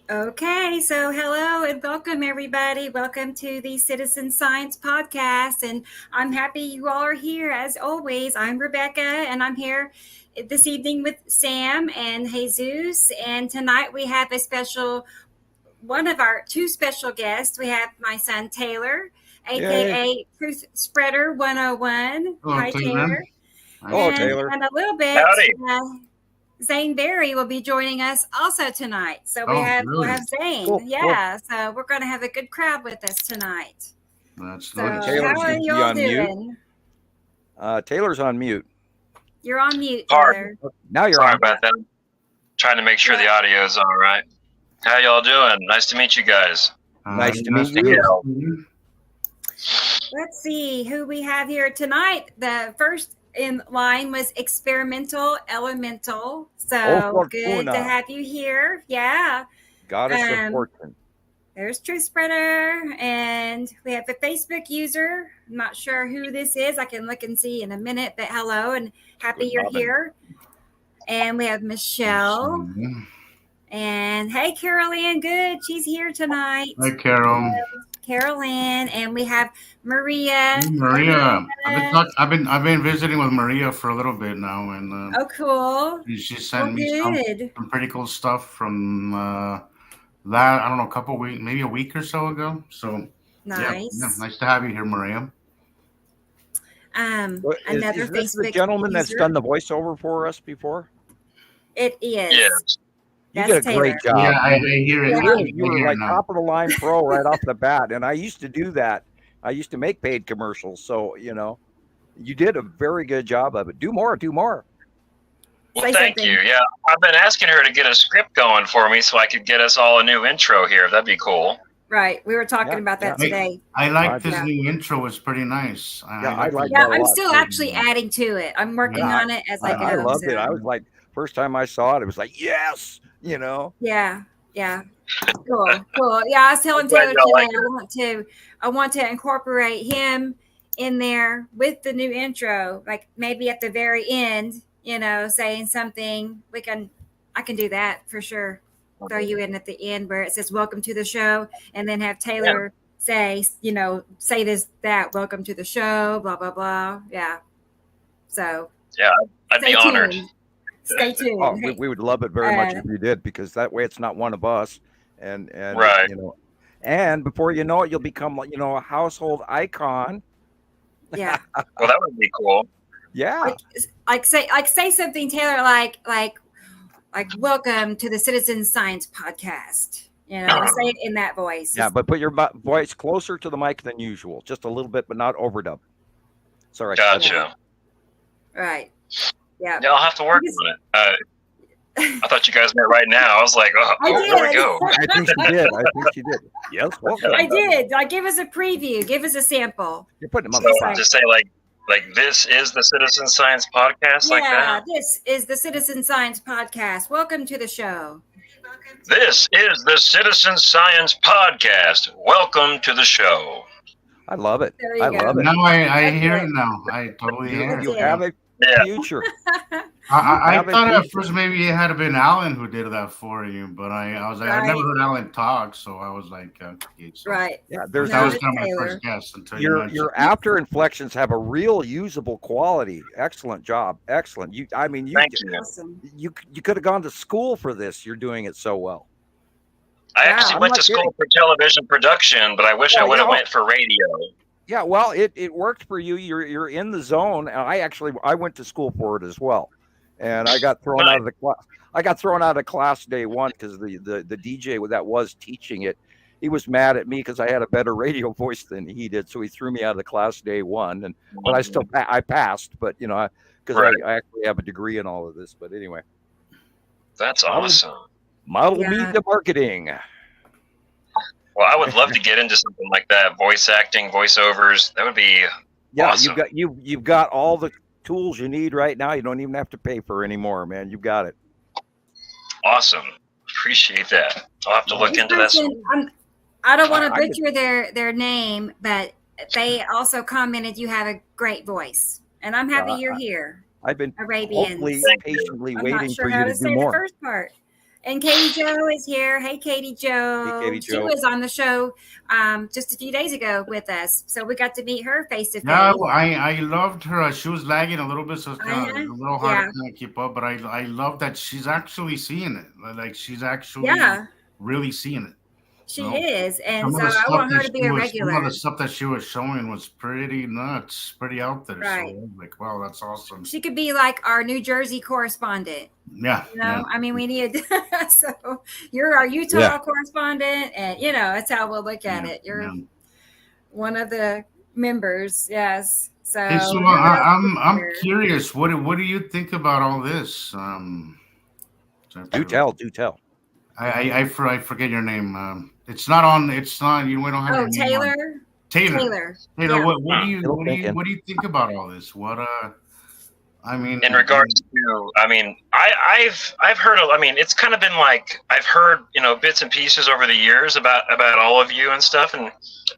Okay, so hello and welcome everybody. Welcome to the Citizen Science Podcast, and I'm happy you all are here. As always, I'm Rebecca, and I'm here this evening with Sam and Jesus. And tonight we have one of our two special guests. We have my son Taylor, Yay. aka Truth Spreader 101. Hello, Hi, Taylor. Hello, Taylor. And a little bit. Howdy. Zane Berry will be joining us also tonight. So we'll really? have Zane. Cool. Yeah. So we're going to have a good crowd with us tonight. That's So nice. Taylor's how are gonna be you all on mute. doing? Taylor's on mute. You're on mute, Pardon. Taylor. Now you're Sorry on. about that. Trying to make sure the audio is all right. How y'all doing? Nice to meet you guys. Nice to nice meet to you. meet you. Let's see who we have here tonight. The first in line was Experimental Elemental. So good Fortuna. to have you here. Yeah. Goddess of Fortune. There's Truth Spreader, and we have a Facebook user. I'm not sure who this is. I can look and see in a minute, but hello and happy Good you're morning. here. And we have Michelle. And hey, Carol Ann, good. She's here tonight. Hi, Carol. Carol Ann, and we have Maria. Maria. I've been visiting with Maria for a little bit now, and Oh, cool. she sent me Good. some pretty cool stuff from that. I don't know, a couple weeks, maybe a week or so ago. So Nice. yeah, nice to have you here, Maria. Is Another this Facebook the gentleman that's user. done the voiceover for us before? It is. Yes. You That's did a great Taylor. job. Yeah, I hear it. Yeah. You were like top of the line pro right off the bat, and I used to do that. I used to make paid commercials, so you did a very good job of it. Do more. Well, Say thank something. you. Yeah, I've been asking her to get a script going for me so I could get us all a new intro here. That'd be cool. Right. We were talking Yeah, about that yeah. today. I like this Yeah. new intro. It's pretty nice. I like Yeah, that a I'm lot, still too. actually adding to it. I'm working Yeah, on it as I go. I loved so. it. I was like, first time I saw it, it was like, yes, Yeah. Cool. Yeah, I was telling I'm glad Taylor y'all today like I want to incorporate him in there with the new intro, like maybe at the very end, saying something. I can do that for sure. Throw you in at the end where it says "Welcome to the show," and then have Taylor say that "Welcome to the show," blah blah blah. Yeah. So Yeah, I'd be honored. Stay tuned. Oh, Hey. we would love it very much if you did, because that way it's not one of us, and Right. and before you know it, you'll become a household icon. Yeah. Well, that would be cool. Yeah, Like say something, Taylor, like welcome to the Citizen Science Podcast. Say it in that voice. yeah, but put your voice closer to the mic than usual, just a little bit, but not overdub. Sorry. Gotcha. Right. Yeah. Yeah, I'll have to work on it. I thought you guys meant right now. I was like, I there we did. go. I think she did. Yes, welcome. I did. Give us a preview. Give us a sample. You're putting them So on the just say like this is the Citizen Science Podcast, like that. This is the Citizen Science Podcast. Welcome to the show. This is the Citizen Science Podcast. Welcome to the show. I love it. There you I go. love it. Now I That's hear it. it now. I totally hear You it. have a Yeah. future. I Have a thought at future. first maybe it had been Alan who did that for you, but I was like, I've never Right. heard Alan talk, so I was like, okay, so Right. Yeah, there's that was No, kind of my Taylor. first guess until you your mentioned. after inflections have a real usable quality. Excellent job. Excellent. Thank you. Awesome. you could have gone to school for this. You're doing it so well. I Wow, actually I'm went not to school kidding. for television production, but I wish I would have went for radio. Yeah, well, it worked for you. You're in the zone. And I went to school for it as well, and I got thrown out of the class. I got thrown out of class day one because the DJ that was teaching it, he was mad at me because I had a better radio voice than he did, so he threw me out of the class day one. But I still I passed, but because Right. I actually have a degree in all of this. But anyway, That's awesome. model Yeah. media marketing. Well, I would love to get into something like that. Voice acting, voiceovers. That would be Yeah, awesome. you've got all the tools you need right now. You don't even have to pay for anymore, man. You've got it. awesome. Appreciate that. I'll have to look into that. I don't want to I could- butcher their name, but they also commented you have a great voice, and I'm happy you're here. I've been Arabians. hopefully Thank you. patiently I'm waiting not sure for how you to to say do the more. first part. And Katie Joe is here. Hey, Katie Joe. Hey, Katie She Joe. was on the show just a few days ago with us. So we got to meet her face to face. Yeah, well, I loved her. She was lagging a little bit, so it's kind of a little hard Yeah. to kind of keep up. But I love that she's actually seeing it. Like she's actually really seeing it. She is. And Some so of the I stuff want her that to be she a was- regular. Some of the stuff that she was showing was pretty nuts, pretty out there. Right. So I was like, wow, that's awesome. She could be like our New Jersey correspondent. Yeah. You know, yeah. I mean, we need so you're our Utah correspondent, and you know, that's how we'll look at it. You're one of the members, yes. So, Hey, so I'm curious. What do you think about all this? Do tell. I forget your name. It's not on. It's not. We don't have. your name Taylor. on. Taylor. Yeah. What do you think about all this? What I mean, in regards to, I mean, I've heard, I mean, it's kind of been like, I've heard, you know, bits and pieces over the years about all of you and stuff. And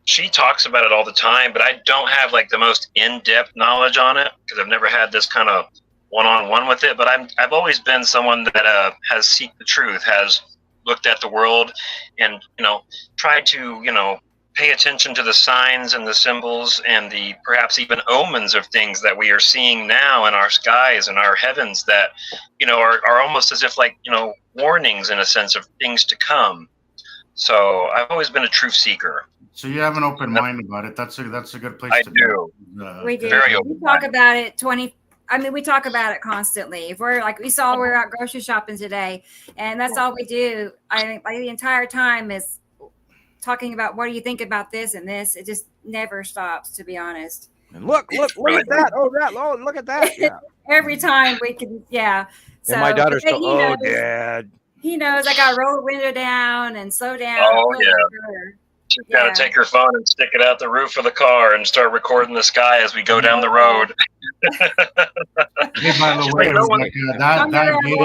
she talks about it all the time, but I don't have like the most in-depth knowledge on it because I've never had this kind of one-on-one with it. But I've always been someone that has seeked the truth, has looked at the world and, you know, tried to, you know, pay attention to the signs and the symbols and the perhaps even omens of things that we are seeing now in our skies and our heavens that, you know, are almost as if like, you know, warnings in a sense of things to come. So I've always been a truth seeker. So you have an open mind about it. That's a good place to do. We do. Very We talk about it we talk about it constantly. If we're like, we're out grocery shopping today, and that's all we do. I mean, like the entire time is talking about what do you think about this and this. It just never stops, to be honest. And look at that. Oh, look at that. Yeah. Every time we can, yeah. So, and my daughter's but still, knows, Dad. He knows I got to roll the window down and slow down. Oh, yeah. She's got to take her phone and stick it out the roof of the car and start recording the sky as we go down the road. Hey, by the way, that video.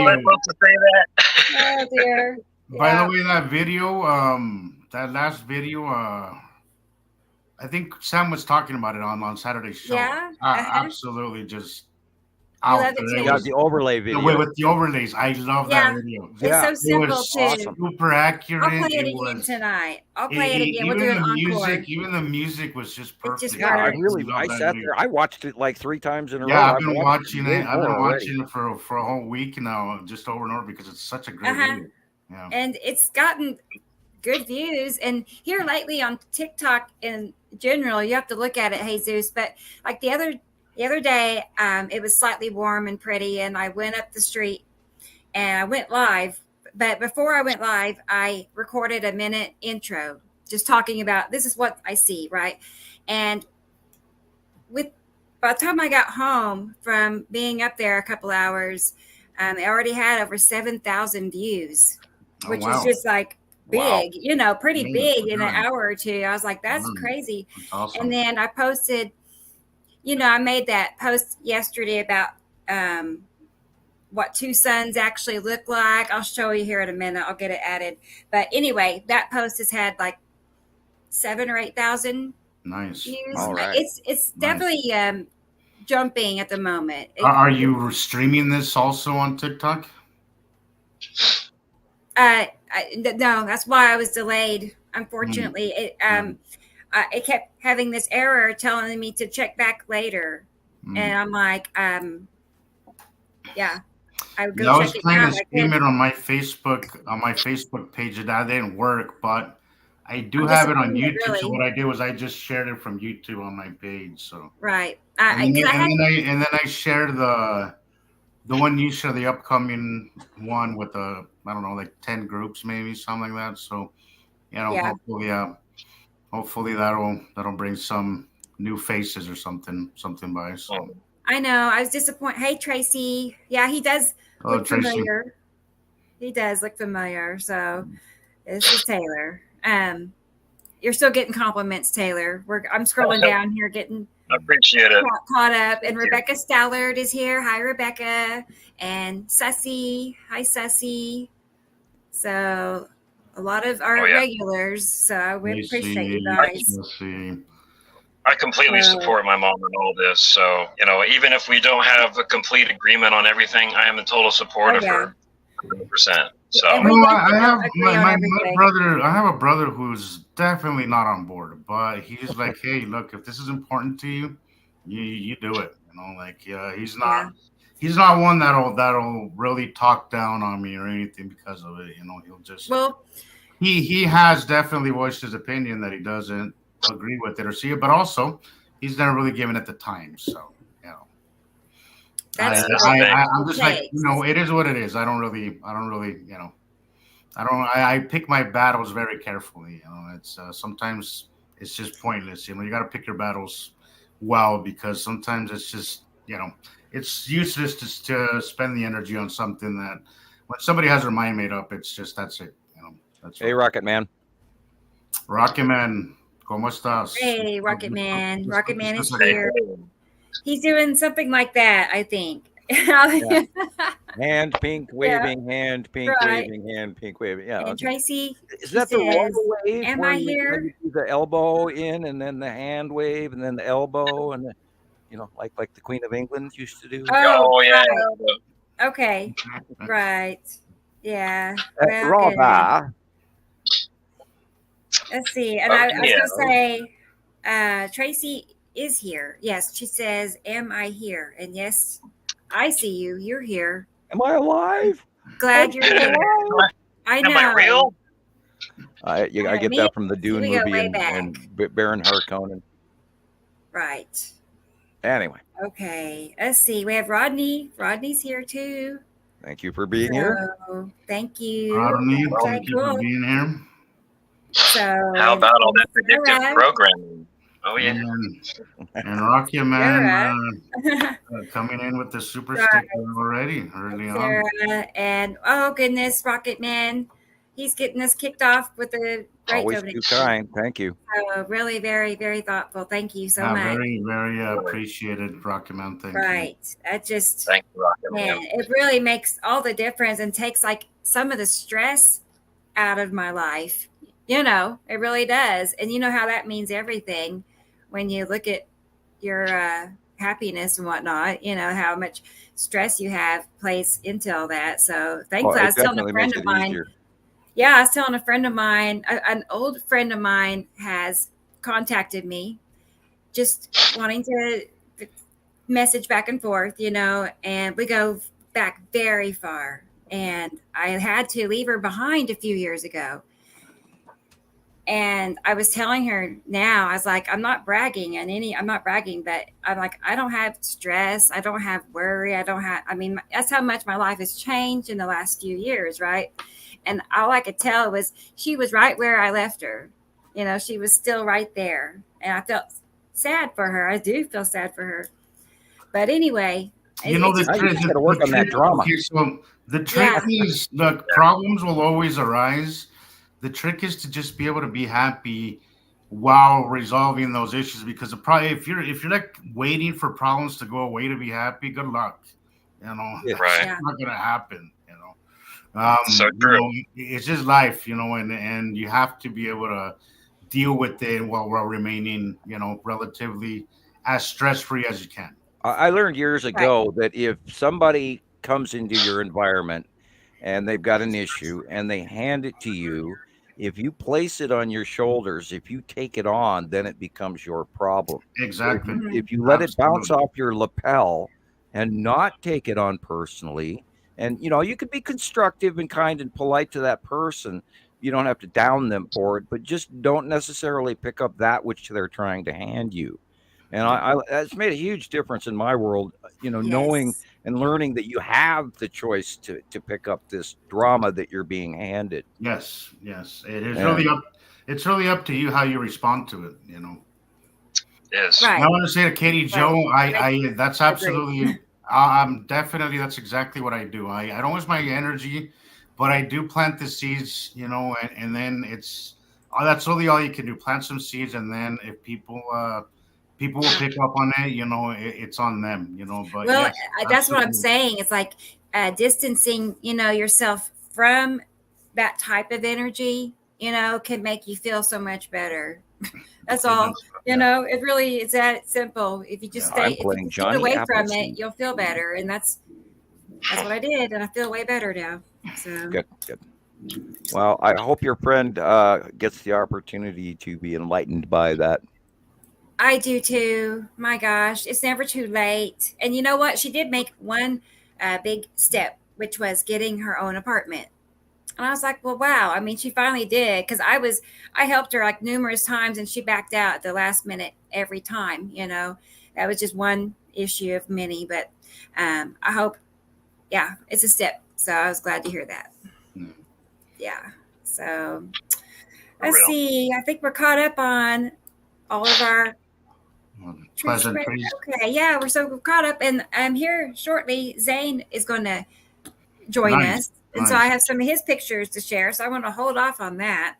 Oh, dear. By the way, that video, that last video, I think Sam was talking about it on Saturday's show. Yeah, absolutely, just I out love there. it Yeah, the overlay video. With the overlays, I love that video. It's so simple too. Awesome. Super accurate. I'll play it again tonight. I'll play it again. We'll do an encore. Even the music was just perfect. Yeah, I sat there. I watched it like 3 times in a row. Yeah, I've been watching it for a whole week now, just over and over because it's such a great video. Yeah. And it's gotten good views. And here lately on TikTok in general, you have to look at it, Jesus. But like the other day, it was slightly warm and pretty, and I went up the street and I went live. But before I went live, I recorded a minute intro, just talking about this is what I see, right? And by the time I got home from being up there a couple hours, I already had over 7,000 views, which is just like big, pretty big in an hour or two. I was like, that's crazy. That's awesome. And then I posted, I made that post yesterday about what 2 suns actually look like. I'll show you here in a minute. I'll get it added. But anyway, that post has had like 7,000 or 8,000 nice views. All right. It's definitely jumping at the moment. Are you streaming this also on TikTok? No, that's why I was delayed. Unfortunately, it kept having this error telling me to check back later, and I'm like, yeah. I would go I was check trying it to out. stream it on my Facebook page, and that didn't work. But I do I'm have it on disappointed, YouTube. really. So what I did was I just shared it from YouTube on my page. So Right. and then I share the one you share, the upcoming one with the like 10 groups, maybe something like that. So hopefully that'll bring some new faces or something by. So I know. I was disappointed. Hey, Tracy. Yeah, he does look familiar. He does look familiar. So this is Taylor. You're still getting compliments, Taylor. I'm scrolling down here, getting I appreciate it. Caught up. And Rebecca Stallard is here. Hi, Rebecca. And Sussy. Hi, Sussy. So a lot of our regulars. So I would appreciate you guys. I completely support my mom in all this. So, even if we don't have a complete agreement on everything, I am in total support of her 100%. So And we No, definitely I have don't agree on my everything. brother. I have a brother who's definitely not on board, but he's like, "Hey, look, if this is important to you, you do it." You know, like he's Yeah. not he's not one that'll really talk down on me or anything because of it. You know, he'll just Well, he has definitely voiced his opinion that he doesn't agree with it or see it, but also he's never really given it the time. So you know, that's that's what the thing. I'm just like, takes. it is what it is. I don't really, you know. I pick my battles very carefully. You know, it's sometimes it's just pointless. You know, you got to pick your battles well because sometimes it's just, it's useless to spend the energy on something that when somebody has their mind made up, it's just that's it. You know, that's Hey, Rocket Man. Rocket Man, ¿cómo estás? Hey, Rocket Man. Rocket Man is Hey. here. He's doing something like that, I think. Yeah. Hand pink waving, hand pink Right. waving, hand pink waving. Yeah. And okay. Tracy, Is that the says, roll wave? "Am where I you here?" do the elbow in and then the hand wave and then the elbow and the, like the Queen of England used to do. Oh yeah. right. Okay. Right. Yeah. Well, good. Roba. Let's see. And I was Yeah. going to say, Tracy is here. Yes. She says, "Am I here?" And yes, I see you. You're here. Am I alive? Glad you're here. I know. Am I real? I get me- that from the Dune we go movie way and Baron Harkonnen. Right. Anyway, Okay. Let's see. We have Rodney. Rodney's here too. thank you for being here. So, thank you. Rodney, Okay, thank you for cool. being here. So How about all that Sarah. predictive programming? Oh yeah. And Rocky Man Sarah. coming in with the super Right. sticker already early on. Sarah and oh goodness, Rocket Man. He's getting us kicked off with the great Always donation. too kind. Thank you. So really very, very thoughtful. Thank you so Yeah, much. very, very appreciated, Rocky Man. Thank you. Right. That just Thank you, Rocket man, Man. it really makes all the difference and takes like some of the stress out of my life. It really does. And you know how that means everything when you look at your happiness and whatnot, how much stress you have plays into all that. So thankfully, I was telling a friend of mine. Easier. Yeah, I was telling a friend of mine, an old friend of mine has contacted me just wanting to message back and forth, and we go back very far. And I had to leave her behind a few years ago. And I was telling her now, I was like, I'm not bragging, but I'm like, I don't have stress. I don't have worry. That's how much my life has changed in the last few years, right? And all I could tell was she was right where I left her. She was still right there. And I felt sad for her. I do feel sad for her. But anyway. You gotta work on that drama. Okay, so the trick is the problems will always arise. The trick is to just be able to be happy while resolving those issues. Because if you're like waiting for problems to go away to be happy, good luck. Right. It's not gonna happen. So true. It's just life, and you have to be able to deal with it while remaining, relatively as stress-free as you can. I learned years ago that if somebody comes into your environment and they've got an issue and they hand it to you, if you place it on your shoulders, if you take it on, then it becomes your problem. Exactly. If you let it bounce off your lapel and not take it on personally, and you could be constructive and kind and polite to that person. You don't have to down them for it, but just don't necessarily pick up that which they're trying to hand you. And that's made a huge difference in my world, knowing and learning that you have the choice to pick up this drama that you're being handed. Yes. It is really up. It's really up to you how you respond to it. Yes. Right. I want to say to Katie Joe, I that's absolutely. That's exactly what I do. I don't use my energy, but I do plant the seeds, and then that's really all you can do. Plant some seeds, and then if people will pick up on it, it's on them, but that's what I'm saying. It's like distancing, yourself from that type of energy, can make you feel so much better. That's all. It really is that simple. If you just stay away from it, you'll feel better. And that's what I did, and I feel way better now. So Good. Well, I hope your friend gets the opportunity to be enlightened by that. I do too. My gosh, it's never too late. And you know what? She did make one big step, which was getting her own apartment. And I was like, well, wow. I mean, she finally did, because I helped her like numerous times and she backed out at the last minute every time. That was just one issue of many. But I hope, yeah, it's a step. So I was glad to hear that. Yeah. So let's see. I think we're caught up on all of our Pleasantries. Okay, yeah, we're so caught up, and here shortly, Zane is going to join us, and so I have some of his pictures to share. So I want to hold off on that.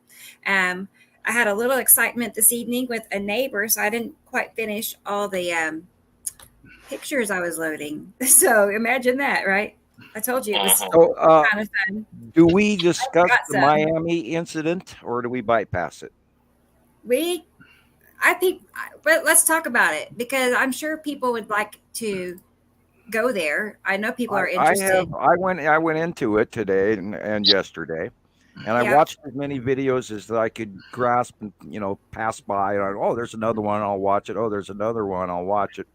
I had a little excitement this evening with a neighbor, so I didn't quite finish all the pictures I was loading. So imagine that, right? I told you it was kind of fun. Do we discuss the Miami incident, or do we bypass it? But let's talk about it, because I'm sure people would like to go there. I know people are interested. I went into it today and yesterday, and I watched as many videos as I could grasp and pass by. And oh, there's another one, I'll watch it. Oh, there's another one, I'll watch it.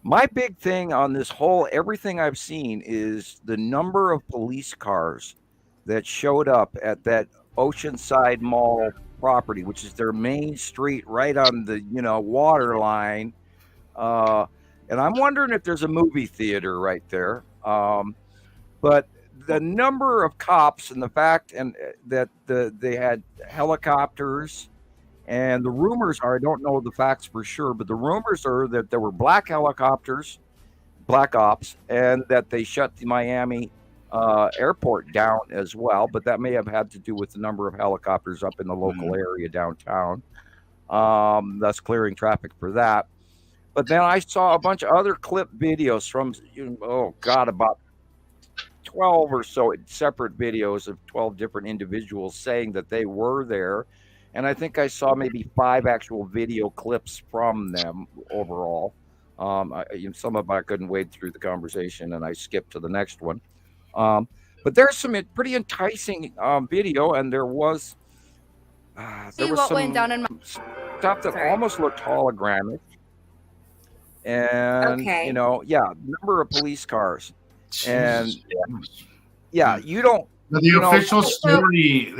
My big thing on this whole everything I've seen is the number of police cars that showed up at that Oceanside Mall property, which is their main street right on the water line. And I'm wondering if there's a movie theater right there. But the number of cops and the fact that they had helicopters, and the rumors are, I don't know the facts for sure, but the rumors are that there were black helicopters, black ops, and that they shut the Miami airport down as well. But that may have had to do with the number of helicopters up in the local area downtown, thus clearing traffic for that. But then I saw a bunch of other clip videos from, about 12 or so separate videos of 12 different individuals saying that they were there. And I think I saw maybe 5 actual video clips from them overall. Some of them I couldn't wade through the conversation, and I skipped to the next one. But there's some pretty enticing video, and there was some went down in stuff that almost looked hologramic. And number of police cars, and you don't. The official story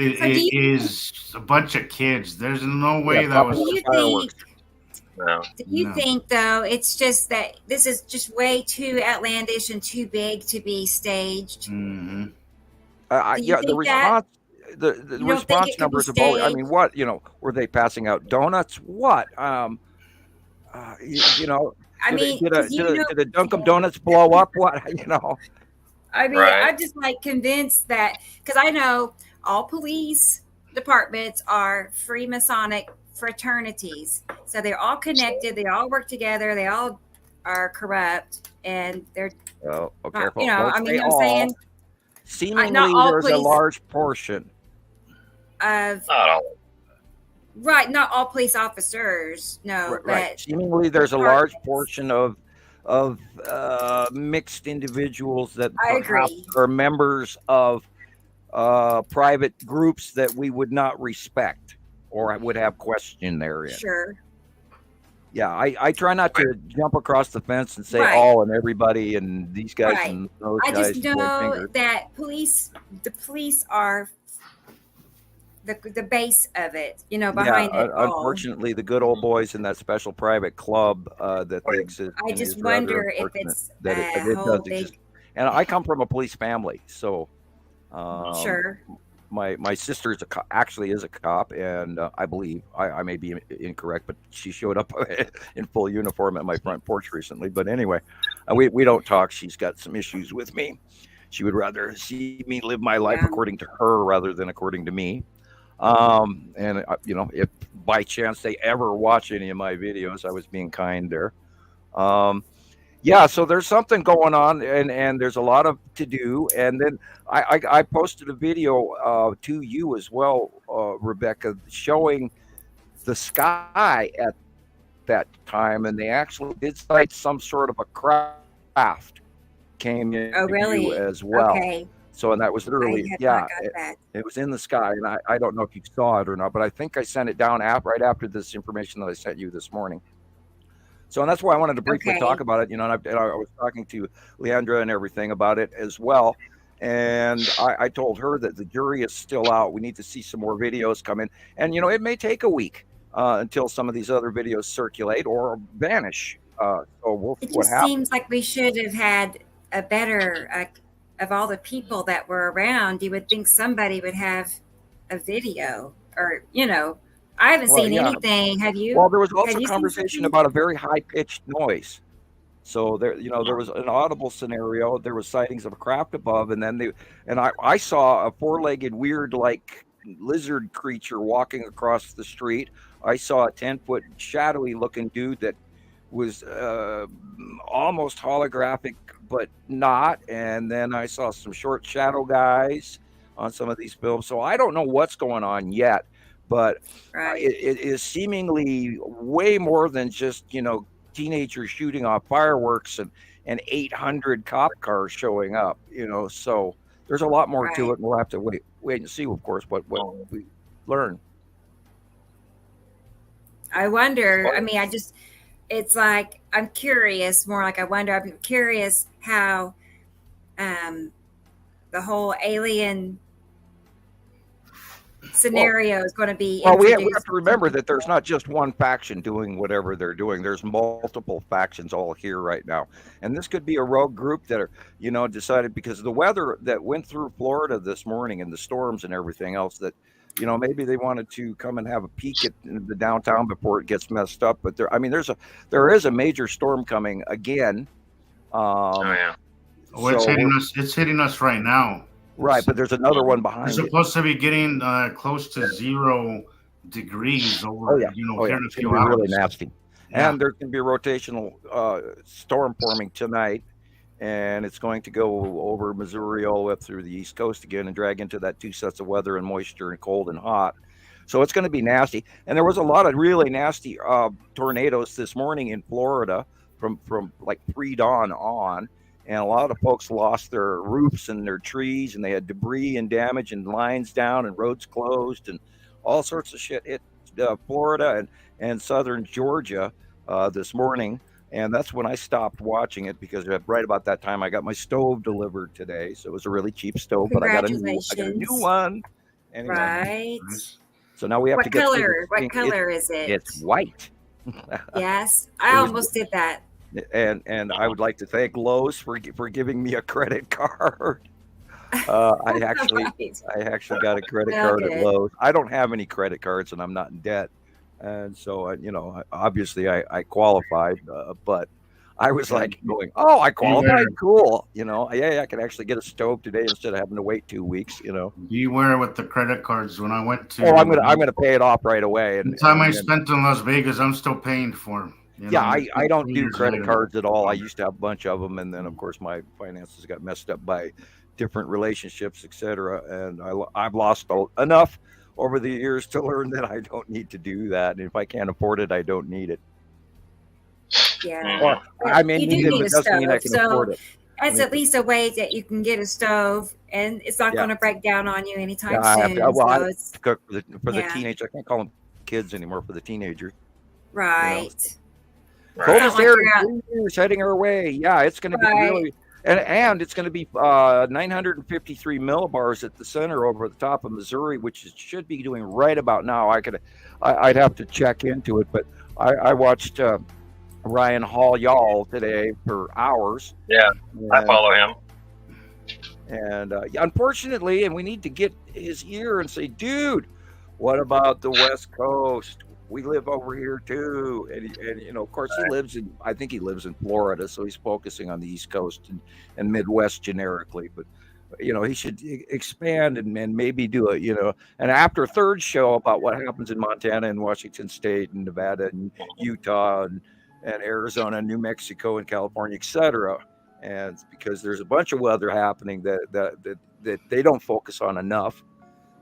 is a bunch of kids. There's no way that was fireworks. Do you think, though, it's just that this is just way too outlandish and too big to be staged? Mm-hmm. The response, the response numbers of all. I mean, what were they passing out donuts? What? Did a Dunkin' Donuts blow up? What? I mean, I'm just convinced that, because I know all police departments are Freemasonic fraternities, so they're all connected, they all work together, they all are corrupt, and they're careful. I'm saying seemingly there's a large portion of not all police officers, but seemingly there's a large portion of mixed individuals that are members of private groups that we would not respect or would have question therein. Sure. Yeah, I try not to jump across the fence and say all and everybody and these guys and those guys. I just know that the police are the base of it, behind it all. Unfortunately, the good old boys in that special private club that they exist. I just wonder if it's it does exist. And I come from a police family, so sure. My sister is actually is a cop, and I believe I may be incorrect, but she showed up in full uniform at my front porch recently. But anyway, we don't talk. She's got some issues with me. She would rather see me live my life according to her rather than according to me. And if by chance they ever watch any of my videos, I was being kind there. So there's something going on, and there's a lot of to do. And then I posted a video to you as well, Rebecca, showing the sky at that time, and they actually did cite some sort of a craft came in Oh, really? as well. Okay. So, and that was I literally, had yeah, not got that. it was in the sky, and I don't know if you saw it or not, but I think I sent it down right after this information that I sent you this morning. So, and that's why I wanted to briefly talk Okay. about it, and I was talking to Leandra and everything about it as well. And I told her that the jury is still out. We need to see some more videos come in. And, it may take a week until some of these other videos circulate or vanish. So we'll see It what just happens. seems like we should have had a better, of all the people that were around, you would think somebody would have a video or, I haven't Well, seen yeah. anything. Have you? Well, there was Have also you seen conversation something? about a very high-pitched noise. So there, there was an audible scenario. There was sightings of a craft above, and then I saw a four-legged weird like lizard creature walking across the street. I saw a 10-foot shadowy looking dude that was almost holographic, but not. And then I saw some short shadow guys on some of these films. So I don't know what's going on yet, but Right. it is seemingly way more than just, teenagers shooting off fireworks and 800 cop cars showing up, so there's a lot more to Right. it, and we'll have to wait and see, of course, what we learn. I wonder, I mean, it's like, I'm curious, more like I'm curious how the whole alien scenario is going to be Well, we have introduced. to remember that there's not just one faction doing whatever they're doing. There's multiple factions all here right now. And this could be a rogue group that are, decided because of the weather that went through Florida this morning and the storms and everything else that, maybe they wanted to come and have a peek at the downtown before it gets messed up. But there is a major storm coming again. Oh yeah. Oh, it's hitting us. It's hitting us right now. Right, but there's another one We're behind it. supposed to be getting close to 0 degrees over, here in a It's few gonna be hours. really nasty. Yeah. And there's going to be a rotational storm forming tonight, and it's going to go over Missouri all the way up through the East Coast again and drag into that two sets of weather and moisture and cold and hot. So it's going to be nasty. And there was a lot of really nasty tornadoes this morning in Florida from like pre-dawn on. And a lot of folks lost their roofs and their trees, and they had debris and damage and lines down and roads closed and all sorts of shit. It Florida and southern Georgia this morning, and that's when I stopped watching it because right about that time I got my stove delivered today. So it was a really cheap stove, but I got a new one. Anyway, Right. so now we have What to get color? What color is it? It's white. Yes, I almost did that. And I would like to thank Lowe's for giving me a credit card. I actually got a credit card at Lowe's. I don't have any credit cards, and I'm not in debt, and so obviously I qualified. But I was like going, "Oh, I qualified, cool." Yeah, I can actually get a stove today instead of having to wait 2 weeks. Beware with the credit cards. When I went to, I'm gonna pay it off right away. And the time I spent in Las Vegas, I'm still paying for them. I don't do credit cards at all. I used to have a bunch of them, and then of course my finances got messed up by different relationships, etc. And I've lost enough over the years to learn that I don't need to do that. And if I can't afford it, I don't need it. Yeah. Or I may You need do it, need but a it doesn't mean I stove, can so afford it. That's at least a way that you can get a stove, and it's not going to break down on you anytime I have soon. to, well, I have it's to cook for the yeah. teenagers. I can't call them kids anymore, for the teenagers. right. Coldest Like air you're out- in 3 years heading our way. Yeah, it's going to be Right. really, and it's going to be 953 millibars at the center over the top of Missouri, which it should be doing right about now. I'd have to check into it, but I watched Ryan Hall Y'all today for hours. Yeah, I follow him. And unfortunately, and we need to get his ear and say, dude, what about the West Coast? We live over here too. And of course, I think he lives in Florida, so he's focusing on the East Coast and Midwest generically. But, he should expand and maybe do an after third show about what happens in Montana and Washington State and Nevada and Utah and Arizona, New Mexico and California, etc. And because there's a bunch of weather happening that they don't focus on enough.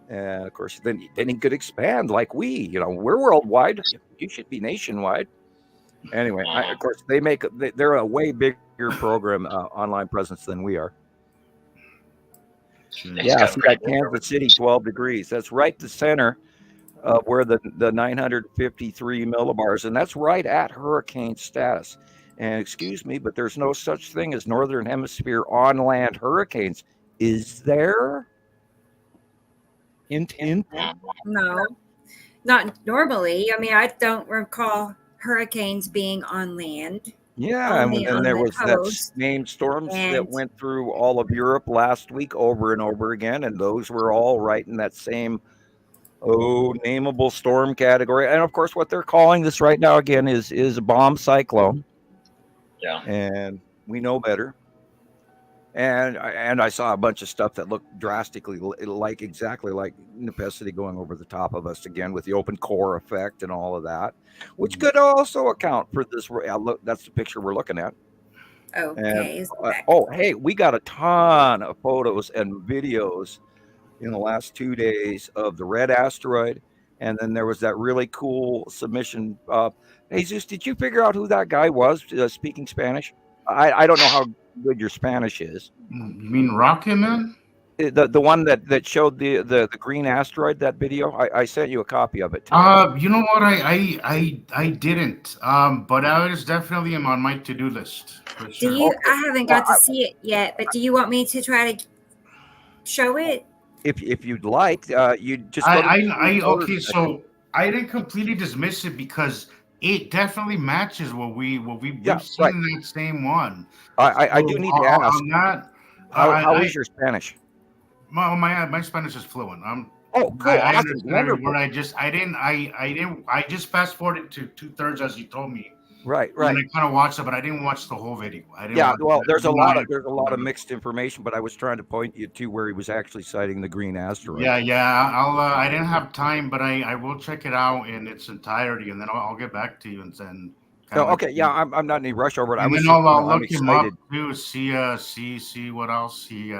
And of course, then he could expand like we're worldwide. You should be nationwide. Anyway, of course, they're a way bigger program, online presence than we are. Yeah, see that Kansas City, 12 degrees. That's right the center of where the 953 millibars, and that's right at hurricane status. And excuse me, but there's no such thing as Northern Hemisphere on land hurricanes. Is there? No, not normally. I mean, I don't recall hurricanes being on land. Yeah, Only and on there the was that coast. named storms that And went through all of Europe last week over and over again, and those were all right in that same nameable storm category. And of course, what they're calling this right now again is a bomb cyclone. Yeah, And we know better. And I saw a bunch of stuff that looked drastically exactly like Nepenthe going over the top of us again with the open core effect and all of that, which could also account for this. Look, that's the picture we're looking at. okay, And is that hey, we got a ton of photos and videos in the last 2 days of the red asteroid, and then there was that really cool submission. Jesus, did you figure out who that guy was speaking Spanish? I don't know how good your Spanish is. You mean Rocket Man? The one that showed the green asteroid, that video. I sent you a copy of it. You know what? I didn't. But that is definitely on my to-do list. For sure. do you? I haven't got to see it yet, but do you want me to try to show it? If you'd like, you just. Okay. So I didn't completely dismiss it because it definitely matches what we've seen right. in that same one. I do need to ask. On that, how is your Spanish? My Spanish is fluent. Oh, cool! I Awesome. understand where I just fast forwarded to 2/3 as you told me. Right. And I kind of watched it, but I didn't watch the whole video. There's a lot of mixed information, but I was trying to point you to where he was actually citing the green asteroid. Yeah. I didn't have time, but I will check it out in its entirety, and then I'll get back to you and send. Okay. Yeah, I'm not in any rush over it. And then I'll look him up too. See what else he.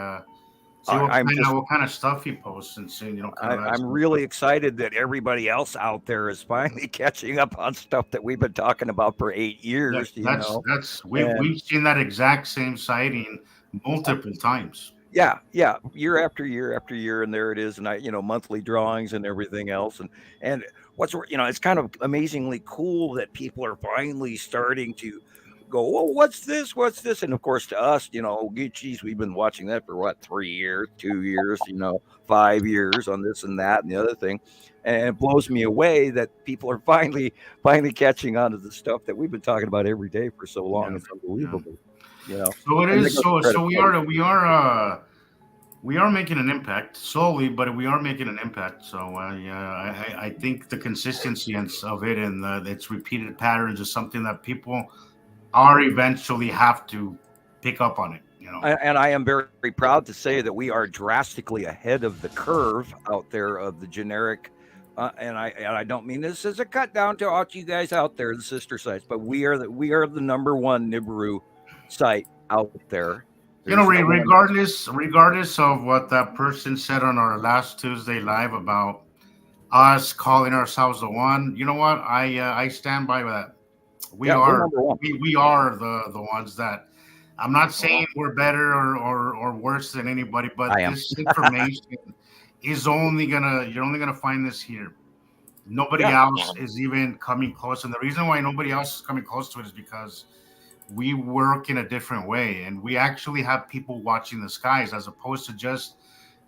See what kind of stuff he posts and see, I'm really excited that everybody else out there is finally catching up on stuff that we've been talking about for 8 years. We've seen that exact same sighting multiple times. Yeah, year after year after year, and there it is, and monthly drawings and everything else, and what's it's kind of amazingly cool that people are finally starting to go, well, what's this? And of course, to us, geez, we've been watching that for what, 3 years, 2 years, 5 years on this and that and the other thing. And it blows me away that people are finally catching on to the stuff that we've been talking about every day for so long. Yeah. It's unbelievable. So it is. So we are making an impact slowly, but we are making an impact. So I think the consistency of it and its repeated patterns is something that people are eventually have to pick up on it. And I am very, very proud to say that we are drastically ahead of the curve out there of the generic. And I don't mean this as a cut down to all you guys out there, the sister sites, but we are the number one Nibiru site out there. Regardless of what that person said on our last Tuesday live about us calling ourselves the one, you know what? I stand by that. We are the ones that. I'm not saying we're better or worse than anybody, but this information is you're only gonna find this here. Nobody else is even coming close, and the reason why nobody else is coming close to it is because we work in a different way, and we actually have people watching the skies as opposed to just.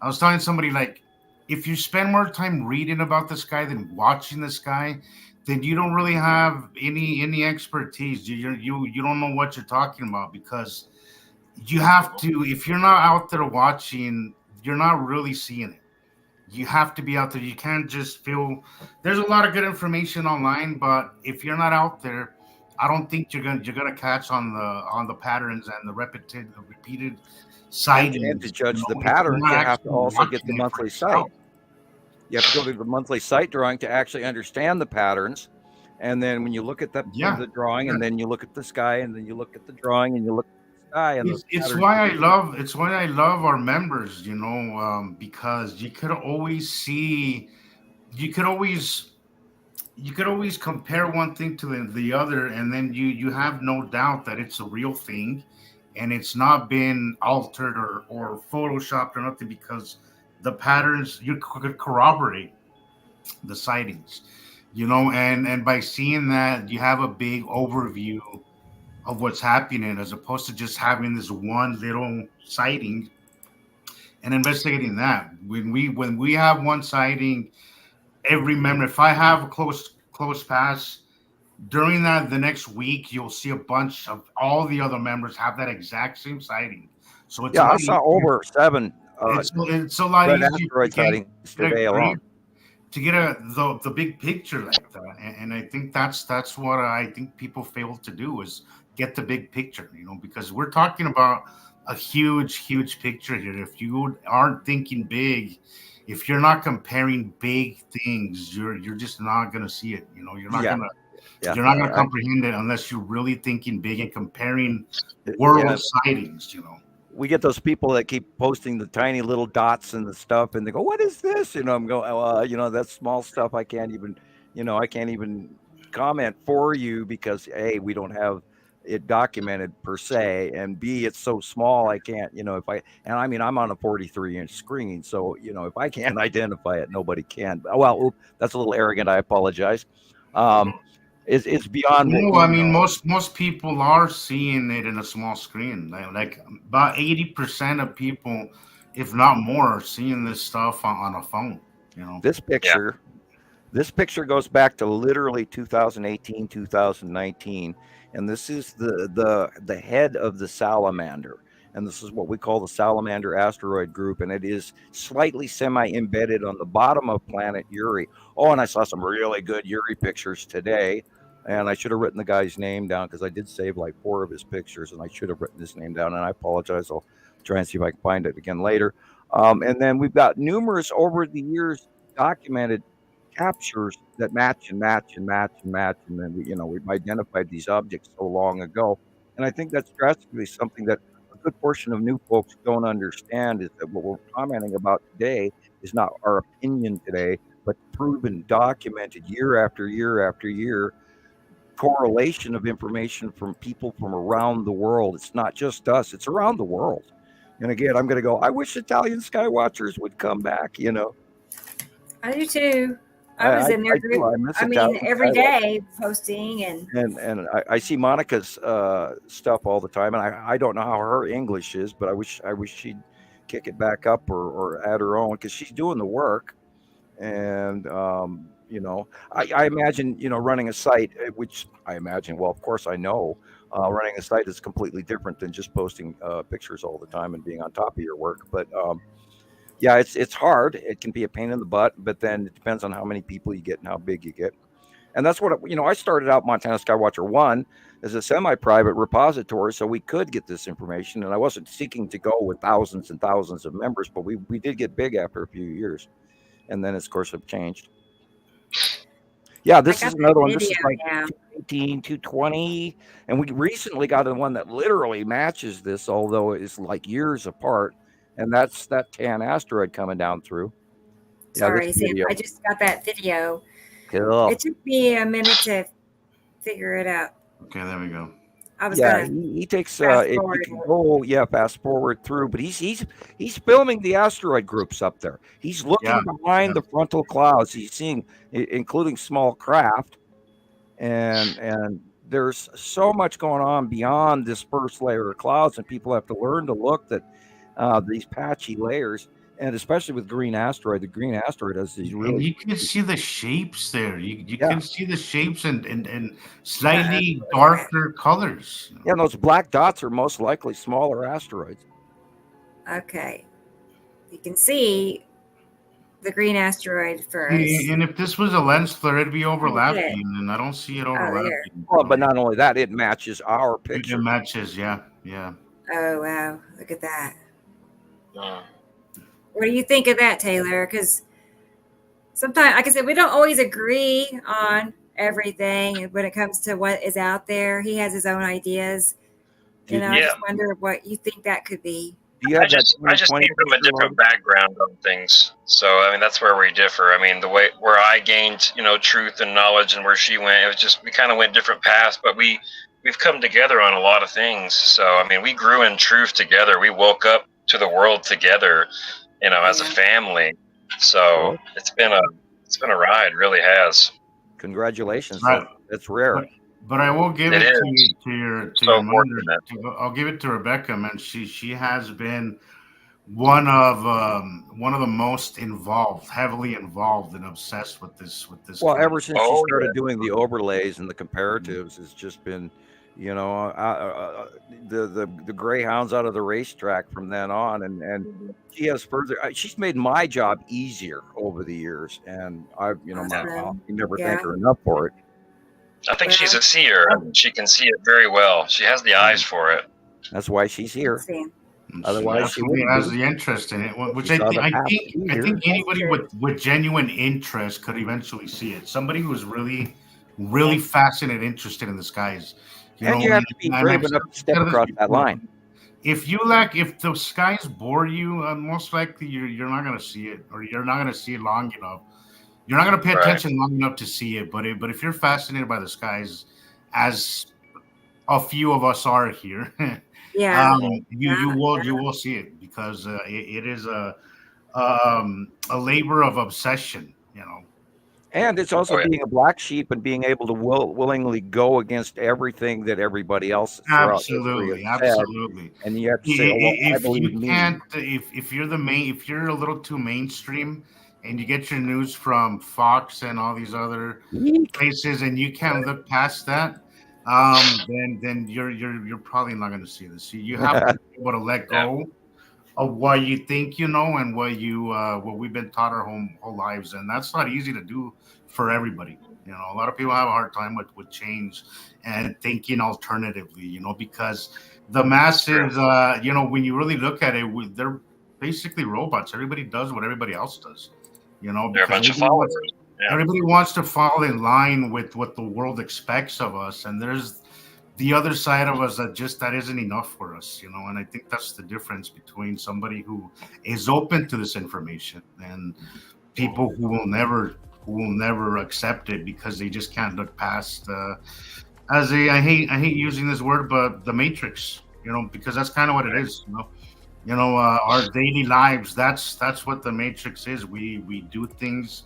I was telling somebody, like, if you spend more time reading about the sky than watching the sky, then you don't really have any expertise. You don't know what you're talking about, because you have to. If you're not out there watching, you're not really seeing it. You have to be out there. You can't just feel. There's a lot of good information online, but if you're not out there, I don't think you're gonna catch on the patterns and the repeated sightings. And to judge the patterns, you have to also get the monthly site. You have to go to the monthly site drawing to actually understand the patterns. And then when you look at the drawing, and then you look at the sky, and then you look at the drawing, and you look at the sky. And it's why I love our members, because you could always you could always compare one thing to the other, and then you have no doubt that it's a real thing, and it's not been altered or photoshopped or nothing, because the patterns you could corroborate the sightings, and by seeing that, you have a big overview of what's happening, as opposed to just having this one little sighting and investigating that. When we have one sighting, every member, if I have a close pass during that, the next week you'll see a bunch of all the other members have that exact same sighting. So it's a Yeah, I lot saw easier. over 7 It's a lot red easier asteroid sightings get a today grip, alone. to get the big picture like that. And I think that's what I think people fail to do, is get the big picture, because we're talking about a huge picture here. If you aren't thinking big, if you're not comparing big things, you're just not gonna see it. You're not Yeah. gonna Yeah, you're not gonna comprehend it unless you're really thinking big and comparing world yeah. sightings. We get those people that keep posting the tiny little dots and the stuff, and they go, "What is this?" I'm going, that's small stuff. I can't even comment for you because A, we don't have it documented per se, and B, it's so small I can't, I'm on a 43-inch screen, so if I can't identify it, nobody can. Well, that's a little arrogant. I apologize. It's beyond what No, we I mean, know. most people are seeing it in a small screen. Like about 80% of people, if not more, are seeing this stuff on a phone. This picture goes back to literally 2018, 2019, and this is the head of the salamander, and this is what we call the salamander asteroid group, and it is slightly semi-embedded on the bottom of planet Uri. Oh, and I saw some really good Uri pictures today, and I should have written the guy's name down because I did save like 4 of his pictures, and I should have written his name down, and I apologize. I'll try and see if I can find it again later. And then we've got numerous over the years documented captures that match and match and match and match, and then we've identified these objects so long ago, and I think that's drastically something that a good portion of new folks don't understand, is that what we're commenting about today is not our opinion today, but proven, documented year after year after year correlation of information from people from around the world. It's not just us, it's around the world. And again, I'm going to go, I wish Italian Skywatchers would come back. I do too. I was in their group. I mean, every day posting and I see Monica's stuff all the time, and I don't know how her English is, but I wish she'd kick it back up or add her own, because she's doing the work. And I imagine running a site, which I imagine, well, of course I know, running a site is completely different than just posting pictures all the time and being on top of your work. But yeah, it's hard. It can be a pain in the butt, but then it depends on how many people you get and how big you get. And that's what, I started out Montana Skywatcher 1 as a semi-private repository, so we could get this information. And I wasn't seeking to go with thousands and thousands of members, but we did get big after a few years. And then, of course, have changed. Yeah, this is another one. This is like 218, 220. And we recently got one that literally matches this, although it's like years apart. And that's that tan asteroid coming down through. Sorry, Sam, I just got that video. Cool. It took me a minute to figure it out. Okay, there we go. I was he takes if you can go fast forward through, but he's filming the asteroid groups up there. He's looking behind the frontal clouds. He's seeing, including small craft, and there's so much going on beyond this first layer of clouds, and people have to learn to look at these patchy layers. And especially with green asteroid, the green asteroid has these really. And you can see the shapes there. You can see the shapes and slightly darker colors. Yeah, and those black dots are most likely smaller asteroids. Okay, you can see the green asteroid first. And if this was a lens flare, it'd be overlapping, and I don't see it overlapping. Well, but not only that, it matches our picture. It matches, yeah. Oh wow, look at that. What do you think of that, Taylor? Because sometimes, like I said, we don't always agree on everything when it comes to what is out there. He has his own ideas. I just wonder what you think that could be. Do you have I just came from a different background on things, so I mean that's where we differ. I mean the way where I gained truth and knowledge, and where she went, it was just we kind of went different paths, but we've come together on a lot of things. So I mean we grew in truth together. We woke up to the world together, as a family. So it's been a ride, really has. Congratulations, Right. that's rare. But I will give It it is. to your So mother. fortunate. I'll give it to Rebecca, man. She has been one of the most involved, heavily involved, and obsessed with this. Well, game. ever since she started doing the overlays and the comparatives, it's just been, the greyhounds out of the racetrack from then on, and she has further. She's made my job easier over the years, and I never thank her enough for it. I think she's a seer. She can see it very well. She has the eyes for it. That's why she's here. Otherwise, she has the interest in it, which I think anybody with genuine interest could eventually see it. Somebody who's really, really fascinated, interested in the skies. You have to be brave enough to step across that line. If the skies bore you, most likely you're not going to see it, or you're not going to see it long enough. You're not going to pay attention long enough to see it. But if you're fascinated by the skies, as a few of us are here, you will see it, because it is a labor of obsession, And it's also being a black sheep and being able to willingly go against everything that everybody else. Absolutely. And you have to say, if you're a little too mainstream, and you get your news from Fox and all these other places, and you can't look past that, then you're probably not going to see this. So you have to be able to let go of what you think and what we've been taught our whole lives, and that's not easy to do for everybody. A lot of people have a hard time with change and thinking alternatively. Because the masses, when you really look at it, they're basically robots. Everybody does what everybody else does. They're a bunch of followers. Everybody wants to fall in line with what the world expects of us, and there's the other side of us that isn't enough for us, and I think that's the difference between somebody who is open to this information and people who will never accept it because they just can't look past I hate using this word, but the matrix, because that's kind of what it is, our daily lives, that's what the matrix is. We do things,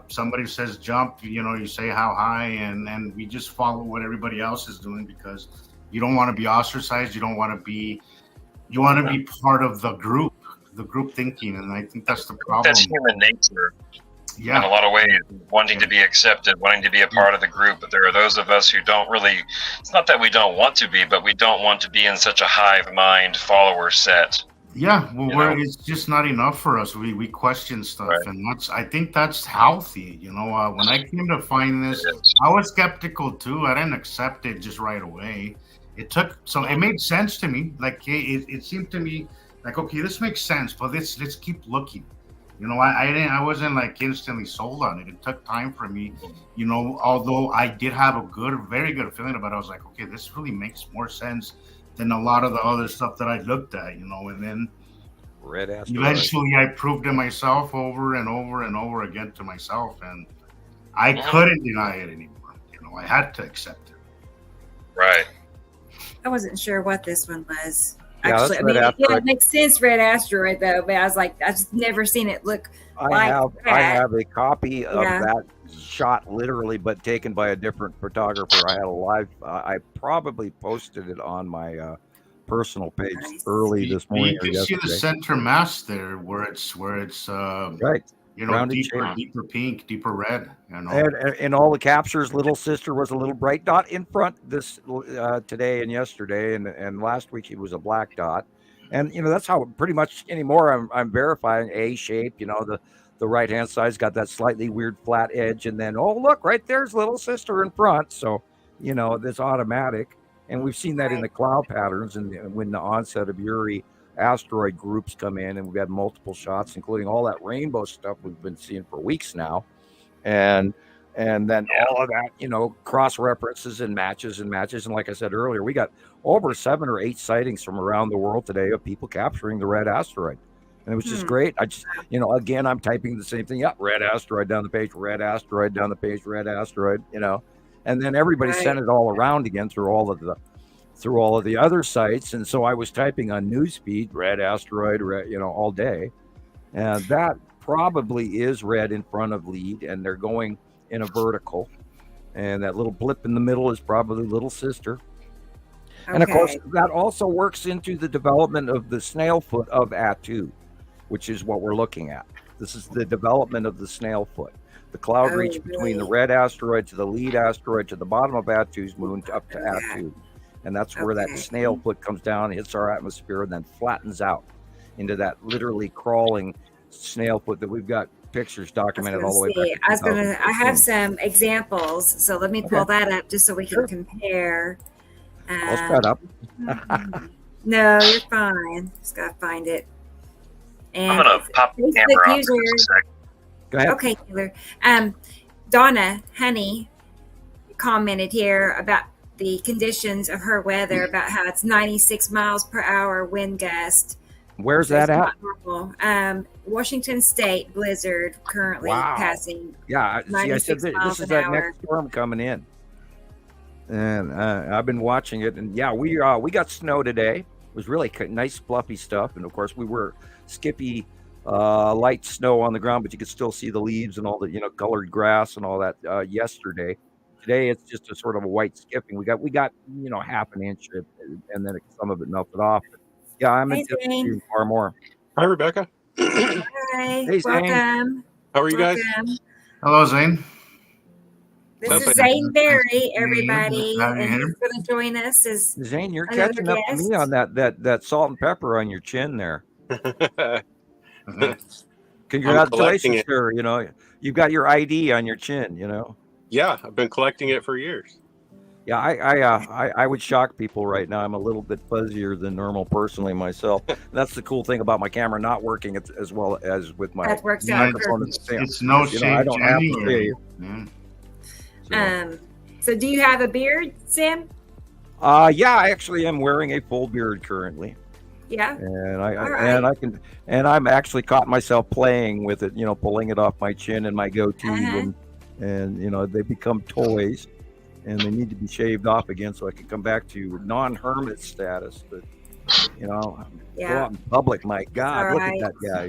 somebody says jump, you say how high, and we just follow what everybody else is doing, because you don't want to be ostracized. You want to be part of the group thinking. And I think that's the problem. That's human nature. In a lot of ways, wanting to be accepted, wanting to be a part of the group. But there are those of us who don't really, it's not that we don't want to be, but we don't want to be in such a hive mind follower set. Yeah, well, it's just not enough for us. We question stuff, and I think that's healthy. When I came to find this, I was skeptical too. I didn't accept it just right away. It made sense to me. Like it seemed to me like, okay, this makes sense, but let's keep looking. I wasn't like instantly sold on it. It took time for me, although I did have a very good feeling about it. I was like, okay, this really makes more sense than a lot of the other stuff that I looked at, and then eventually I proved it myself over and over and over again to myself, and I couldn't deny it anymore. I had to accept it. Right. I wasn't sure what this one was. Yeah, actually, it makes sense, Red Asteroid, though. But I was like, I just never seen it look. I have a copy of that shot, literally, but taken by a different photographer. I had a live. I probably posted it on my personal page early this morning. You can see the center mass there, where it's right. Deeper pink, deeper red. And all the captures, little sister was a little bright dot in front this today and yesterday, and last week it was a black dot. And that's how pretty much anymore I'm verifying a shape. The right hand side's got that slightly weird flat edge, and then look, right there's little sister in front. So that's automatic, and we've seen that in the cloud patterns, and when the onset of Uri asteroid groups come in, and we've had multiple shots, including all that rainbow stuff we've been seeing for weeks now. And And then all of that, cross references and matches. And like I said earlier, we got over 7 or 8 sightings from around the world today of people capturing the red asteroid. And it was just great. I just, again, I'm typing the same thing up, red asteroid down the page, red asteroid down the page, red asteroid, and then everybody sent it all around again through all of the other sites. And so I was typing on newsfeed, red asteroid, all day. And that probably is red in front of lead, and they're going in a vertical. And that little blip in the middle is probably little sister. Okay. And of course, that also works into the development of the snail foot of Attu, which is what we're looking at. This is the development of the snail foot. The cloud reach between the red asteroid to the lead asteroid to the bottom of Attu's moon up to Attu. And that's where that snail foot comes down, hits our atmosphere, and then flattens out into that literally crawling snail foot that we've got pictures documented all the way back. I have some examples, so let me pull that up just so we can compare. I'll spread up. No, you're fine. Just gotta find it. And I'm gonna pop the camera off for a second. Go ahead. Okay, Taylor. Donna Honey commented here about the conditions of her weather, about how it's 96 miles per hour wind gust. Where's that at? Washington State blizzard currently passing. Yeah, see, I said this is that next storm coming in, and I've been watching it. And yeah, we got snow today. It was really nice, fluffy stuff, and of course we were skippy, light snow on the ground, but you could still see the leaves and all the colored grass and all that yesterday. Today it's just a sort of a white skipping. We got half an inch, and then some of it melted off. But yeah, I'm anticipating far more. Hi, Rebecca. Hi, hey, welcome. How are you guys? Hello, Zane. This is Zane Berry, everybody, and he's going to join us. Zane, you're catching up to me on that salt and pepper on your chin there. Congratulations, sir. You've got your ID on your chin. Yeah, I've been collecting it for years. Yeah, I would shock people right now. I'm a little bit fuzzier than normal personally myself. That's the cool thing about my camera not working as well as with my microphone. It's no shave. I don't have to shave. So do you have a beard, Sam? Yeah, I actually am wearing a full beard currently. Yeah. And I'm actually caught myself playing with it, pulling it off my chin and my goatee, and they become toys. And they need to be shaved off again so I can come back to non-hermit status. But, go out in public, my God, look at that guy,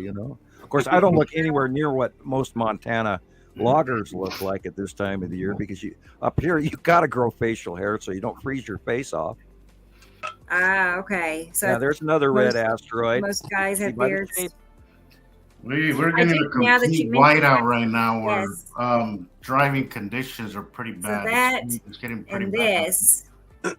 Of course, I don't look anywhere near what most Montana loggers look like at this time of the year, because up here, you got to grow facial hair so you don't freeze your face off. Okay. So there's another red asteroid. Most guys have beards. We're getting a complete whiteout right now where driving conditions are pretty bad. It's getting pretty bad. And this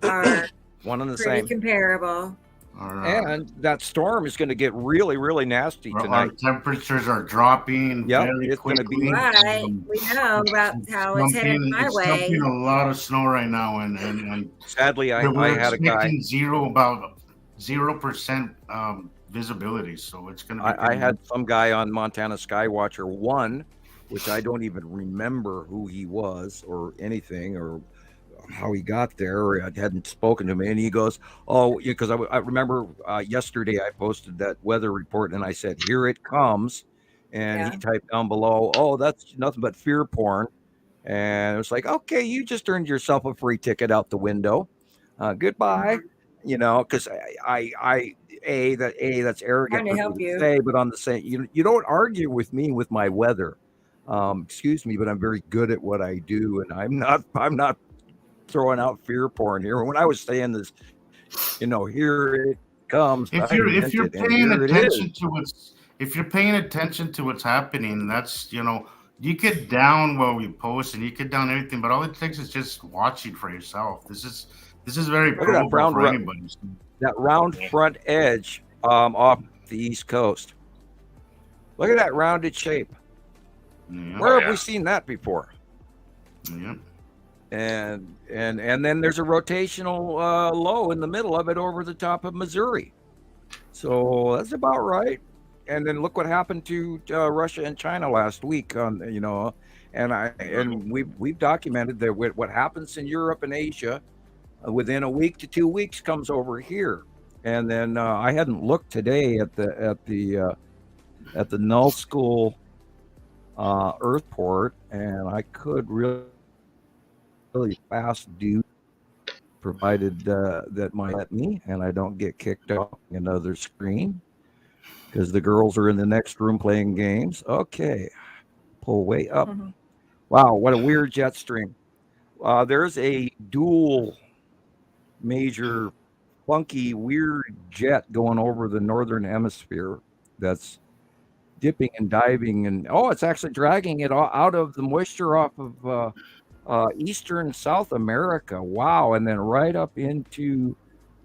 are one and the pretty same. comparable. And that storm is going to get really, really nasty tonight. Our temperatures are dropping very quickly. Right. We know about how it's headed my way. It's dumping a lot of snow right now, and sadly, I had a guy about 0% visibility, so it's going to be I had some guy on Montana Skywatcher 1, which I don't even remember who he was or anything or how he got there, or I hadn't spoken to me, and he goes, because I remember yesterday I posted that weather report and I said, here it comes, and he typed down below, that's nothing but fear porn, and it was like, okay, you just earned yourself a free ticket out the window, goodbye. Because that's arrogant to say, but on the same, you don't argue with me with my weather. Excuse me, but I'm very good at what I do, and I'm not throwing out fear porn here. When I was saying this, here it comes. If you're paying attention to what's happening, that's you get down what we post and you get down everything, but all it takes is just watching for yourself. This is very pro for anybody. That round front edge off the East Coast. Look at that rounded shape. Where have we seen that before? Yeah. And then there's a rotational low in the middle of it over the top of Missouri. So that's about right. And then look what happened to Russia and China last week. and we've documented that what happens in Europe and Asia within a week to 2 weeks comes over here. And then I hadn't looked today at the Null School Earthport, and I could really fast do, provided that might let me and I don't get kicked off another screen because the girls are in the next room playing games. Okay, pull way up. Wow, what a weird jet stream. There's a dual major funky weird jet going over the northern hemisphere that's dipping and diving, and it's actually dragging it out of the moisture off of eastern South America. Wow. And then right up into,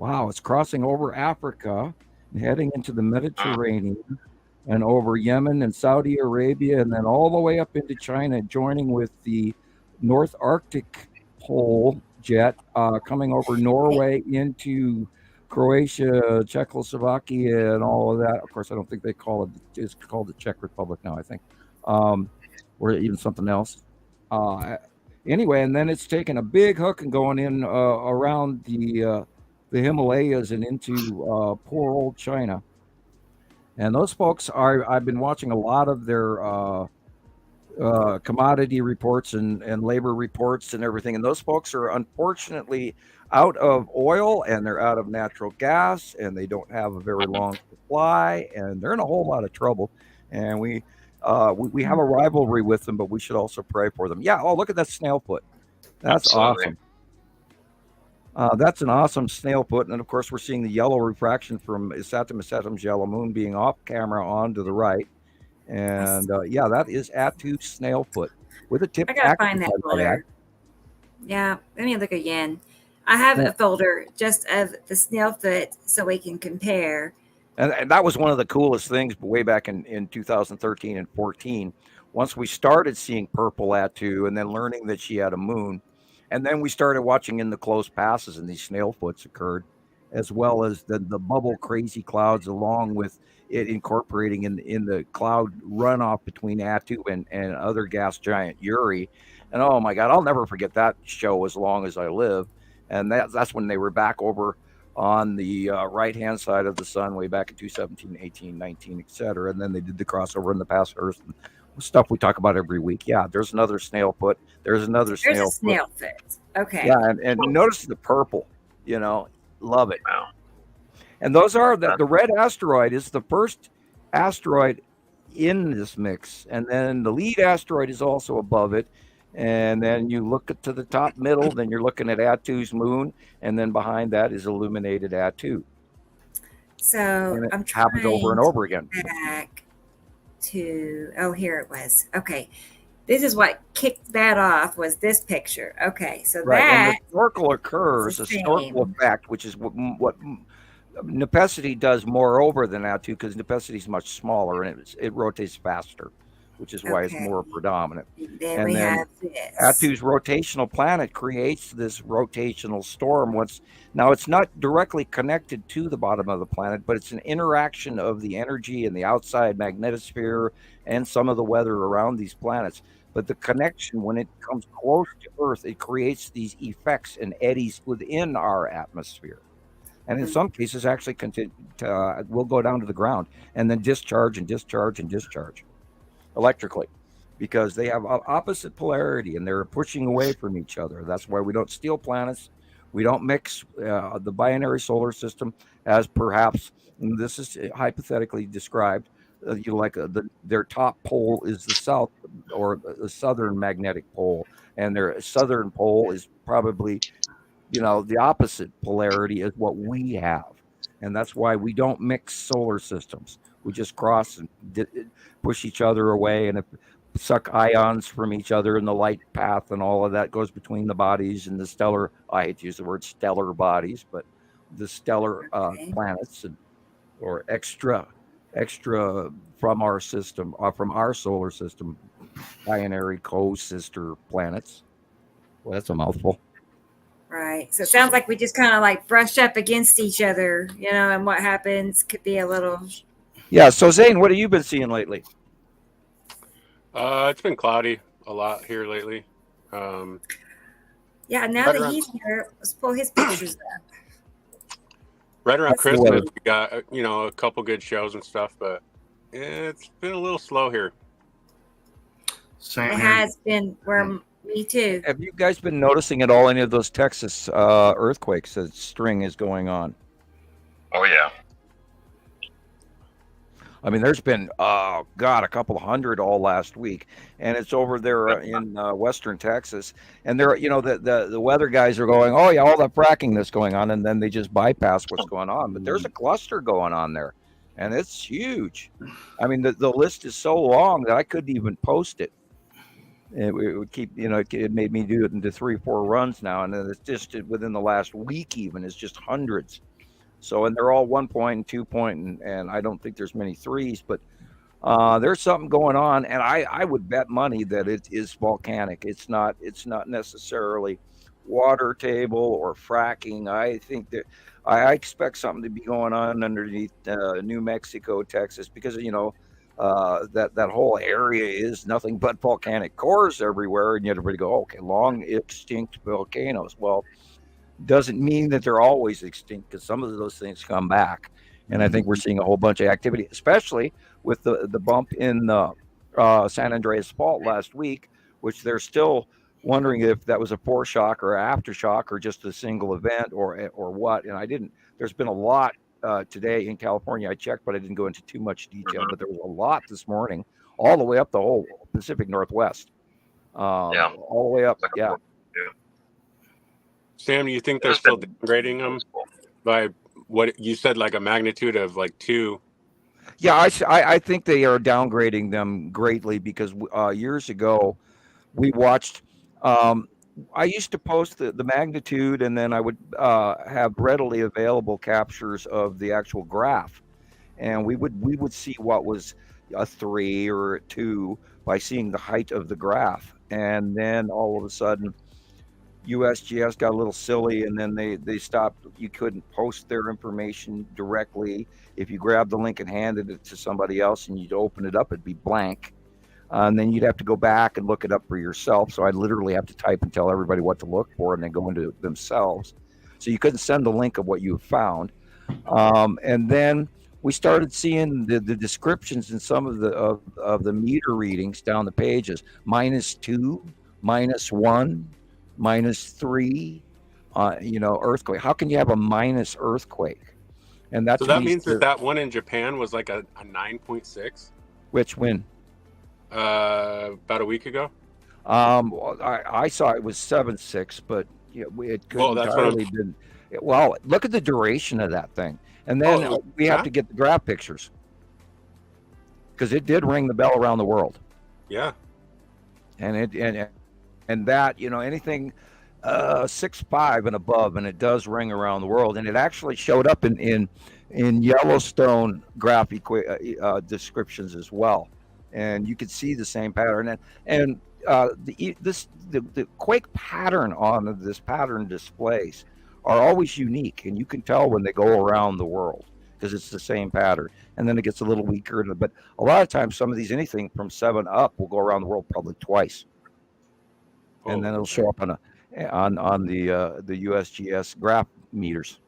it's crossing over Africa and heading into the Mediterranean and over Yemen and Saudi Arabia, and then all the way up into China, joining with the North Arctic pole jet coming over Norway into Croatia, Czechoslovakia, and all of that. Of course, I don't think they call it, it's called the Czech Republic now, I think, or even something else. Anyway, and then it's taking a big hook and going in around the Himalayas and into poor old China. And those folks I've been watching a lot of their commodity reports and labor reports and everything. And those folks are unfortunately out of oil, and they're out of natural gas, and they don't have a very long supply, and they're in a whole lot of trouble. And we have a rivalry with them, but we should also pray for them. Yeah. Oh, look at that snail foot. That's Absolutely. awesome. That's an awesome snail foot. And then, of course, we're seeing the yellow refraction from Isatum Isatum's yellow moon being off camera on to the right. And that is Attu snail foot with a tip. I gotta find that folder. Yeah, let me look again. I have a folder just of the snail foot so we can compare. And that was one of the coolest things way back in 2013 and 14. Once we started seeing purple Attu and then learning that she had a moon, and then we started watching in the close passes and these snail foots occurred, as well as the bubble crazy clouds, along with it incorporating in the cloud runoff between Attu and other gas giant Uri. And oh my God, I'll never forget that show as long as I live. And that's when they were back over on the right-hand side of the sun way back in 2017, 18, 19, etc. And then they did the crossover in the past Earth and stuff we talk about every week. Yeah, there's another snail foot. There's another snail foot. Okay. Yeah, and notice the purple, love it. Wow. And those are the red asteroid is the first asteroid in this mix. And then the lead asteroid is also above it. And then you look to the top middle, then you're looking at Attu's moon. And then behind that is illuminated Attu. So I'm trying happens over and over again. Back to, here it was. Okay. This is what kicked that off was this picture. Okay. So right. that. And the snorkel occurs, a snorkel effect, which is what Nepenthe does more over than Attu, because Nepenthe is much smaller and it rotates faster, which is why it's more predominant. Then we have this. Attu's rotational planet creates this rotational storm. Now it's not directly connected to the bottom of the planet, but it's an interaction of the energy in the outside magnetosphere and some of the weather around these planets. But the connection, when it comes close to Earth, it creates these effects and eddies within our atmosphere. And in some cases, actually will go down to the ground and then discharge and discharge and discharge electrically, because they have opposite polarity and they're pushing away from each other. That's why we don't steal planets. We don't mix the binary solar system, as perhaps, and this is hypothetically described, their top pole is the south or the southern magnetic pole, and their southern pole is probably the opposite polarity is what we have. And that's why we don't mix solar systems. We just cross and push each other away and suck ions from each other in the light path, and all of that goes between the bodies and the stellar, I hate to use the word stellar bodies, but the stellar planets or extra from our system, from our solar system, binary co-sister planets. Well, that's a mouthful. Right. So it sounds like we just kind of like brush up against each other, and what happens could be a little. Yeah. So Zane, what have you been seeing lately? It's been cloudy. a lot here lately. Yeah, now Right that around- he's here, let's pull his pictures up. Right around That's the Christmas, weather. we got a couple good shows and stuff, but it's been a little slow here. Same It here. has been where me too. Have you guys been noticing at all any of those Texas earthquakes that string is going on? Oh yeah. I mean, there's been, a couple hundred all last week, and it's over there in western Texas. And they're, the weather guys are going, oh yeah, all that fracking that's going on, and then they just bypass what's going on. But there's a cluster going on there, and it's huge. I mean, the list is so long that I couldn't even post it. It would keep, it made me do it into 3-4 runs now, and then it's just within the last week even, it's just hundreds. So, and they're all 1 point and 2 point, and I don't think there's many threes, but there's something going on, and I would bet money that it is volcanic. It's not necessarily water table or fracking. I think that I expect something to be going on underneath New Mexico, Texas, because that whole area is nothing but volcanic cores everywhere, and yet everybody go, okay, long extinct volcanoes. Well, doesn't mean that they're always extinct, because some of those things come back, and I think we're seeing a whole bunch of activity, especially with the bump in the San Andreas Fault last week, which they're still wondering if that was a foreshock or aftershock or just a single event or what. And there's been a lot today in California. I checked, but I didn't go into too much detail, but there was a lot this morning all the way up the whole Pacific Northwest. All the way up. Yeah. Sam, do you think they're still degrading them by what you said, like a magnitude of like 2? Yeah, I think they are downgrading them greatly, because years ago we watched. I used to post the magnitude, and then I would have readily available captures of the actual graph, and we would see what was a 3 or a 2 by seeing the height of the graph, and then all of a sudden USGS got a little silly, and then they stopped. You couldn't post their information directly. If you grabbed the link and handed it to somebody else and you'd open it up, it'd be blank. And then you'd have to go back and look it up for yourself. So I'd literally have to type and tell everybody what to look for, and then go into it themselves. So you couldn't send the link of what you found. And then we started seeing the descriptions in some of the meter readings down the pages: -2, -1, -3, earthquake. How can you have a minus earthquake? And that's So that means that one in Japan was like a 9.6. Which when? About a week ago. I saw it was 7.6, but it couldn't entirely been. Well, look at the duration of that thing, and then we have to get the graph pictures, because it did ring the bell around the world. Yeah, and that anything 6.5 and above, and it does ring around the world, and it actually showed up in Yellowstone graph descriptions as well, and you could see the same pattern, and the quake pattern on this pattern displays are always unique, and you can tell when they go around the world, because it's the same pattern, and then it gets a little weaker, but a lot of times some of these, anything from 7 up, will go around the world probably twice. And then it'll show up on the USGS graph meters.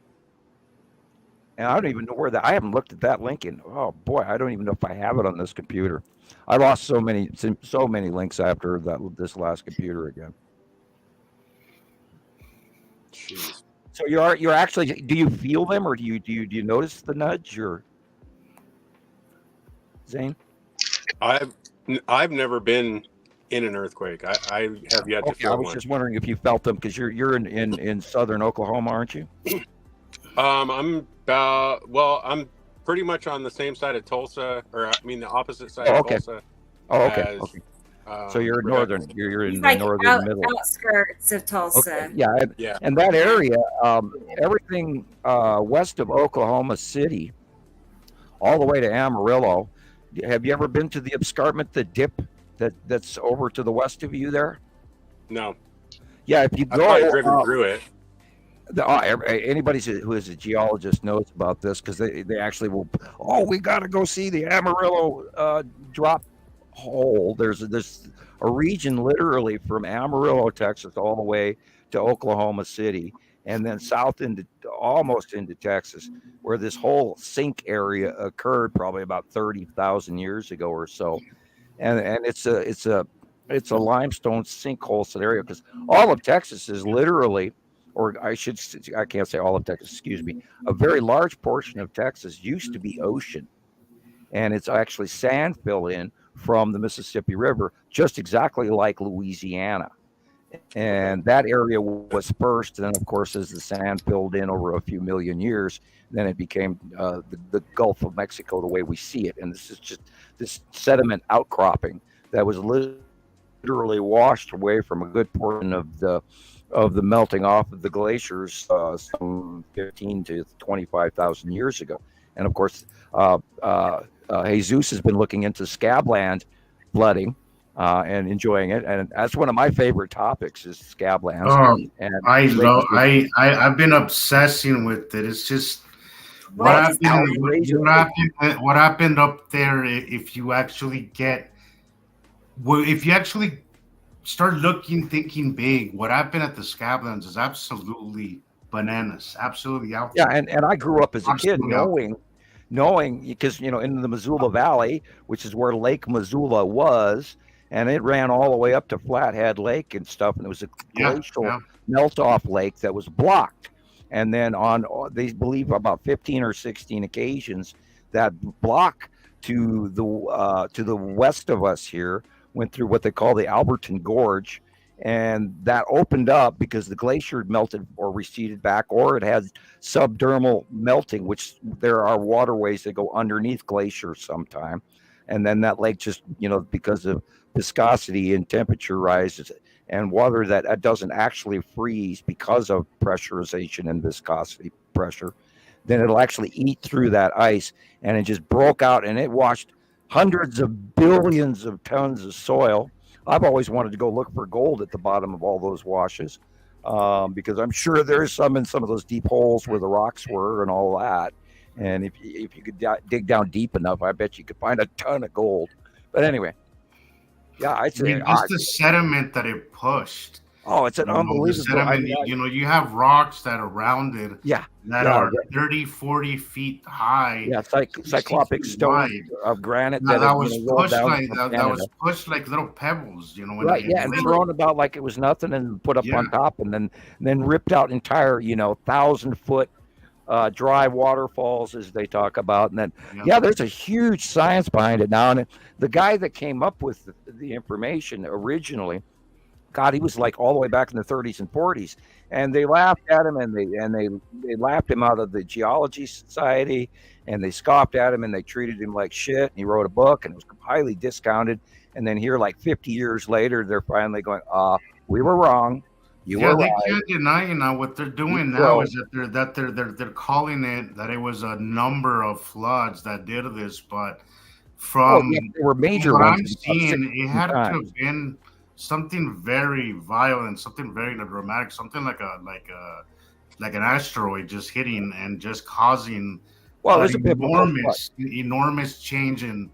And I don't even know where I haven't looked at that link in. Oh boy, I don't even know if I have it on this computer. I lost so many links after this last computer again. Jeez. So you're actually, do you feel them, or do you notice the nudge, or Zane? I've never been in an earthquake. I have yet to feel one. I was just wondering if you felt them, because you're in southern Oklahoma, aren't you? I'm pretty much on the same side of Tulsa, or I mean the opposite side of Tulsa. Oh, okay. So you're northern. You're in the northern middle outskirts of Tulsa. Okay. Yeah. And that area, everything west of Oklahoma City, all the way to Amarillo. Have you ever been to the escarpment, the dip that's over to the west of you there? No. Yeah, if you go, I've driven through it. Anybody who is a geologist knows about this, because they actually will. Oh, we got to go see the Amarillo drop hole. There's this a region literally from Amarillo, Texas, all the way to Oklahoma City, and then south into almost into Texas, where this whole sink area occurred probably about 30,000 years ago or so. And it's a limestone sinkhole scenario, because all of Texas is literally, or I can't say all of Texas, excuse me, a very large portion of Texas used to be ocean, and it's actually sand fill in from the Mississippi River, just exactly like Louisiana. And that area was first, and then of course, as the sand filled in over a few million years, then it became the Gulf of Mexico the way we see it. And this is just this sediment outcropping that was literally washed away from a good portion of the melting off of the glaciers some 15 to 25,000 years ago. And of course, Jesus has been looking into scabland flooding and enjoying it, and that's one of my favorite topics is scablands. And I've been obsessing with it. It's just what happened up there. If you actually start looking, thinking big, what happened at the scablands is absolutely bananas, absolutely out there. Yeah, and I grew up as a kid knowing because in the Missoula Valley, which is where Lake Missoula was. And it ran all the way up to Flathead Lake and stuff. And it was a glacial melt-off lake that was blocked. And then they believe about 15 or 16 occasions, that block to the west of us here went through what they call the Alberton Gorge. And that opened up because the glacier melted or receded back, or it had subdermal melting, which there are waterways that go underneath glaciers sometime. And then that lake just, because of viscosity and temperature rises, and water that doesn't actually freeze because of pressurization and viscosity pressure, then it'll actually eat through that ice, and it just broke out, and it washed hundreds of billions of tons of soil. I've always wanted to go look for gold at the bottom of all those washes, because I'm sure there's some in some of those deep holes where the rocks were and all that. And if you could dig down deep enough, I bet you could find a ton of gold. But anyway, yeah, I'd say just the sediment that it pushed. Oh, it's an unbelievable sediment. You have rocks that are rounded. That are 30, 40 feet high. Yeah, cyclopic stone of granite that was pushed like little pebbles. Right. Yeah, and thrown about like it was nothing, and put up on top, and then ripped out entire 1,000-foot. Dry waterfalls, as they talk about. And then there's a huge science behind it now. And the guy that came up with the information originally, God, he was like all the way back in the 30s and 40s, and they laughed at him, and they laughed him out of the Geology Society, and they scoffed at him, and they treated him like shit. And he wrote a book, and it was highly discounted. And then here, like 50 years later, they're finally going, we were wrong. They can't deny what they're doing now is that they're calling it that it was a number of floods that did this, but from there were major what ones I'm seeing, it had to have been something very violent, something very dramatic, something like an asteroid just hitting and just causing enormous change in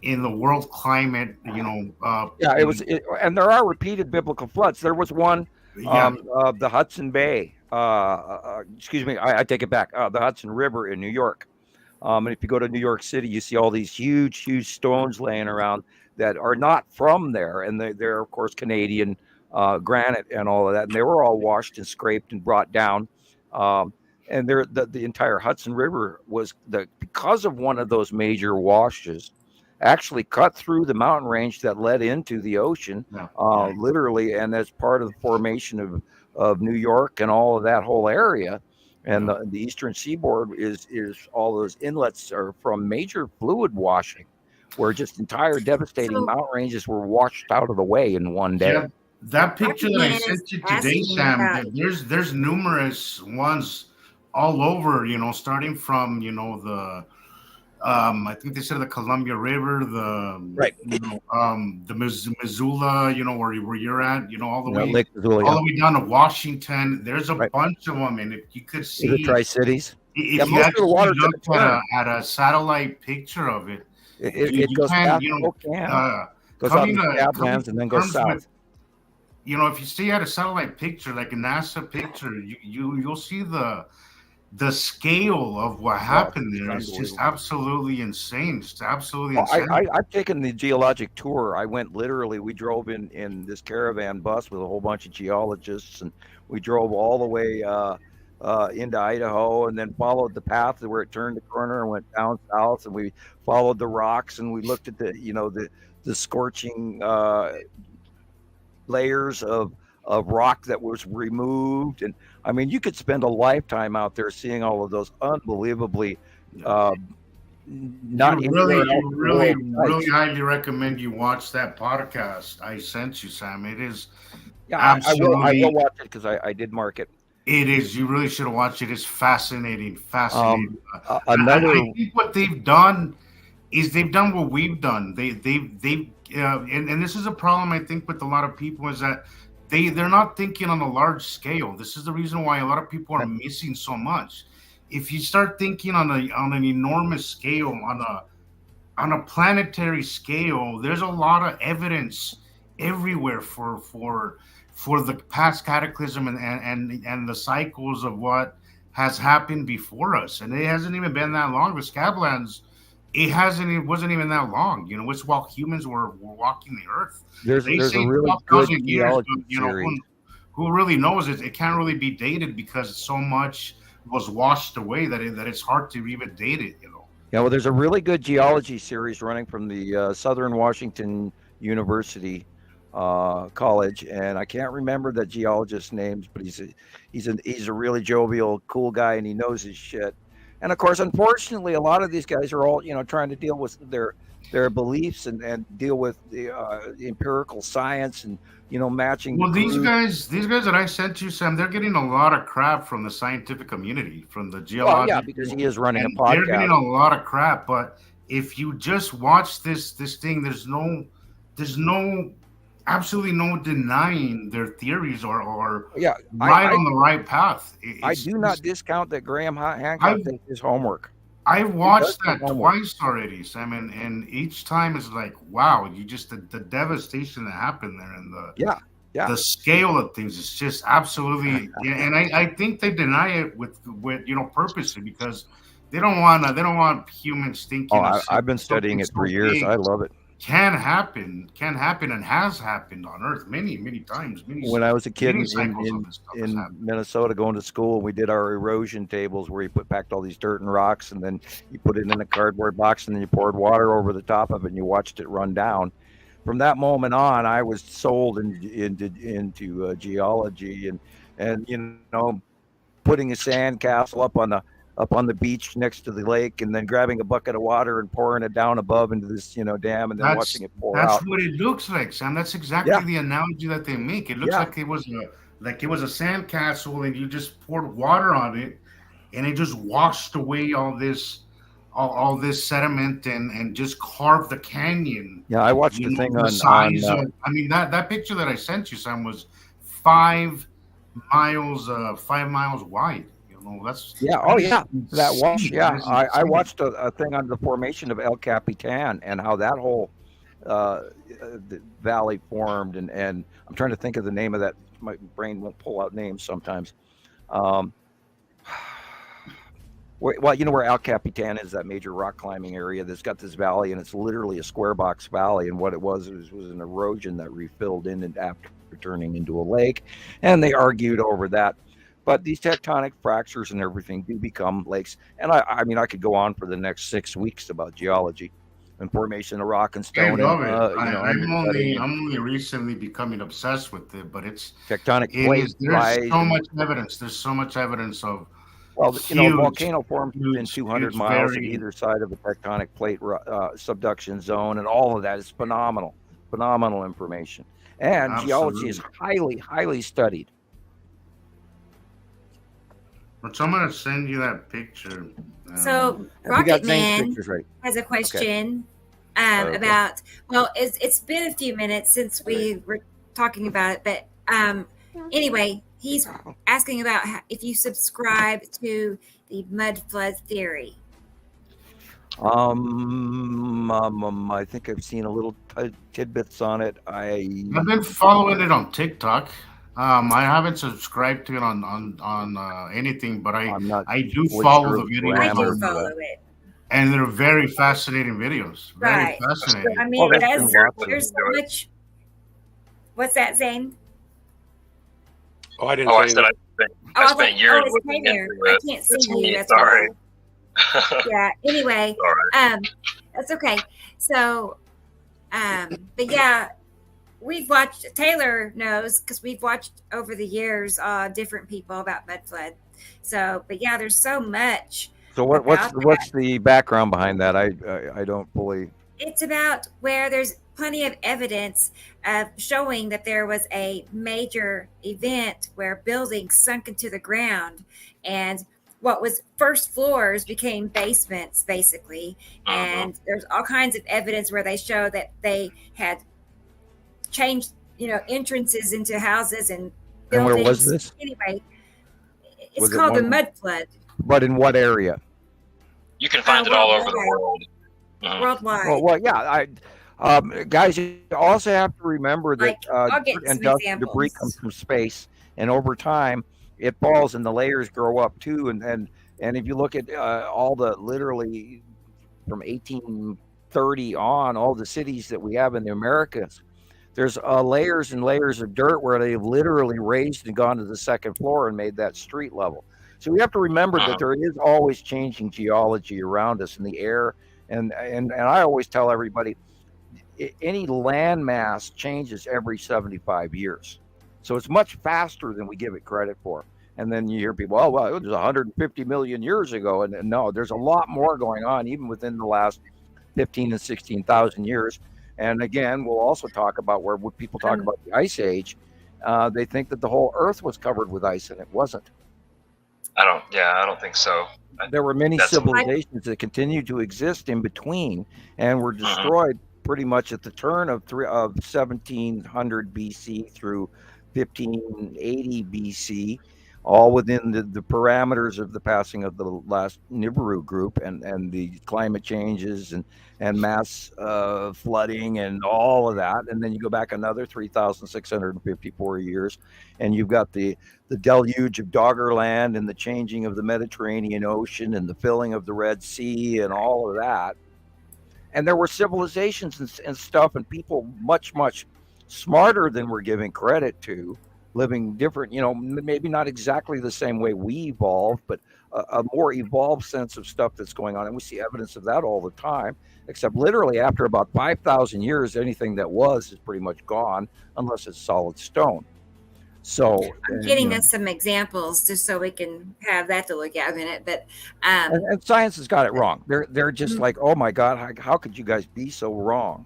the world climate. It was, and there are repeated biblical floods. There was one. The Hudson Bay, excuse me, I take it back. The Hudson River in New York. And if you go to New York City, you see all these huge stones laying around that are not from there. And they're of course, Canadian granite and all of that. And they were all washed and scraped and brought down. And the entire Hudson River was because of one of those major washes, actually cut through the mountain range that led into the ocean, literally, and as part of the formation of New York and all of that whole area. And the eastern seaboard is all those inlets are from major fluid washing, where just entire devastating mountain ranges were washed out of the way in one day. Yeah, that picture that I sent you today, Sam, there's numerous ones all over, starting from, the I think they said the Columbia River, the Missoula, where you're at, all the way, Lake Missoula, all the way down to Washington. There's a bunch of them, and if you could see the Tri-Cities, if you actually look at a satellite picture of it, it goes past Spokane. goes out in coming the Badlands and then goes terms with- south. you know, if you see at a satellite picture, like a NASA picture, you'll see the scale of what happened there. It's just absolutely insane. Just absolutely insane. I've taken the geologic tour. I went literally. We drove in this caravan bus with a whole bunch of geologists, and we drove all the way into Idaho, and then followed the path where it turned the corner and went down south, and we followed the rocks, and we looked at the scorching layers of rock that was removed. And I mean, you could spend a lifetime out there seeing all of those unbelievably not really highly recommend you watch that podcast I sent you, Sam. It is I will watch it because I did mark it. It is. You really should have watched it. It's fascinating. I think what they've done is they've done what we've done. And this is a problem I think with a lot of people, is that they're not thinking on a large scale. This is the reason why a lot of people are missing so much. If you start thinking on an enormous scale, on a planetary scale, there's a lot of evidence everywhere for the past cataclysm and the cycles of what has happened before us. And it hasn't even been that long. The Scablands, it wasn't even that long. You know, it's while humans were walking the earth. There's a really good geology series. Who really knows it? It can't really be dated because so much was washed away that it's hard to even date it. You know. Yeah, well, there's a really good geology series running from the Southern Washington University college, and I can't remember the geologist's names, but he's a really jovial, cool guy, and he knows his shit. And of course, unfortunately, a lot of these guys are all trying to deal with their beliefs and deal with the empirical science and matching. Well, these guys that I sent you, Sam, they're getting a lot of crap from the scientific community, from the geological. Well, yeah, because he is running a podcast. They're getting a lot of crap, but if you just watch this thing, there's absolutely no denying their theories or on the right path. I do not discount that Graham Hancock did his homework. I've watched that twice already, Sam, and each time is like, wow, the devastation that happened there and the scale of things is just absolutely. And I think they deny it with purposely, because they don't want humans thinking. Oh, I've been studying it for years. I love it. Can happen, and has happened on Earth many times. When I was a kid in Minnesota going to school, we did our erosion tables where you packed all these dirt and rocks, and then you put it in a cardboard box, and then you poured water over the top of it, and you watched it run down. From that moment on, I was sold into geology and putting a sand castle up on the beach next to the lake, and then grabbing a bucket of water and pouring it down above into this dam, and then watching it pour out. That's what it looks like, Sam. That's exactly the analogy that they make. It looks like it was a sand castle, and you just poured water on it, and it just washed away all this sediment and just carved the canyon. Yeah, I watched the thing that picture that I sent you, Sam, was 5 miles wide. That's that wash. Yeah, I watched a thing on the formation of El Capitan and how that whole valley formed, and I'm trying to think of the name of that. My brain won't pull out names sometimes. Well, where El Capitan is, that major rock climbing area that's got this valley, and it's literally a square box valley, and what it was an erosion that refilled in and after turning into a lake, and they argued over that. But these tectonic fractures and everything do become lakes. And I mean, I could go on for the next 6 weeks about geology and formation of rock and stone. I love it. I'm only recently becoming obsessed with it, but it's tectonic plates. There's so much evidence. There's so much evidence of. Well, volcano formed within 200 miles of either side of a tectonic plate subduction zone, and all of that is phenomenal information. And geology is highly, highly studied. So I'm going to send you that picture. So Rocket Man has a question about, well, it's been a few minutes since we were talking about it, but anyway, he's asking about if you subscribe to the mud flood theory. I think I've seen a little tidbits on it. I've been following it on TikTok. I haven't subscribed to it on anything, but I do follow the videos. I do follow it. And they're very fascinating videos. Very fascinating. I mean, there's so much. What's that, Zane? Oh, I didn't. I said I spent years looking into it. I can't see you. That's sorry. Yeah. Anyway, that's okay. So, but yeah, we've watched. Taylor knows because we've watched over the years different people about mud flood. So, but yeah, there's so much. So what's the background behind that? I don't fully. It's about where there's plenty of evidence of showing that there was a major event where buildings sunk into the ground, and what was first floors became basements, basically. And there's all kinds of evidence where they show that they had changed, entrances into houses and buildings. And where was this? Anyway, it's called the mud flood. But in what area? You can find it all over the world. Worldwide. Well, yeah. Guys, you also have to remember that debris comes from space, and over time it falls, and the layers grow up too. And if you look at all the literally from 1830 on, all the cities that we have in the Americas, there's layers and layers of dirt where they've literally raised and gone to the second floor and made that street level. So we have to remember that there is always changing geology around us in the air. And I always tell everybody, any landmass changes every 75 years. So it's much faster than we give it credit for. And then you hear people, oh, well, it was 150 million years ago. And no, there's a lot more going on, even within the last 15 and 16,000 years. And again, we'll also talk about when people talk about the Ice Age, they think that the whole Earth was covered with ice, and it wasn't. I don't think so. There were many civilizations that continued to exist in between and were destroyed pretty much at the turn of 1700 BC through 1580 BC, all within the parameters of the passing of the last Nibiru group and the climate changes and mass flooding and all of that. And then you go back another 3,654 years, and you've got the deluge of Doggerland and the changing of the Mediterranean Ocean and the filling of the Red Sea and all of that. And there were civilizations and stuff and people much, much smarter than we're giving credit to, living different, maybe not exactly the same way we evolved, but a more evolved sense of stuff that's going on. And we see evidence of that all the time, except literally after about 5,000 years, anything that was is pretty much gone unless it's solid stone. So I'm getting us some examples just so we can have that to look at in a minute. But and science has got it wrong. They're just like, oh my God, how could you guys be so wrong?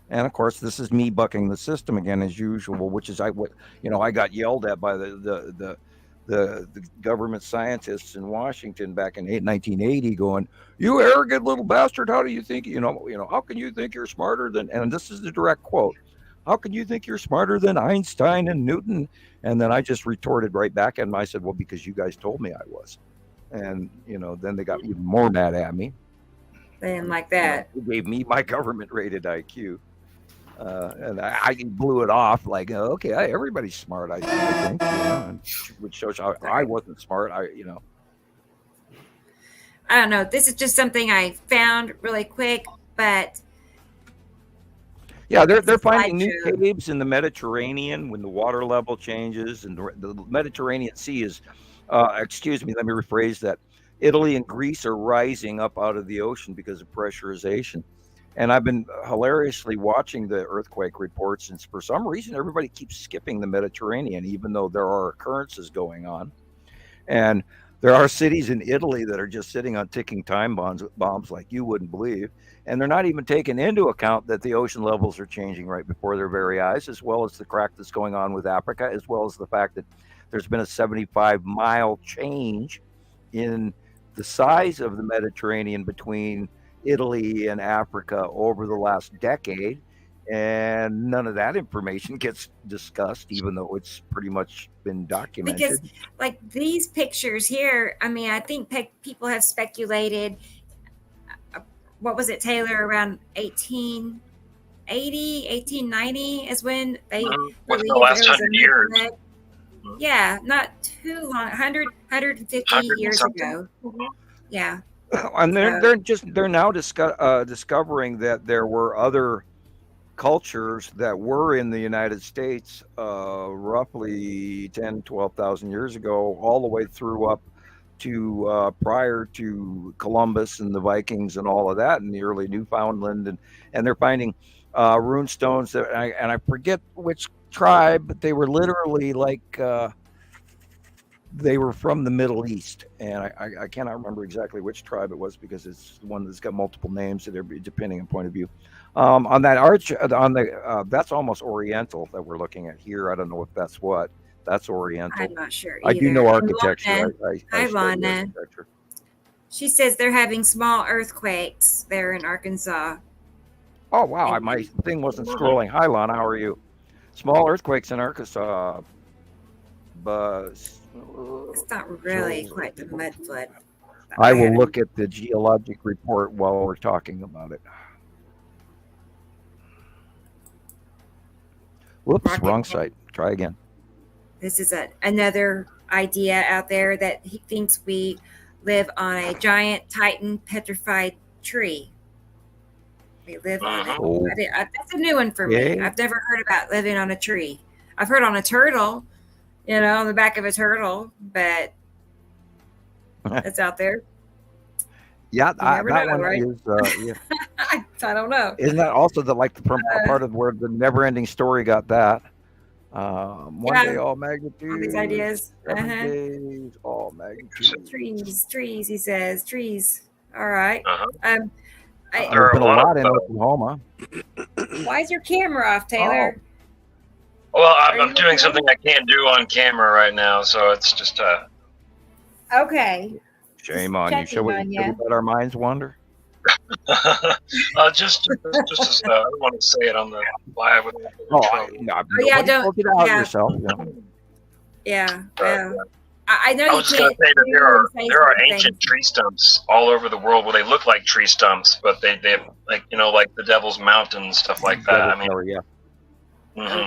And of course, this is me bucking the system again as usual, which is I got yelled at by the government scientists in Washington back in 1980, going, "You arrogant little bastard! How do you think how can you think you're smarter than?" And this is the direct quote. How can you think you're smarter than Einstein and Newton? And then I just retorted right back at them. I said, well, because you guys told me I was. And, then they got even more mad at me. They didn't like that. They gave me my government rated IQ. And I blew it off like, okay, everybody's smart, I think, which shows how I wasn't smart. I don't know. This is just something I found really quick, but yeah, they're finding new caves in the Mediterranean when the water level changes, and the Mediterranean Sea is, excuse me, let me rephrase that. Italy and Greece are rising up out of the ocean because of pressurization. And I've been hilariously watching the earthquake reports, and for some reason, everybody keeps skipping the Mediterranean, even though there are occurrences going on. And there are cities in Italy that are just sitting on ticking time bombs like you wouldn't believe. And they're not even taking into account that the ocean levels are changing right before their very eyes, as well as the crack that's going on with Africa, as well as the fact that there's been a 75-mile change in the size of the Mediterranean between Italy and Africa over the last decade. And none of that information gets discussed, even though it's pretty much been documented. Because like these pictures here, I mean, I think people have speculated what was it, Taylor, around 1880, 1890 is when they Within believe the last there was 100 a years. flood. Yeah, not too long, 150 100 and years something. ago. Yeah. And they're now discovering that there were other cultures that were in the United States roughly 10, 12,000 years ago, all the way through up to prior to Columbus and the Vikings and all of that in the early Newfoundland. And they're finding rune stones that, and I forget which tribe, but they were literally like, they were from the Middle East, and I cannot remember exactly which tribe it was because it's one that's got multiple names that are depending on point of view. On that arch, on the that's almost Oriental that we're looking at here. I don't know if that's what. That's Oriental. I'm not sure either. I do know And architecture. Lana, I hi, study Lana. architecture. She says they're having small earthquakes there in Arkansas. Oh wow, my thing wasn't scrolling. Hi, Lana. How are you? Small earthquakes in Arkansas, but It's not really quite the mud flood. I will look at the geologic report while we're talking about it. Whoops, Rocket wrong Man. site. Try again. This is another idea out there that he thinks we live on a giant Titan petrified tree. We live on it. Oh. That's a new one for me. Yeah. I've never heard about living on a tree. I've heard on a turtle, on the back of a turtle, but it's out there. Yeah, never that know, one right? is. Yeah. I don't know. Isn't that also the part of where the never-ending story got that? One Yeah. day all magnitude. All these ideas. 7 days all magnitude. Trees, he says. Trees. All right. Uh-huh. Um, There There's are been a a lot lot of in Oklahoma. why is your camera off, Taylor? Well, Are I'm you doing okay? something I can't do on camera right now, so it's just Okay. Shame on you. checking Shall we on ya. let our minds wander? just I don't want to say it on the live. yeah, don't- Look it out yeah. yourself. Yeah. Well, I know I you was just going can't. to say that do there and are say ancient something. tree stumps all over the world where they look like tree stumps, but they have like the Devil's Mountain and stuff like that. I mean, yeah.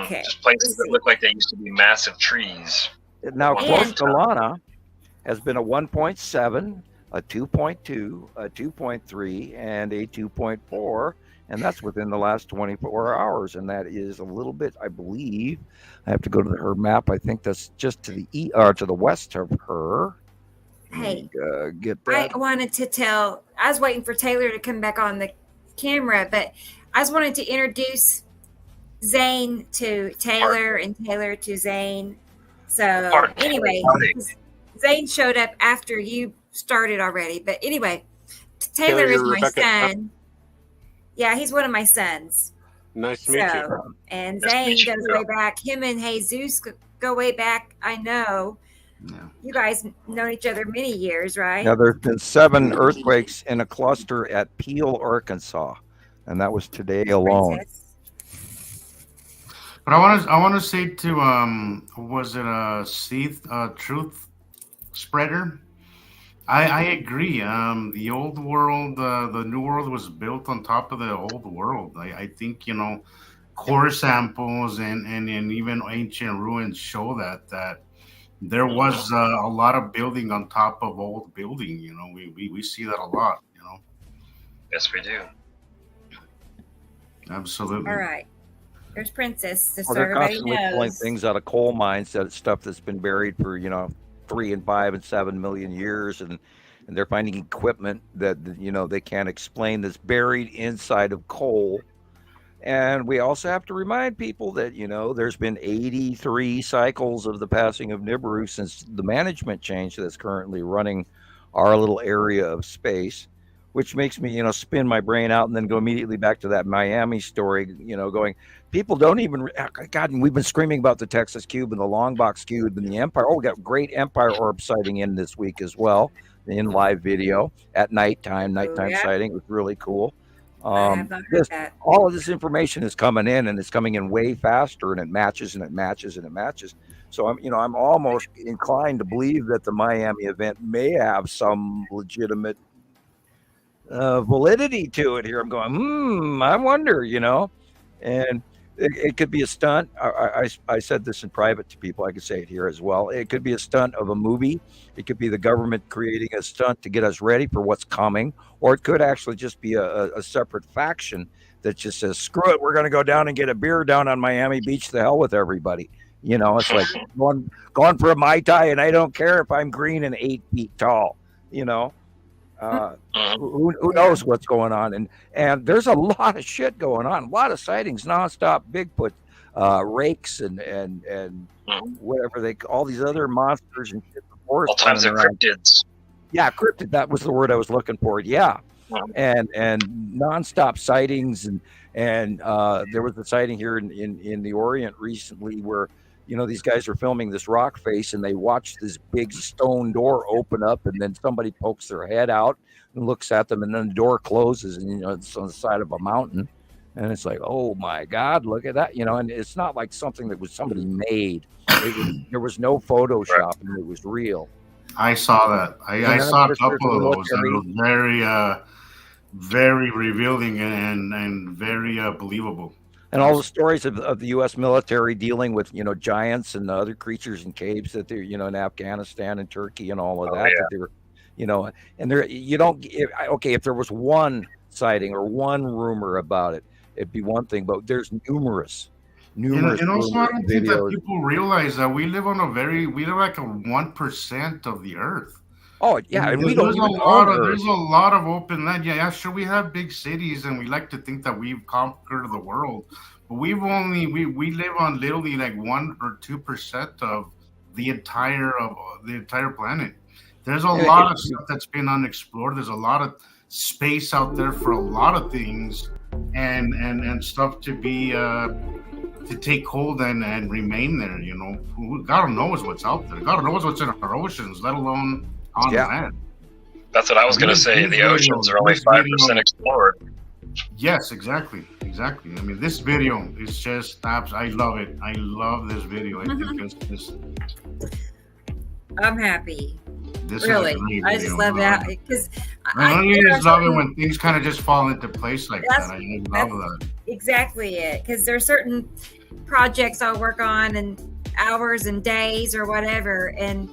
Okay. just places that look like they used to be massive trees. Now, And- Costa Lana has been a 1.7, a 2.2, a 2.3, and a 2.4, and that's within the last 24 hours. And that is a little bit, I believe. I have to go to her map. I think that's just to the west of her. Hey, Get I that. wanted to tell. I was waiting for Taylor to come back on the camera, but I just wanted to introduce Zane to Taylor and Taylor to Zane. So Pardon. anyway, Zane showed up after you started already. But anyway, Taylor Taylor, is you're my Rebecca. son. Yeah, he's one of my sons. Nice to meet you. So, and Nice to Zane meet you, goes yeah. way back. Him and Jesus go way back. I know. Yeah. You guys known each other many years, right? Now, there's been 7 earthquakes in a cluster at Peel, Arkansas, and that was today alone. Princess. But I want to say to was it a truth spreader? I agree. The old world, the new world was built on top of the old world. I think core samples and even ancient ruins show that there was a lot of building on top of old building. We see that a lot. Yes, we do. Absolutely. All right. There's Princess, just so Well, they're everybody constantly pulling knows. things out of coal mines, that stuff that's been buried for 3 and 5 and 7 million years, and they're finding equipment that they can't explain that's buried inside of coal. And we also have to remind people that there's been 83 cycles of the passing of Nibiru since the management change that's currently running our little area of space, which makes me spin my brain out and then go immediately back to that Miami story, going, people don't even, God, and we've been screaming about the Texas Cube and the Long Box Cube and the Empire. Oh, we got great Empire orb sighting in this week as well, in live video at nighttime yeah. sighting. It was really cool. I have not heard that. All of this information is coming in, and it's coming in way faster, and it matches and it matches and it matches. So I'm almost inclined to believe that the Miami event may have some legitimate validity to it here. I'm going, I wonder, and it could be a stunt. I said this in private to people. I could say it here as well. It could be a stunt of a movie. It could be the government creating a stunt to get us ready for what's coming, or it could actually just be a separate faction that just says, screw it, we're going to go down and get a beer down on Miami Beach. The hell with everybody. It's like going for a Mai Tai, and I don't care if I'm green and 8 feet tall. Who knows what's going on, and there's a lot of shit going on, a lot of sightings, nonstop Bigfoot, rakes, and whatever all these other monsters and shit. All times of cryptids. Yeah, cryptid. That was the word I was looking for. Yeah, and nonstop sightings, and there was a sighting here in the Orient recently where these guys are filming this rock face, and they watch this big stone door open up, and then somebody pokes their head out and looks at them, and then the door closes, and it's on the side of a mountain, and it's like, oh my God, look at that, and it's not like something that was somebody made. There was no Photoshop, and it was real. I saw that. I saw a couple of those, and it was very, very revealing and very believable. And all the stories of the U.S. military dealing with, giants and other creatures in caves that they're, in Afghanistan and Turkey and all of that, that they were, and there, if there was one sighting or one rumor about it, it'd be one thing, but there's numerous. And also, I don't think that people realize that we live like a 1% of the earth. Oh yeah, and there's a lot of open land. Yeah, sure. We have big cities, and we like to think that we've conquered the world, but we live on literally like 1 or 2% of the entire planet. There's a lot of stuff that's been unexplored. There's a lot of space out there for a lot of things, and stuff to be to take hold and remain there. God knows what's out there. God knows what's in our oceans, let alone on land. That's what I was going to say. The oceans are only 5% explored. Yes, exactly. I mean, this video is just I love it. I love this video. I think it's just. I'm happy. This really, is a great I just love that because I just love it when things kind of just fall into place like that. I love that. Exactly it, because there's certain projects I'll work on and hours and days or whatever, and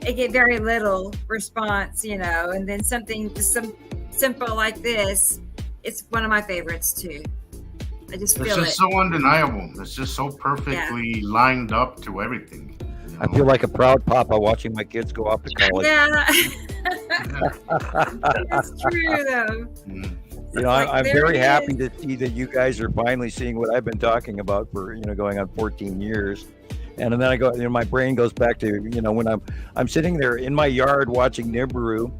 I get very little response, and then something simple like this, it's one of my favorites too. I just feel it's just so undeniable. It's just so perfectly lined up to everything. I feel like a proud papa watching my kids go off to college. Yeah, that's true though. I'm very happy to see that you guys are finally seeing what I've been talking about for going on 14 years. And then I go, my brain goes back to, when I'm sitting there in my yard watching Nibiru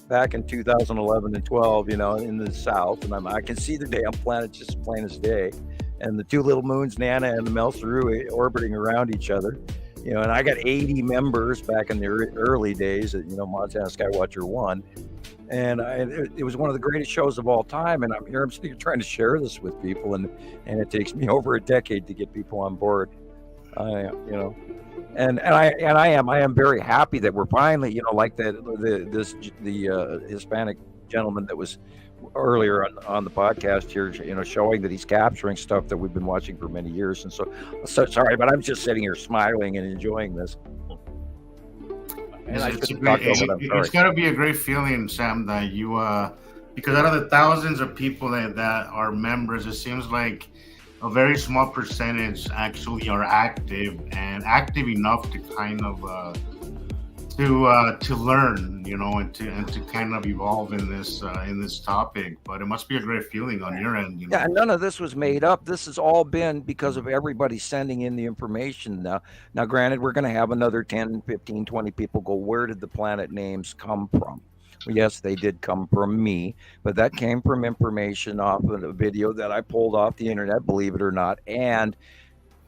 back in 2011 and 12, in the south, and I can see the damn planet just plain as day, and the two little moons, Nana and the Melsaru, orbiting around each other, and I got 80 members back in the early days at, Montana Skywatcher 1. And it was one of the greatest shows of all time. And I'm sitting here trying to share this with people, and it takes me over a decade to get people on board. I am very happy that we're finally, like the Hispanic gentleman that was earlier on the podcast here, showing that he's capturing stuff that we've been watching for many years. And so sorry, but I'm just sitting here smiling and enjoying this. It's got to be a great feeling, Sam, that you because out of the thousands of people that are members, it seems like a very small percentage actually are active enough to kind of to learn, and to kind of evolve in this topic. But it must be a great feeling on your end. Yeah, and none of this was made up. This has all been because of everybody sending in the information. Now, granted, we're going to have another 10, 15, 20 people go, where did the planet names come from? Well, yes, they did come from me, but that came from information off of a video that I pulled off the internet, believe it or not, and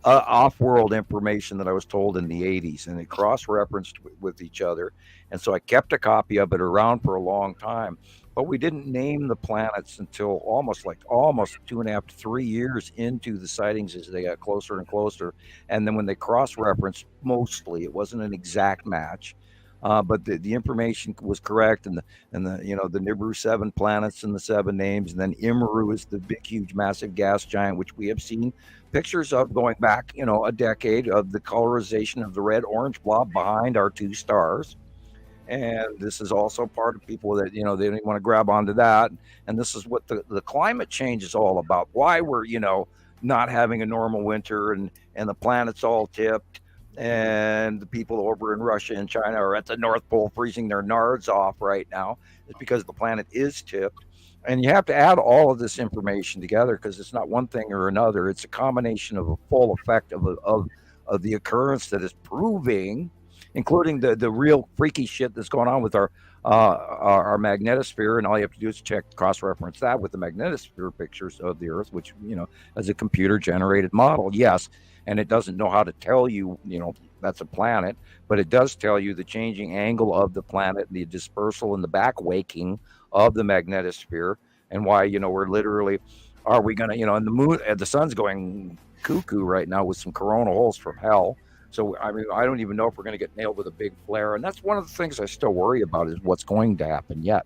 off-world information that I was told in the 80s, and it cross-referenced with each other. And so I kept a copy of it around for a long time, but we didn't name the planets until almost 2.5 to 3 years into the sightings as they got closer and closer. And then when they cross-referenced, mostly, it wasn't an exact match. But the information was correct, and the the Nibiru 7 planets and the 7 names, and then Imru is the big, huge, massive gas giant, which we have seen pictures of going back a decade, of the colorization of the red orange blob behind our 2 stars. And this is also part of people that they don't want to grab onto that. And this is what the climate change is all about. Why we're not having a normal winter, and the planet's all tipped, and the people over in Russia and China are at the North Pole freezing their nards off right now. It's because the planet is tipped. And you have to add all of this information together, because it's not one thing or another. It's a combination of a full effect of the occurrence that is proving, including the real freaky shit that's going on with our magnetosphere. And all you have to do is cross-reference that with the magnetosphere pictures of the Earth, which as a computer-generated model, yes. And it doesn't know how to tell you, that's a planet, but it does tell you the changing angle of the planet, the dispersal and the back waking of the magnetosphere, and why, we're literally, are we going to, and the moon, and the sun's going cuckoo right now with some coronal holes from hell. So, I mean, I don't even know if we're going to get nailed with a big flare. And that's one of the things I still worry about, is what's going to happen yet.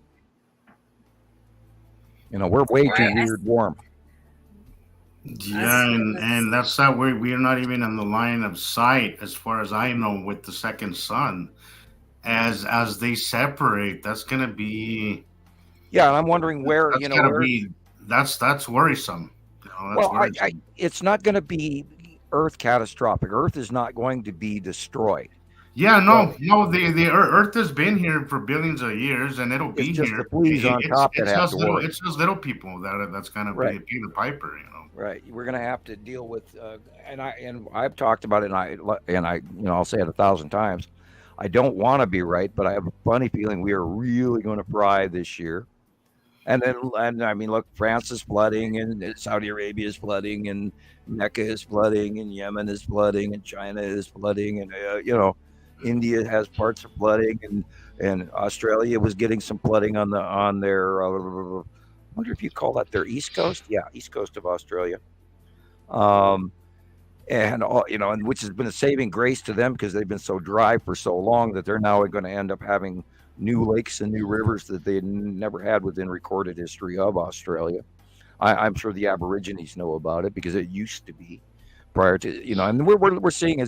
We're way too weird warm. Yeah, and that's that we're not even on the line of sight, as far as I know, with the second sun. As they separate, that's gonna be. Yeah, and I'm wondering where that's worrisome. Worrisome. It's not going to be Earth catastrophic. Earth is not going to be destroyed. Yeah, no. The Earth has been here for billions of years, and it'll be just here. The fleas on top that have to work. It's just little people that's gonna pay the piper. Right. We're going to have to deal with, and I've talked about it, and I I'll say it 1,000 times. I don't want to be right, but I have a funny feeling we are really going to fry this year. And I mean, look, France is flooding, and Saudi Arabia is flooding, and Mecca is flooding, and Yemen is flooding, and China is flooding, and India has parts of flooding, and Australia was getting some flooding on their. I wonder if you call that their east coast. Yeah, east coast of Australia. And all, and which has been a saving grace to them, because they've been so dry for so long that they're now going to end up having new lakes and new rivers that they never had within recorded history of Australia. I'm sure the Aborigines know about it, because it used to be prior to, and we're seeing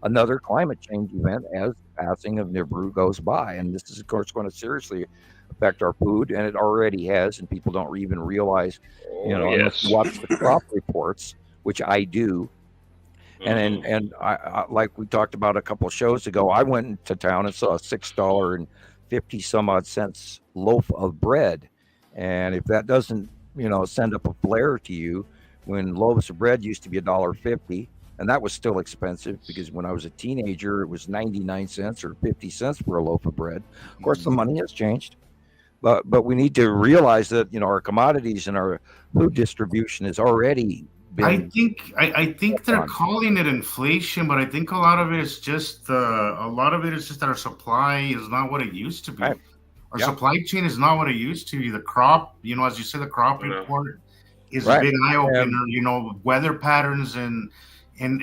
another climate change event as passing of Nibiru goes by. And this is, of course, going to seriously affect our food, and it already has, and people don't even realize, unless you watch the crop reports, which I do. And I like we talked about a couple of shows ago, I went into town and saw a $6.50 some odd cents loaf of bread. And if that doesn't, send up a flare to you, when loaves of bread used to be $1.50, and that was still expensive, because when I was a teenager, it was 99 cents or 50 cents for a loaf of bread. Of course, the money has changed. But we need to realize that, our commodities and our food distribution is already been. I think they're calling it inflation, but I think a lot of it is just that our supply is not what it used to be. Right. Our supply chain is not what it used to be. The crop, as you said, the crop report is a big eye opener. Weather patterns and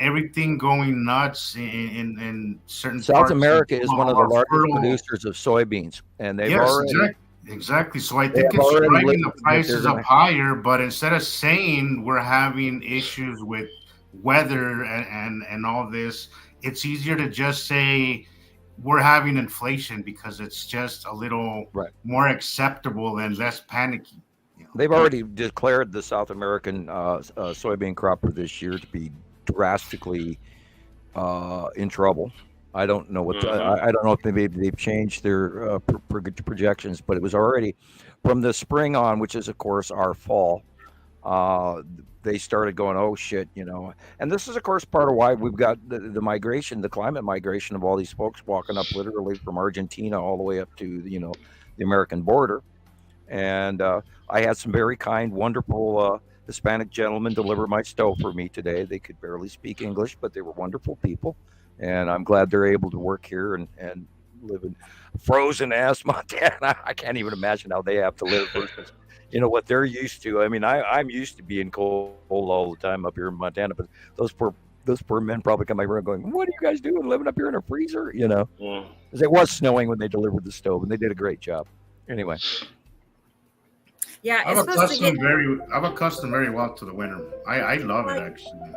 everything going nuts in certain South parts. America is one of the largest producers of soybeans, and they've already. Exactly. So I think it's driving the prices up higher, but instead of saying we're having issues with weather and all this, it's easier to just say we're having inflation, because it's just a little more acceptable and less panicky. They've already declared the South American soybean crop for this year to be drastically in trouble. I don't know what I don't know if they've changed their projections, but it was already from the spring on, which is of course our fall. They started going, oh shit, and this is of course part of why we've got the migration, the climate migration of all these folks walking up literally from Argentina all the way up to the American border. And I had some very kind, wonderful Hispanic gentlemen deliver my stove for me today. They could barely speak English, but they were wonderful people. And I'm glad they're able to work here and live in frozen ass Montana. I can't even imagine how they have to live versus, what they're used to. I mean, I'm used to being cold all the time up here in Montana, but those poor those poor men probably come over going, "What are you guys doing, living up here in a freezer?" You know, Mm. because it was snowing when they delivered the stove, and they did a great job. Anyway, Yeah, I've it's supposed to get. I've accustomed very well to the winter. I love it actually.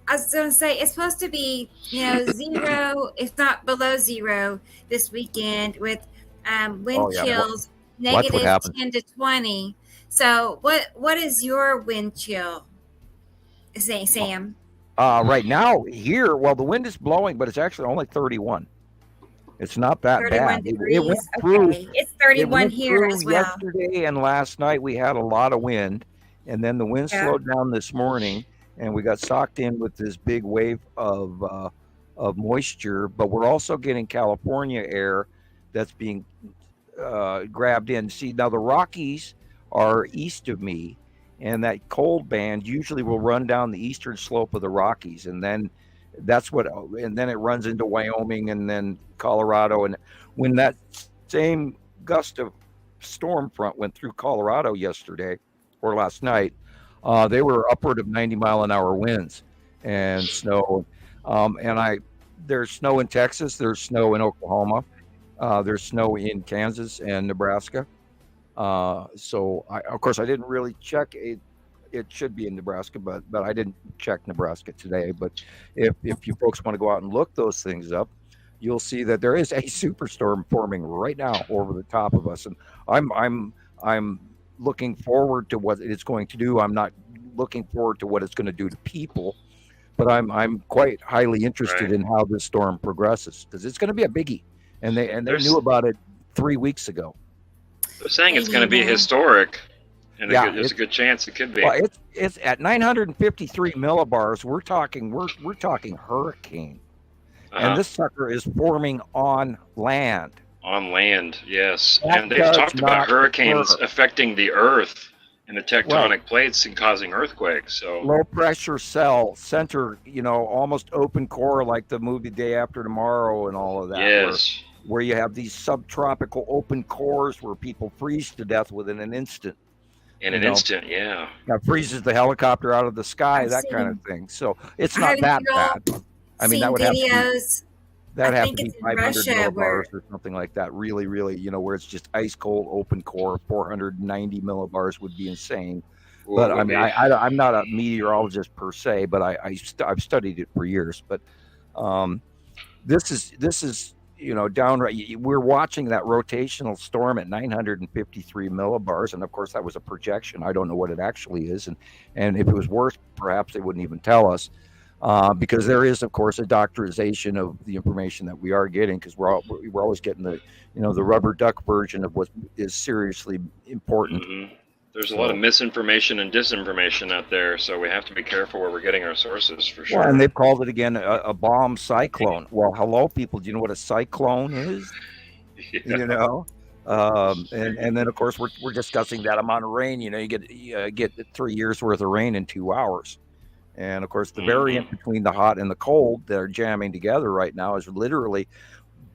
I was going to say it's supposed to be, zero, if not below zero, this weekend with wind Oh, yeah. chills Watch what negative happens. 10 to 20. So what is your wind chill, Sam? Right now here, well, the wind is blowing, but it's actually only 31. It's not that 31 bad. degrees. It went through. Okay. It's It 31 went here through as well. yesterday and last night. We had a lot of wind, and then the wind Yeah. slowed down this morning, and we got socked in with this big wave of moisture. But we're also getting California air that's being grabbed in. See, now the Rockies are east of me, and that cold band usually will run down the eastern slope of the Rockies, and then and then it runs into Wyoming and then Colorado. And when that same gust of storm front went through Colorado yesterday or last night, they were upward of 90-mile-an-hour winds and snow. There's snow in Texas. There's snow in Oklahoma. There's snow in Kansas and Nebraska. So of course, I didn't really check it. It should be in Nebraska, but I didn't check Nebraska today. But if you folks want to go out and look those things up, you'll see that there is a superstorm forming right now over the top of us, and I'm looking forward to what it's going to do. I'm not looking forward to what it's going to do to people, but I'm quite highly interested Right. in how this storm progresses, because it's going to be a biggie, and they There's- knew about it 3 weeks ago. They're saying it's going to be Yeah. historic, and Yeah, there's a good chance it could be. Well, it's at 953 millibars. We're talking hurricane, Uh-huh. and this sucker is forming on land. On land, yes. That And they've does talked not about hurricanes occur. affecting the earth and the tectonic plates and causing earthquakes. So Low pressure cell center, almost open core like the movie Day After Tomorrow and all of that. yes, Where you have these subtropical open cores where people freeze to death within an instant. in an instant, yeah. That freezes the helicopter out of the sky, I've that kind seen- of thing. So it's Haven't not that you all bad. I mean, seen that would have to be. videos. That'd I have think to be it's in 500 Russia millibars where- or something like that. Really, really, where it's just ice cold open core. 490 millibars would be insane. Ooh, But it I would mean, be. I'm not a meteorologist per se, but I've studied it for years. But this is downright. We're watching that rotational storm at 953 millibars, and of course that was a projection. I don't know what it actually is, and if it was worse, perhaps they wouldn't even tell us. Because there is, of course, a doctorization of the information that we are getting, because we're always getting the rubber duck version of what is seriously important. Mhm. There's a lot of misinformation and disinformation out there, so we have to be careful where we're getting our sources for sure. Well, and they've called it again a bomb cyclone. Well, hello, people. Do you know what a cyclone is? Yeah. And then of course we're discussing that amount of rain. You get 3 years worth of rain in 2 hours. And of course, the variant between the hot and the cold that are jamming together right now is literally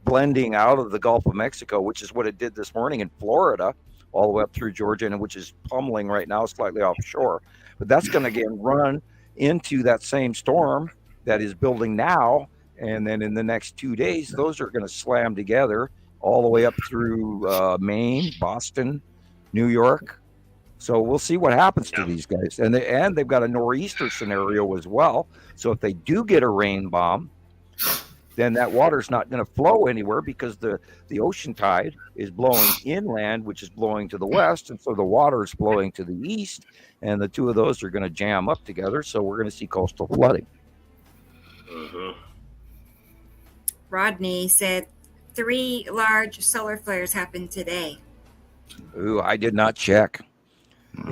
blending out of the Gulf of Mexico, which is what it did this morning in Florida, all the way up through Georgia, and which is pummeling right now, slightly offshore. But that's going to again run into that same storm that is building now, and then in the next 2 days, those are going to slam together all the way up through Maine, Boston, New York. So we'll see what happens to these guys, and they've got a nor'easter scenario as well. So if they do get a rain bomb, then that water's not going to flow anywhere, because the ocean tide is blowing inland, which is blowing to the west, and so the water is flowing to the east, and the two of those are going to jam up together. So we're going to see coastal flooding. Mhm. Rodney said 3 large solar flares happened today. Ooh, I did not check.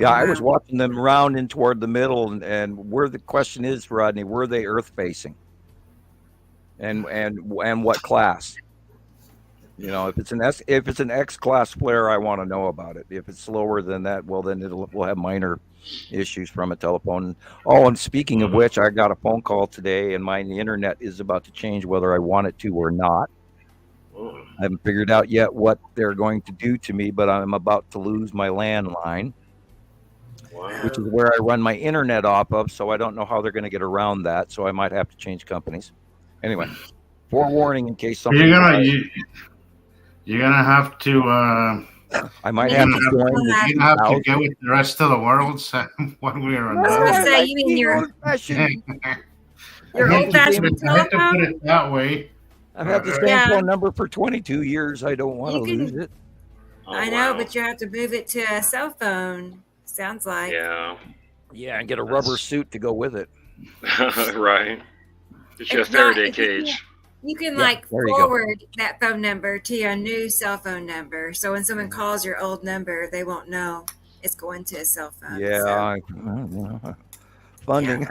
Yeah, I was watching them round in toward the middle, and where the question is, Rodney, were they earth facing? And what class? If it's an X class flare, I want to know about it. If it's lower than that, well, then we'll have minor issues from a telephone. Oh, and speaking of which, I got a phone call today, and my internet is about to change whether I want it to or not. I haven't figured out yet what they're going to do to me, but I'm about to lose my landline. which is where I run my internet off of. So I don't know how they're going to get around that. So I might have to change companies. Anyway, forewarning in case something. You're gonna have to. I might have to join. You're gonna have to get with the rest of the world one way or I was another. gonna say, you mean your old-fashioned. old-fashioned I have to put telephone? it that way. I've had the same Yeah. phone number for 22 years. I don't want to You can- lose it. Oh, I know, wow. but you have to move it to a cell phone. Sounds like. Yeah. Yeah, and get a rubber suit to go with it. Right. Get you a It's not- Faraday if you cage. can't- You can Yeah, like there you go. forward that phone number to your new cell phone number. So when someone calls your old number, they won't know it's going to a cell phone. Yeah, So, funding.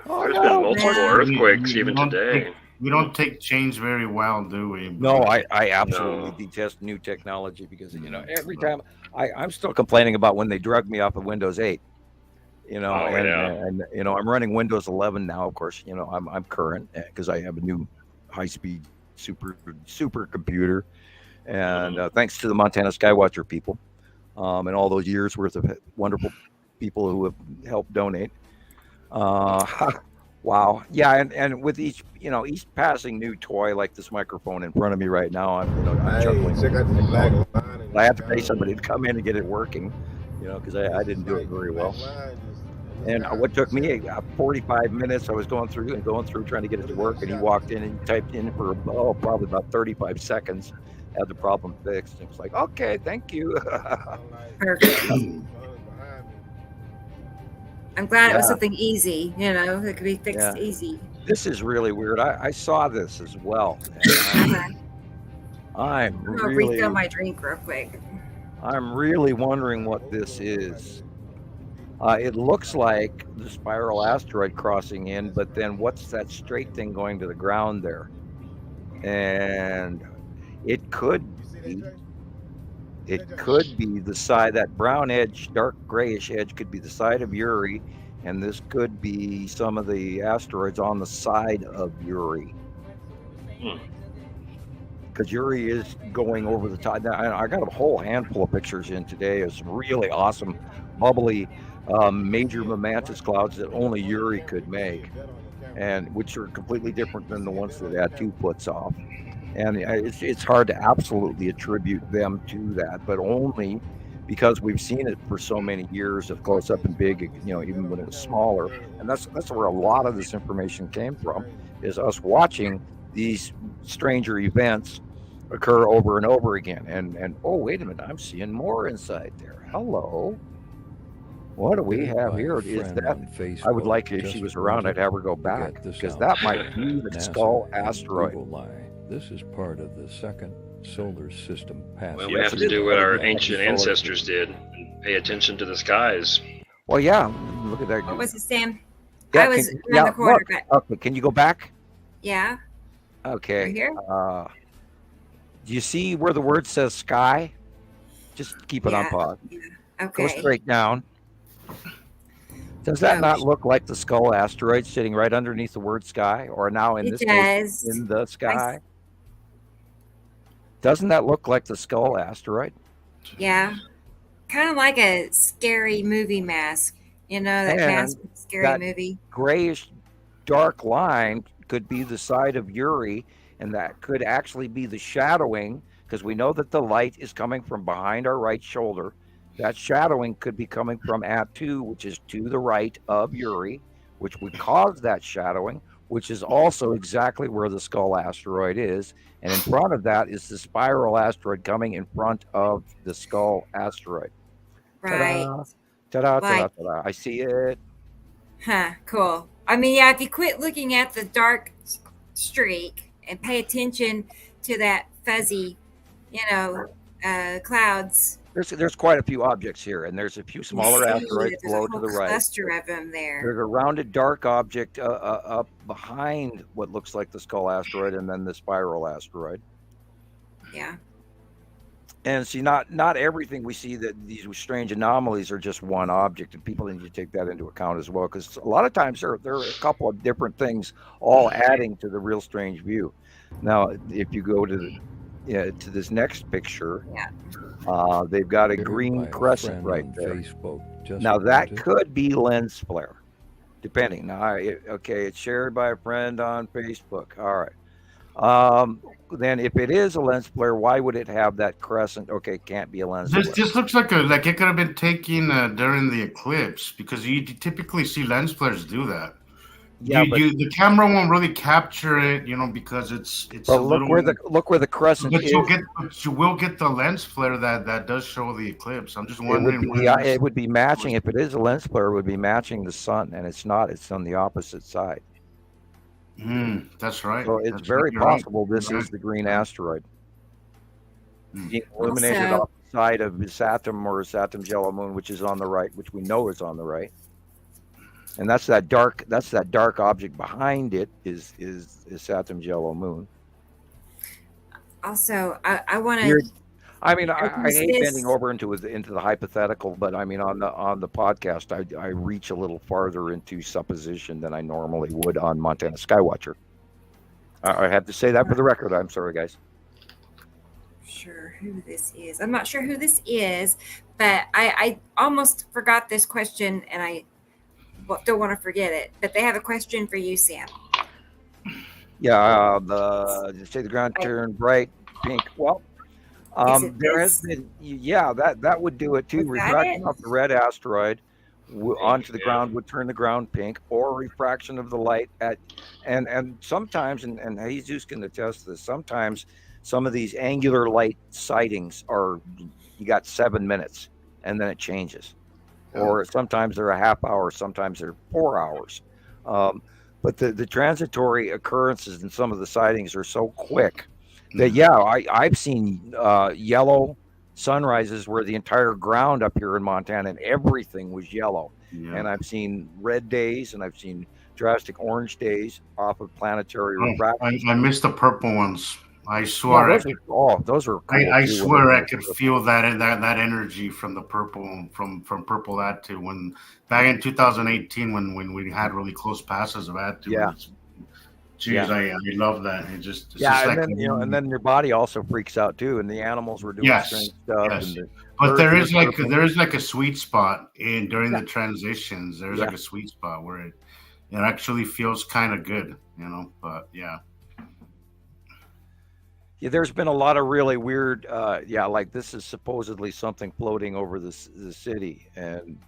Oh, There's no. been multiple Yeah. earthquakes We even don't today. We don't take change very well, do we? No, I absolutely No. detest new technology because every time I'm still complaining about when they drug me off of Windows 8. Oh, and, yeah. and I'm running Windows 11 now. Of course, I'm current because I have a new high-speed super computer, and thanks to the Montana Skywatcher people, and all those years worth of wonderful people who have helped donate. Wow, yeah, and with each passing new toy like this microphone in front of me right now, I'm chuckling. Check out the black line. I have to pay somebody to come in and get it working, because I didn't do it very well. And what took me 45 minutes, I was going through trying to get it to work, and he walked in and typed in for probably about 35 seconds, had the problem fixed. It was like, okay, thank you. perfect. I'm glad it was Yeah. something easy, that could be fixed Yeah. easy. This is really weird. I saw this as well. And I'm I'm gonna really, refill my drink real quick. I'm really wondering what this is. It looks like the spiral asteroid crossing in, but then what's that straight thing going to the ground there? And it could be the side, that brown edge, dark grayish edge could be the side of Uri, and this could be some of the asteroids on the side of Uri. Because Uri is going over the top. Now, I got a whole handful of pictures in today of some really awesome, bubbly, major momentous clouds that only Uri could make, and which are completely different than the ones that Atu puts off. And it's hard to absolutely attribute them to that, but only because we've seen it for so many years of close up and big, even when it was smaller. And that's where a lot of this information came from, is us watching these stranger events occur over and over again. And oh, wait a minute, I'm seeing more inside there. Hello. What do we have here? Is that, I would like, if she was around, I'd have her go back, because that might be the Skull asteroid. This is part of the second solar system passage. Well, we have to do what our ancient ancestors did and pay attention to the skies. Well, yeah, look at that. What was it, Sam? Yeah, I was around the corner, look. but Okay, can you go back? yeah. Okay. Right here? Do you see where the word says sky? Just keep it on Yeah. pause. Okay. Go straight down. Does that not look like the Skull asteroid sitting right underneath the word sky, or now in It this case does. in the sky? Doesn't that look like the Skull asteroid? Yeah. Kind of like a scary movie mask. That And mask from a scary that- movie. Grayish dark line could be the side of Uri, and that could actually be the shadowing, because we know that the light is coming from behind our right shoulder. That shadowing could be coming from Atu, which is to the right of Uri, which would cause that shadowing, which is also exactly where the Skull asteroid is. And in front of that is the spiral asteroid coming in front of the Skull asteroid. Right. Ta-da, ta-da, Like- ta-da. I see it. Huh. Cool. I mean, yeah, if you quit looking at the dark streak and pay attention to that fuzzy, clouds. There's quite a few objects here, and there's a few smaller you see asteroids that there's below a to whole the right. cluster of them there. There's a rounded dark object up behind what looks like the Skull asteroid, and then the spiral asteroid. Yeah. And see, not everything we see, that these strange anomalies are just one object, and people need to take that into account as well, because a lot of times there are a couple of different things all adding to the real strange view. Now, if you go to this next picture, Yeah. they've got a By green a crescent friend right on there. Facebook just Now that pointed. could be lens flare, depending. Okay, it's shared by a friend on Facebook. All right. Then if it is a lens flare, why would it have that crescent? Okay, can't be a lens flare. This looks like it could have been taken during the eclipse, because you typically see lens flares do that. Yeah, but The camera won't really capture it, because it's but a little. look where the crescent But is. you will get the lens flare that does show the eclipse. I'm just It would wondering. be it would be matching. If it is a lens flare, it would be matching the sun, and it's not. It's on the opposite side. That's right. So it's That's very right. You're right. possible this You're is the green asteroid Hmm. being illuminated Also- off the side of Saturn or Saturn's yellow moon, which is on the right, which we know is on the right. And that's that dark object behind it is Saturn's yellow moon. Also, I want You're- to. I mean, I hate This- bending over into the hypothetical, but I mean on the podcast, I reach a little farther into supposition than I normally would on Montana Skywatcher. I have to say that for the record. I'm sorry, guys. Sure who this is. I'm not sure who this is, but I almost forgot this question, and I don't want to forget it. But they have a question for you, Sam. Yeah, say the ground turned bright pink. Well, Is it there this? has been, yeah, that would do it too. Was that Refraction it? of the red asteroid onto the ground would turn the ground pink, or refraction of the light and sometimes, and Jesus can attest to this, sometimes some of these angular light sightings are, you got 7 minutes and then it changes, or sometimes they're a half hour, sometimes they're 4 hours. But the transitory occurrences in some of the sightings are so quick that, yeah, I've seen yellow sunrises where the entire ground up here in Montana and everything was yellow. Yeah. And I've seen red days and I've seen drastic orange days off of planetary refraction. I missed the purple ones. I Yeah, swear. those are cool I too, swear when I they- could feel that energy from the purple from purple Atu when back in 2018 when we had really close passes of Atu. Yeah. Jeez, Yeah. I love that. It's just and then your body also freaks out too, and the animals were doing Yes, strange stuff. yes. And the But birds there were is like chirping. a sweet spot during Yeah. the transitions. There's Yeah. like a sweet spot where it actually feels kind of good, But yeah. Yeah, there's been a lot of really weird, like this is supposedly something floating over the city and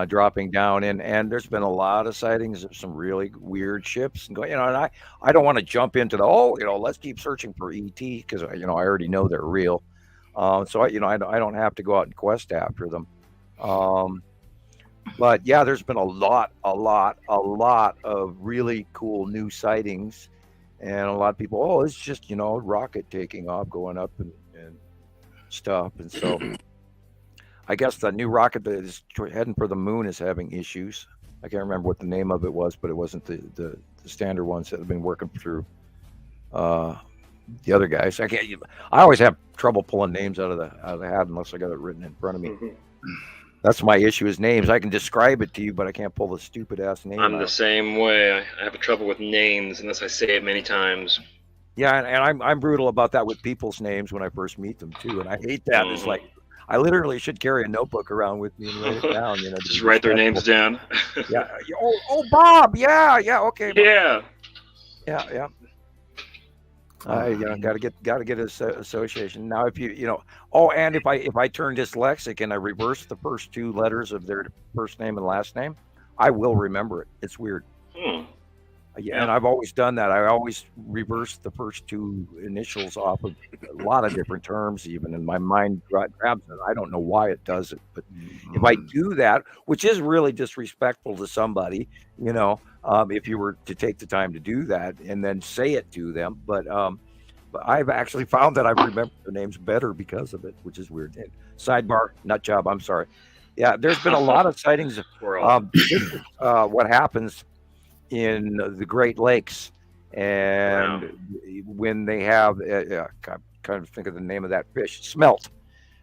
dropping down in, and there's been a lot of sightings of some really weird ships and going, and I don't want to jump into let's keep searching for ET because I already know they're real. So I don't have to go out and quest after them. But yeah, there's been a lot of really cool new sightings. And a lot of people, it's just, rocket taking off, going up and stuff. And so I guess the new rocket that is heading for the moon is having issues. I can't remember what the name of it was, but it wasn't the standard ones that have been working through the other guys. I always have trouble pulling names out of the hat unless I got it written in front of me. That's my issue is names. I can describe it to you, but I can't pull the stupid ass name I'm out. the same way. I have trouble with names unless I say it many times. Yeah, and I'm brutal about that with people's names when I first meet them too, and I hate that. It's like I literally should carry a notebook around with me and write it down. Just write their names down. Yeah. Oh, Bob. Yeah. Okay. Yeah. Yeah. Gotta get association. Now, if and if I turn dyslexic and I reverse the first two letters of their first name and last name, I will remember it. It's weird. Yeah, and I've always done that. I always reverse the first two initials off of a lot of different terms, even, and my mind grabs it. I don't know why it does it, but if I do that, which is really disrespectful to somebody, if you were to take the time to do that and then say it to them, but I've actually found that I remember their names better because of it, which is weird. And sidebar, nut job. I'm sorry. Yeah, there's been a lot of sightings. What happens in the Great Lakes, and when they have, I'm trying to think of the name of that fish, smelt.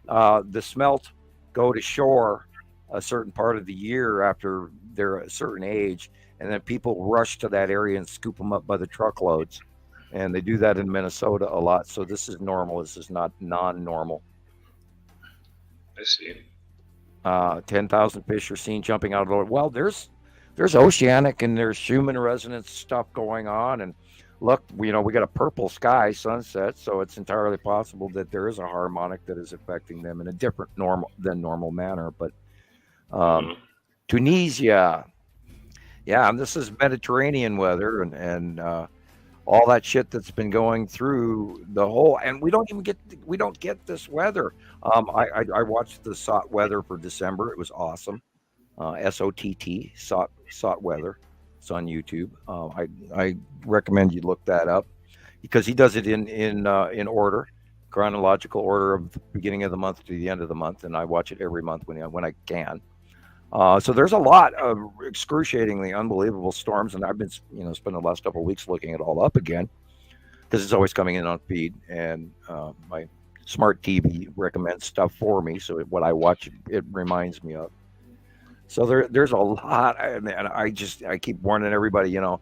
The smelt go to shore a certain part of the year after they're a certain age, and then people rush to that area and scoop them up by the truckloads. And they do that in Minnesota a lot. So this is normal. This is not non-normal. I see. 10,000 fish are seen jumping out of the water. Well, there's oceanic and there's human resonance stuff going on. And look, we got a purple sky sunset, so it's entirely possible that there is a harmonic that is affecting them in a different normal manner. But Tunisia, yeah, and this is Mediterranean weather and all that shit that's been going through the whole, and we don't get this weather. I watched the SOT weather for December. It was awesome. SOTT, SOT weather. It's on YouTube. I recommend you look that up because he does it in order, chronological order of the beginning of the month to the end of the month, and I watch it every month when I can. So there's a lot of excruciatingly unbelievable storms, and I've been spending the last couple of weeks looking it all up again because it's always coming in on feed, and my smart TV recommends stuff for me, so what I watch it reminds me of. So there's a lot, and I keep warning everybody, you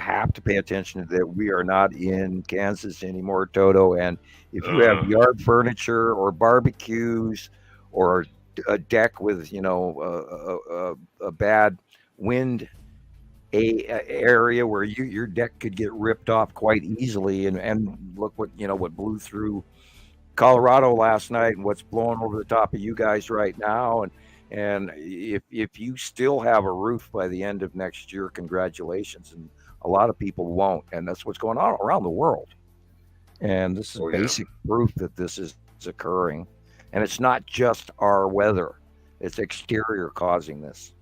have to pay attention to that. We are not in Kansas anymore, Toto, and if you have yard furniture or barbecues or a deck with a bad wind area where your deck could get ripped off quite easily, and look what blew through Colorado last night and what's blowing over the top of you guys right now, and if you still have a roof by the end of next year, congratulations. And a lot of people won't, and that's what's going on around the world, and this is basic proof that this is occurring. And it's not just our weather; it's exterior causing this.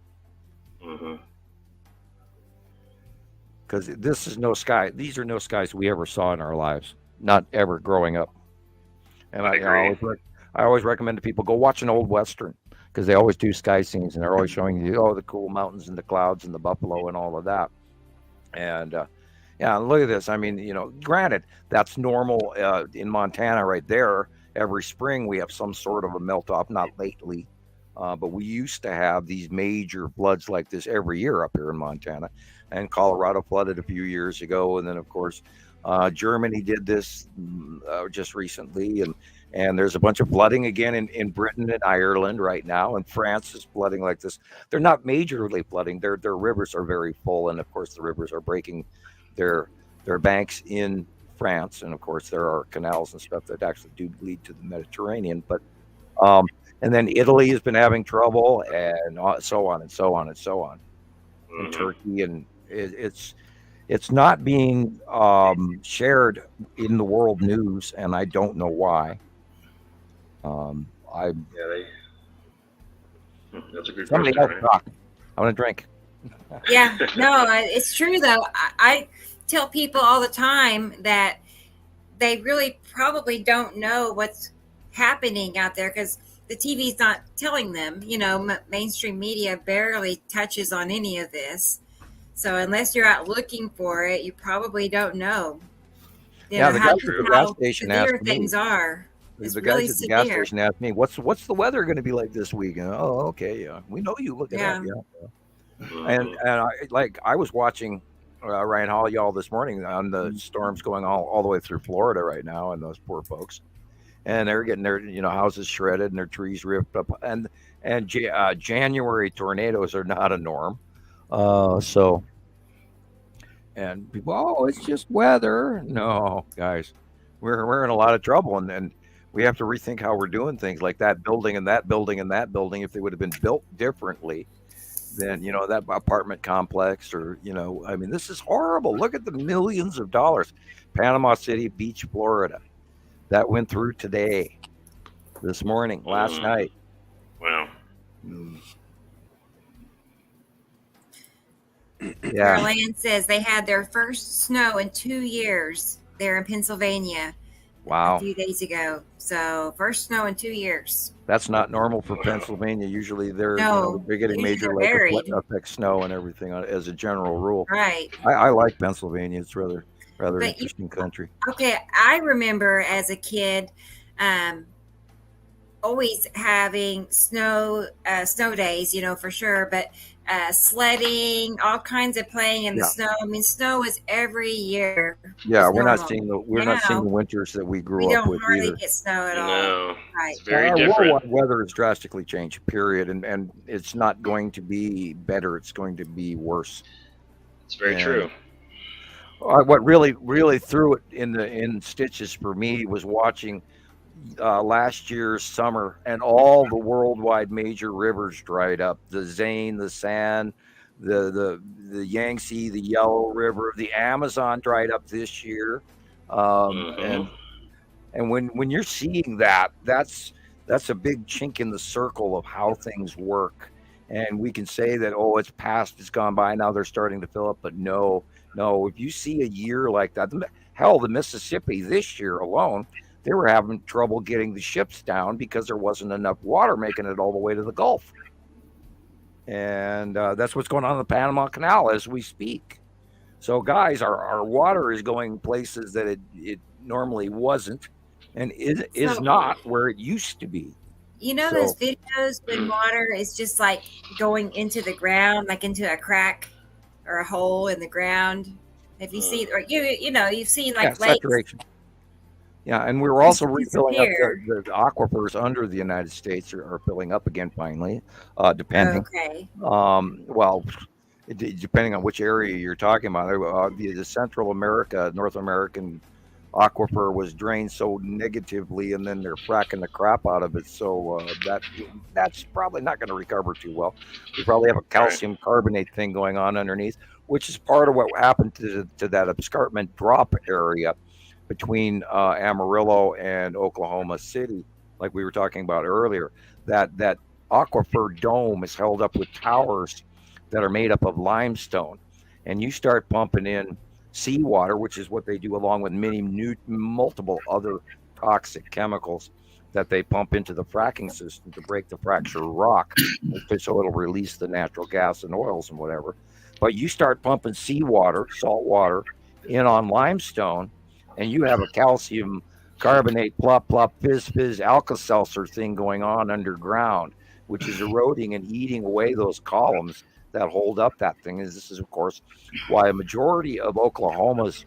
Because this is no sky. These are no skies we ever saw in our lives, not ever growing up. And I always recommend to people go watch an old Western because they always do sky scenes and they're always showing you the cool mountains and the clouds and the buffalo and all of that. And look at this. I mean, granted, that's normal in Montana right there. Every spring we have some sort of a melt off, not lately, but we used to have these major floods like this every year up here in Montana, and Colorado flooded a few years ago. And then of course, Germany did this just recently. And there's a bunch of flooding again in Britain and Ireland right now. And France is flooding like this. They're not majorly flooding. Their rivers are very full. And of course the rivers are breaking their banks in France, and of course there are canals and stuff that actually do lead to the Mediterranean, but and then Italy has been having trouble, and so on and so on and so on, and Turkey, and it's not being shared in the world news, and I don't know why. That's a good somebody question. else talk. I want to drink. Yeah, no, it's true though. I tell people all the time that they really probably don't know what's happening out there because the TV's not telling them. Mainstream media barely touches on any of this. So unless you're out looking for it, you probably don't know. The guys at the gas station asked me. Things are. The guys at the gas station asked me, "What's the weather going to be like this week?" And okay, yeah, we know you look it up, And I was watching Ryan Hall y'all this morning on the storms going all the way through Florida right now, and those poor folks, and they're getting their houses shredded and their trees ripped up, and January tornadoes are not a norm, so and people, it's just weather. No, guys, we're in a lot of trouble, and we have to rethink how we're doing things, like that building and that building and that building. If they would have been built differently, then that apartment complex, or this is horrible. Look at the millions of dollars. Panama City Beach, Florida, that went through this morning, last night. Wow. Yeah. Caroline says they had their first snow in 2 years there in Pennsylvania. Wow. A few days ago. So first snow in 2 years. That's not normal for Pennsylvania. Usually they're getting major effect snow and everything as a general rule. Right. I like Pennsylvania. It's rather interesting country. Okay, I remember as a kid, always having snow days, for sure, but sledding, all kinds of playing in the Yeah. snow. I mean, snow is every year. Yeah, It's we're not normal. seeing the Now, winters that we we grew up don't with hardly either. get snow at all. No, Right. it's very Our different. worldwide weather has drastically changed, period, and it's not going to be better. It's going to be worse. It's very And true. what really threw it in stitches for me was watching last year's summer, and all the worldwide major rivers dried up. The Seine, the San, the Yangtze, the Yellow River, the Amazon dried up this year. Mhm. And when you're seeing that, that's a big chink in the circle of how things work. And we can say that, oh, it's past, it's gone by, now they're starting to fill up. But no, if you see a year like that, hell, the Mississippi this year alone, they were having trouble getting the ships down because there wasn't enough water making it all the way to the Gulf. And that's what's going on in the Panama Canal as we speak. So, guys, our water is going places that it normally wasn't, and is So- not where it used to be. Those So- videos when water is just like going into the ground, like into a crack or a hole in the ground. Have you seen, or you've seen like Yeah, lakes? saturation. Yeah, and we're also Just refilling up disappear. the aquifers under the United States are filling up again finally, depending. Okay. Well, depending on which area you're talking about. The Central America, North American aquifer was drained so negatively, and then they're fracking the crap out of it. So that's probably not going to recover too well. We probably have a calcium carbonate thing going on underneath, which is part of what happened to that escarpment drop area between Amarillo and Oklahoma City, like we were talking about earlier. That aquifer dome is held up with towers that are made up of limestone, and you start pumping in seawater, which is what they do, along with multiple other toxic chemicals that they pump into the fracking system to break the fracture rock, so it'll release the natural gas and oils and whatever. But you start pumping seawater, salt water, in on limestone, and you have a calcium carbonate, plop, fizz, Alka-Seltzer thing going on underground, which is eroding and eating away those columns that hold up that thing. And this is, of course, why a majority of Oklahoma's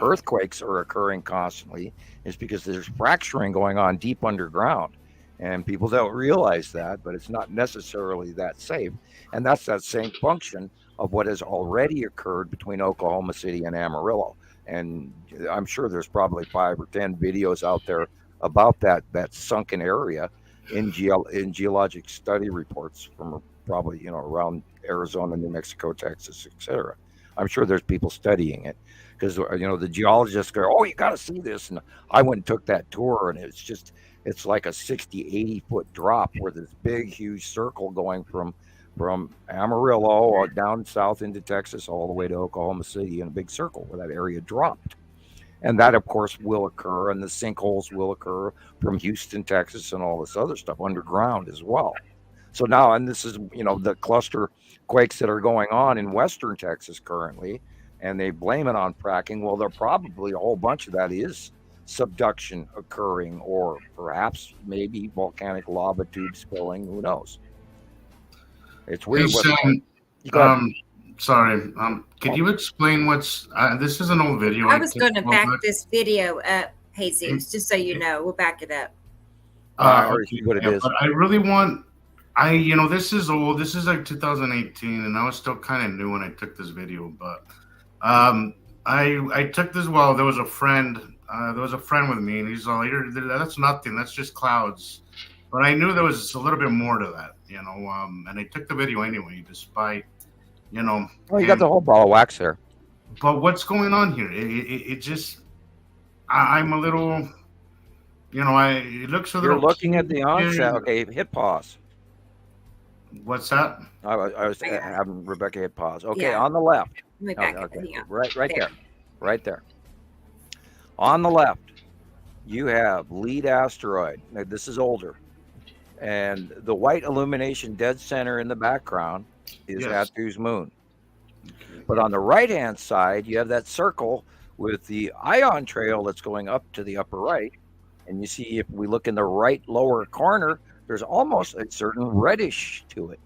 earthquakes are occurring constantly, is because there's fracturing going on deep underground. And people don't realize that, but it's not necessarily that safe. And that's that same function of what has already occurred between Oklahoma City and Amarillo. And I'm sure there's probably 5 or 10 videos out there about that sunken area in geologic study reports from probably around Arizona, New Mexico, Texas, etc. I'm sure there's people studying it, because the geologists go, oh, you got to see this. And I went and took that tour, and it's like a 60-80 foot drop where this big huge circle going from Amarillo down south into Texas all the way to Oklahoma City, in a big circle where that area dropped. And that, of course, will occur, and the sinkholes will occur from Houston, Texas, and all this other stuff underground as well. So now, and this is, the cluster quakes that are going on in western Texas currently, and they blame it on fracking. Well, there probably a whole bunch of that is subduction occurring, or perhaps maybe volcanic lava tube spilling. Who knows? It's weird. Sorry. Could you explain what's? This is an old video. I was going to back this video up, Jesus, just so you know. We'll back it up. Or see what it is. But I really want. This is old. This is like 2018, and I was still kind of new when I took this video. But I took this while there was a friend. There was a friend with me, and he's all, "That's nothing. That's just clouds." But I knew there was a little bit more to that, and I took the video anyway, despite, Well, you got the whole ball of wax there. But what's going on here? It just, I'm a little, it looks a little. You're looking at the onset. Okay, hit pause. What's that? I was having Rebecca hit pause. Okay, Yeah. on the left. Let me back Okay, it up. right There. there. Right there. On the left, you have Lead Asteroid. Now, this is older. And the white illumination dead center in the background is Yes. Hatu's moon. But on the right-hand side, you have that circle with the ion trail that's going up to the upper right. And you see, if we look in the right lower corner, there's almost a certain reddish to it.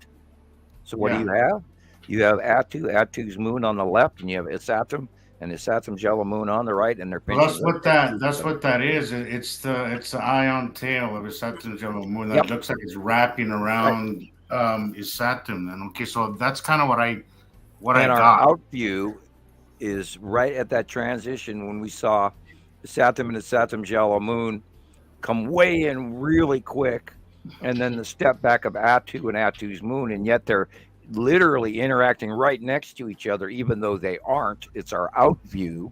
So what do you have? You have Atu's moon on the left, and you have Isatum and Isatum's yellow moon on the right, and they're Well, pinching. that's what that is. It's the ion tail of Isatum's yellow moon that looks like it's wrapping around Isatum. And okay, so that's kind of what I our got. out view is right at that transition when we saw Isatum and Isatum's yellow moon come way in really quick, and then the step back of Atu and Atu's moon, and yet they're literally interacting right next to each other, even though they aren't. It's our out view,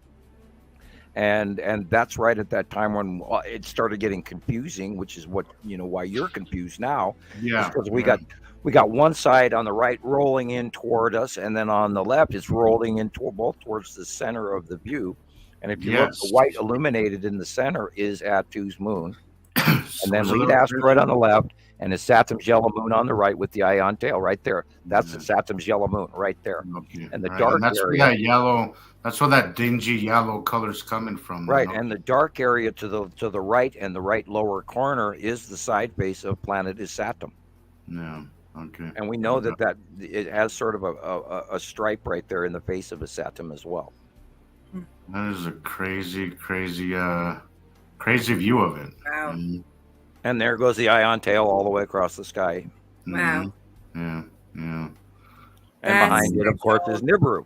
and that's right at that time when it started getting confusing, which is what why you're confused now. Yeah, because we got one side on the right rolling in toward us, and then on the left it's rolling in both towards the center of the view. And if you look, the white illuminated in the center is Atu's moon, and then lead asteroid on the left, and Isatum's yellow moon on the right with the ion tail right there. That's Isatum's yellow moon right there. Okay. And the dark and that's area, where that yellow. That's where that dingy yellow color's coming from. right? And the dark area to the right and the right lower corner is the side face of planet Isatum. Yeah. Okay. And we know that it has sort of a stripe right there in the face of Isatum as well. That is a crazy view of it. Wow. And there goes the ion tail all the way across the sky. Wow. Yeah. And behind it, of course, is Nibiru.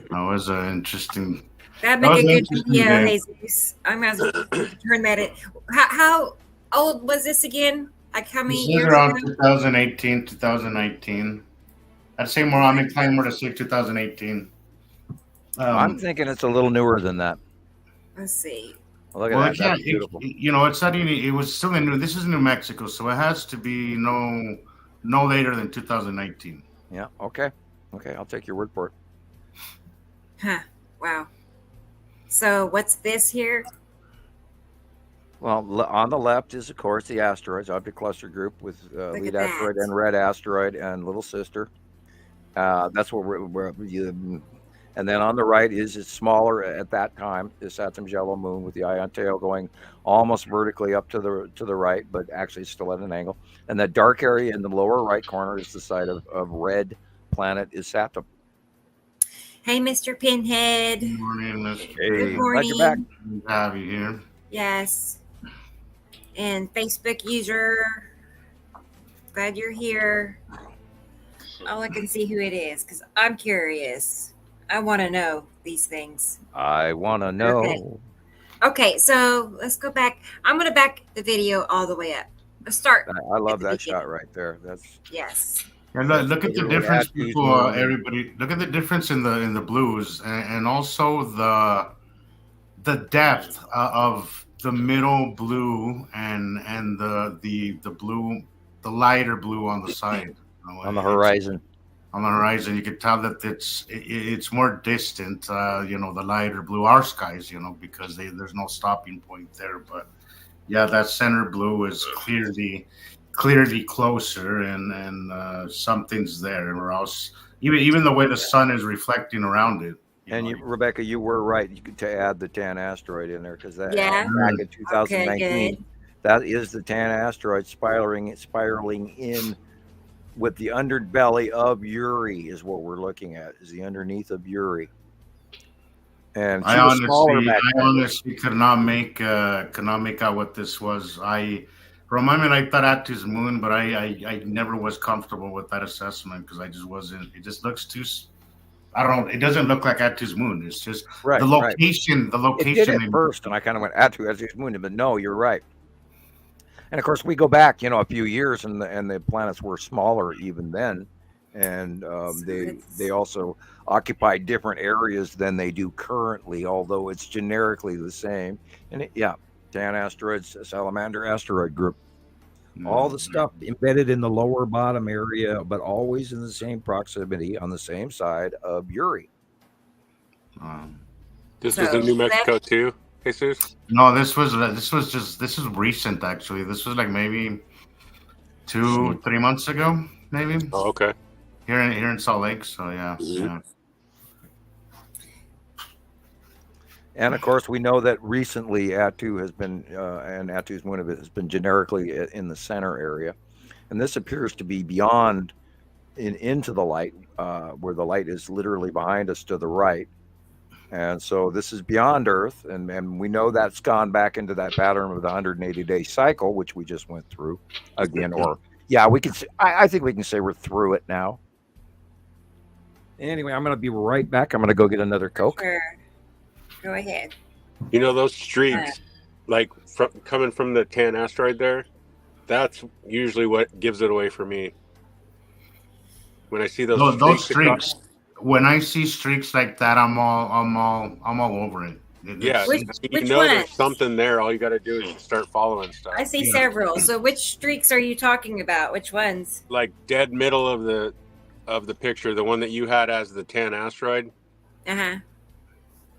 That was an interesting. That'd make a good video, Jesus. I'm going to turn that in. How old was this again? Like how many This is years around ago? 2018, 2019. I'd say more. I'm inclined more to say 2018. I'm thinking it's a little newer than that. Let's see. Look at that. That's beautiful. It's not even. It was still in New. This is New Mexico, so it has to be no later than 2019. Yeah. Okay. I'll take your word for it. Huh. Wow. So what's this here? Well, on the left is, of course, the asteroids, object cluster group with lead asteroid and red asteroid and little sister. That's what and then on the right is it's smaller at that time, the Saturn's yellow moon with the ion tail going almost vertically up to the right, but actually still at an angle. And that dark area in the lower right corner is the site of red planet is Saturn. Hey, Mr. Pinhead. Good morning, Mr. Good morning. Glad you're back. Good to have you here. Yes. And Facebook user. Glad you're here. All I can see who it is because I'm curious. I want to know these things. I want to know. Okay, so let's go back. I'm going to back the video all the way up. Let's start. I love that shot right there. That's yes. And look at the difference, people. Everybody, look at the difference in the blues, and also the depth of the middle blue and the blue, the lighter blue on the side. On the horizon. On the horizon, you could tell that it's more distant. The lighter blue, our skies, because there's no stopping point there. But yeah, that center blue is clearly closer, and something's there, or else even the way the sun is reflecting around it. Rebecca, you were right to add the Tan asteroid in there because that Yeah. back in 2019, that is the Tan asteroid spiraling in with the underbelly of Uri is what we're looking at. Is the underneath of Uri. And I honestly could not make out what this was. I thought Atu's moon, but I never was comfortable with that assessment because I just wasn't. It just looks too. I don't know. It doesn't look like Atu's moon. It's just the location. Right. The location. It did at first, and I kind of went Atu's moon, but no, you're right. And of course, we go back, a few years, and the planets were smaller even then, and they also occupied different areas than they do currently, although it's generically the same. And Tan asteroids, salamander asteroid group, all the stuff embedded in the lower bottom area, but always in the same proximity on the same side of Uri. This was in New Mexico too, Jesus? No, this was recent actually. This was like maybe 2-3 months ago, maybe. Oh, okay. Here in Salt Lake, so yeah. And of course, we know that recently Attu has been, and Attu's moon has been generically in the center area. And this appears to be beyond into the light, where the light is literally behind us to the right. And so this is beyond Earth. And we know that's gone back into that pattern of the 180-day cycle, which we just went through again. Or, yeah, we can. I think we can say we're through it now. Anyway, I'm going to be right back. I'm going to go get another Coke. Sure. Go ahead. You know those streaks, like coming from the tan asteroid there. That's usually what gives it away for me. When I see those streaks, when I see streaks like that, I'm all over it. Yeah, Which know one? There's something there. All you got to do is start following stuff. I see several. So which streaks are you talking about? Which ones? Like dead middle of the picture, the one that you had as the tan asteroid. Uh-huh.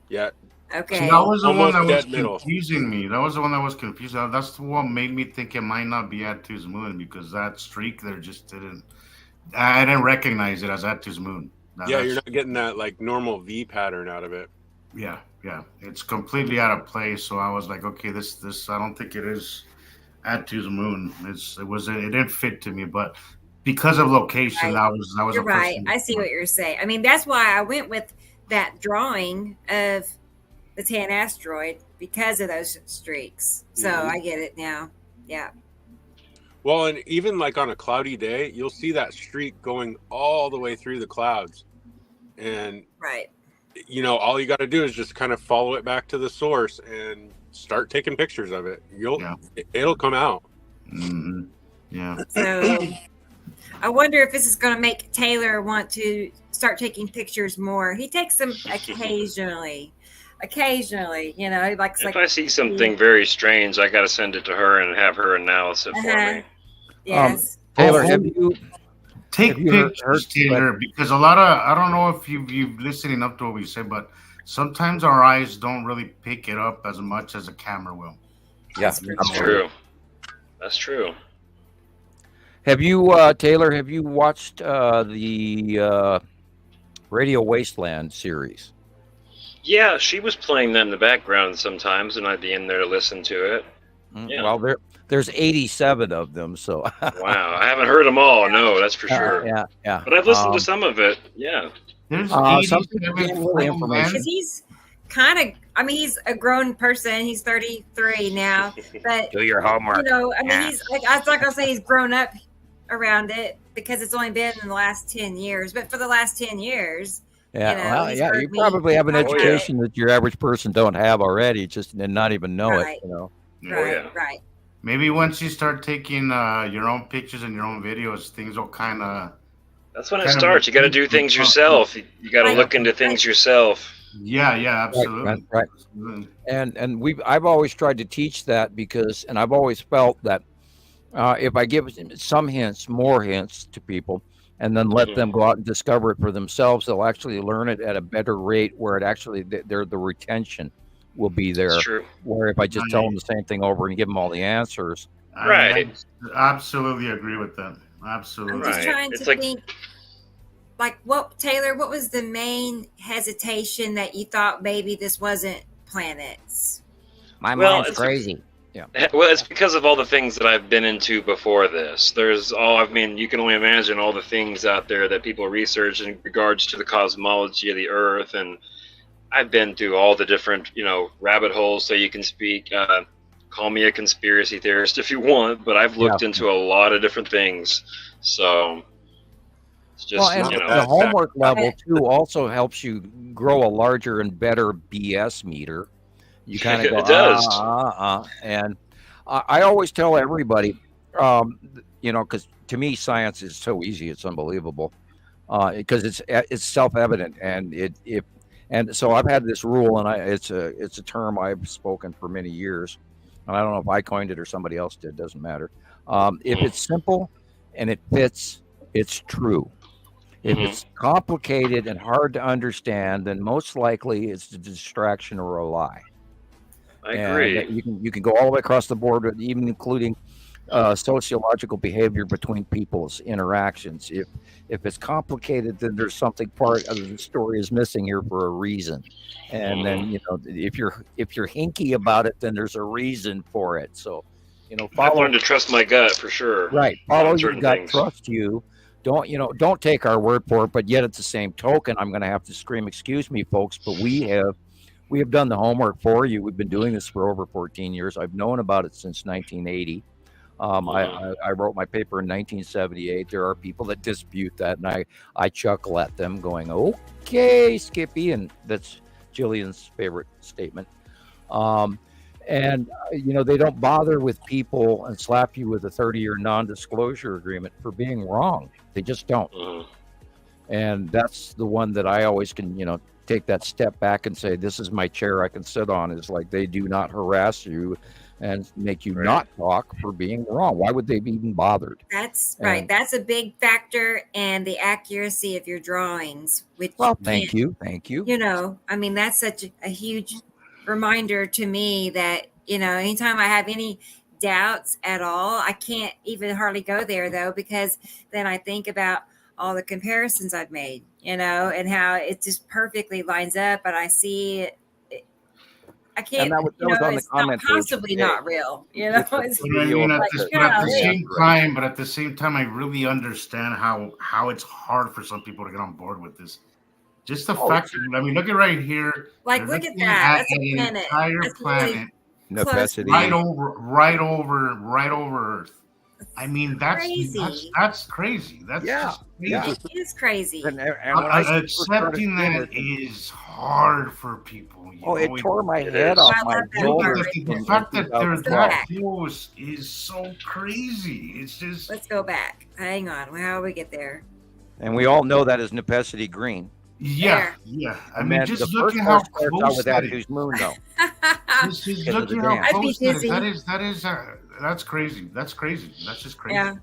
Yeah. Okay. So that was the one that was middle. confusing me. That was the one that was confusing. That's the one made me think it might not be Attu's moon, because that streak there just didn't. I didn't recognize it as Attu's moon. You're not getting that like normal V pattern out of it. Yeah, it's completely out of place. So I was like, okay, this I don't think it is Attu's moon. It didn't fit to me, but because of location, Right. that was You're a right. person. I see what you're saying. I mean, that's why I went with that drawing of the tan asteroid, because of those streaks. So I get it now. Yeah. Well, and even like on a cloudy day, you'll see that streak going all the way through the clouds. And, Right. all you got to do is just kind of follow it back to the source and start taking pictures of it. It'll come out. Mm-hmm. Yeah. So I wonder if this is going to make Taylor want to start taking pictures more. He takes them occasionally, If I see something very strange, I got to send it to her and have her analyze it for me. Yes. Taylor, have you Take Have you heard- pictures, Taylor, because a lot of I don't know if you've listened enough to what we said, but sometimes our eyes don't really pick it up as much as a camera will. Yeah, That's for That's sure. true. That's true. Have you, Taylor? Have you watched the Radio Wasteland series? Yeah, she was playing that in the background sometimes, and I'd be in there to listen to it. Yeah. Well, there's 87 of them, so Wow, I haven't heard them all. No, that's for sure. yeah. But I've listened to some of it. Yeah. There's Some 87 people get full information. men. Because he's kind of, I mean, he's a grown person. He's 33 now, but Do your homework. he's like I say, he's grown up around it because it's only been in the last 10 years. But for the last 10 years, he's You heard me probably have an talk about education that your average person don't have already, just and not even know Right. it. right, yeah. right. Maybe once you start taking your own pictures and your own videos, things will kind of. That's when it Kind of starts. You got to do things yourself. You got to Right. look into things yourself. Yeah, absolutely. Right. Absolutely. And I've always tried to teach that because, and I've always felt that if I give some hints, more hints to people, and then let them go out and discover it for themselves, they'll actually learn it at a better rate. Where it actually, the retention will be there. That's true. Where if I just tell them the same thing over and give them all the answers, Right. I absolutely agree with that. Absolutely. I'm just Right. trying It's to like- think, Taylor, what was the main hesitation that you thought maybe this wasn't planets? my Well, mind's it's- crazy. Well, it's because of all the things that I've been into before this. You can only imagine all the things out there that people research in regards to the cosmology of the Earth. And I've been through all the different, rabbit holes, so you can speak. Call me a conspiracy theorist if you want, but I've looked into a lot of different things. So it's just, Well, and the homework level too also helps you grow a larger and better BS meter. You kind of go, It does. And I always tell everybody, because to me science is so easy, it's unbelievable, because it's self-evident, and so I've had this rule, and it's a term I've spoken for many years, and I don't know if I coined it or somebody else did. Doesn't matter. If it's simple and it fits, it's true. If it's complicated and hard to understand, then most likely it's a distraction or a lie. I agree. And you can go all the way across the board, even including sociological behavior between people's interactions. If it's complicated, then there's something part of the story is missing here for a reason. And then, you know, if you're hinky about it, then there's a reason for it. So, you know, I've learned to trust my gut for sure. Right. Follow on your certain gut, things. trust you. Don't take our word for it, but yet at the same token, I'm going to have to scream, excuse me, folks, but we have done the homework for you. We've been doing this for over 14 years. I've known about it since 1980. I wrote my paper in 1978. There are people that dispute that, and I chuckle at them going, okay, Skippy, and that's Jillian's favorite statement. And, you know, they don't bother with people and slap you with a 30-year non-disclosure agreement for being wrong. They just don't. And that's the one that I always can, you know, take that step back and say, this is my chair I can sit on. Is like, they do not harass you and make you not talk for being wrong. Why would they be even bothered? That's right. That's a big factor, and the accuracy of your drawings, which thank you. You know, I mean, that's such a huge reminder to me that, you know, anytime I have any doubts at all, I can't even hardly go there though, because then I think about all the comparisons I've made, you know, and how it just perfectly lines up, but I see it. I can't, that was on it's the comment not possibly not real, you know. It's But I mean, like, at the same time, I really understand how it's hard for some people to get on board with this. Just the fact that, I mean, look at right here. like, look at that. That's a planet. Entire That's planet. Necessity. Right over Earth. I mean, that's crazy. That's crazy. That's just crazy. It is crazy. And accepting that is hard for people. It tore my head off my shoulders. The fact that they're that close is so crazy. It's just. Let's go back. Hang on. How do we get there? And we all know that is Nepenthe Green. Yeah. I mean, just look at how close that is. Moon, though. Just look at how close that is. That's crazy. That's crazy. That's just crazy.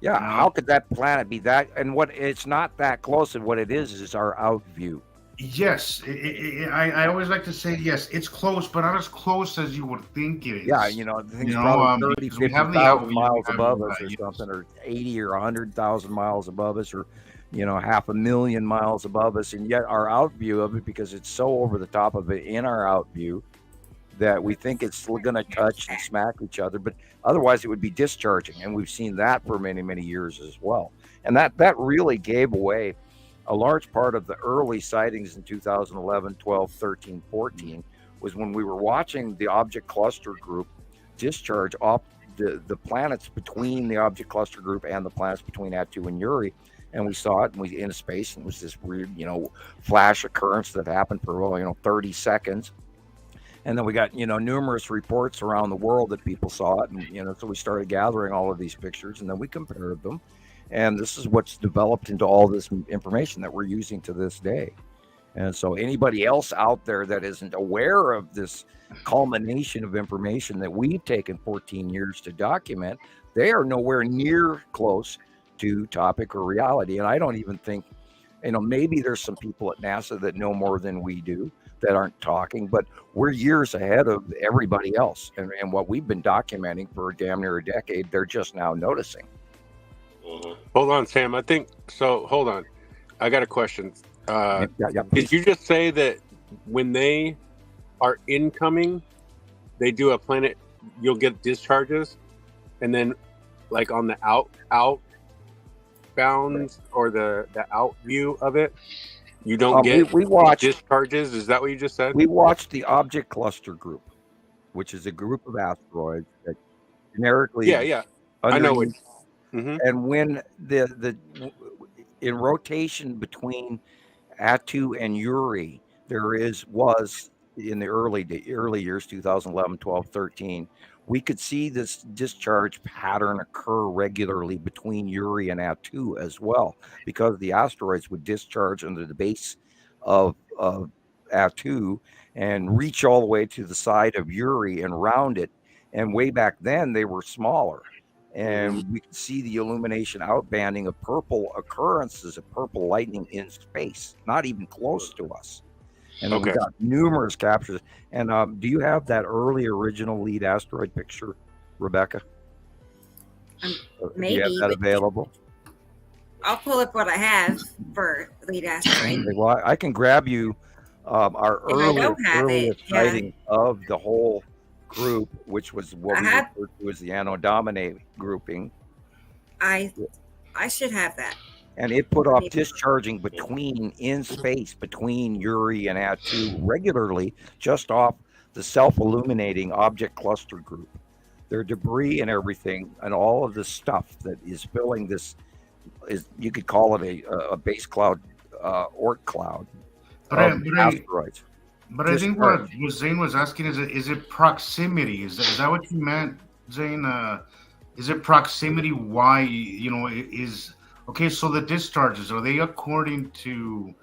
Yeah. How could that planet be that? And what it's not that close, and what it is our out view. Yes, I always like to say yes. It's close, but not as close as you would think it is. Yeah, you know, things probably 30, 50,000 miles above us, or something, or 80 or 100,000 miles above us, or, you know, 500,000 miles above us, and yet our out view of it, because it's so over the top of it in our out view, that we think it's going to touch and smack each other, but otherwise it would be discharging, and we've seen that for many, many years as well. And that really gave away a large part of the early sightings in 2011, 12, 13, 14 was when we were watching the object cluster group discharge off the planets between the object cluster group and the planets between Attu and Uri. And we saw it, and we in space, and it was this weird, you know, flash occurrence that happened for 30 seconds. And then we got, you know, numerous reports around the world that people saw it. And, you know, so we started gathering all of these pictures, and then we compared them. And this is what's developed into all this information that we're using to this day. And so anybody else out there that isn't aware of this culmination of information that we've taken 14 years to document, they are nowhere near close to topic or reality. And I don't even think, you know, maybe there's some people at NASA that know more than we do that aren't talking, but we're years ahead of everybody else. And what we've been documenting for damn near a decade, they're just now noticing. Hold on, Sam. I think so. Hold on. I got a question. Did you just say that when they are incoming, they do a planet, you'll get discharges, and then like on the outbound or the out view of it, you don't get we watch discharges? Is that what you just said? We watched the object cluster group, which is a group of asteroids that generically I know it. And when the in rotation between Attu and Uri, was in the early years, 2011, 12, 13, we could see this discharge pattern occur regularly between Uri and Attu as well, because the asteroids would discharge under the base of Attu and reach all the way to the side of Uri and round it. And way back then, they were smaller. And we could see the illumination outbanding of purple occurrences of purple lightning in space, not even close to us. And we got numerous captures. And do you have that early original lead asteroid picture, Rebecca? Do you have Maybe, that but available? I'll pull up what I have for lead asteroid. Well, I can grab you our If I don't have earliest it, yeah. sighting of the whole group, which was what I we have- refer to as the Anodomini grouping. I should have that. And it put off discharging in space between Uri and Atu regularly, just off the self-illuminating object cluster group. Their debris and everything, and all of the stuff that is filling this, you could call it a base cloud, Oort cloud of asteroids. But I think what Zane was asking is it proximity? Is that what you meant, Zane? Is it proximity? Why is okay? So the discharges, are they according to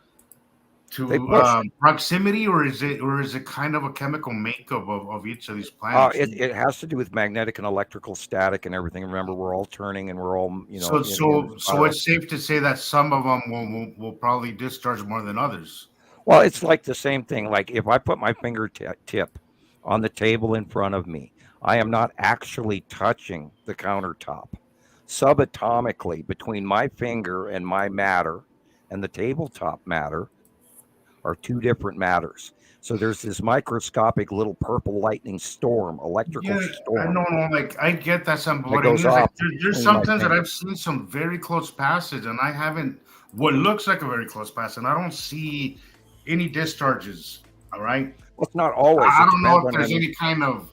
proximity, or is it kind of a chemical makeup of each of these planets? It has to do with magnetic and electrical static and everything. Remember, we're all turning and we're all So it's safe to say that some of them will probably discharge more than others. Well, it's like the same thing. Like if I put my fingertip on the table in front of me, I am not actually touching the countertop. Subatomically, between my finger and my matter and the tabletop matter are two different matters. So there's this microscopic little purple lightning storm, electrical storm. No, like I get that some, but there's sometimes that I've seen some very close passage, and I haven't what looks like a very close pass, and I don't see any discharges. All right. Well, it's not always. I don't know if there's any kind of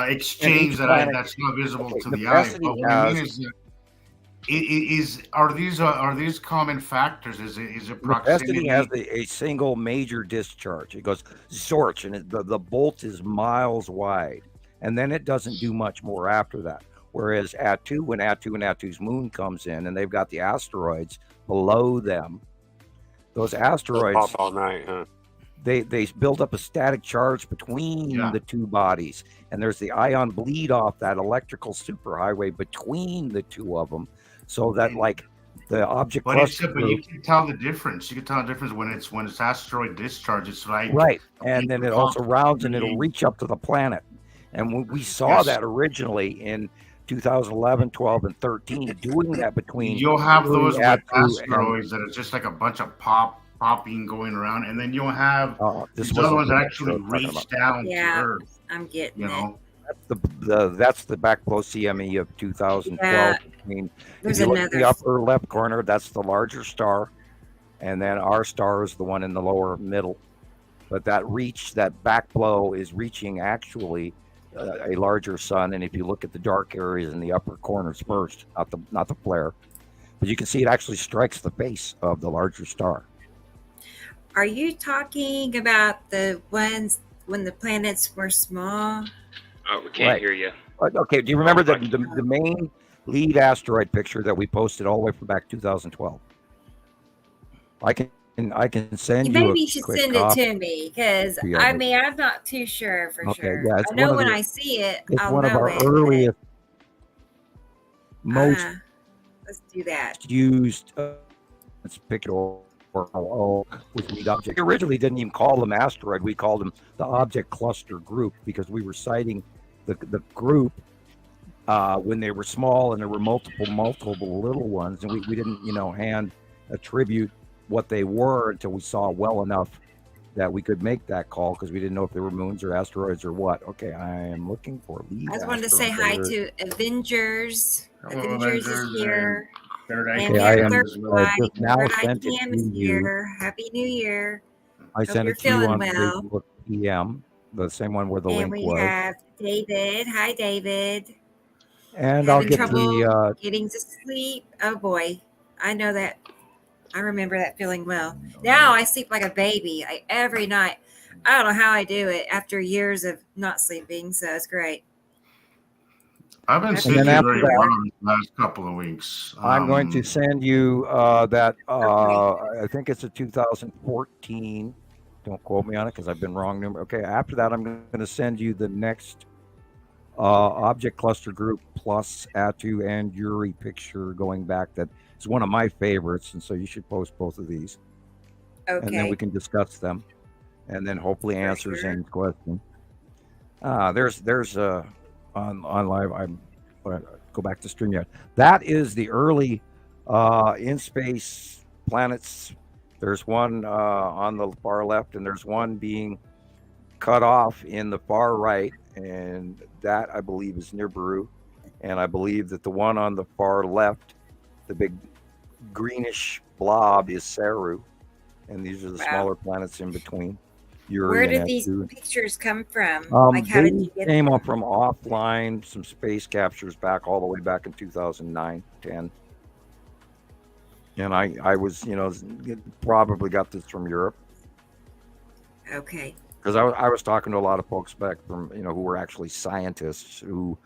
exchange that's not visible to the eye. But what I mean is are these common factors? Is it proximity? Necessity has a single major discharge. It goes zorch, and the bolt is miles wide, and then it doesn't do much more after that. Whereas Atu, when Atu and Atu's moon comes in, and they've got the asteroids below them, those asteroids pop all night, huh? They build up a static charge between the two bodies, and there's the ion bleed off that electrical superhighway between the two of them, so that like the object. But you can tell the difference. You can tell the difference when it's asteroid discharge. It's like right, and then it also rounds and it'll reach up to the planet, and when we saw that originally in 2011, 12, and 13, doing that between. You'll have those with asteroids that are just like a bunch of popping going around, and then you'll have these other ones that actually reach down to Earth. I'm getting it. That's the backflow CME of 2012. Yeah. I mean, There's if you look another. at the upper left corner, that's the larger star, and then our star is the one in the lower middle. But that backflow is reaching actually a larger sun, and if you look at the dark areas in the upper corners first, not the flare, but you can see it actually strikes the face of the larger star. Are you talking about the ones when the planets were small? Oh, we can't hear you. Okay, do you remember the main lead asteroid picture that we posted all the way from back 2012? I can send you. Maybe you should send it to me, because I mean I'm not too sure for sure. Yeah, I know when I see it, it's I'll one of know our it. earliest, most let's do that. used. Let's pick it over. With lead object. We originally didn't even call them asteroid. We called them the object cluster group because we were citing the group when they were small and there were multiple little ones, and we didn't hand attribute what they were until we saw well enough that we could make that call, because we didn't know if they were moons or asteroids or what. Okay, I am looking for lead. I just wanted to say hi to Avengers. Hello, Avengers is here. Okay, I am just now sent it to you. Happy New Year. I sent it to you on Facebook PM, the same one where the link was. And we have David. Hi, David. And I'll get trouble getting to sleep. Oh boy, I know that. I remember that feeling well. Now I sleep like a baby every night. I don't know how I do it after years of not sleeping, so it's great. I've been sleeping very well the last couple of weeks. I'm going to send you that. I think it's a 2014. Don't quote me on it because I've been wrong. Okay, after that, I'm going to send you the next object cluster group plus Atu and Uri picture going back. That is one of my favorites, and so you should post both of these. Okay. And then we can discuss them, and then hopefully answer Zane's question. There's on live. go back to StreamYard. That is the early in space planets. There's one on the far left, and there's one being cut off in the far right, and that I believe is Nibiru, and I believe that the one on the far left, the big greenish blob, is Saru, and these are the smaller planets in between. Where did these pictures come from? Like, how did you get came them? up from offline, some space captures back all the way back in 2009, 10. And I was, probably got this from Europe. Okay. Because I was talking to a lot of folks back from, who were actually scientists who,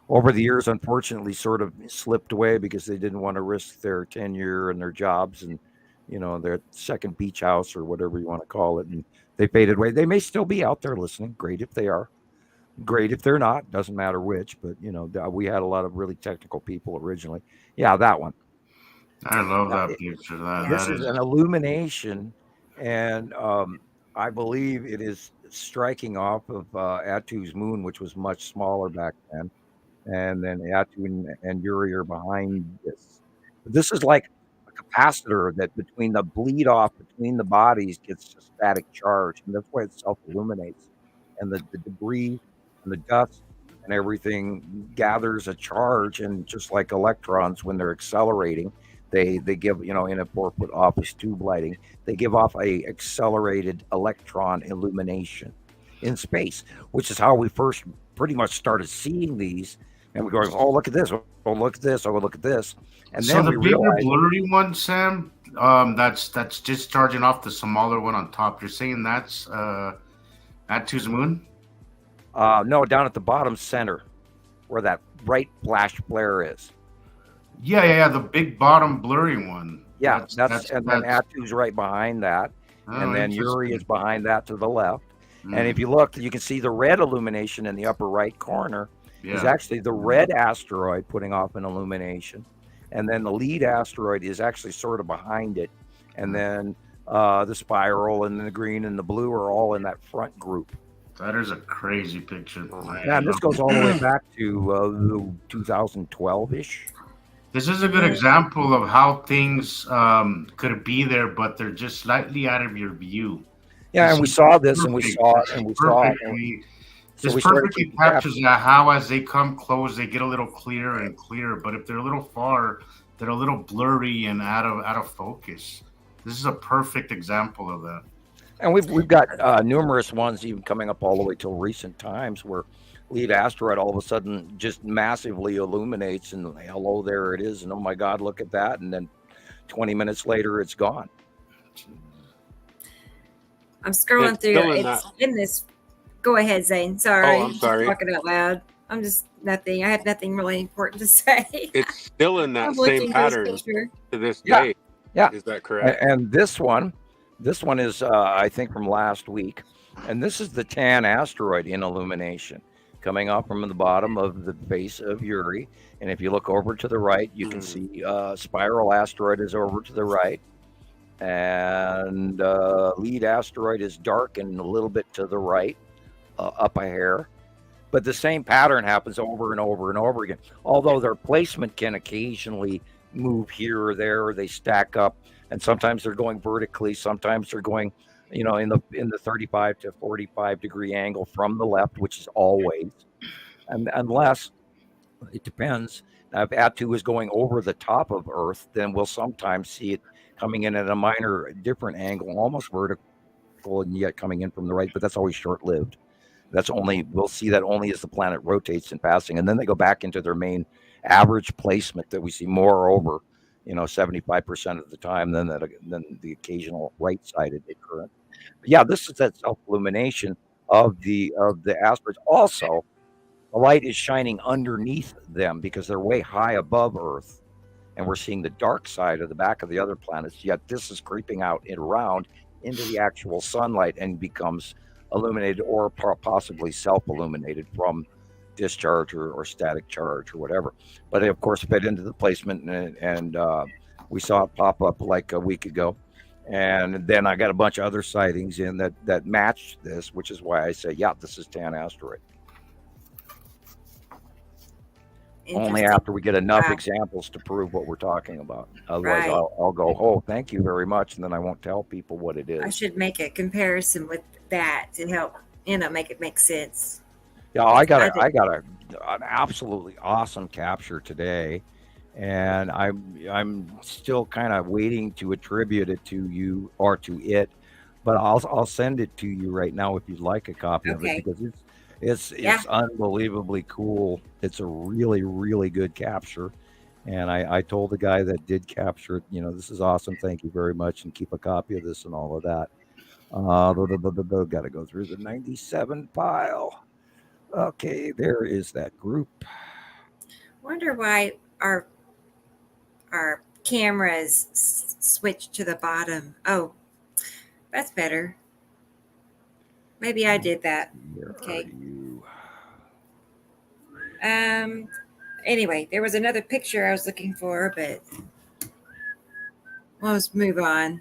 over the years, unfortunately, sort of slipped away because they didn't want to risk their tenure and their jobs and, their second beach house or whatever you want to call it. And they faded away. They may still be out there listening. Great if they are. Great if they're not. Doesn't matter which. But, we had a lot of really technical people originally. Yeah, that one. I love that picture. This is an illumination, and I believe it is striking off of Attu's moon, which was much smaller back then. And then Attu and Yuri are behind this. This is like a capacitor that between the bleed off between the bodies gets a static charge, and that's why it self-illuminates. And the debris and the dust and everything gathers a charge, and just like electrons when they're accelerating, they give, in a 4-foot office tube lighting, they give off a accelerated electron illumination in space, which is how we first pretty much started seeing these. And we're going, oh, look at this. Oh, look at this. Oh, look at this. And so then the we bigger realized, blurry one, Sam, that's discharging off the smaller one on top. You're saying that's Attu's moon? no, down at the bottom center where that bright flash flare is. Yeah. The big bottom blurry one. Yeah, that's then Attu's right behind that. And then Yuri is behind that to the left. And if you look, you can see the red illumination in the upper right corner is actually the red asteroid putting off an illumination. And then the lead asteroid is actually sort of behind it. And then the spiral and the green and the blue are all in that front group. That is a crazy picture. Yeah, and this goes all the way back to 2012-ish. This is a good example of how things could be there, but they're just slightly out of your view. Yeah, and we saw this, and we saw it, and we saw it. This perfectly captures how, as they come close, they get a little clearer and clearer. But if they're a little far, they're a little blurry and out of focus. This is a perfect example of that. And we've got numerous ones even coming up all the way till recent times where lead asteroid all of a sudden just massively illuminates, and hello, there it is, and oh my God, look at that, and then 20 minutes later it's gone. I'm scrolling through. It's in this. Go ahead, Zane. Sorry. Oh, I'm sorry. Talking out loud. I'm just nothing. I have nothing really important to say. It's still in that same pattern to this day. Yeah. Is that correct? And this one is, I think, from last week. And this is the Tan asteroid in illumination coming up from the bottom of the base of Yuri. And if you look over to the right, you can see Spiral asteroid is over to the right. And lead asteroid is dark and a little bit to the right, up a hair. But the same pattern happens over and over and over again. Although their placement can occasionally move here or there, or they stack up. And sometimes they're going vertically. Sometimes they're going, in the 35 to 45 degree angle from the left, which is always. And unless, it depends. Now, if Attu is going over the top of Earth, then we'll sometimes see it coming in at a minor different angle, almost vertical, and yet coming in from the right. But that's always short-lived. We'll see that only as the planet rotates and passing, and then they go back into their main average placement that we see more over, 75% of the time than the occasional right-sided current. But yeah, this is that self-illumination of the asteroids. Also, the light is shining underneath them because they're way high above Earth, and we're seeing the dark side of the back of the other planets. Yet this is creeping out and around into the actual sunlight and becomes illuminated or possibly self-illuminated from discharge or static charge or whatever. But it, of course, fit into the placement, and we saw it pop up like a week ago. And then I got a bunch of other sightings in that matched this, which is why I say, yeah, this is Tan asteroid. Only interesting. after we get enough Wow. examples to prove what we're talking about. Otherwise, Right. I'll go, oh, thank you very much, and then I won't tell people what it I is. should make a comparison with that to help, make it make sense. Yeah, I got I did. an absolutely awesome capture today, and I'm still kind of waiting to attribute it to you or to it, but I'll send it to you right now if you'd like a copy of it, Okay. because it's Yeah. unbelievably cool. It's a really, really good capture. And I told the guy that did capture it, this is awesome. Thank you very much, and keep a copy of this and all of that. Got to go through the 97 pile. Okay, there is that group. Wonder why our cameras switch to the bottom. Oh, that's better. Maybe I did that. Where Okay. are you? Anyway, there was another picture I was looking for, but let's move on.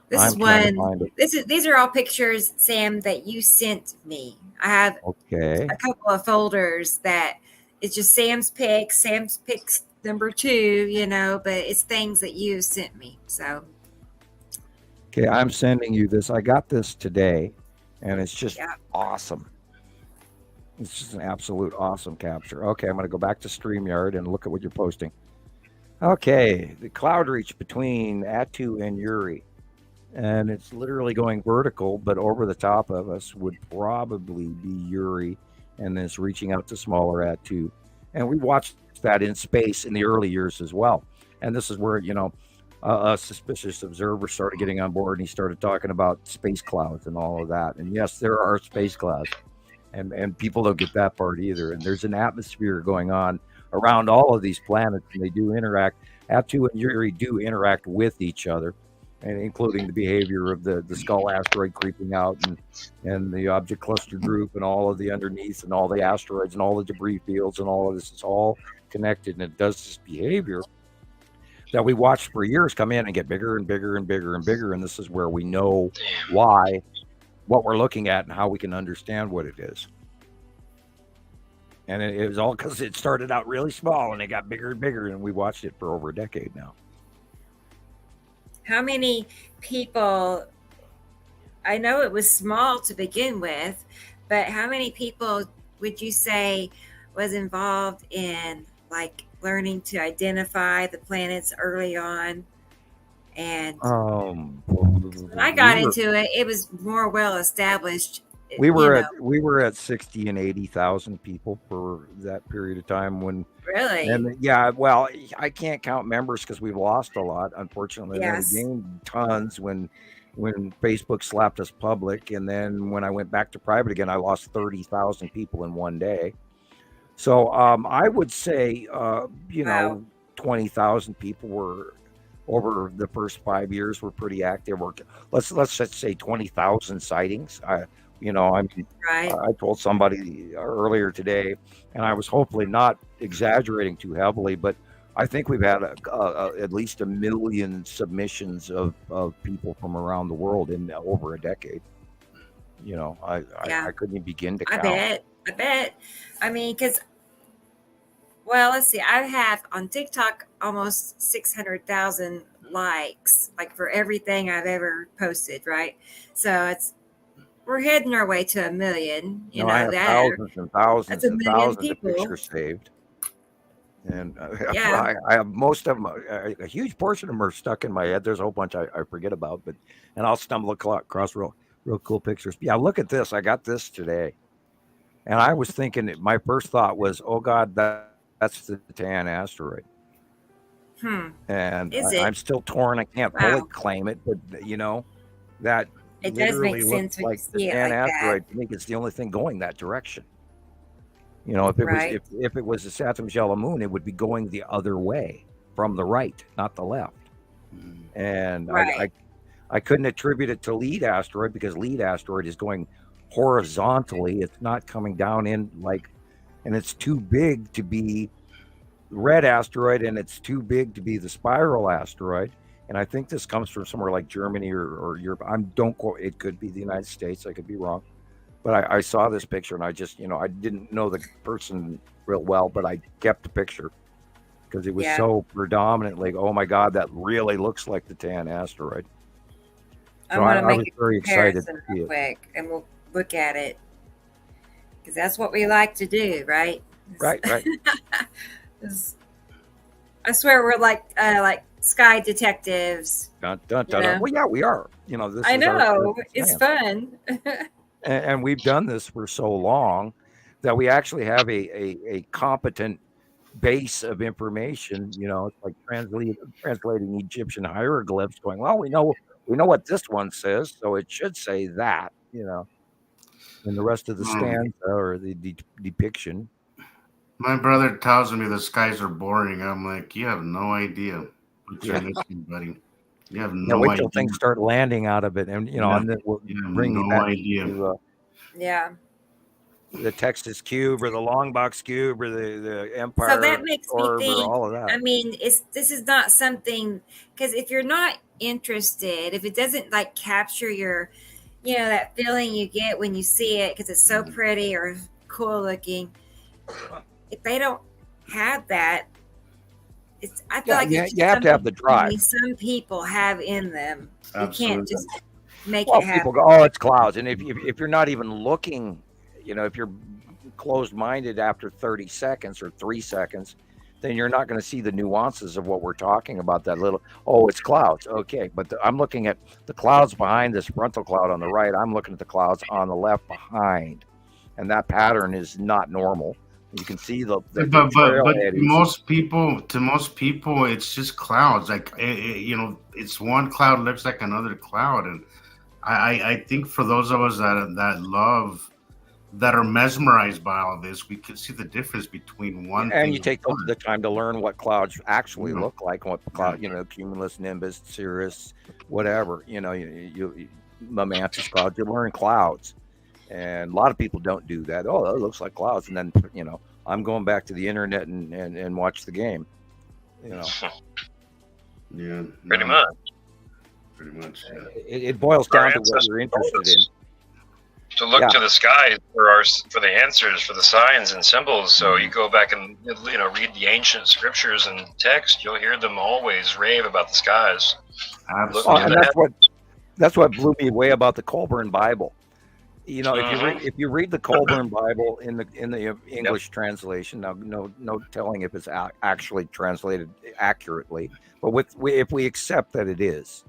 This I'm is trying to one. find it. These are all pictures, Sam, that you sent me. I have Okay. a couple of folders that it's just Sam's picks number 2, but it's things that you sent me. So Okay, I'm sending you this. I got this today, and it's just Yeah. awesome. It's just an absolute awesome capture. Okay, I'm going to go back to StreamYard and look at what you're posting. Okay, the cloud reach between Atu and Uri. And it's literally going vertical, but over the top of us would probably be Uri, and then it's reaching out to smaller Atu. And we watched that in space in the early years as well. And this is where, a suspicious observer started getting on board, and he started talking about space clouds and all of that. And yes, there are space clouds, and people don't get that part either. And there's an atmosphere going on around all of these planets, and they do interact. Atu and Uri do interact with each other, and including the behavior of the skull asteroid creeping out, and the object cluster group, and all of the underneath, and all the asteroids, and all the debris fields, and all of this is all connected, and it does this behavior that we watched for years come in and get bigger and bigger and bigger and bigger. And this is where we know why, what we're looking at, and how we can understand what it is. And it was all because it started out really small, and it got bigger and bigger, and we watched it for over a decade now. how many people, I know it was small to begin with, but how many people would you say was involved in learning to identify the planets early on? And when I got into it, it was more well established. We were at 60 and 80,000 people for that period of time when. Really? And yeah, well, I can't count members because we've lost a lot, unfortunately. Yes. We gained tons when Facebook slapped us public, and then when I went back to private again, I lost 30,000 people in one day. So I would say, Wow. 20,000 people were over the first 5 years were pretty active. Let's just say 20,000 sightings. I Right. I told somebody earlier today, and I was hopefully not exaggerating too heavily, but I think we've had at least 1 million submissions of people from around the world in over a decade. I couldn't even begin to I count. bet. I mean, let's see. I have on TikTok almost 600,000 likes, for everything I've ever posted, right? So we're heading our way to 1 million. I have thousands and thousands that's 1 and million thousands people. of pictures saved. And Yeah. I have most of them. A huge portion of them are stuck in my head. There's a whole bunch I forget about, and I'll stumble across real cool pictures. Yeah, look at this. I got this today, and I was thinking. My first thought was, "Oh God, that's the Tan asteroid." And Is it? I'm still torn. I can't fully claim it, but that It does make literally sense looks when you like the see it Tan like that. asteroid. To me, it's the only thing going that direction. If it Right. was if it was a Saturn's yellow moon, it would be going the other way from the right, not the left. And Right. I couldn't attribute it to lead asteroid because lead asteroid is going horizontally. It's not coming down in and it's too big to be red asteroid, and it's too big to be the spiral asteroid. And I think this comes from somewhere like Germany or Europe. Don't quote. It could be the United States. I could be wrong. But I saw this picture, and I just, I didn't know the person real well, but I kept the picture because it was Yeah. so predominantly, oh my God, that really looks like the Tan asteroid. I So want to I make was a very excited comparison to see real it. quick, and we'll look at it because that's what we like to do, right? Right. 'Cause I swear we're like sky detectives. Dun, dun, You dun, dun. know? Well, yeah, we are. You know, this I is our know science. it's fun. And we've done this for so long that we actually have a competent base of information. You know, it's like translating Egyptian hieroglyphs, going, well, we know what this one says, so it should say that, you know, and the rest of the stanza or the depiction. My brother tells me the skies are boring. I'm like, you have no idea what you're missing, buddy. You have Yeah, no wait idea. till things start landing out of it, and you know, and then we'll You have bring you no back idea. to Yeah. the Texas cube or the long box cube or the Empire So that makes me orb or think. all of that. I mean, this is not something, because if you're not interested, if it doesn't like capture your, that feeling you get when you see it because it's so pretty or cool looking. If they don't have that, I feel like it's you have to have the drive. some people have in them. You can't just make Well, it happen. people go, oh, it's clouds, and if you're not even looking, if you're closed-minded after 30 seconds or 3 seconds, then you're not going to see the nuances of what we're talking about. That little, oh, it's clouds, okay, but I'm looking at the clouds behind this frontal cloud on the right. I'm looking at the clouds on the left behind, and that pattern is not normal. You can see the but trailhead to most people, it's just clouds. Like it's one cloud looks like another cloud, and I think for those of us that are mesmerized by all this, we can see the difference between one and thing you take the time to learn what clouds actually look like, what cloud, cumulus, nimbus, cirrus, whatever, you Momantis clouds. You learn clouds, and a lot of people don't do that. Oh, that looks like clouds, and then I'm going back to the internet and watch the game. Yeah, pretty much. Yeah. It boils down to what you're interested in. To look to the skies for the answers, for the signs and symbols. So you go back and read the ancient scriptures and text. You'll hear them always rave about the skies. Absolutely. And that's what blew me away about the Colburn Bible. If you read the Colburn Bible in the English translation, now no telling if it's actually translated accurately, but if we accept that it is.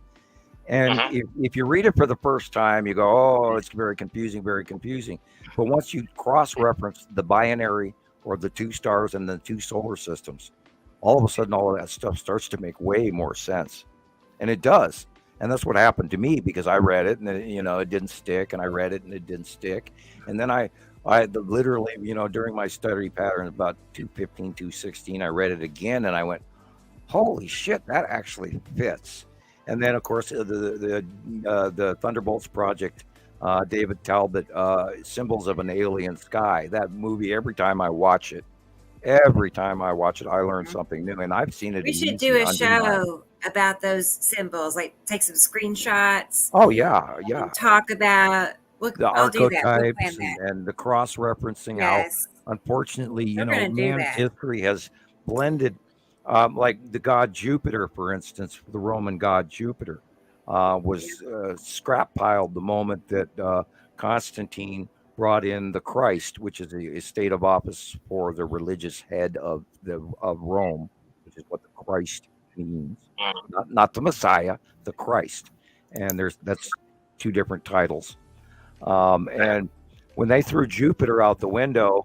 And if you read it for the first time, you go, oh, it's very confusing. But once you cross-reference the binary or the two stars and the two solar systems, all of a sudden, all of that stuff starts to make way more sense. And it does. And that's what happened to me, because I read it and it didn't stick, and I read it and it didn't stick. And then I literally, during my study pattern, about 215, 216, I read it again and I went, holy shit, that actually fits. And then, of course, the Thunderbolts Project, David Talbot, Symbols of an Alien Sky. That movie, every time I watch it, I learn something new. And I've seen it. We should do a show about those symbols, like take some screenshots. Oh, yeah. Talk about the archetypes and the cross-referencing. Yes. How, unfortunately, man's history has blended. Like the god Jupiter, for instance, the Roman god Jupiter was scrap-piled the moment that Constantine brought in the Christ, which is a state of office for the religious head of Rome, which is what the Christ means. Not the Messiah, the Christ. And that's two different titles. And when they threw Jupiter out the window,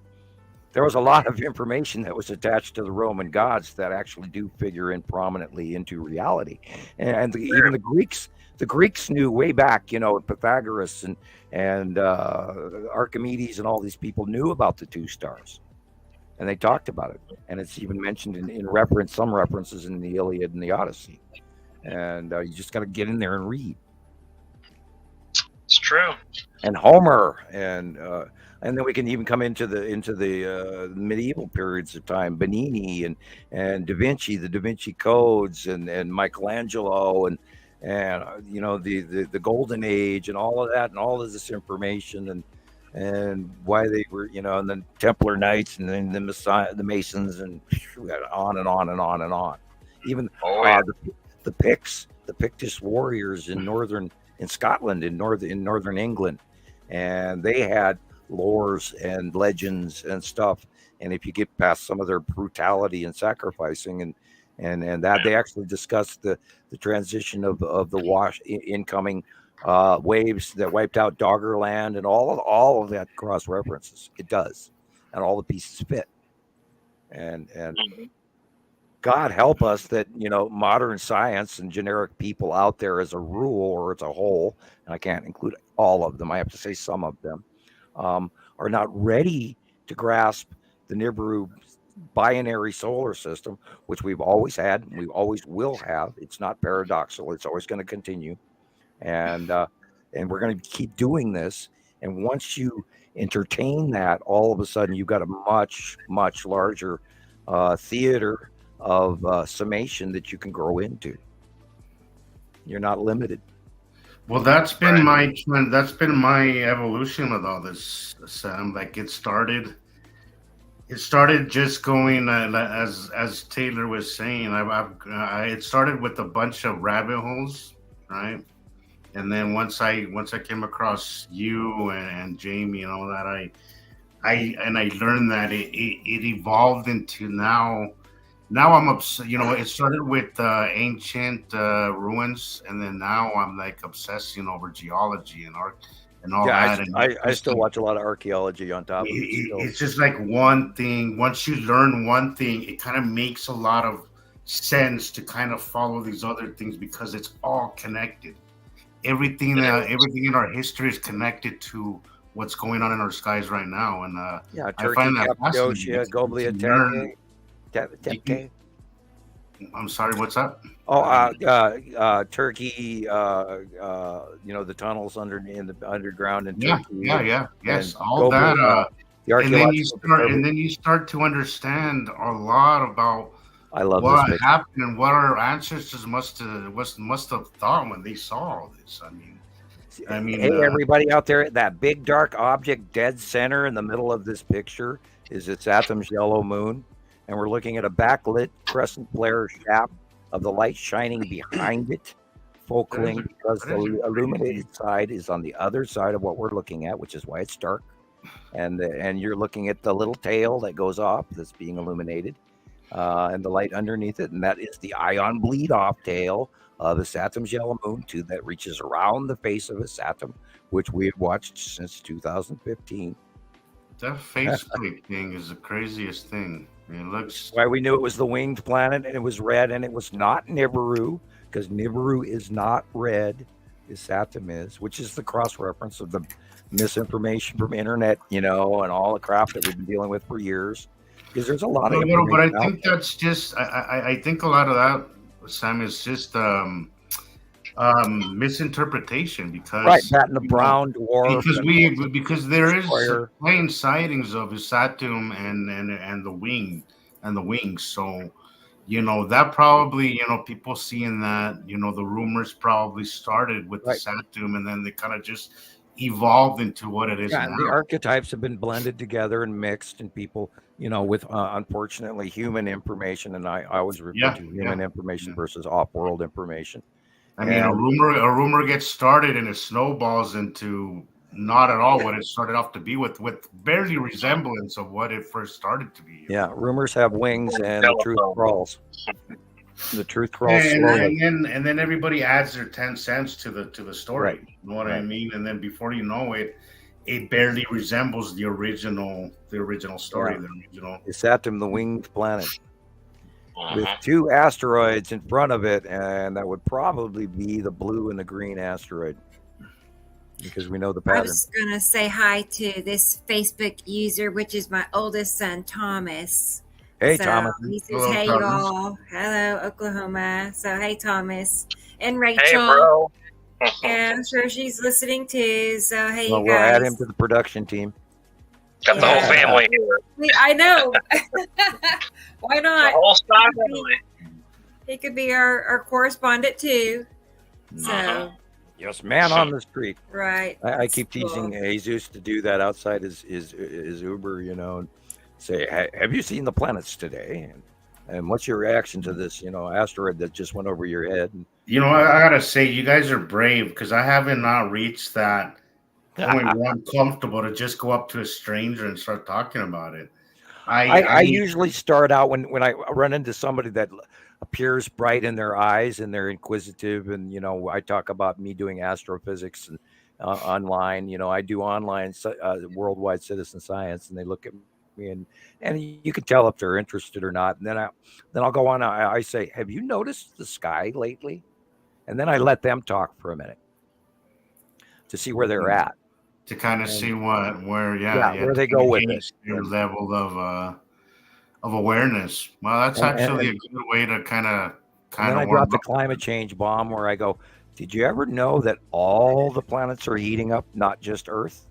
there was a lot of information that was attached to the Roman gods that actually do figure in prominently into reality. And even the Greeks knew way back, Pythagoras and Archimedes and all these people knew about the two stars, and they talked about it. And it's even mentioned in some references in the Iliad and the Odyssey. And you just got to get in there and read. It's true. And Homer and then we can even come into the medieval periods of time, Bernini and Da Vinci, the Da Vinci codes, and Michelangelo, and the Golden Age, and all of that, and all of this information, and and why they were, and then Templar Knights, and then the Masons, and on and on and on and on. Even the Picts, the Pictish warriors in Scotland, in northern England, and they had lores and legends and stuff. And if you get past some of their brutality and sacrificing, and that they actually discussed the transition of the incoming waves that wiped out Doggerland, and all of that cross references. It does, and all the pieces fit. And God help us that modern science and generic people out there as a rule or as a whole, and I can't include all of them, I have to say some of them, are not ready to grasp the Nibiru binary solar system, which we've always had and we always will have. It's not paradoxical. It's always going to continue. And we're going to keep doing this. And once you entertain that, all of a sudden you've got a much, much larger theater of summation that you can grow into. You're not limited. Well, that's been my evolution with all this, Sam. Like it started just going as Taylor was saying. It started with a bunch of rabbit holes, right? And then once I came across you and Jamie and all that, I learned that it evolved into now I'm obsessed. It started with ancient ruins, and then now I'm like obsessing over geology and art and all that. And I still watch a lot of archaeology on top of it. It's just like one thing. Once you learn one thing, it kind of makes a lot of sense to kind of follow these other things because it's all connected. Everything in our history is connected to what's going on in our skies right now. And Turkey, I find that Cappadocia, Goblia Tepe. I'm sorry, what's that? Turkey. The tunnels in the underground in Turkey. Yes, all Goblia, that. And then you start to understand a lot about what happened and what our ancestors must have thought when they saw all this. I mean, hey, everybody out there, that big dark object dead center in the middle of this picture is Saturn's yellow moon, and we're looking at a backlit crescent flare shaft of the light shining behind it, focaling because the illuminated side is on the other side of what we're looking at, which is why it's dark. And you're looking at the little tail that goes off that's being illuminated. And the light underneath it, and that is the ion bleed off tail of the Saturn's yellow moon that reaches around the face of a Saturn, which we have watched since 2015. That faceplate thing is the craziest thing. It looks why we knew it was the winged planet, and it was red, and it was not Nibiru, because Nibiru is not red, as Saturn is, which is the cross reference of the misinformation from internet, and all the crap that we've been dealing with for years. Because there's a lot of but I think that's just I think a lot of that, Sam, is just misinterpretation because that and the brown dwarf because there is plain sightings of Saturn and the wings. So that probably people seeing that the rumors probably started with the Saturn, and then they kind of just evolved into what it is now. The archetypes have been blended together and mixed, and people with unfortunately human information, and I always refer to human information versus off-world information. I mean, a rumor gets started and it snowballs into not at all what it started off to be with barely resemblance of what it first started to be. Yeah, rumors have wings, and the truth crawls. The truth crawls slowly. And then everybody adds their 10 cents to the story. Right. You know what I mean? And then before you know it, it barely resembles the original story. Yeah. The Saturn, the winged planet, with 2 asteroids in front of it, and that would probably be the blue and the green asteroid, because we know the pattern. I was gonna say hi to this Facebook user, which is my oldest son, Thomas. Hey, Thomas. He says, hello, hey, Thomas. Y'all. Hello, Oklahoma. So, hey, Thomas. And Rachel. Hey, bro. And I'm sure she's listening too. So, hey, you guys. We'll add him to the production team. Got the whole family here. I know. Why not? The whole family. He could be our correspondent too. So, Yes, man on the street. Right. I That's keep cool. teasing Jesus to do that outside his Uber, and say, have you seen the planets today? And what's your reaction to this, asteroid that just went over your head? I gotta say, you guys are brave because I haven't not reached that point where I'm comfortable to just go up to a stranger and start talking about it. I usually start out when I run into somebody that appears bright in their eyes and they're inquisitive, and I talk about me doing astrophysics and online. I do online worldwide citizen science, and they look at me and you can tell if they're interested or not. And then I'll go on. I say, have you noticed the sky lately? And then I let them talk for a minute to see where they're at. To kind of see where they go with it. Your level of awareness. Well, that's actually a good way to kind of. Then I drop the climate change bomb where I go, did you ever know that all the planets are heating up, not just Earth?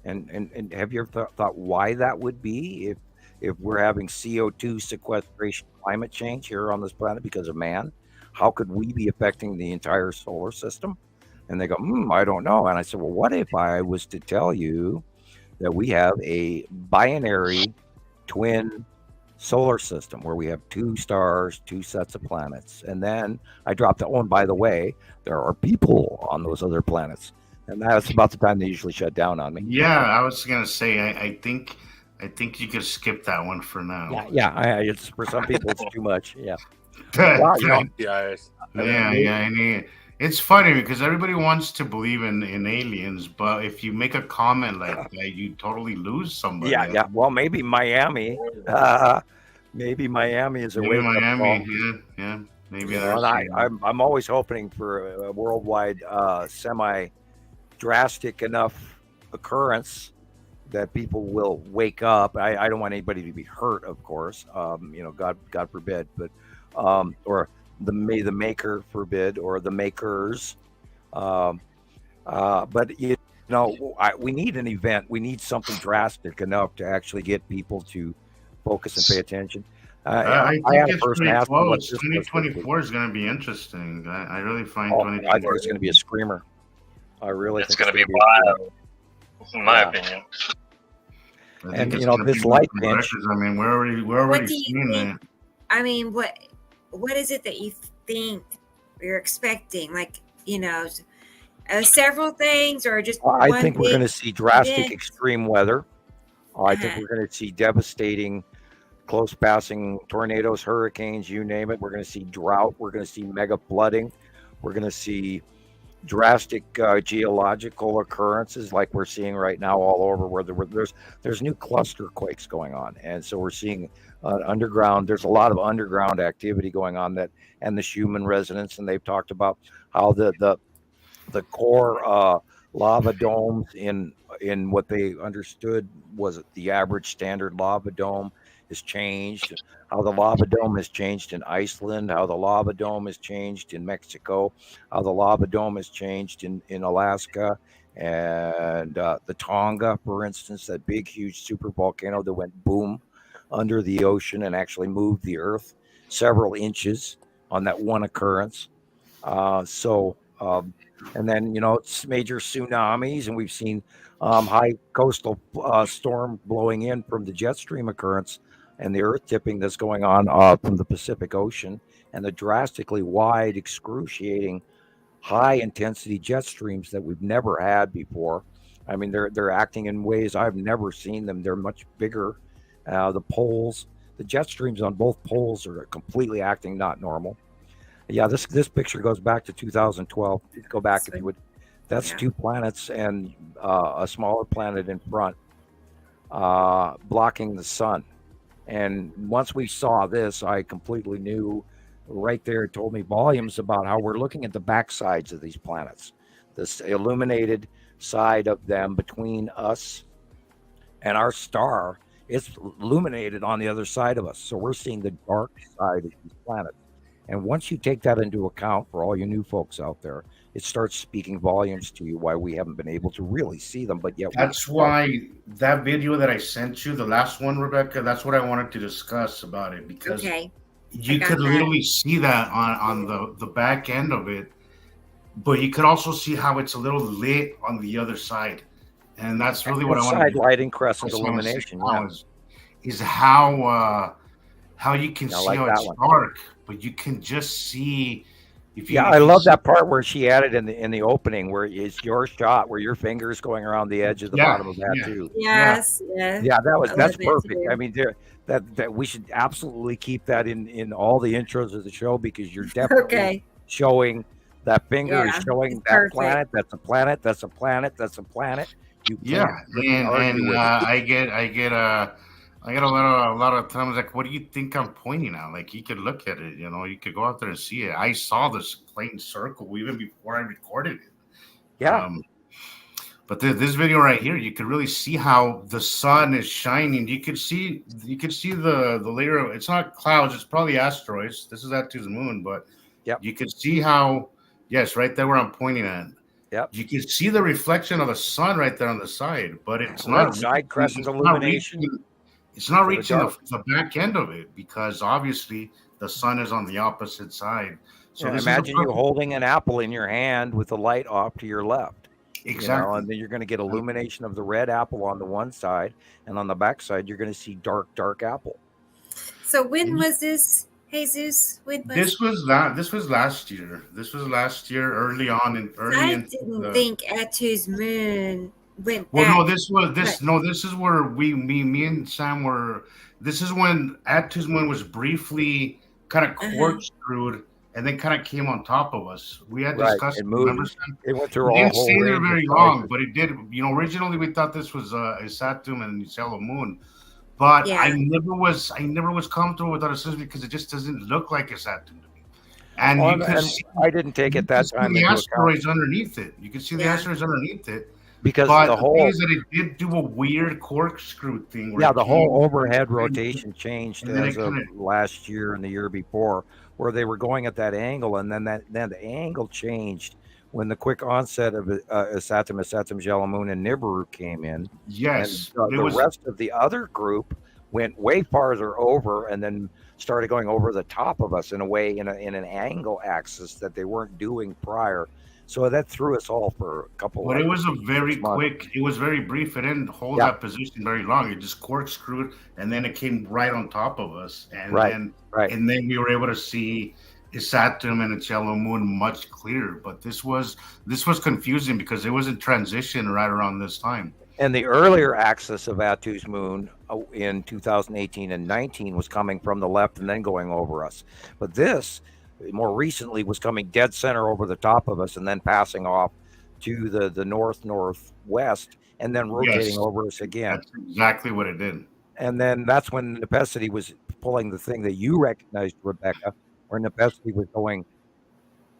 And have you ever thought why that would be if we're having CO2 sequestration, climate change here on this planet because of man? How could we be affecting the entire solar system? And they go, I don't know. And I said, well, what if I was to tell you that we have a binary twin solar system where we have two stars, two sets of planets. And then I dropped it. Oh, and by the way, there are people on those other planets. And that's about the time they usually shut down on me. Yeah, I was going to say, I think you could skip that one for now. Yeah. It's for some people, it's too much. Yeah. It's funny because everybody wants to believe in aliens, but if you make a comment like that, you totally lose somebody. Yeah. Well, maybe Miami. Maybe Miami is a way. Miami. Yeah. Maybe. I'm always hoping for a worldwide, semi-drastic enough occurrence that people will wake up. I don't want anybody to be hurt, of course. God forbid, but or the maker forbid, or the makers. But we need an event. We need something drastic enough to actually get people to focus and pay attention. I think it's pretty close. 2024 is going to be interesting. I really find 2024. I think it's going to be a screamer. I really think it's going to be wild, in my opinion. And this light pinch. I mean, we're already seeing that. I mean, what is it that you think you're expecting? Like, several things, or just I think we're going to see drastic extreme weather. I think we're going to see devastating, close passing tornadoes, hurricanes, you name it. We're going to see drought. We're going to see mega flooding. We're going to see drastic geological occurrences like we're seeing right now all over, where there's new cluster quakes going on. And so we're seeing underground, there's a lot of underground activity going on, and the Schumann resonance, and they've talked about how the core lava domes in what they understood was the average standard lava dome has changed, how the lava dome has changed in Iceland, how the lava dome has changed in Mexico, how the lava dome has changed in Alaska, and the Tonga, for instance, that big, huge super volcano that went boom under the ocean and actually moved the earth several inches on that one occurrence. And then, it's major tsunamis, and we've seen high coastal storm blowing in from the jet stream occurrence and the earth tipping that's going on from the Pacific Ocean, and the drastically wide, excruciating, high intensity jet streams that we've never had before. I mean, they're acting in ways I've never seen them. They're much bigger. The jet streams on both poles are completely acting not normal. Yeah, this picture goes back to 2012. Go back if you would. That's two planets and a smaller planet in front blocking the sun. And once we saw this, I completely knew right there. It told me volumes about how we're looking at the backsides of these planets, this illuminated side of them between us and our star. It's illuminated on the other side of us. So we're seeing the dark side of these planets. And once you take that into account, for all you new folks out there, it starts speaking volumes to you why we haven't been able to really see them. But yet that's why that video that I sent you, the last one, Rebecca, that's what I wanted to discuss about it, because you could literally see that on the back end of it. but you could also see how it's a little lit on the other side, and that's really what I want Side to lighting, crescent illumination. Yeah. Is how you can I see like how that it's one. dark, but you can just see if you. Yeah, if I you love see- that part where she added in the opening where it's your shot where your fingers going around the edge of the Yeah, bottom of that yeah. too. Yes. Yeah. Yeah, I that's love that perfect. too. I mean, that we should absolutely keep that in all the intros of the show because you're definitely Okay. showing that finger is Yeah, showing it's that perfect. planet. That's a planet. That's a planet. That's a planet. You Yeah, can't freaking argue and with it. I get a lot of times like, what do you think I'm pointing at? Like, you could look at it, you could go out there and see it. I saw this plain circle even before I recorded it. Yeah. But this video right here, you could really see how the sun is shining. You could see the layer of, it's not clouds, it's probably asteroids. This is Attu's moon, but Yep. you could see how, yes, right there where I'm pointing at. Yep. You can see the reflection of the sun right there on the side, but it's Right, not side crescent it's not illumination. It's not For the reaching dark. the back end of it because obviously the sun is on the opposite side. So Yeah, this imagine is a you holding an apple in your hand with the light off to your left. exactly. And then you're going to get illumination of the red apple on the one side, and on the back side, you're going to see dark apple. So when was this, Jesus? When was This was last year. This was last year, early on in I didn't think Attu's moon went Well, back. no, this is where me and Sam were. This is when Attu's moon was briefly kind of corkscrewed and then kind of came on top of us. We had Right, discussed. it moved. Remember, Sam? It went through It all didn't whole stay there range of very sizes. long, but it did. Originally we thought this was a Saturn and Yellow Moon, but Yeah. I never was comfortable with our system because it just doesn't look like a Saturn to me. And Well, you could and see, I didn't take it that time the into account asteroids underneath it. You can see the Yeah. asteroids underneath it. because But the the thing whole is that it did do a weird corkscrew thing. Where yeah, it the came- whole overhead rotation changed and then as it of kinda- last year and the year before, where they were going at that angle, and then the angle changed when the quick onset of Saturn, Yellow Moon, and Nibiru came in. Yes, And it the was. rest of the other group went way farther over and then started going over the top of us in a way in an angle axis that they weren't doing prior. So that threw us all for a couple. But it was a very months. quick. It was very brief. It didn't hold Yeah. that position very long. It just corkscrewed, and then it came right on top of us, and Right, then right. and then we were able to see Saturn and its yellow moon much clearer. But this was confusing because it was in transition right around this time. And the earlier axis of Attu's moon in 2018 and 19 was coming from the left and then going over us. But this, more recently, was coming dead center over the top of us and then passing off to the northwest and then rotating Yes. over us again. That's exactly what it did. And then that's when Nepenthe was pulling the thing that you recognized, Rebecca, where Nepenthe was going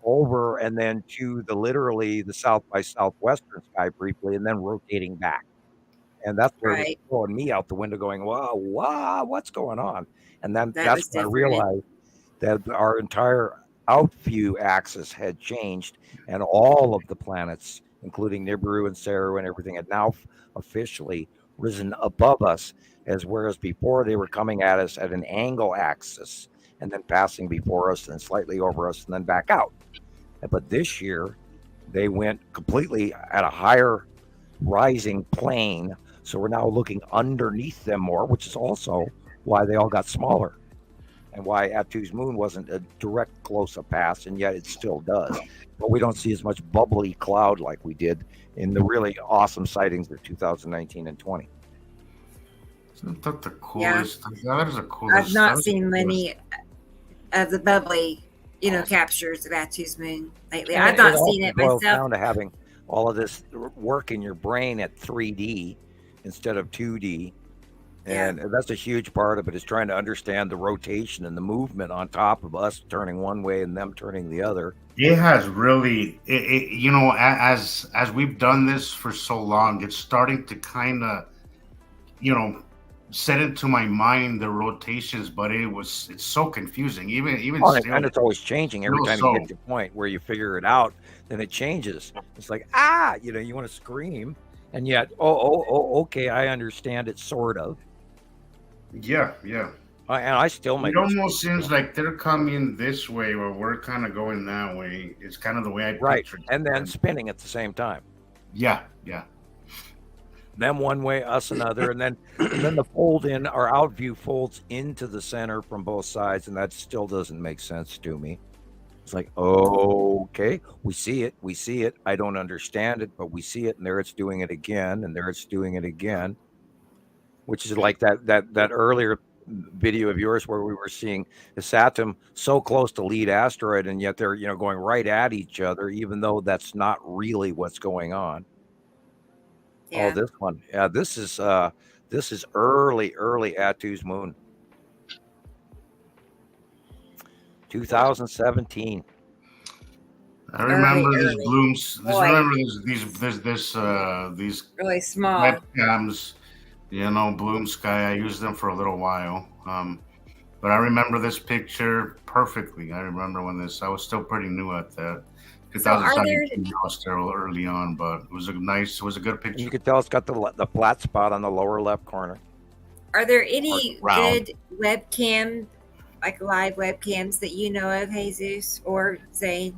over and then to literally the south by southwestern sky briefly and then rotating back. And that's where it was Right. throwing me out the window going, wow, what's going on? And then That that's was when I different. realized that our entire outview axis had changed and all of the planets, including Nibiru and Saru and everything, had now officially risen above us, as whereas before they were coming at us at an angle axis and then passing before us and slightly over us and then back out. But this year they went completely at a higher rising plane. So we're now looking underneath them more, which is also why they all got smaller and why Attu's moon wasn't a direct close-up pass, and yet it still does. But we don't see as much bubbly cloud like we did in the really awesome sightings of 2019 and 20. Isn't that the coolest? That is the coolest. I've that not is the seen coolest. many of the bubbly, captures of Attu's moon lately. And I've not all seen it boils myself. down to having all of this work in your brain at 3D instead of 2D. And that's a huge part of it, is trying to understand the rotation and the movement on top of us turning one way and them turning the other. It has really, as we've done this for so long, it's starting to kind of, set into my mind the rotations, but it's so confusing. Even still, And it's always changing every time you get to a point where you figure it out, then it changes. It's like, you want to scream, and yet, okay, I understand it sort of. yeah. And I still make It almost mistakes. seems like they're coming this way, or we're kind of going that way. It's kind of the way I Right. picture it. And then spinning at the same time. Yeah. Them one way, us another, and then the fold in or out view folds into the center from both sides, and that still doesn't make sense to me. It's like, okay, we see it. I don't understand it, but we see it, and there it's doing it again, and there it's doing it again, which is like that earlier video of yours where we were seeing the Saturn so close to lead asteroid, and yet they're going right at each other, even though that's not really what's going on. Yeah. Oh, this one, yeah, this is early Attu's moon, 2017. I remember Early, these early. blooms. Boy. Remember these Really small. webcams. Bloom Sky. I used them for a little while. But I remember this picture perfectly. I remember when I was still pretty new at that. So are there? 2017, I was still early on, but it was a good And picture. you can tell it's got the flat spot on the lower left corner. Are there any Round. good webcam, like live webcams that you know of, Jesus or Zane?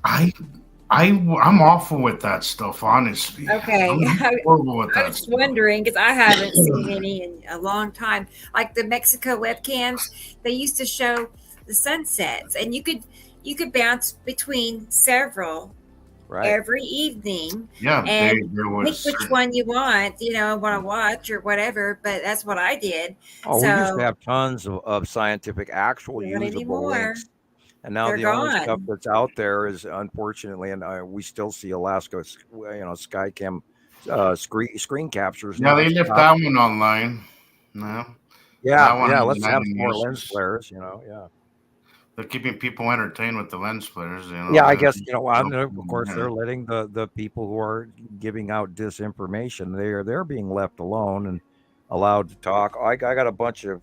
I'm awful with that stuff, honestly. Okay. I'm horrible with I that was stuff. wondering because I haven't seen any in a long time. Like the Mexico webcams, they used to show the sunsets, and you could bounce between several Right. every evening. Yeah, And there pick was which one you want to watch or whatever. But that's what I did. Oh, we used So- to have tons of scientific, actual Not usable anymore. links. And now They're the only stuff gone. that's out there is, unfortunately, and we still see Alaska, Skycam screen captures. Yeah, they left nonstop. that one online. No, Yeah, that one yeah. has Let's have been some more used. lens flares. Yeah. they're keeping people entertained with the lens flares. Yeah, I guess of course Yeah. they're letting the people who are giving out disinformation. They're being left alone and allowed to talk. I got a bunch of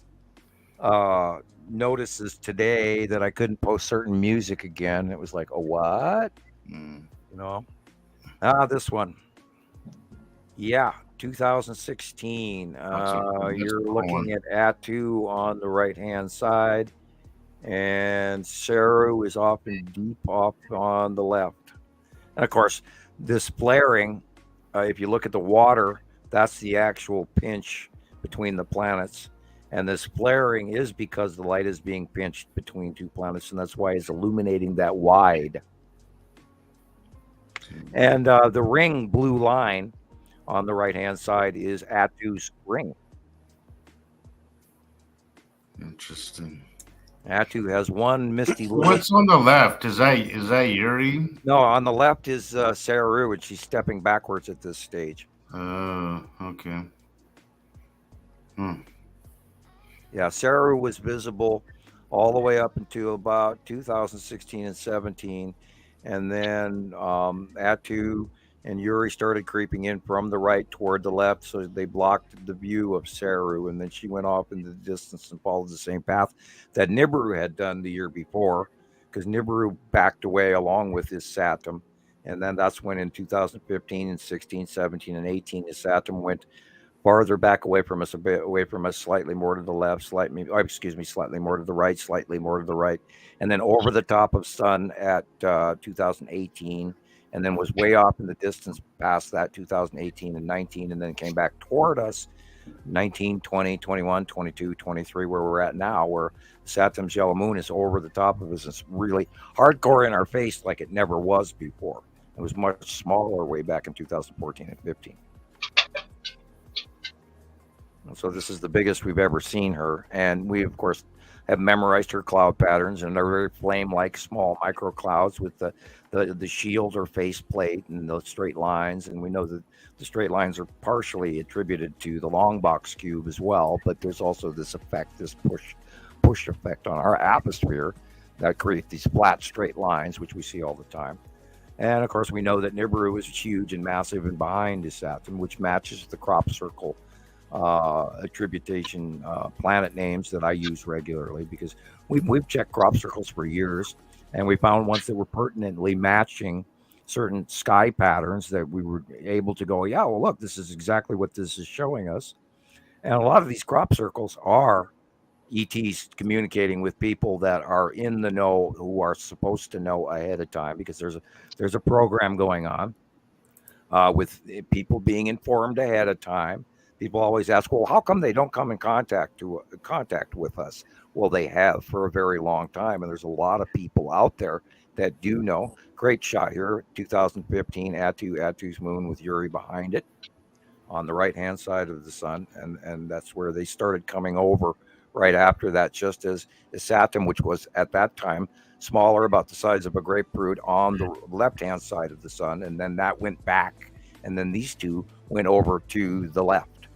notices today that I couldn't post certain music again. It was like, oh, what? This one. Yeah, 2016. You're looking at Attu on the right hand side, and Saru is deep off on the left. And of course, this flaring, if you look at the water, that's the actual pinch between the planets. And this flaring is because the light is being pinched between two planets, and that's why it's illuminating that wide. And the ring blue line on the right-hand side is Attu's ring. Interesting. Attu has one misty little... What's on the left? Is that Yuri? No, on the left is Saru, and she's stepping backwards at this stage. Okay. Yeah, Saru was visible all the way up until about 2016 and 17. And then Attu and Yuri started creeping in from the right toward the left, so they blocked the view of Saru. And then she went off into the distance and followed the same path that Nibiru had done the year before, because Nibiru backed away along with his Saturn. And then that's when in 2015 and 16, 17, and 18, his Saturn went farther back away from us, a bit away from us, slightly more to the left, slightly more to the right, slightly more to the right, and then over the top of Sun at 2018, and then was way off in the distance past that 2018 and 19, and then came back toward us 19, 20, 21, 22, 23, where we're at now, where Saturn's yellow moon is over the top of us. It's really hardcore in our face like it never was before. It was much smaller way back in 2014 and 15. So this is the biggest we've ever seen her. And we, of course, have memorized her cloud patterns, and they're very flame-like small microclouds with the shield or faceplate and the straight lines. And we know that the straight lines are partially attributed to the long box cube as well, but there's also this effect, this push effect on our atmosphere that create these flat straight lines, which we see all the time. And of course, we know that Nibiru is huge and massive and behind is Saturn, which matches the crop circle attribution planet names that I use regularly, because we've checked crop circles for years, and we found ones that were pertinently matching certain sky patterns that we were able to go, yeah, well, look, this is exactly what this is showing us. And a lot of these crop circles are ET's communicating with people that are in the know, who are supposed to know ahead of time, because there's a program going on with people being informed ahead of time. People always ask, well, how come they don't come in contact with us? Well, they have for a very long time, and there's a lot of people out there that do know. Great shot here, 2015, Attu's moon with Yuri behind it on the right-hand side of the sun, and that's where they started coming over right after that, just as Saturn, which was at that time smaller, about the size of a grapefruit, on the left-hand side of the sun, and then that went back, and then these two went over to the left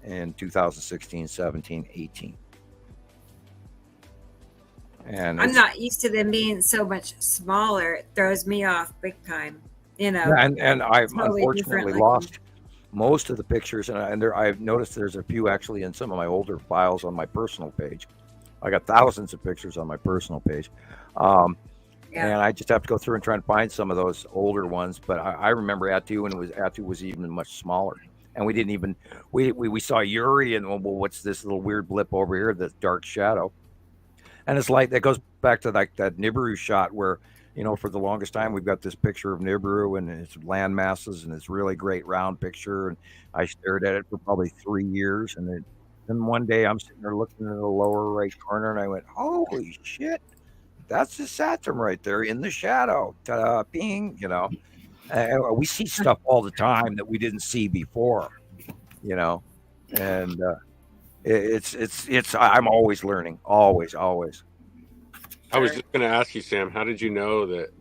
in 2016, 17, 18. And I'm not used to them being so much smaller. It throws me off big time. and I've totally unfortunately different lost most of the pictures, and I've noticed there's a few actually in some of my older files on my personal page. I got thousands of pictures on my personal page. And I just have to go through and try and find some of those older ones. But I remember Attu when Attu was even much smaller. And we didn't even, we saw Yuri, and well, what's this little weird blip over here, this dark shadow. And it's like, that goes back to like that Nibiru shot where, for the longest time, we've got this picture of Nibiru and its land masses and this really great round picture. And I stared at it for probably 3 years. And then one day I'm sitting there looking in the lower right corner, and I went, holy shit, that's the Saturn right there in the shadow. Ta-da, bing, we see stuff all the time that we didn't see before, and it's I'm always learning, always. I was just going to ask you, Sam, how did you know that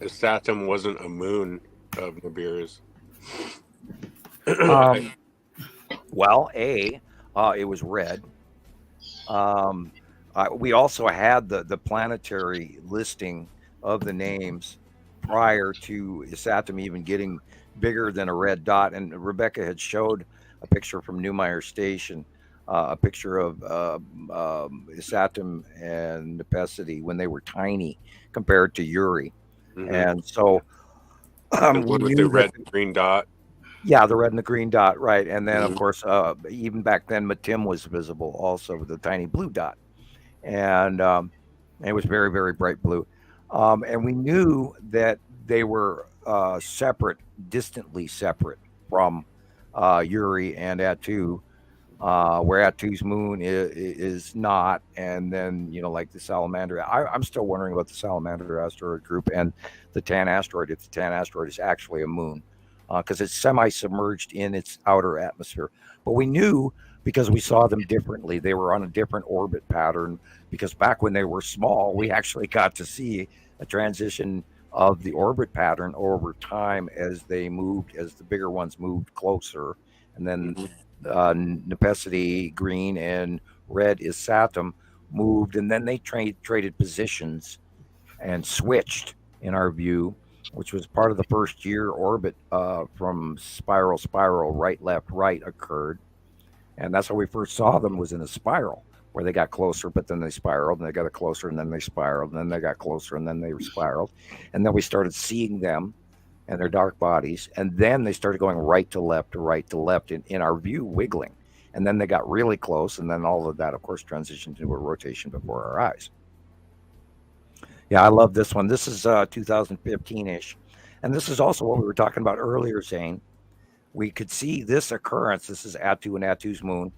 Saturn wasn't a moon of Nibiru's? Well, it was red. We also had the planetary listing of the names prior to Saturn even getting bigger than a red dot. And Rebecca had showed a picture from Neumeyer Station, a picture of Saturn and Nepesity when they were tiny compared to Yuri. Mm-hmm. And so with the red and green dot. Yeah, the red and the green dot, right. And then, of course, even back then, Matim was visible also with the tiny blue dot. And it was very, very bright blue. And we knew that they were separate, distantly separate from Yuri and Attu, where Attu's moon is not. And then, like the Salamander, I'm still wondering about the Salamander asteroid group and the Tan asteroid, if the Tan asteroid is actually a moon, because it's semi-submerged in its outer atmosphere. But we knew, because we saw them differently, they were on a different orbit pattern, because back when they were small, we actually got to see a transition of the orbit pattern over time as they moved, as the bigger ones moved closer. And then Nepesity, green, and red is Saturn, moved, and then they traded positions and switched, in our view, which was part of the first year orbit from spiral, right, left, right occurred. And that's how we first saw them, was in a spiral, where they got closer, but then they spiraled, and they got closer, and then they spiraled, and then they got closer, and then they spiraled. And then we started seeing them and their dark bodies, and then they started going right to left, in our view, wiggling. And then they got really close, and then all of that, of course, transitioned into a rotation before our eyes. Yeah, I love this one. This is 2015-ish. And this is also what we were talking about earlier, Zane. We could see this occurrence. This is Attu and Attu's moon.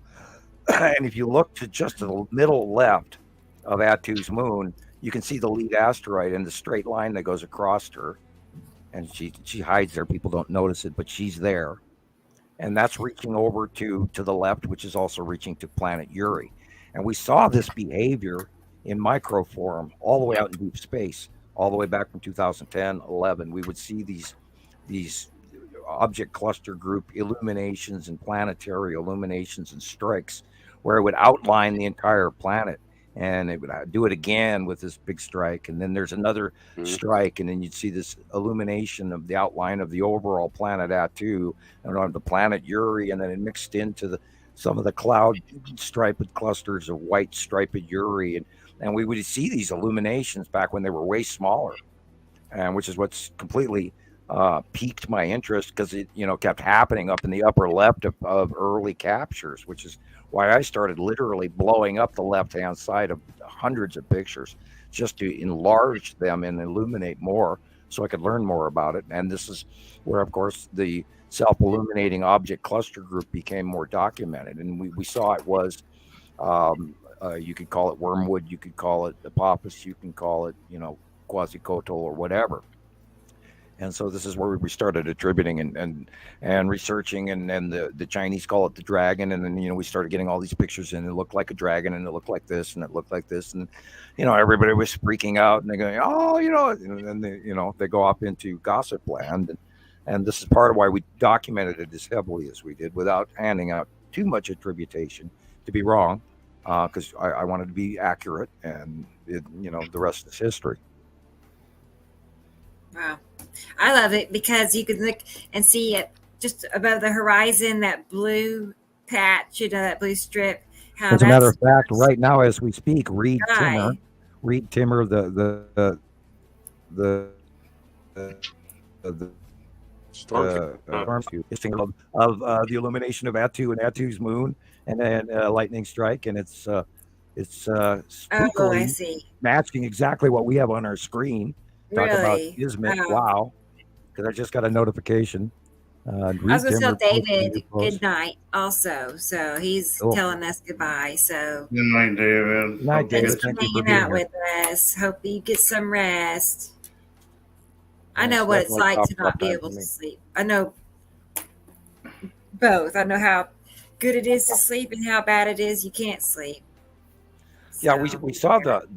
And if you look to just to the middle left of Attu's moon, you can see the lead asteroid and the straight line that goes across her. And she hides there. People don't notice it, but she's there. And that's reaching over to the left, which is also reaching to planet Yuri. And we saw this behavior in microform all the way out in deep space, all the way back from 2010, 11. We would see these object cluster group illuminations and planetary illuminations and strikes, where it would outline the entire planet, and it would do it again with this big strike, and then there's another strike, and then you'd see this illumination of the outline of the overall planet Attu, and the planet Yuri, and then it mixed into some of the cloud striped clusters of white striped Yuri, and we would see these illuminations back when they were way smaller, and which is what's completely piqued my interest because it, kept happening up in the upper left of early captures, which is why I started literally blowing up the left-hand side of hundreds of pictures just to enlarge them and illuminate more so I could learn more about it. And this is where, of course, the self-illuminating object cluster group became more documented. And we saw it was, you could call it wormwood, you could call it Apophis, you can call it, Quetzalcoatl or whatever. And so this is where we started attributing and researching, and then the Chinese call it the dragon. And then, we started getting all these pictures, and it looked like a dragon, and it looked like this, and it looked like this. And, everybody was freaking out, and they're going, oh, and then they go off into gossip land. And this is part of why we documented it as heavily as we did without handing out too much attribution to be wrong, because I wanted to be accurate, and, the rest is history. Wow. I love it because you can look and see it just above the horizon, that blue patch, that blue strip. As a matter of fact, right now as we speak, Reed Timmer, the of the illumination of Atu and Atu's moon, and then lightning strike, and it's I see. matching exactly what we have on our screen. Talk about Kismet. Wow. Because I just got a notification. I was going to tell David good night also. So he's telling us goodbye. So good night, David. Good night, David. Thanks for hanging out with us. Hope you get some rest. I know what it's like to not be able to sleep. I know both. I know how good it is to sleep and how bad it is you can't sleep. Yeah, we saw the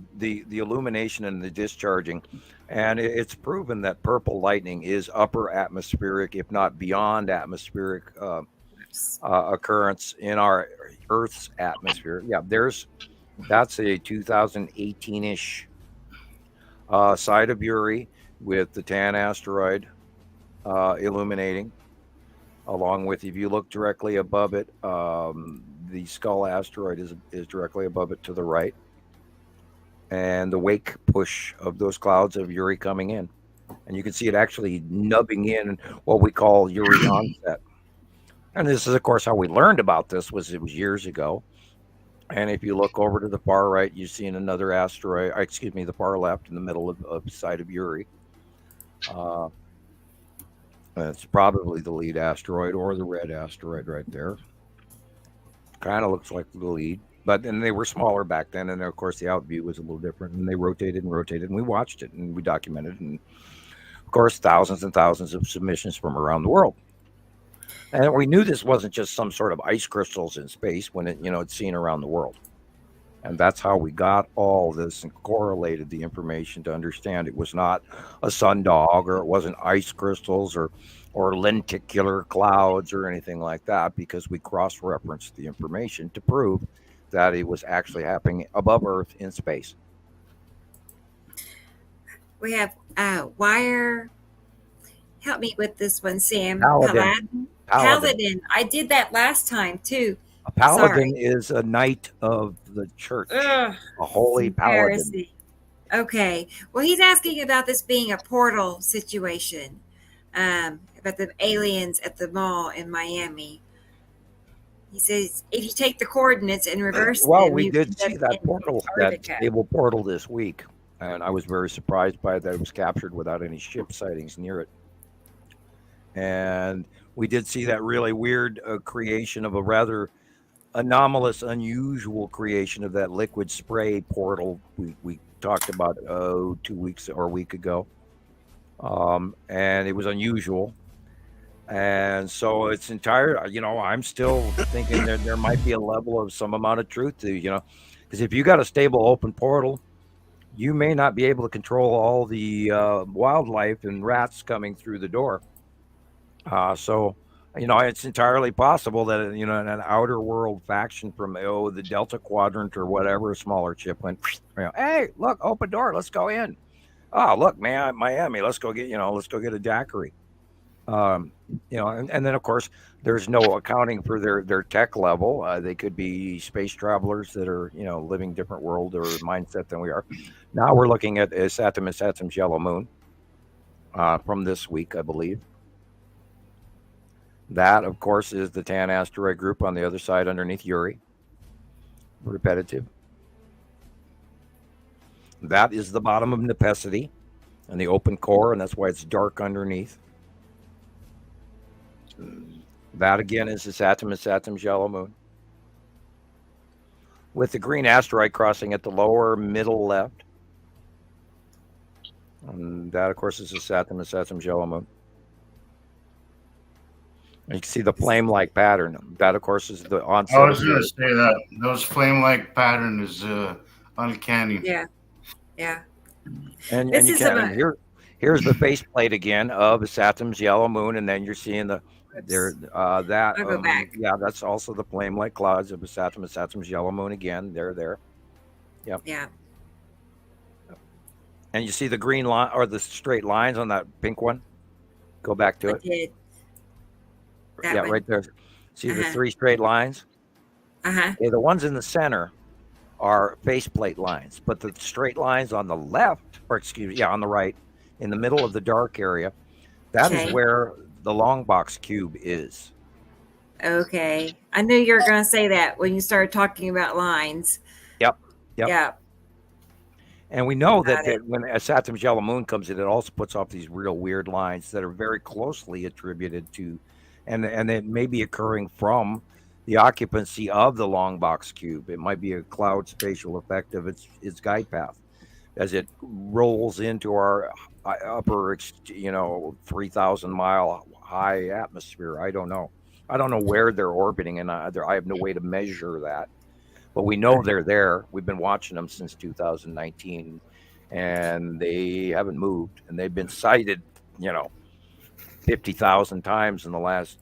illumination and the discharging, and it's proven that purple lightning is upper atmospheric, if not beyond atmospheric occurrence in our Earth's atmosphere. Yeah, that's a 2018-ish side of Uri with the Tan asteroid illuminating, along with, if you look directly above it, the Skull asteroid is directly above it to the right, and the wake push of those clouds of Uri coming in, and you can see it actually nubbing in what we call Uri onset. And this is, of course, how we learned about this. It was years ago. And if you look over to the far right, you see another asteroid. The far left in the middle of the side of Uri. It's probably the lead asteroid or the red asteroid right there. Kind of looks like the lead, but then they were smaller back then, and of course the out view was a little different, and they rotated, and we watched it, and we documented, and of course thousands and thousands of submissions from around the world. And we knew this wasn't just some sort of ice crystals in space when it's seen around the world. And that's how we got all this and correlated the information to understand it was not a sundog, or it wasn't ice crystals or lenticular clouds or anything like that, because we cross-referenced the information to prove that it was actually happening above Earth in space. We have wire. Help me with this one, Sam. Paladin. I did that last time too. A paladin is a knight of the church. A holy paladin. Okay. Well, he's asking about this being a portal situation. About the aliens at the mall in Miami. He says if you take the coordinates and reverse them, we did see that portal, that stable portal this week, and I was very surprised by that it was captured without any ship sightings near it. And we did see that really weird creation of a rather anomalous, unusual creation of that liquid spray portal we talked about 2 weeks or a week ago. And it was unusual. And so it's I'm still thinking that there might be a level of some amount of truth to, because if you got a stable open portal, you may not be able to control all the wildlife and rats coming through the door. So it's entirely possible that, an outer world faction from, the Delta Quadrant or whatever, a smaller ship went, hey, look, open door, let's go in. Oh, look, man, Miami, let's go get a daiquiri. And then of course there's no accounting for their tech level. They could be space travelers that are, living different world or mindset than we are. Now we're looking at Saturn and Saturn's yellow moon. from this week, I believe. That, of course, is the Tan asteroid group on the other side underneath Uri. Repetitive. That is the bottom of Nepesity and the open core, and that's why it's dark underneath. That again is the Saturn's yellow moon, with the green asteroid crossing at the lower middle left. And that, of course, is the Saturn's yellow moon. And you can see the flame-like pattern. That, of course, is the onset. I was going to say that. Those flame-like pattern is uncanny. Yeah. Yeah. And you can. And here's the faceplate again of Saturn's yellow moon, and then you're seeing the there that I'll go back. yeah, that's also the flame-like clouds of Saturn's yellow moon again. They're there. Yep. Yeah. And you see the green line or the straight lines on that pink one. Go back to I it. did. That Yeah, one. right there. See the Uh-huh. 3 straight lines? Uh-huh. Okay, the ones in the center are faceplate lines, but the straight lines on the left, or on the right, in the middle of the dark area, that is Okay. where the long box cube is. Okay. I knew you were going to say that when you started talking about lines. Yep. Yeah. And we know Got that when a Saturn's yellow moon comes in, it also puts off these real weird lines that are very closely attributed to, and it may be occurring from the occupancy of the long box cube. It might be a cloud spatial effect of its guide path as it rolls into our upper, 3,000 mile high atmosphere. I don't know where they're orbiting, and I have no way to measure that. But we know they're there. We've been watching them since 2019, and they haven't moved. And they've been sighted, 50,000 times in the last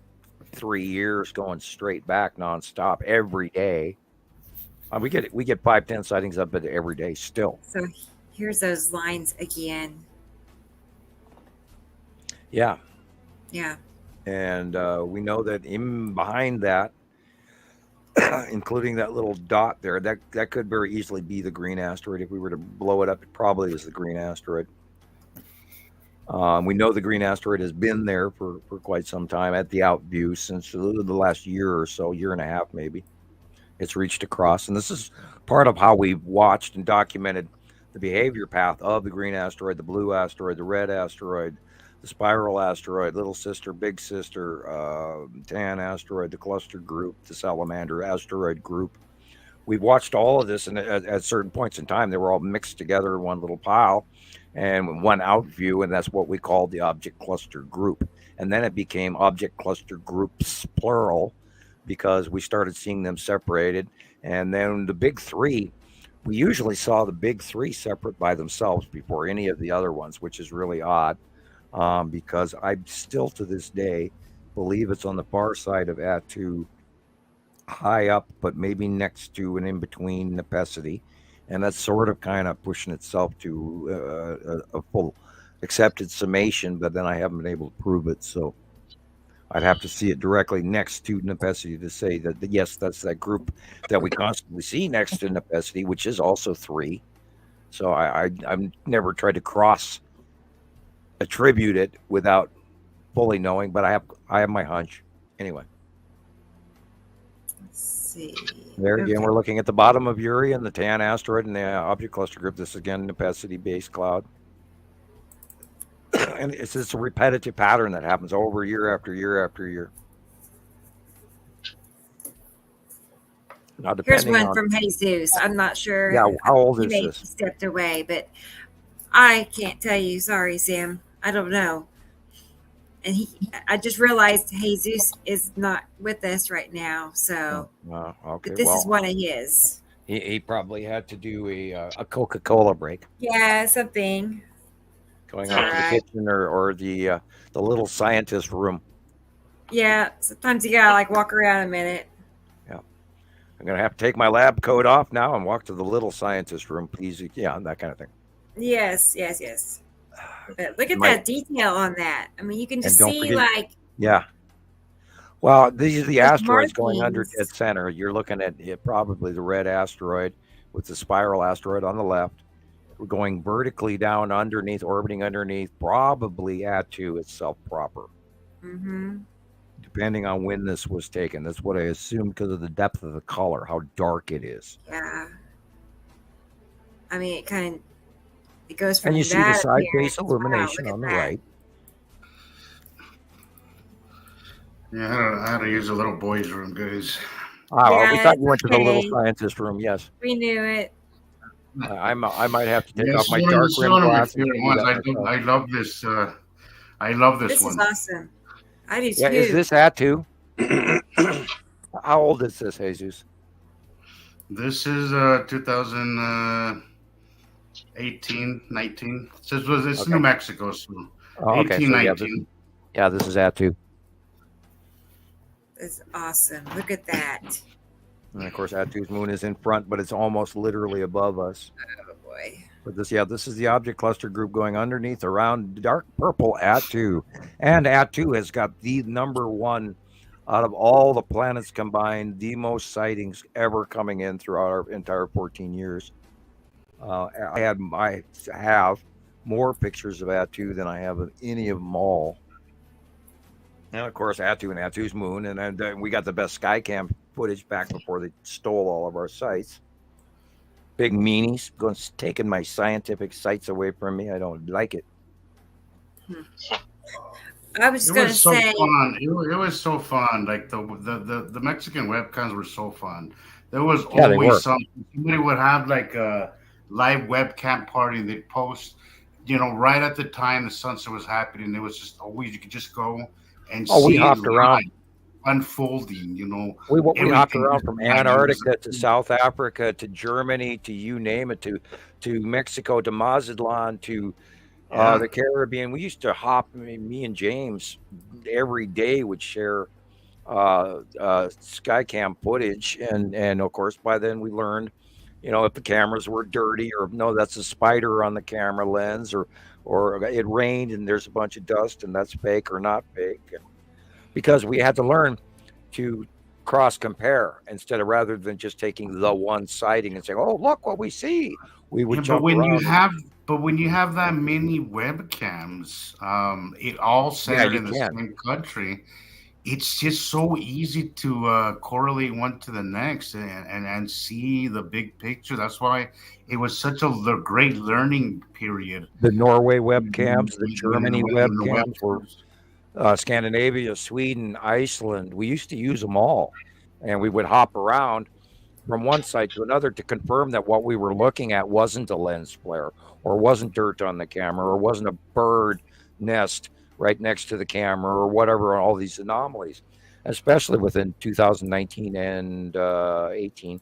3 years, going straight back nonstop every day. We get 5-10 sightings up every day still. So here's those lines again. Yeah, Yeah. and we know that in behind that, including that little dot there, that could very easily be the green asteroid. If we were to blow it up, it probably is the green asteroid. We know the green asteroid has been there for quite some time at the out view since the last year or so, year and a half maybe. It's reached across, and this is part of how we've watched and documented the behavior path of the green asteroid, the blue asteroid, the red asteroid, the spiral asteroid, little sister, big sister, Tan asteroid, the cluster group, the salamander asteroid group. We've watched all of this, and at certain points in time, they were all mixed together in one little pile and one out view, and that's what we called the object cluster group. And then it became object cluster groups, plural, because we started seeing them separated. And then the big three, we usually saw the big three separate by themselves before any of the other ones, which is really odd. Because I still to this day believe it's on the far side of Attu, high up, but maybe next to and in between Nepesity. And that's sort of kind of pushing itself to a full accepted summation, but then I haven't been able to prove it. So I'd have to see it directly next to Nepesity to say that, yes, that's that group that we constantly see next to Nepesity, which is also 3. So I've never tried to cross attribute it without fully knowing, but I have my hunch anyway. Let's see. There again, we're looking at the bottom of Uri and the Tan asteroid and the object cluster group. This is again Nepesity based cloud, and it's just a repetitive pattern that happens over year after year after year. Now, Here's depending one on from Jesus. I'm not sure. yeah, how old He is may have this? stepped away, but I can't tell you. Sorry, Sam. I don't know. And I just realized Jesus is not with us right now. So, Okay, but this well, is one of his. he probably had to do a Coca-Cola break, Yeah, something. going It's out to alright. the kitchen or the little scientist room. Yeah, sometimes you gotta like walk around a minute. I'm gonna have to take my lab coat off now and walk to the little scientist room, please. Yeah, that kind of thing. Yes. But look at Might- that detail on that. I mean, you can just don't see forget- like Yeah. Well, these are the Those asteroids going under markings. dead center. You're looking at probably the red asteroid with the spiral asteroid on the left, going vertically down underneath, orbiting underneath, probably Attu itself proper, Mm-hmm. depending on when this was taken. That's what I assumed because of the depth of the color, how dark it is. Yeah. I mean, it goes from And you see the that side appearance. face illumination Wow, look on the at that. right. Yeah, I had to use a little boys' room, guys. Oh, we Yeah, thought you went to the little okay. scientist room. Yes, We knew it. I might have to take Yeah, off my it's dark rim one of my glasses. and favorite do ones. that myself. I love this. I love this This one. is awesome. I do Yeah, too. is this Attu? How old is this, Jesus? This is 2018, 19. It's Okay. New Mexico, so Oh, okay, 18, so 19. this is Attu. It's awesome. Look at that. And of course, Attu's moon is in front, but it's almost literally above us. Oh boy. But this is the object cluster group going underneath around dark purple Attu. And Attu has got the number one out of all the planets combined, the most sightings ever coming in throughout our entire 14 years. I have more pictures of Attu than I have of any of them all. And of course, Attu and Attu's moon. And then we got the best Skycam footage back before they stole all of our sites. Big meanies taking my scientific sites away from me. I don't like it. I was just It gonna was so say, fun. It was so fun. Like the Mexican webcams were so fun. There was Yeah, they were. always something. Somebody would have like a live webcam party. They'd post, right at the time the sunset was happening. It was just always you could just go and see We hopped it around. live, unfolding. We hopped everything around was from live. Antarctica to South Africa to Germany to you name it, to Mexico to Mazatlan to the Caribbean. We used to hop. Me and James every day would share Skycam footage, and of course by then we learned, if the cameras were dirty or no, that's a spider on the camera lens, or it rained and there's a bunch of dust and that's fake or not fake, because we had to learn to cross compare rather than just taking the one sighting and saying, "Oh, look what we see." We would jump around. But when you have that many webcams, it all centered in the same country, it's just so easy to correlate one to the next and see the big picture. That's why it was such a great learning period. The Norway webcams, the Germany webcams were Scandinavia, Sweden, Iceland. We used to use them all, and we would hop around from one site to another to confirm that what we were looking at wasn't a lens flare, or wasn't dirt on the camera, or wasn't a bird nest right next to the camera, or whatever, all these anomalies, especially within 2019 and 18,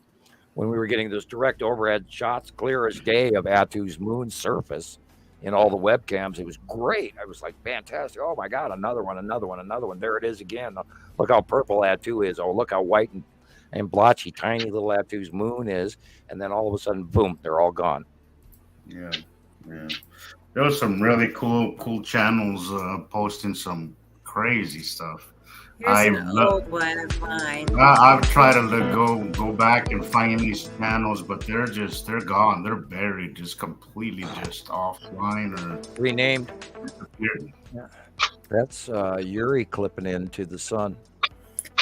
when we were getting those direct overhead shots, clear as day, of Attu's moon surface in all the webcams. It was great. I was like, fantastic. Oh my God, another one. There it is again. Look how purple Attu is. Oh, look how white and blotchy tiny little Attu's moon is. And then all of a sudden, boom, they're all gone. Yeah. There was some really cool channels posting some crazy stuff. here's an old one of mine. I've tried to go back and find these channels, but they're gone. They're buried, just completely just offline or Renamed. disappeared. That's Yuri clipping into the sun.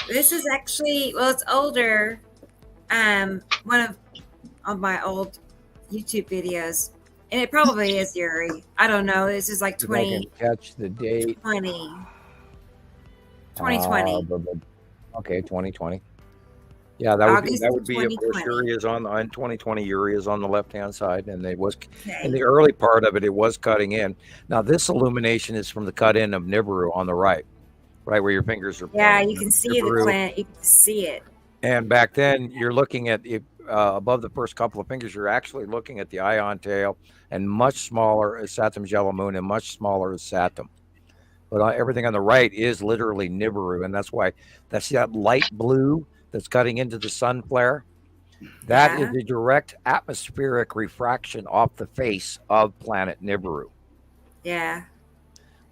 This is actually, well, it's older. One of my old YouTube videos, and it probably is Yuri. I don't know. This is like If I can catch the date. 2020. Okay, 2020. Yeah, that would be, August of course, 2020. Yuri is on 2020. Yuri is on the left hand side, and it was in Okay. the early part of it. It was cutting in. Now this illumination is from the cut in of Nibiru on the right where your fingers are. Yeah, pointing. you can see the Nibiru. plant. You can see it. And back then, you're looking at it above the first couple of fingers. You're actually looking at the ion tail, and much smaller is Saturn's yellow moon, and much smaller is Saturn. But everything on the right is literally Nibiru, and that's why that's that light blue that's cutting into the sun flare. That is the direct atmospheric refraction off the face of planet Nibiru. Yeah.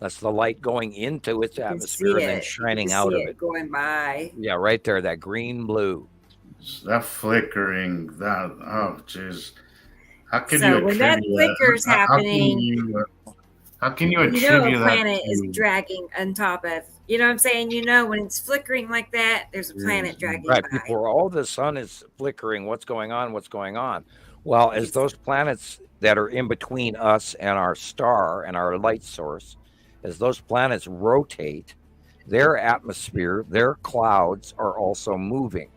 That's the light going into its You can atmosphere see and then it. shining You can out see of it. going by. Yeah, right there, that green blue. That flickering, that jeez. How can So you when that attribute flicker's that? happening, How can you a attribute that planet is to? dragging on top of. You know what I'm saying? When it's flickering like that, there's a planet dragging Right. by. People are, oh, the sun is flickering. What's going on? What's going on? Well, as those planets that are in between us and our star and our light source, as those planets rotate, their atmosphere, their clouds are also moving.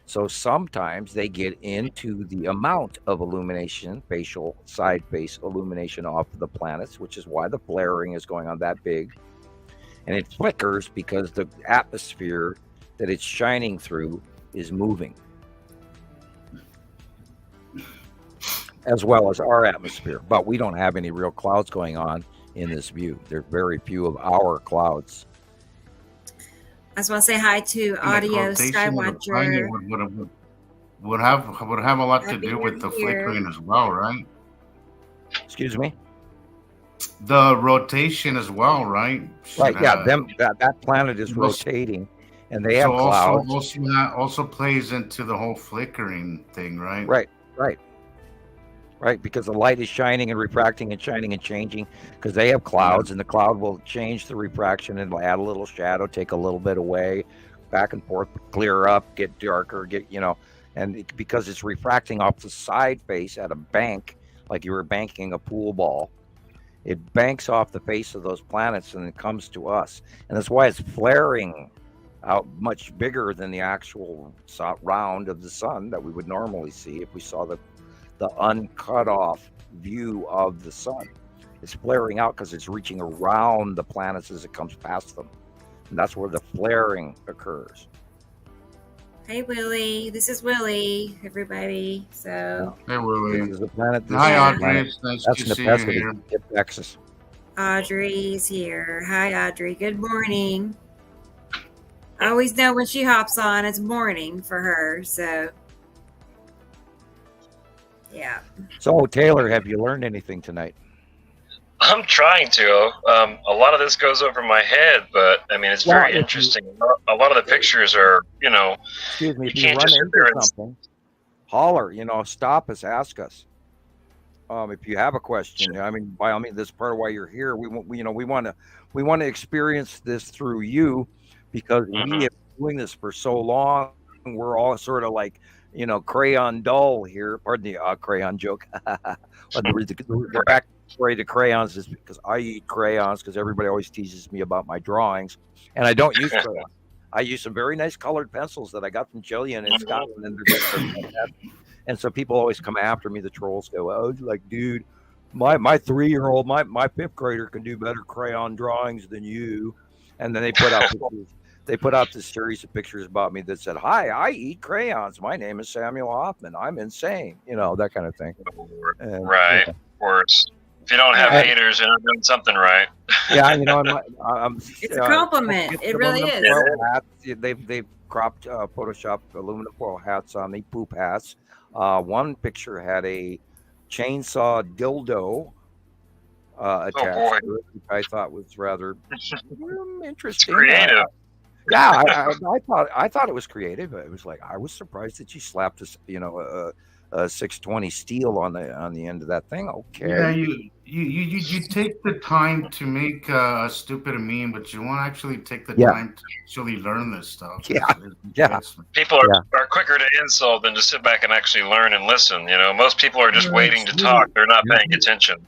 So sometimes they get into the amount of illumination, facial side face illumination off of the planets, which is why the flaring is going on that big. And it flickers because the atmosphere that it's shining through is moving, as well as our atmosphere. But we don't have any real clouds going on in this view. There are very few of our clouds. I just want to say hi to Audio Skywatcher. Would have a lot to Happy do with the New Year. flickering as well, right? Excuse me? The rotation as well, right? Right, Should yeah, have- that planet is Most- rotating, and they have so clouds. also plays into the whole flickering thing, right? Right, because the light is shining and refracting and shining and changing, because they have clouds, and the cloud will change the refraction and add a little shadow, take a little bit away, back and forth, clear up, get darker, because it's refracting off the side face at a bank, like you were banking a pool ball. It banks off the face of those planets and it comes to us, and that's why it's flaring out much bigger than the actual round of the sun that we would normally see if we saw the uncut off view of the sun. It's flaring out because it's reaching around the planets as it comes past them, and that's where the flaring occurs. Hey, Willie. This is Willie, everybody. So Hey, Willie. This is a planet. Hi, Audrey. Planet. It's nice That's to see you necessity. here. Texas. Audrey's here. Hi, Audrey. Good morning. I always know when she hops on, it's morning for her. So, yeah. So, Taylor, have you learned anything tonight? I'm trying to. A lot of this goes over my head, but I mean, it's very interesting. A lot of the pictures are, Excuse me, if you can't run just sit there into and- something, holler, stop us, ask us. If you have a question, I mean, by all means, this is part of why you're here. We want to experience this through you, because we have been doing this for so long. We're all sort of like, crayon dull here. Pardon the crayon joke. The backstory to crayons is because I eat crayons, because everybody always teases me about my drawings, and I don't use crayons. I use some very nice colored pencils that I got from Jillian in Scotland, and they're fantastic. And so people always come after me. The trolls go, "Oh, like, dude, my 3-year-old, my 5th grader can do better crayon drawings than you." And then they put out this series of pictures about me that said, "Hi, I eat crayons. My name is Samuel Hoffman. I'm insane." That kind of thing. And, right. Of course. If you don't have haters, you're not doing something right. Yeah, I'm It's a compliment. It really is. Hats. They've cropped photoshopped aluminum foil hats on me, poop hats. One picture had a chainsaw dildo attached to it, which I thought was rather interesting. It's creative. Yeah, I thought it was creative. It was like, I was surprised that you slapped a 620 steel on the end of that thing. Okay. Yeah, you take the time to make a stupid meme, but you won't actually take the time to actually learn this stuff. Yeah. People are quicker to insult than to sit back and actually learn and listen. Most people are just waiting to talk. They're not paying attention.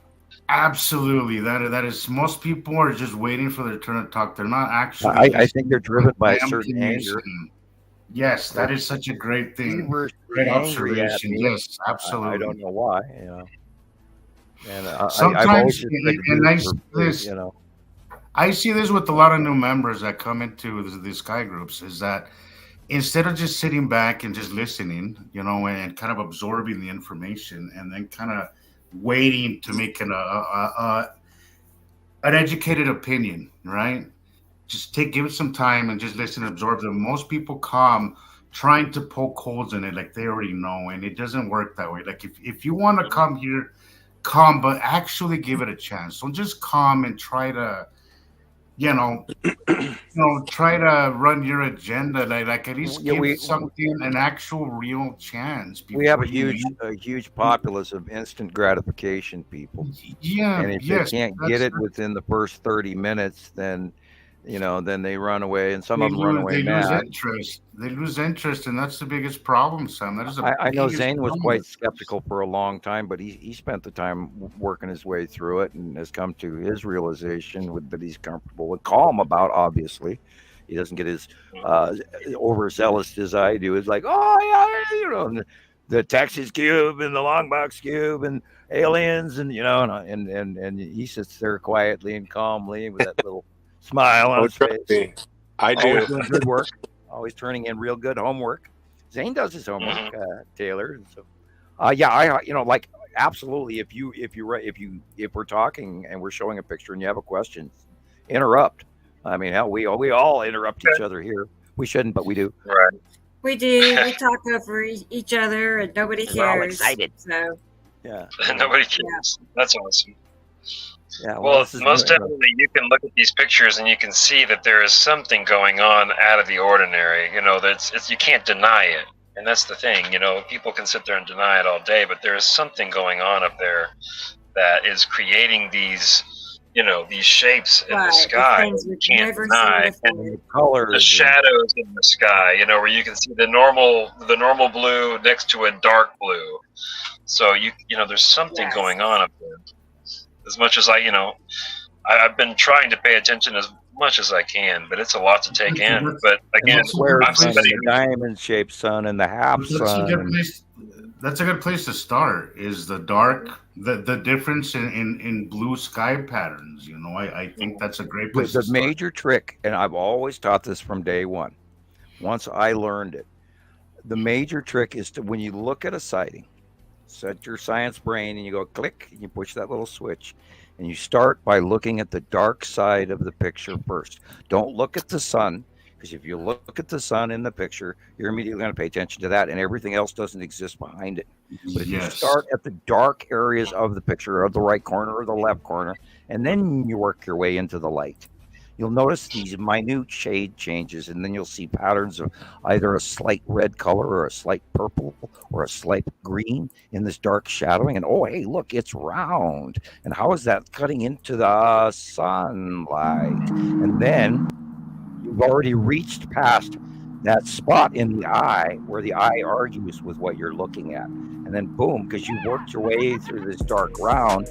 Absolutely, that is. Most people are just waiting for their turn to talk. They're not actually. I think they're driven by a certain anger. Yes, that is such a great thing. Great observation. Yes, absolutely. I don't know why. And sometimes, I see this with a lot of new members that come into the Sky groups. Is that instead of just sitting back and just listening, and kind of absorbing the information, and then kind of waiting to make an educated opinion, right? Just give it some time and just listen and absorb them. Most people come trying to poke holes in it like they already know, and it doesn't work that way. Like if you want to come here, come, but actually give it a chance. Don't just come and try to try to run your agenda. Like at least Yeah, give something an actual real chance. We have a before you huge populace of instant gratification people. Yeah, And if yes, they can't get it within the first 30 minutes, then then they run away, and some of them run away lose mad. interest. They lose interest, and that's the biggest problem, Sam. That is the I know biggest Zane was problem. quite skeptical for a long time, but he spent the time working his way through it and has come to his realization that he's comfortable with, calm about. Obviously, he doesn't get as overzealous as I do. It's like, oh yeah, the Texas Cube and the long box cube and aliens, and and he sits there quietly and calmly with that little smile on his trust face. me, I Always do. doing good work. Always turning in real good homework. Zane does his homework, Taylor. And so, like absolutely. If we're talking and we're showing a picture and you have a question, interrupt. I mean, hell, we all interrupt each other here. We shouldn't, but we do. Right. We do. We talk over each other, and nobody cares. We're all excited. So Yeah. Nobody cares. That's awesome. Yeah. Well, most definitely, you can look at these pictures and you can see that there is something going on out of the ordinary. That's you can't deny it, and that's the thing. People can sit there and deny it all day, but there is something going on up there that is creating these, these shapes in the sky you can't deny, and the colors, the shadows in the sky. Where you can see the normal blue next to a dark blue. So there's something going on up there. As much as I've been trying to pay attention as much as I can, but it's a lot to take in. But again, I'm somebody the diamond-shaped sun and the half sun. That's a good place to start. Is the dark, the difference in blue sky patterns? I think that's a great place. The major trick, and I've always taught this from day one. Once I learned it, the major trick is to, when you look at a sighting, set your science brain and you go click and you push that little switch and you start by looking at the dark side of the picture first. Don't look at the sun, because if you look at the sun in the picture, you're immediately going to pay attention to that and everything else doesn't exist behind it. But if you start at the dark areas of the picture, of the right corner or the left corner, and then you work your way into the light, you'll notice these minute shade changes, and then you'll see patterns of either a slight red color or a slight purple or a slight green in this dark shadowing. And hey, look, it's round. And how is that cutting into the sunlight? And then you've already reached past that spot in the eye where the eye argues with what you're looking at. And then boom, because you worked your way through this dark round,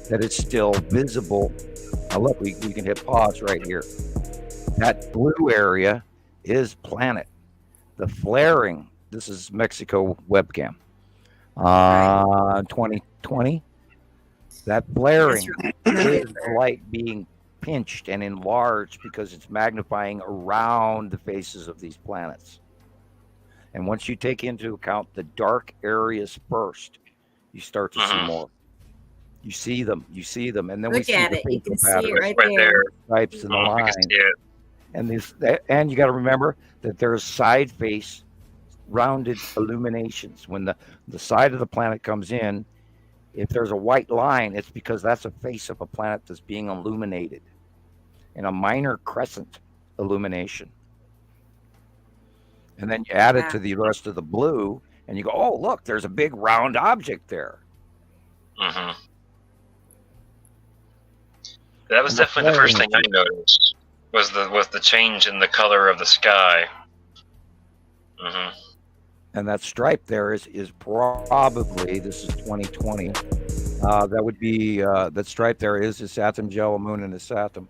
that it's still visible. Now look, we can hit pause right here. That blue area is planet. The flaring, this is Mexico webcam. 2020. That flaring is light being pinched and enlarged because it's magnifying around the faces of these planets. And once you take into account the dark areas first, you start to see more. You see them, and then we see the you can see patterns, it right there. stripes in the line. And you got to remember that there's side face rounded illuminations. When the side of the planet comes in, if there's a white line, it's because that's a face of a planet that's being illuminated in a minor crescent illumination. And then you add it to the rest of the blue, and you go, oh, look, there's a big round object there. Mm-hmm. That was definitely the first thing I noticed was the change in the color of the sky. Mm-hmm. And that stripe there is probably, this is 2020. That would be that stripe there is a Saturn Jella moon and a Saturn.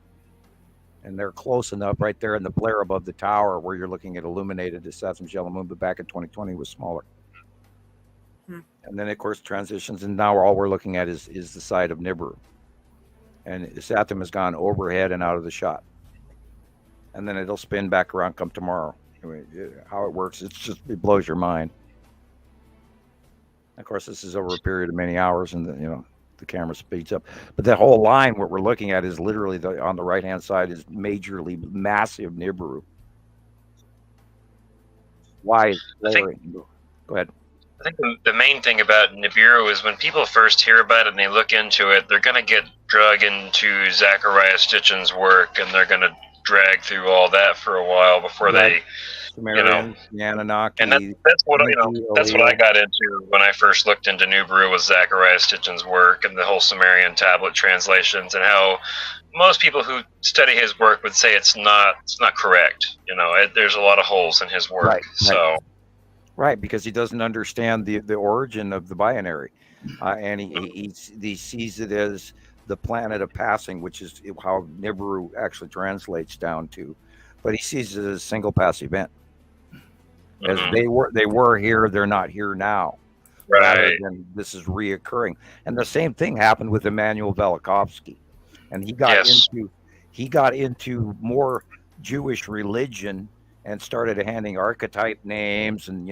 And they're close enough right there in the flare above the tower where you're looking at illuminated the Saturn Jella moon, but back in 2020 was smaller. And then of course transitions, and now all we're looking at is the side of Nibiru. And Saturn has gone overhead and out of the shot. And then it'll spin back around come tomorrow. I mean, how it works, it blows your mind. Of course, this is over a period of many hours, and the camera speeds up. But that whole line, what we're looking at, is literally on the right-hand side is majorly massive Nibiru. Why is flaring? Go ahead. I think the main thing about Nibiru is when people first hear about it and they look into it, they're going to get drug into Zachariah Stitchin's work, and they're going to drag through all that for a while before they, Sumerians, the Anunnaki. and that's what that's what I got into when I first looked into Nibiru, was Zachariah Stitchin's work and the whole Sumerian tablet translations, and how most people who study his work would say it's not correct. There's a lot of holes in his work. Right, because he doesn't understand the origin of the binary, and he sees it as the planet of passing, which is how Nibiru actually translates down to, but he sees it as a single pass event. As they were here, they're not here now. Right. And this is reoccurring, and the same thing happened with Immanuel Velikovsky, and he got into more Jewish religion and started handing archetype names and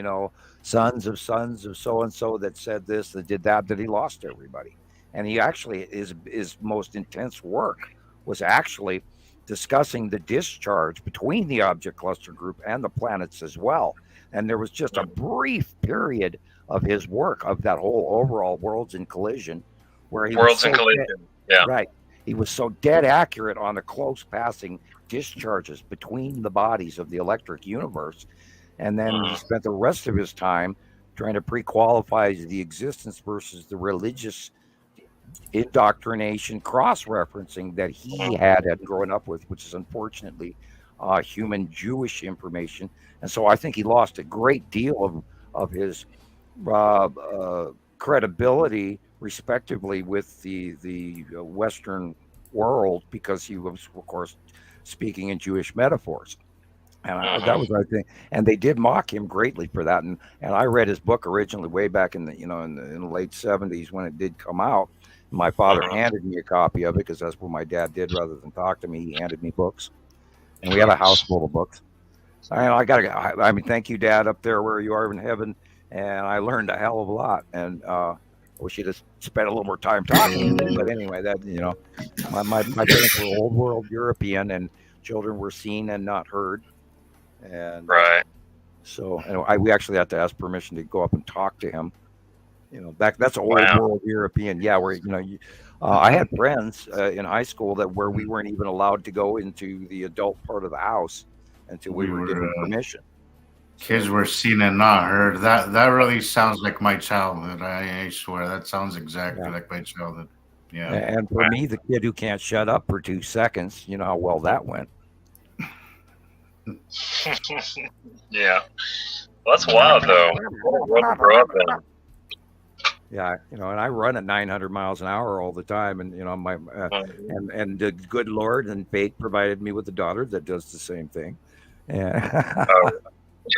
sons of so and so that said this, that did that he lost everybody. And he actually his most intense work was actually discussing the discharge between the object cluster group and the planets as well. And there was just a brief period of his work of that whole overall Worlds in Collision, where he right. He was so dead accurate on the close passing discharges between the bodies of the electric universe. And then he spent the rest of his time trying to pre-qualify the existence versus the religious indoctrination cross-referencing that he had grown up with, which is unfortunately human Jewish information. And so I think he lost a great deal of his credibility, respectively, with the Western world, because he was, of course, speaking in Jewish metaphors. And that was, I think, and they did mock him greatly for that. And I read his book originally way back in the late 70s when it did come out. My father handed me a copy of it, because that's what my dad did. Rather than talk to me, he handed me books, and we had a house full of books. I mean, thank you, Dad, up there where you are in heaven. And I learned a hell of a lot. And I wish you'd have spent a little more time talking to me. But anyway, that my parents were old world European, and children were seen and not heard. And so we actually had to ask permission to go up and talk to him. That's old world European. Yeah, where I had friends in high school where we weren't even allowed to go into the adult part of the house until we were given permission. Kids were seen and not heard. That really sounds like my childhood. I swear that sounds exactly like my childhood. Yeah. And for me, the kid who can't shut up for 2 seconds, you know how well that went. Yeah. Well, that's wild, though. What a grow up in. Yeah, and I run at 900 miles an hour all the time, and my and the good Lord and fate provided me with a daughter that does the same thing. Yeah.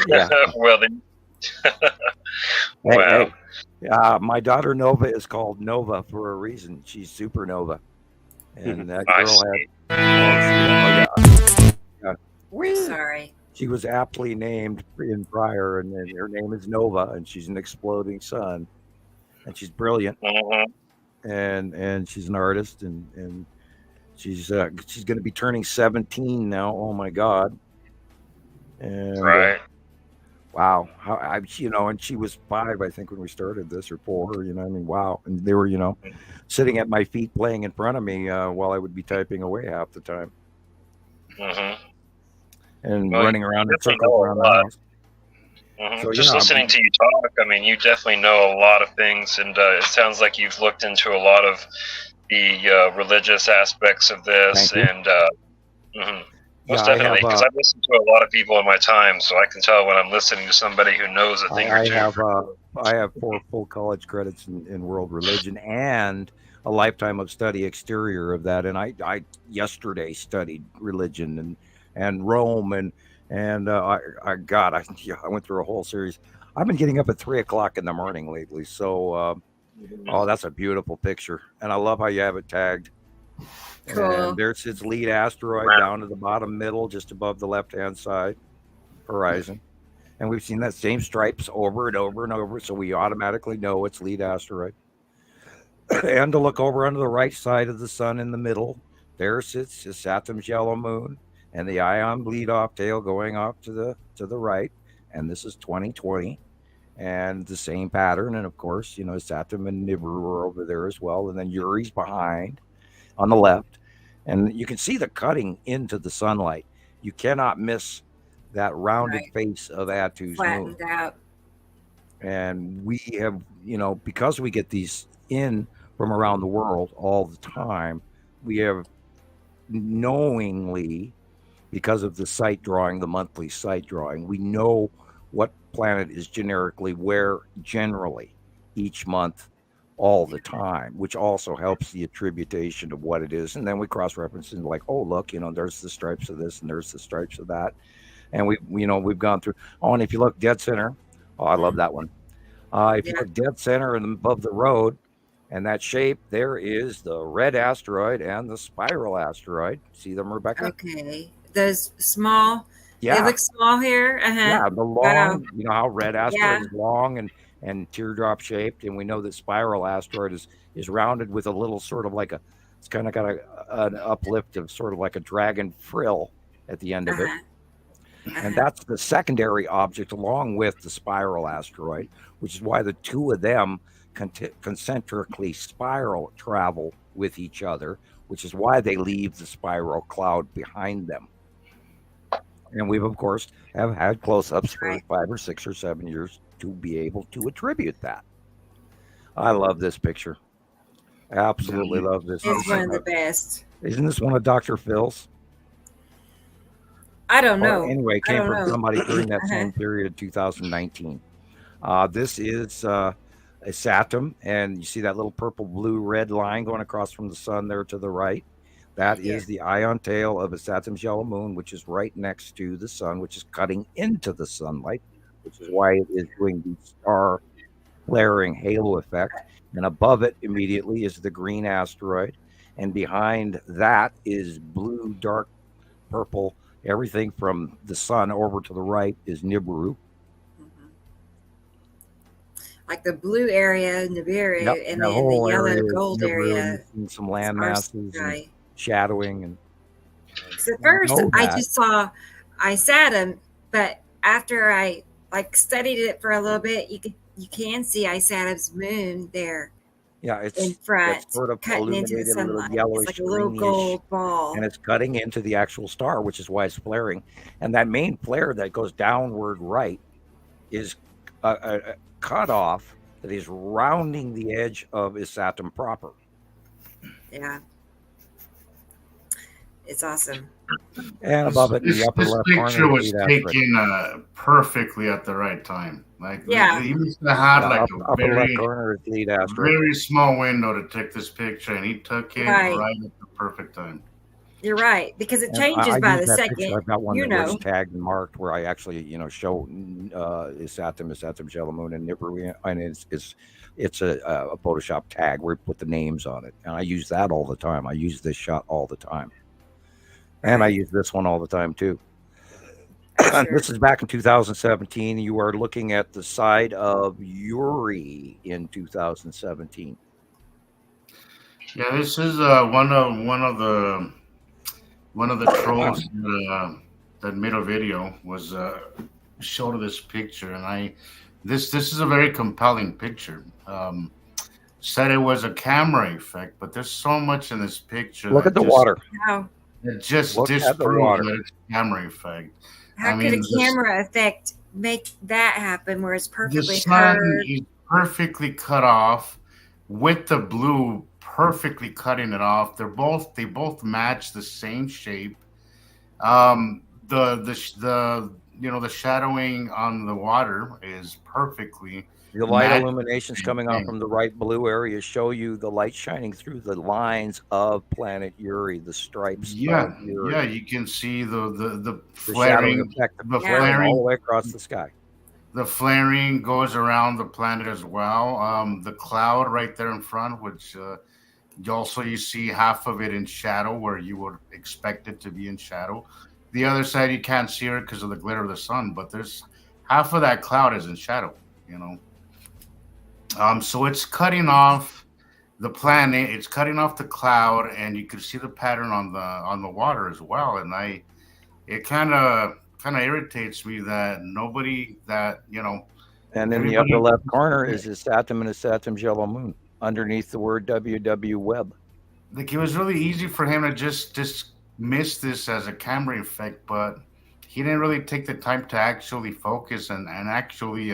Yeah. Well, then. Wow. My daughter Nova is called Nova for a reason. She's supernova, and that girl Sorry. She was aptly named in prior, and her name is Nova, and she's an exploding sun. And she's brilliant, and she's an artist, and she's going to be turning 17 now. Oh my God! And wow, and she was 5, I think, when we started this, or 4. Wow. And they were, sitting at my feet, playing in front of me while I would be typing away half the time, and running around in circles around the house. So, just listening to you talk, I mean, you definitely know a lot of things, and it sounds like you've looked into a lot of the religious aspects of this, and most definitely, because I've listened to a lot of people in my time, so I can tell when I'm listening to somebody who knows a thing or two. I have 4 full college credits in world religion and a lifetime of study exterior of that, and I yesterday studied religion and Rome and I went through a whole series. I've been getting up at 3:00 in the morning lately. So, that's a beautiful picture. And I love how you have it tagged. Cool. And there's its lead asteroid down to the bottom middle, just above the left-hand side horizon. And we've seen that same stripes over and over and over. So we automatically know it's lead asteroid. And to look over onto the right side of the sun in the middle, there sits Saturn's yellow moon, and the ion bleed off tail going off to the right, and this is 2020, and the same pattern. And of course, Saturn and Nibiru are over there as well, and then Uri's behind, on the left, and you can see the cutting into the sunlight. You cannot miss that rounded Right. face of Attu's moon. Flattened out. And we have, because we get these in from around the world all the time, we have knowingly, because of the site drawing, the monthly site drawing, we know what planet is generically where generally each month all the time, which also helps the attribution of what it is. And then we cross-reference and like, oh, look, there's the stripes of this and there's the stripes of that. And we've gone through. Oh, and if you look dead center, oh, I love that one. If you look dead center and above the road and that shape, there is the red asteroid and the spiral asteroid. See them, Rebecca? Okay. Those small, they Yeah. look small here. Uh-huh. Yeah, the long, Wow. you know how red asteroid Yeah. is long and teardrop shaped, and we know that spiral asteroid is rounded with a little sort of like it's kind of got an uplift of sort of like a dragon frill at the end of it. Uh-huh. And that's the secondary object along with the spiral asteroid, which is why the two of them concentrically spiral travel with each other, which is why they leave the spiral cloud behind them. And we've, of course, have had close-ups for Right. 5 or 6 or 7 years to be able to attribute that. I love this picture. Absolutely love this. It's one of the best. Isn't this one of Dr. Phil's? I don't know. Anyway, it I came don't from know. somebody during that Uh-huh. same period, 2019. This is a Saturn, and you see that little purple, blue, red line going across from the sun there to the right. That is the ion tail of a Saturn's yellow moon, which is right next to the sun, which is cutting into the sunlight, which is why it is doing the star flaring halo effect. And above it immediately is the green asteroid. And behind that is blue, dark purple. Everything from the sun over to the right is Nibiru. Mhm. Like the blue area, Nibiru, Yep, and that then the whole yellow area is gold Nibiru, area. and some land our masses and sky. shadowing. And Because at first know I that. just saw Isatum, but after I studied it for a little bit, you can see Isatum's moon there yeah, in it's front, sort of cutting into the illuminated a little sunlight. yellowish, It's like a little greenish, gold ball. and it's cutting into the actual star, which is why it's flaring. And that main flare that goes downward right is a cut off that is rounding the edge of Isatum proper. Yeah, it's awesome. And above it in This the upper left corner, picture was see that asteroid. taken perfectly at the right time. Like, Yeah. he must have had Yeah, like upper left a corner is lead asteroid. very small window to take this picture, and he took it Right. right at the perfect time. You're right, because it And changes I by use the that picture. second. I've got one You that was know, tagged and marked where I actually, show Isatum's yellow moon and Nibiru, and it's a Photoshop tag where we put the names on it, and I use that all the time. I use this shot all the time, and I use this one all the time too. Sure. This is back in 2017. You are looking at the side of Uri in 2017. Yeah, this is one of the trolls that made a video was showed this picture, and this is a very compelling picture. Said it was a camera effect, but there's so much in this picture. Look that at the just- water. how It just Look at the disproves water. that it's a camera effect. how I could mean, a camera effect make that happen where it's The perfectly sun curved? is perfectly cut off with the blue perfectly cutting it off. They both match the same shape. The shadowing on the water is perfectly The light match- illuminations coming off from the right blue area show you the light shining through the lines of planet Uri, the stripes yeah, of Uri. yeah. You can see the The flaring. shadowing effect of the flaring all the flaring- way across the sky. The flaring goes around the planet as well. The cloud right there in front, which you see half of it in shadow where you would expect it to be in shadow. The other side you can't see it because of the glitter of the sun, but there's half of that cloud is in shadow. So it's cutting off the planet. It's cutting off the cloud, and you can see the pattern on the water as well. And it kind of irritates me that nobody that And in the upper left corner is Isatum and Isatum's yellow moon underneath the word WW Web. like it was really easy for him to just miss this as a camera effect, but he didn't really take the time to actually focus and actually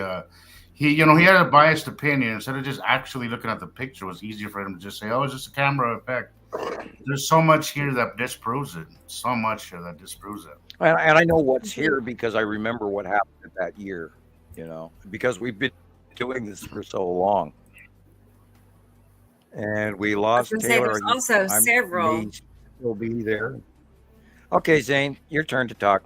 he he had a biased opinion. Instead of just actually looking at the picture, it was easier for him to just say, oh, it's just a camera effect. There's so much here that disproves it. So much here that disproves it. And I know what's here because I remember what happened that year, because we've been doing this for so long. And we lost Taylor. There's also several. Will be there. Okay, Zane, your turn to talk.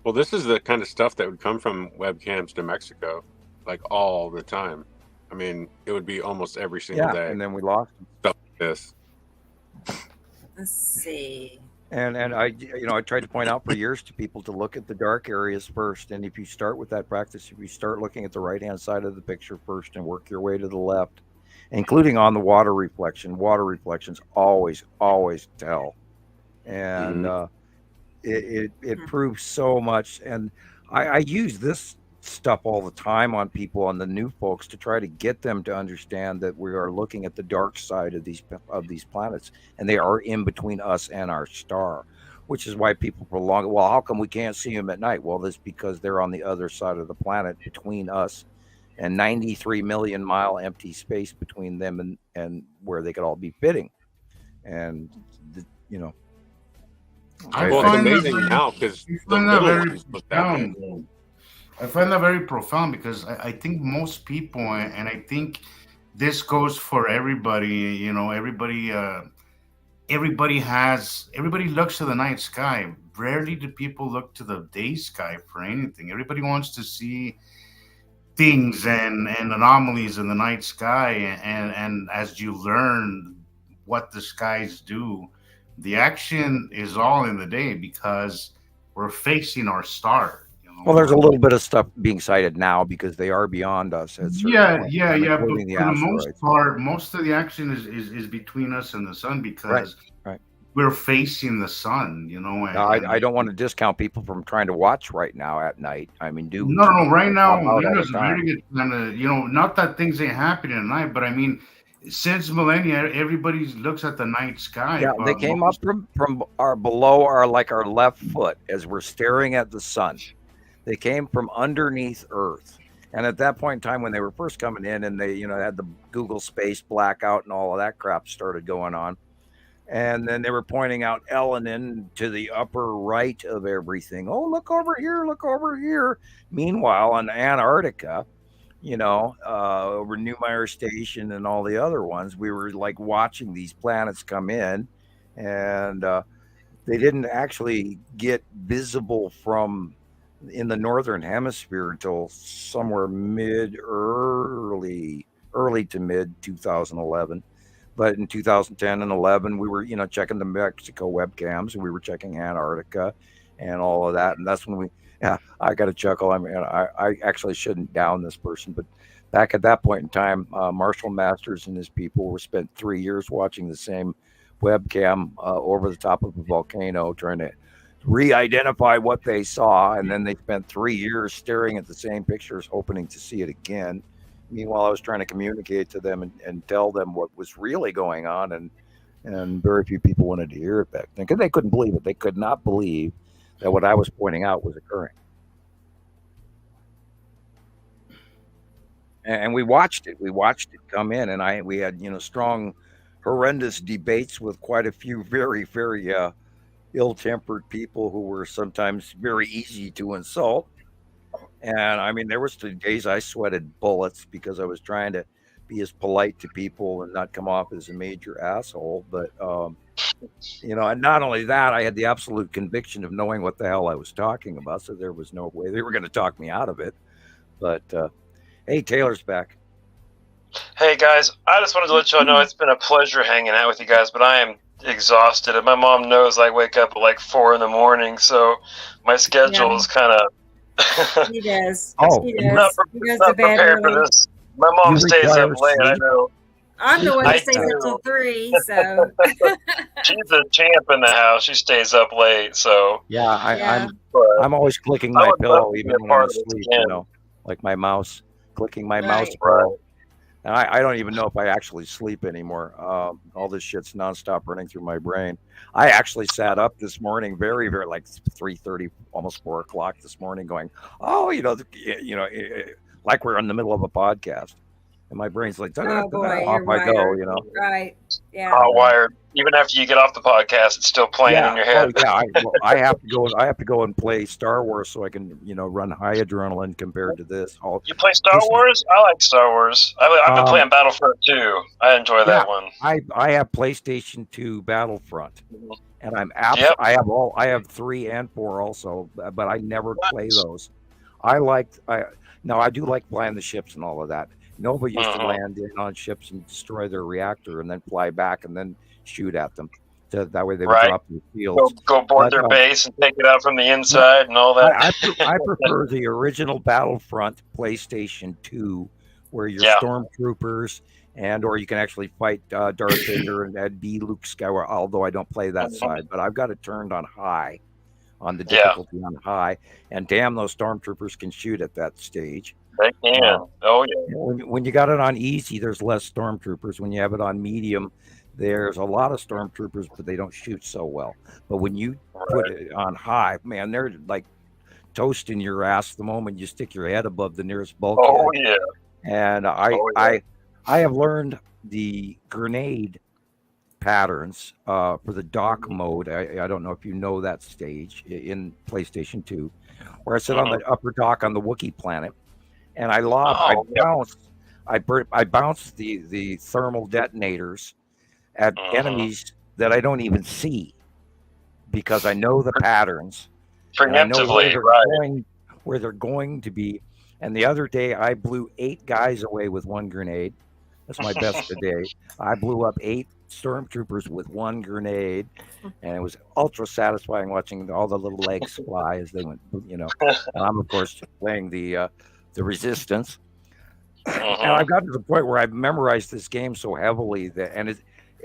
Well, this is the kind of stuff that would come from webcams to Mexico, like all the time. I mean, it would be almost every single day. And then we lost stuff like this. Let's see. And I tried to point out for years to people to look at the dark areas first. And if you start with that practice, if you start looking at the right-hand side of the picture first and work your way to the left, including on the water reflections always tell. And it proves so much. And I use this stuff all the time on people, on the new folks, to try to get them to understand that we are looking at the dark side of these planets, and they are in between us and our star, which is why people prolong it. Well, how come we can't see them at night? Well, that's because they're on the other side of the planet between us and 93 million mile empty space between them and where they could all be fitting. And Well, it's amazing now because I find that very profound because I think most people, and I think this goes for everybody, everybody looks to the night sky. Rarely do people look to the day sky for anything. Everybody wants to see things and anomalies in the night sky. And as you learn what the skies do, the action is all in the day because we're facing our star. Well, there's a little bit of stuff being cited now because they are beyond us. At yeah. But for the most part, most of the action is between us and the sun because we're facing the sun. And, I don't want to discount people from trying to watch right now at night. I mean, right now is a very good time to, not that things ain't happening at night, but I mean, since millennia, everybody looks at the night sky. Yeah, they came up from below our left foot as we're staring at the sun. They came from underneath Earth. And at that point in time, when they were first coming in and they, had the Google space blackout and all of that crap started going on. And then they were pointing out Elenin to the upper right of everything. Oh, look over here. Meanwhile, in Antarctica, over Neumayer Station and all the other ones, we were like watching these planets come in, and they didn't actually get visible from in the northern hemisphere until somewhere early to mid 2011. But in 2010 and 11, we were checking the Mexico webcams, and we were checking Antarctica and all of that, and that's when I got a chuckle. I mean, I actually shouldn't down this person, but back at that point in time, Marshall Masters and his people were spent 3 years watching the same webcam over the top of a volcano, trying to re-identify what they saw, and then they spent 3 years staring at the same pictures, hoping to see it again. Meanwhile, I was trying to communicate to them and tell them what was really going on, and very few people wanted to hear it back then because they couldn't believe it. They could not believe that what I was pointing out was occurring. And we watched it come in, and we had strong, horrendous debates with quite a few very, very ill-tempered people who were sometimes very easy to insult. And I mean, there was the days I sweated bullets because I was trying to be as polite to people and not come off as a major asshole. But and not only that, I had the absolute conviction of knowing what the hell I was talking about, so there was no way they were going to talk me out of it. But hey, Taylor's back. Hey guys, I just wanted to let y'all know it's been a pleasure hanging out with you guys, but I am exhausted, and my mom knows I wake up at like 4 a.m, so my schedule is kind of. He does. Oh, he does. Not prepared for this. My mom stays up late. I know. I'm the one that stays up till 3, so. She's a champ in the house. She stays up late, so. Yeah, I'm always clicking my pillow even when I'm asleep. Like my mouse, clicking my mouse ball. And I don't even know if I actually sleep anymore. All this shit's nonstop running through my brain. I actually sat up this morning, very, very like 3:30, almost 4 o'clock this morning, going, "Oh, like we're in the middle of a podcast." And my brain's like, Oh boy, off you're I go, wired. Right. Yeah. Wired. Even after you get off the podcast, it's still playing in your head. Oh, yeah. I have to go. I have to go and play Star Wars so I can, run high adrenaline compared to this. You play Star Wars? I like Star Wars. I've been playing Battlefront 2. I enjoy that one. I have PlayStation 2 Battlefront, and I have 3 and 4 also, but I never play those. I do like flying the ships and all of that. Nova used to land in on ships and destroy their reactor and then fly back and then shoot at them. That way they would drop the fields. Go board their base and take it out from the inside and all that. I prefer the original Battlefront PlayStation 2, where you're stormtroopers or you can actually fight Darth Vader and be Luke Skywalker, although I don't play that side. But I've got it turned on high, on the difficulty on high. And damn, those stormtroopers can shoot at that stage. They can. When you got it on easy, there's less stormtroopers. When you have it on medium, there's a lot of stormtroopers, but they don't shoot so well. But when you put it on high, man, they're like toasting your ass the moment you stick your head above the nearest bulkhead. Oh yeah. And I have learned the grenade patterns for the dock mode. I don't know if you know that stage in PlayStation 2, where I sit on the upper dock on the Wookiee planet. And I bounce the thermal detonators at enemies that I don't even see because I know the patterns. Preemptively, where they're going to be. And the other day, I blew 8 guys away with 1 grenade. That's my best today. I blew up 8 stormtroopers with 1 grenade, and it was ultra satisfying watching all the little legs fly as they went. And I'm of course playing the Resistance, and I've gotten to the point where I've memorized this game so heavily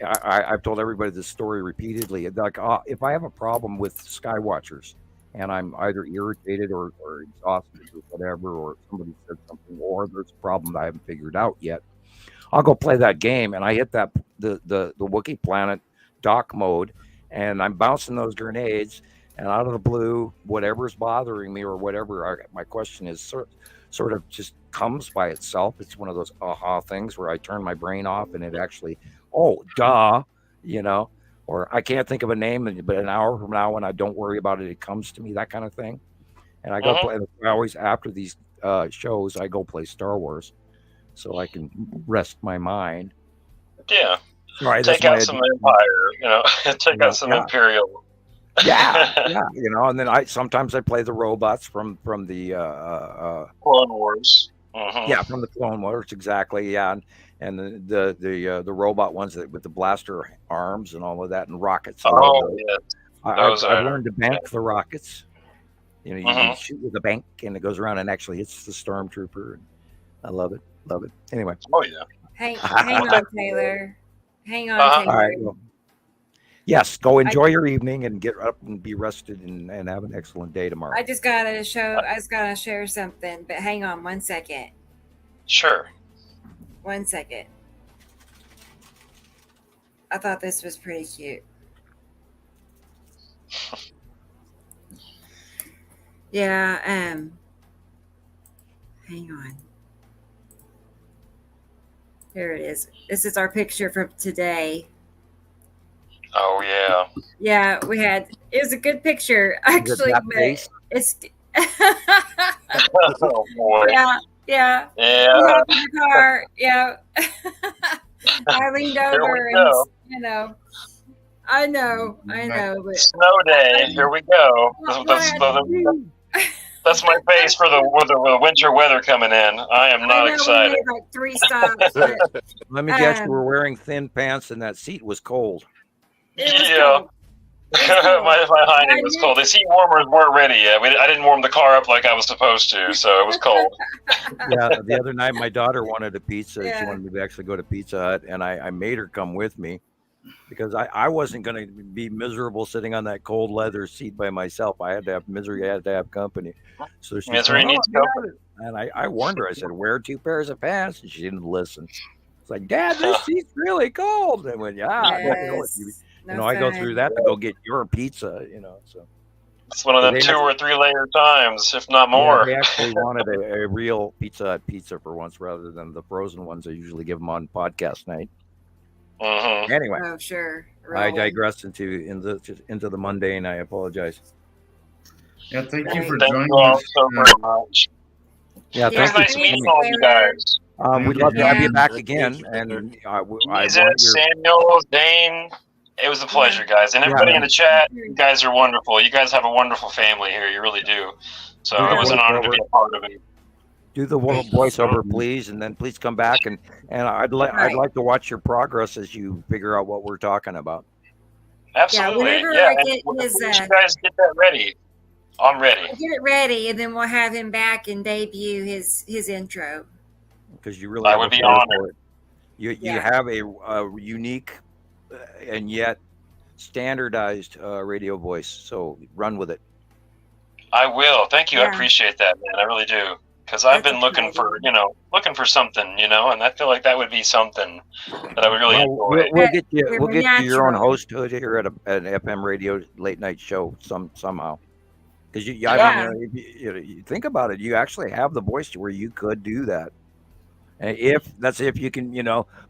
I've told everybody this story repeatedly. Like, if I have a problem with Skywatchers, and I'm either irritated or exhausted or whatever, or somebody said something, or there's a problem that I haven't figured out yet, I'll go play that game, and I hit the Wookiee planet dock mode, and I'm bouncing those grenades, and out of the blue, whatever's bothering me or whatever, my question is sort of just comes by itself. It's one of those aha things where I turn my brain off and it actually, or I can't think of a name, but an hour from now when I don't worry about it, it comes to me, that kind of thing. And I go play, always after these shows, I go play Star Wars so I can rest my mind. Yeah. Right. Take out some Empire, take out some Imperial. And then sometimes I play the robots from the Clone Wars. From the Clone Wars, exactly. And the robot ones with the blaster arms and all of that, and rockets. I've learned to bank the rockets. You shoot with a bank, and it goes around and actually hits the stormtrooper. I love it. Anyway. Oh yeah. Hang on, Taylor. Hang on, Taylor. All right. Well, yes, go enjoy your evening and get up and be rested and have an excellent day tomorrow. I just gotta share something, but hang on 1 second. Sure. 1 second. I thought this was pretty cute. Yeah, hang on. Here it is. This is our picture from today. Oh yeah. Yeah, it was a good picture actually, but it's oh boy. Yeah. In the car. Yeah. I leaned over and I know, but snow day. Here we go. That's my face for the winter weather coming in. I am not excited. We made like 3 stops. But, let me guess, you were wearing thin pants and that seat was cold. Yeah. my hiding was cold. The seat warmers weren't ready yet. I didn't warm the car up like I was supposed to, so it was cold. Yeah, the other night my daughter wanted a pizza. She wanted me to actually go to Pizza Hut, and I made her come with me. because I wasn't going to be miserable sitting on that cold leather seat by myself. I had to have misery. I had to have company. So she's Misery going, needs company. and I warned her. I said, wear 2 pairs of pants. And she didn't listen. It's like, Dad, this seat's really cold. And when, I go through that to go get your pizza, So it's one of them 2 or 3 layer times, if not more. Yeah, they actually wanted a real Pizza Hut pizza for once rather than the frozen ones I usually give them on podcast night. Mm-hmm. Anyway, Oh, sure. I digressed into the mundane. I apologize. Yeah, thank you for Thank joining you all us. so very much. Yeah, It was thank nice you. meeting all you guys. We'd love to have you Yeah. back again. And I Lisa, Samuel, Dane, it was a pleasure, guys. And everybody in the chat, you guys are wonderful. You guys have a wonderful family here. You really do. So it was an honor to be a part of it. do the voiceover, please, and then please come back and I'd like to watch your progress as you figure out what we're talking about. Absolutely. whenever Yeah. I get And his, you guys get that ready. I'm ready. get it ready, and then we'll have him back and debut his intro. Because you really I have would a be flair honored. for it. You Yeah. have a unique and yet standardized radio voice, so run with it. I will. Thank you. I Yeah. appreciate that, man. I really do. Because I've That's been looking exciting. for something, and I feel like that would be something that I would really Well, enjoy. we'll get you. We're We'll get you your own natural. hosthood here at an FM radio late night show somehow. Because Yeah. if you think about it, you actually have the voice to where you could do that. And if you can,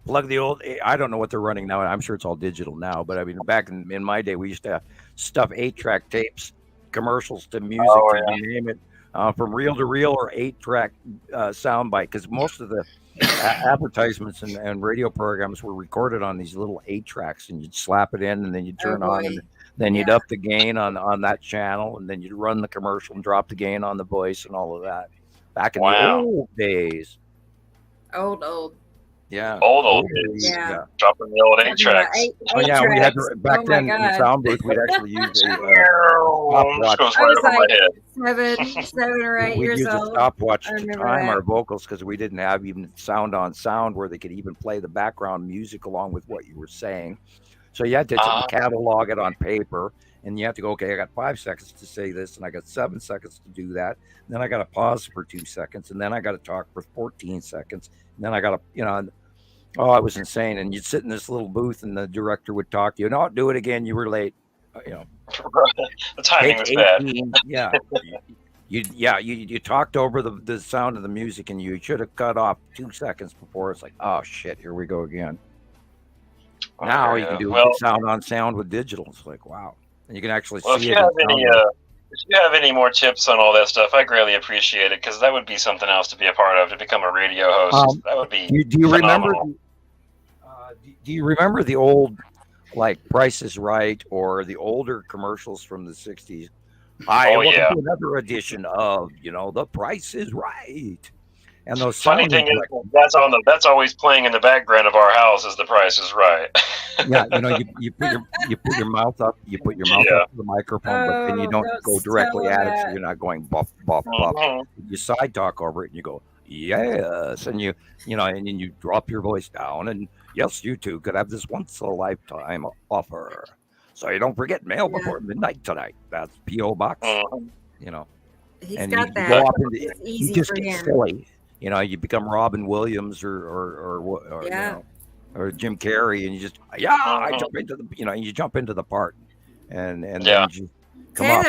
plug the old. I don't know what they're running now. I'm sure it's all digital now. But I mean, back in my day, we used to stuff 8-track tapes, commercials to music, Oh, to you name it, from reel to reel or 8-track soundbite. Because most of the advertisements and radio programs were recorded on these little 8-tracks, and you'd slap it in, and then you'd turn on, boy. and then you'd Yeah. up the gain on that channel, and then you'd run the commercial and drop the gain on the voice and all of that. Back in the Wow. old days. Old. Yeah. Old days, days. Yeah. Dropping the old 8-tracks. Oh yeah, we had tracks. back Oh my then in the God. sound booth. We'd actually use a This stopwatch. goes I right was over my like head. 7 or 8 We'd years use a old. stopwatch I to remember time that. our vocals because we didn't have even sound on sound where they could even play the background music along with what you were saying. So you had to catalog it on paper, and you have to go, okay, I got 5 seconds to say this, and I got 7 seconds to do that. And then I got to pause for 2 seconds, and then I got to talk for 14 seconds. And then I got to, oh, it was insane. And you'd sit in this little booth, and the director would talk to you. No, do it again. You were late. The timing was Take bad. 18. Yeah. You talked over the sound of the music, and you should have cut off 2 seconds before. It's like, oh shit, here we go again. Now you can do sound on sound with digital. It's like, wow, and you can actually see If it. you have any more tips on all that stuff, I greatly appreciate it, because that would be something else to be a part of, to become a radio host. That would be do you remember? phenomenal. Do you remember the old, like Price is Right, or the older commercials from the '60s? Welcome to another edition of The Price is Right. And those funny thing is that's always playing in the background of our house is The Price is Right. Yeah, you put your mouth up, up to the microphone, but then you don't go directly at it, so you're not going buff, buff, buff. You side talk over it, and you go yes, and you and then you drop your voice down, and yes, you too could have this once in a lifetime offer. So you don't forget, mail before midnight tonight. That's P.O. Box. He's and got you that. go up into, It's you easy just for get him. silly. You become Robin Williams or Jim Carrey, and you just I jump into the you jump into the part, and then you just come up.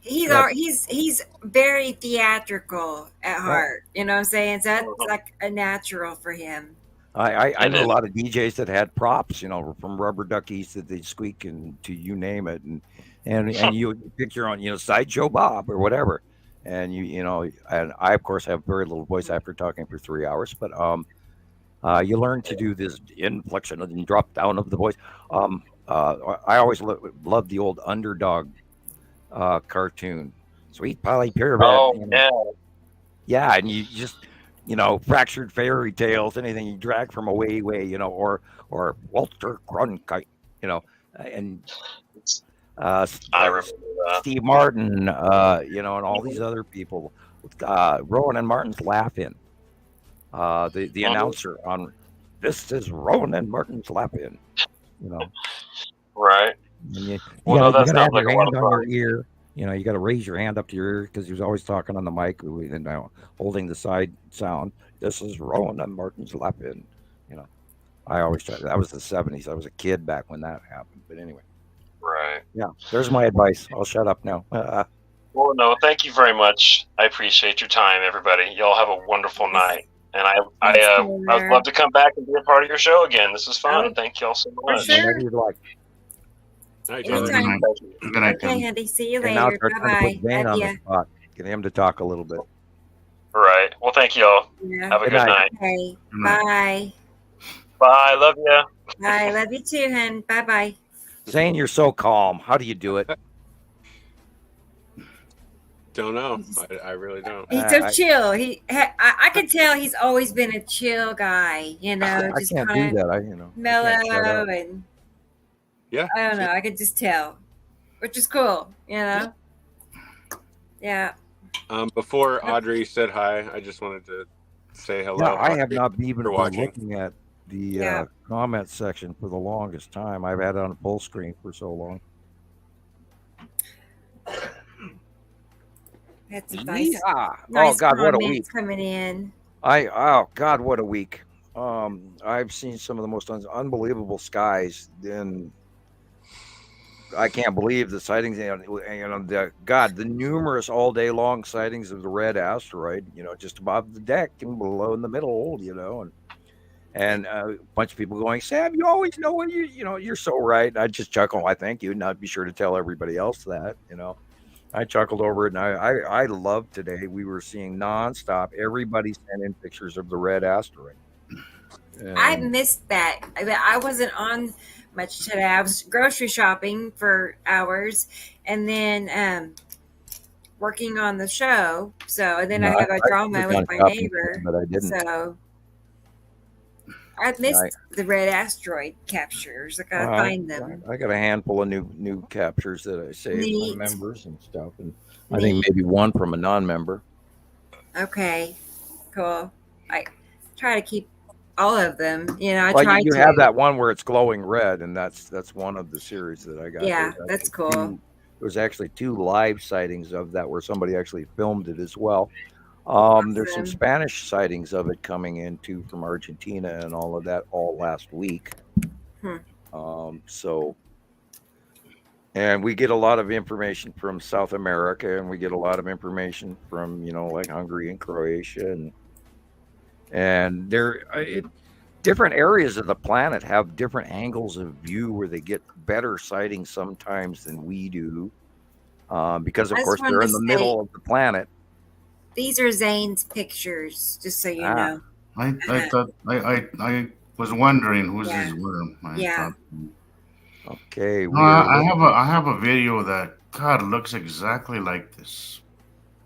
Taylor, he's very theatrical at heart. You know what I'm saying? So that's like a natural for him. I know a lot of DJs that had props, from rubber duckies that they squeak and to you name it, and you pick your own, Sideshow Bob or whatever, and and I of course have very little voice after talking for 3 hours, but you learn to do this inflection and drop down of the voice. I always loved the old Underdog cartoon, Sweet Polly Pyramid. Oh yeah, and you just. Fractured fairy tales, anything you drag from away, or Walter Cronkite, and I remember that. Steve Martin, and all these other people. Rowan and Martin's Laugh-In. The announcer on This is Rowan and Martin's Laugh-In. You know. Right. And you Well, no, gotta, you that gotta have sounds like your a lot hand of on fun. your ear. You know, you gotta raise your hand up to your ear because he was always talking on the mic and holding the side sound. This is Roland Martin's Lapin. You know, I always tried. That was the '70s. I was a kid back when that happened. But anyway, Right. yeah. There's my advice. I'll shut up now. Well, no, thank you very much. I appreciate your time, everybody. Y'all have a wonderful night. And Thanks, I would Taylor. love to come back and be a part of your show again. This is fun. Oh, Thank y'all so for much. sure. Whenever you'd like. Night, Have a Taylor. good Anytime. night. Good night, Okay, Taylor. Andy. See you And now later. it's our Bye turn to bye. put Zane Love on ya. the spot. Get him to talk a little bit. Right. Well, thank y'all. Yeah. Have a Good good night. night. Okay. Good night. Bye. Bye. Love ya. Bye. Love you too, hun. Bye bye. Zane, you're so calm. How do you do it? Don't know. I really don't. He's so I chill. I can tell he's always been a chill guy. You know, I just can't do kind of that. I can't shut mellow up. and Yeah. I don't know. I could just tell, which is cool. You know. Yeah. Before Audrey said hi, I just wanted to say hello. Yeah, I have Audrey, not even for been watching. looking at the Yeah. comment section for the longest time. I've had it on full screen for so long. Had some nice, Yeah. nice Oh God, what a week! comments coming in. Oh God, what a week! I've seen some of the most unbelievable skies. And I can't believe the sightings. The numerous all day long sightings of the red asteroid. You know, just above the deck and below in the middle. You know, and a bunch of people going, Sam, you always know when you're so right. And I just chuckle. I thank you, and I'd be sure to tell everybody else that. You know, I chuckled over it, and I love today. We were seeing nonstop. Everybody sent in pictures of the red asteroid. I missed that. I wasn't on much today. I was grocery shopping for hours, and then working on the show. So, and then I have a drama with my neighbor. But I didn't. So I missed the red asteroid captures. I gotta find them. I got a handful of new captures that I saved Neat. from members and stuff, and I think maybe one from a non-member. Okay, cool. I try to keep all of them. You know, I Well, try you to. have that one where it's glowing red, and that's one of the series that I got. Yeah, There's that's actually cool. There's actually 2 live sightings of that where somebody actually filmed it as well. There's some Awesome. Spanish sightings of it coming in too from Argentina and all of that all last week. So, and we get a lot of information from South America, and we get a lot of information from like Hungary and Croatia, and different areas of the planet have different angles of view where they get better sightings sometimes than we do, because of I just course wanted they're to in the say- middle of the planet. These are Zane's pictures, just so you know. I thought I was wondering who's Yeah. this worm. Yeah. Okay, I have a video that God looks exactly like this.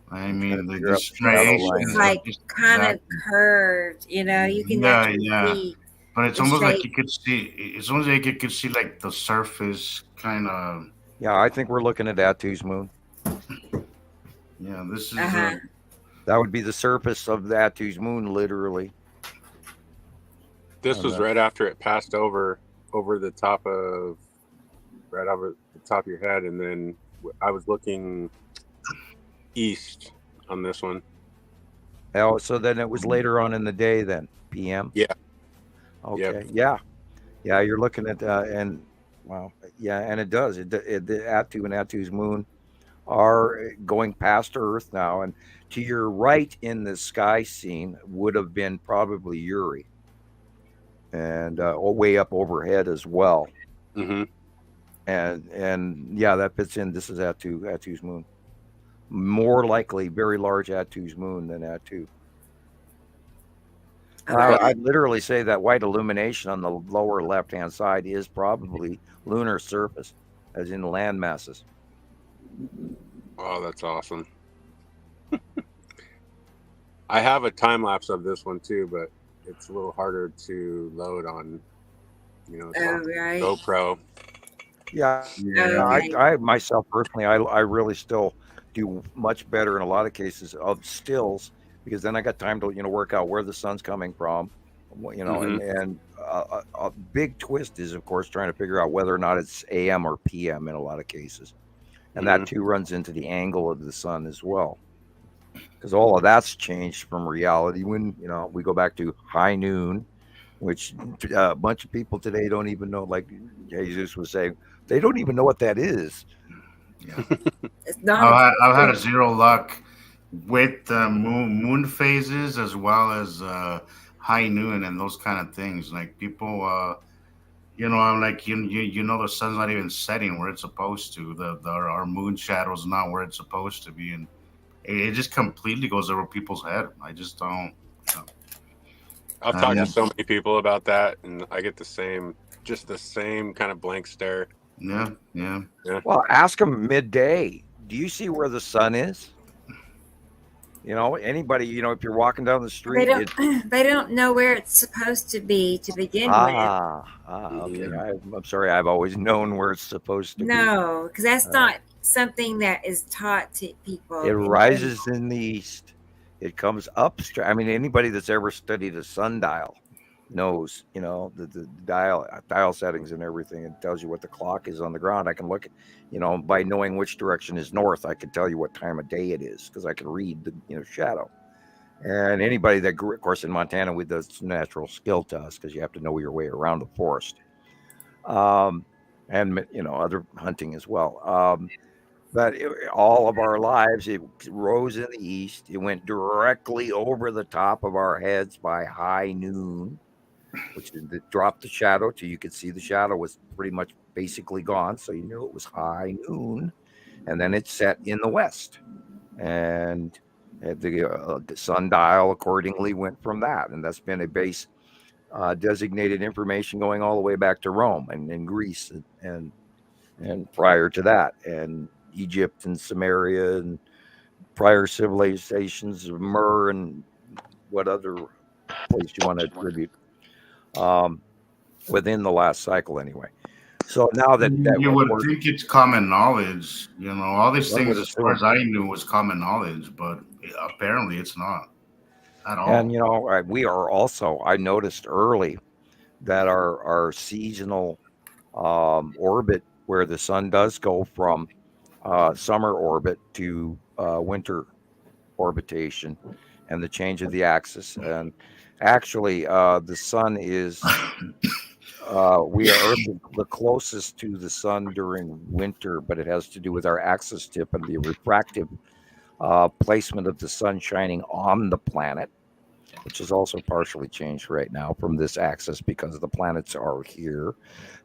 I mean, the striations It's are like just kind of exactly- curved, you know. You can Yeah, actually yeah. see. But it's the almost like shape. you could see. It's almost like you could see like the surface, kind of. Yeah, I think we're looking at Atu's moon. Yeah, this is. Uh-huh. That would be the surface of Atu's moon, literally. This was right after it passed over the top of, right over the top of your head, and then I was looking east on this one. Oh, so then it was later on in the day, then PM. Yeah. Okay. Yep. Yeah. You're looking at and wow. Yeah, and it does. The Atu and Atu's moon are going past Earth now, and to your right in the sky scene would have been probably Uri, and way up overhead as well. Mm-hmm. And yeah, that fits in. This is Atu's moon. More likely, very large Atu's moon than Atu. I'd literally say that white illumination on the lower left-hand side is probably lunar surface, as in land masses. Oh, that's awesome. I have a time lapse of this one too, but it's a little harder to load on, Right. GoPro. Yeah, Okay. I myself personally, I really still do much better in a lot of cases of stills, because then I got time to work out where the sun's coming from, and a big twist is, of course, trying to figure out whether or not it's AM or PM in a lot of cases. And that too runs into the angle of the sun as well. Because all of that's changed from reality when, we go back to high noon, which a bunch of people today don't even know, like Jesus was saying, they don't even know what that is. Yeah. It's not. I've had a zero luck with moon phases as well as high noon and those kind of things. Like people, I'm like, the sun's not even setting where it's supposed to. Our moon shadow's not where it's supposed to be, and it just completely goes over people's head. I just don't. I've talked to so many people about that, and I get the same kind of blank stare. Yeah. Well, ask them midday. Do you see where the sun is? Anybody, if you're walking down the street, They don't know where it's supposed to be to begin with. Okay. I'm sorry. I've always known where it's supposed to be. No, because that's not something that is taught to people. It rises in the east. It comes up. Anybody that's ever studied a sundial knows, the dial settings and everything. It tells you what the clock is on the ground. I can look at, by knowing which direction is north, I can tell you what time of day it is because I can read the, shadow. And anybody that grew, of course, in Montana, with this natural skill to us because you have to know your way around the forest. And, other hunting as well. But all of our lives, it rose in the east. It went directly over the top of our heads by high noon, which dropped the shadow till you could see the shadow was pretty much basically gone. So you knew it was high noon. And then it set in the west. And the sundial accordingly went from that. And that's been a base designated information going all the way back to Rome and in Greece and prior to that. And Egypt and Samaria and prior civilizations of Mur and what other place you want to attribute within the last cycle anyway. So now that you would think it's common knowledge, all these things as far as I knew was common knowledge, but apparently it's not at all. And we are also, I noticed early that our seasonal orbit where the sun does go from summer orbit to winter orbitation and the change of the axis. And actually, the sun is, we are the closest to the sun during winter, but it has to do with our axis tip and the refractive placement of the sun shining on the planet, which is also partially changed right now from this axis because the planets are here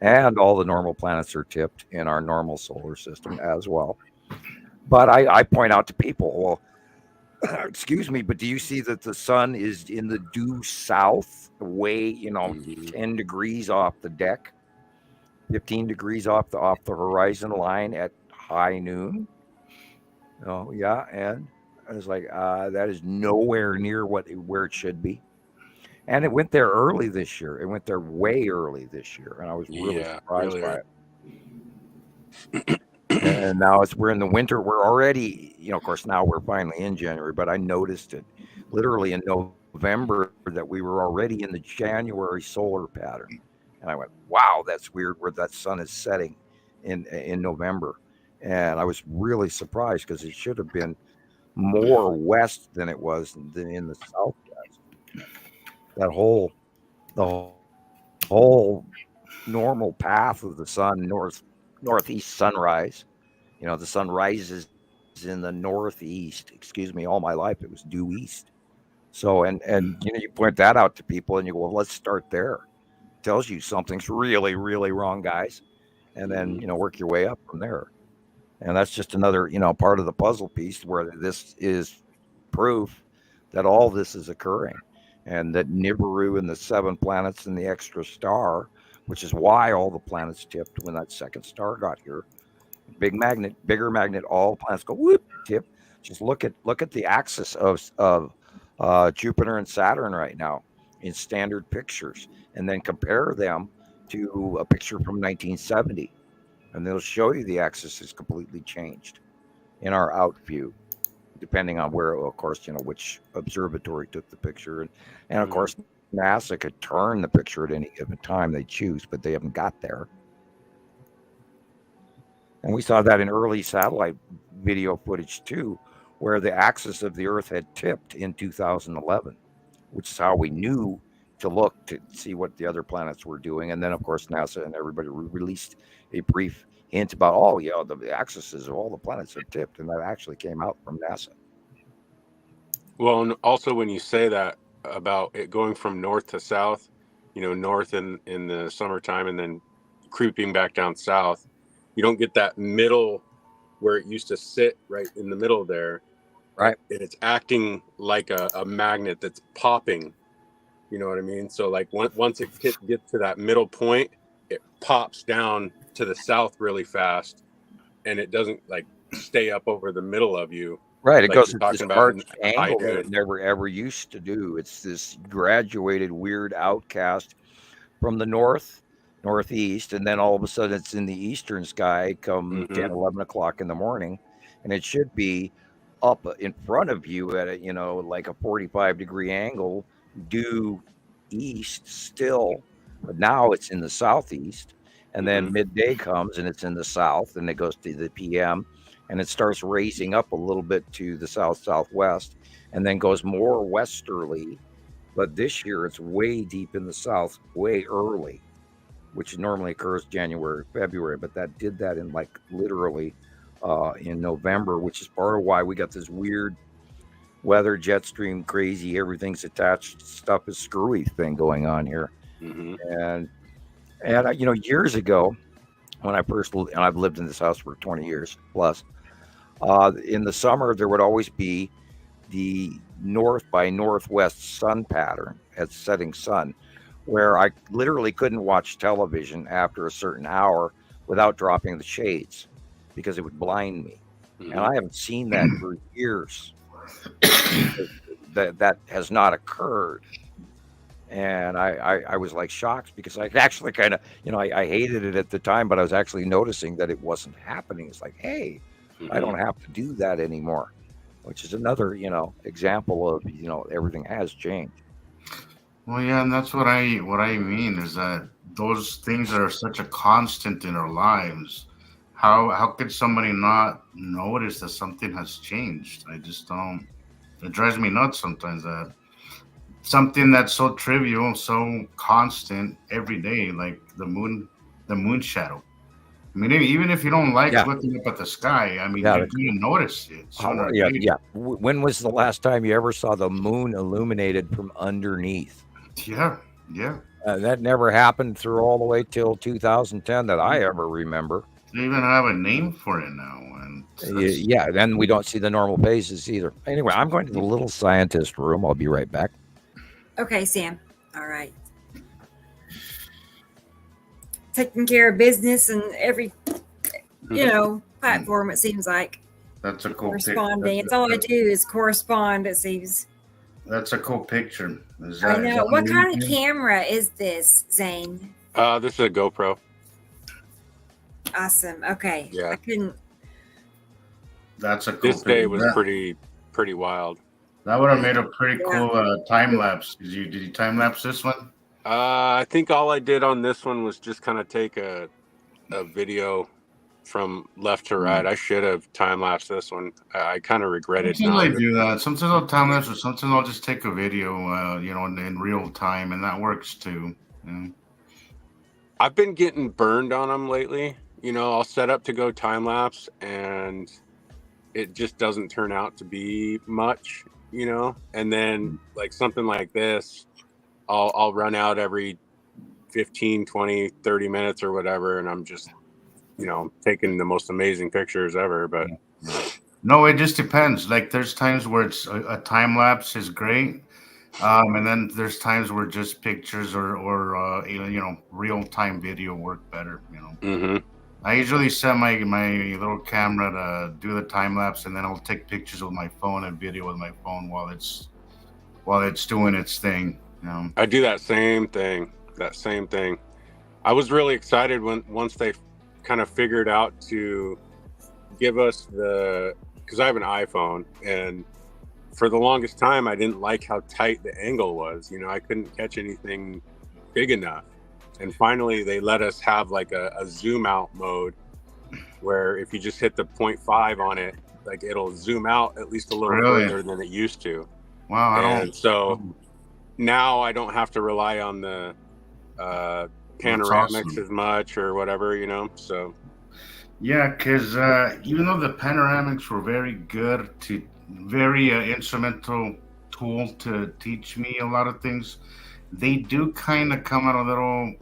and all the normal planets are tipped in our normal solar system as well. But I point out to people, well, excuse me, but do you see that the sun is in the due south, way, 10 degrees off the deck, 15 degrees off the horizon line at high noon? Oh, yeah. And I was like, that is nowhere near where it should be. And it went there early this year. It went there way early this year. And I was really surprised by it. And now we're in the winter. We're already, of course, now we're finally in January, but I noticed it literally in November that we were already in the January solar pattern. And I went, wow, that's weird where that sun is setting in November. And I was really surprised because it should have been more west than it was than in the southwest. The whole normal path of the sun, northeast sunrise, the sun rises in the northeast. Excuse me, all my life it was due east. So and you point that out to people and you go, well, let's start there. It tells you something's really, really wrong, guys. And then work your way up from there. And that's just another, part of the puzzle piece where this is proof that all this is occurring and that Nibiru and the 7 planets and the extra star, which is why all the planets tipped when that second star got here. Bigger magnet, all planets go whoop, tip. Just look at the axis of Jupiter and Saturn right now in standard pictures and then compare them to a picture from 1970. And they'll show you the axis is completely changed in our out view, depending on where, of course, which observatory took the picture. And of course, NASA could turn the picture at any given time they choose, but they haven't got there. And we saw that in early satellite video footage too, where the axis of the Earth had tipped in 2011, which is how we knew to look to see what the other planets were doing. And then, of course, NASA and everybody released a brief hint about, oh, yeah, the axes of all the planets have tipped. And that actually came out from NASA. Well, and also when you say that about it going from north to south, north in the summertime and then creeping back down south, you don't get that middle where it used to sit right in the middle there. Right. And it's acting like a magnet that's popping. You know what I mean? So like once it gets to that middle point, it pops down to the south really fast, and it doesn't like stay up over the middle of you. Right. It like goes you're to this talking about hard in high angle that it noon. never ever used to do. It's this graduated weird outcast from the northeast, and then all of a sudden it's in the eastern sky come 10, 11 o'clock in the morning, and it should be up in front of you at a, like a 45-degree angle due east still, but now it's in the southeast, and then midday comes and it's in the south, and it goes to the PM, and it starts raising up a little bit to the southwest, and then goes more westerly. But this year it's way deep in the south, way early, which normally occurs January, February, but that did that in like literally in November, which is part of why we got this weird weather, jet stream, crazy, everything's attached, stuff is screwy thing going on here. And years ago, when and I've lived in this house for 20 years plus, in the summer there would always be the north by northwest sun pattern at setting sun, where I literally couldn't watch television after a certain hour without dropping the shades because it would blind me. And I haven't seen that for years. that has not occurred. And I was like shocked because I actually kind of, I hated it at the time, but I was actually noticing that it wasn't happening. It's like, hey, I don't have to do that anymore, which is another, example of, everything has changed. Well, yeah, and that's what I mean is that those things are such a constant in our lives. How could somebody not notice that something has changed? I just don't. It drives me nuts sometimes that something that's so trivial, so constant every day, like the moon shadow. I mean, even if you don't like looking up at the sky, I mean, you're going to notice it. When was the last time you ever saw the moon illuminated from underneath? Yeah. That never happened through all the way till 2010 that I ever remember. They even have a name for it now. And then we don't see the normal phases either. Anyway, I'm going to the little scientist room. I'll be right back. Okay, Sam. All right. Taking care of business and every, platform, it seems like. That's a cool corresponding. It's all I do is correspond, it seems. That's a cool picture. I know. What kind of camera is this, Zane? This is a GoPro. Awesome. Okay. Yeah. I couldn't. That's a cool This day was pretty wild. That would have made a pretty cool time lapse. Did you time lapse this one? I think all I did on this one was just kind of take a video from left to right. I should have time lapsed this one. I kind of regret it. Sometimes I do that. Sometimes I'll time lapse, or sometimes I'll just take a video, in real time, and that works too. Yeah. I've been getting burned on them lately. I'll set up to go time lapse, and it just doesn't turn out to be much. And then like something like this, I'll run out every 15, 20, 30 minutes or whatever, and I'm just taking the most amazing pictures ever. But no, it just depends. Like there's times where it's a time lapse is great, and then there's times where just pictures or real time video work better. I usually set my little camera to do the time lapse, and then I'll take pictures with my phone and video with my phone while it's doing its thing. I do that same thing. I was really excited once they kind of figured out to give us because I have an iPhone, and for the longest time, I didn't like how tight the angle was. You know, I couldn't catch anything big enough. And finally, they let us have like a zoom out mode where if you just hit the 0.5 on it, like it'll zoom out at least a little further than it used to. Wow. So now I don't have to rely on the panoramics as much or whatever, you know, so. Yeah, because even though the panoramics were very good very instrumental tool to teach me a lot of things, they do kind of come out a little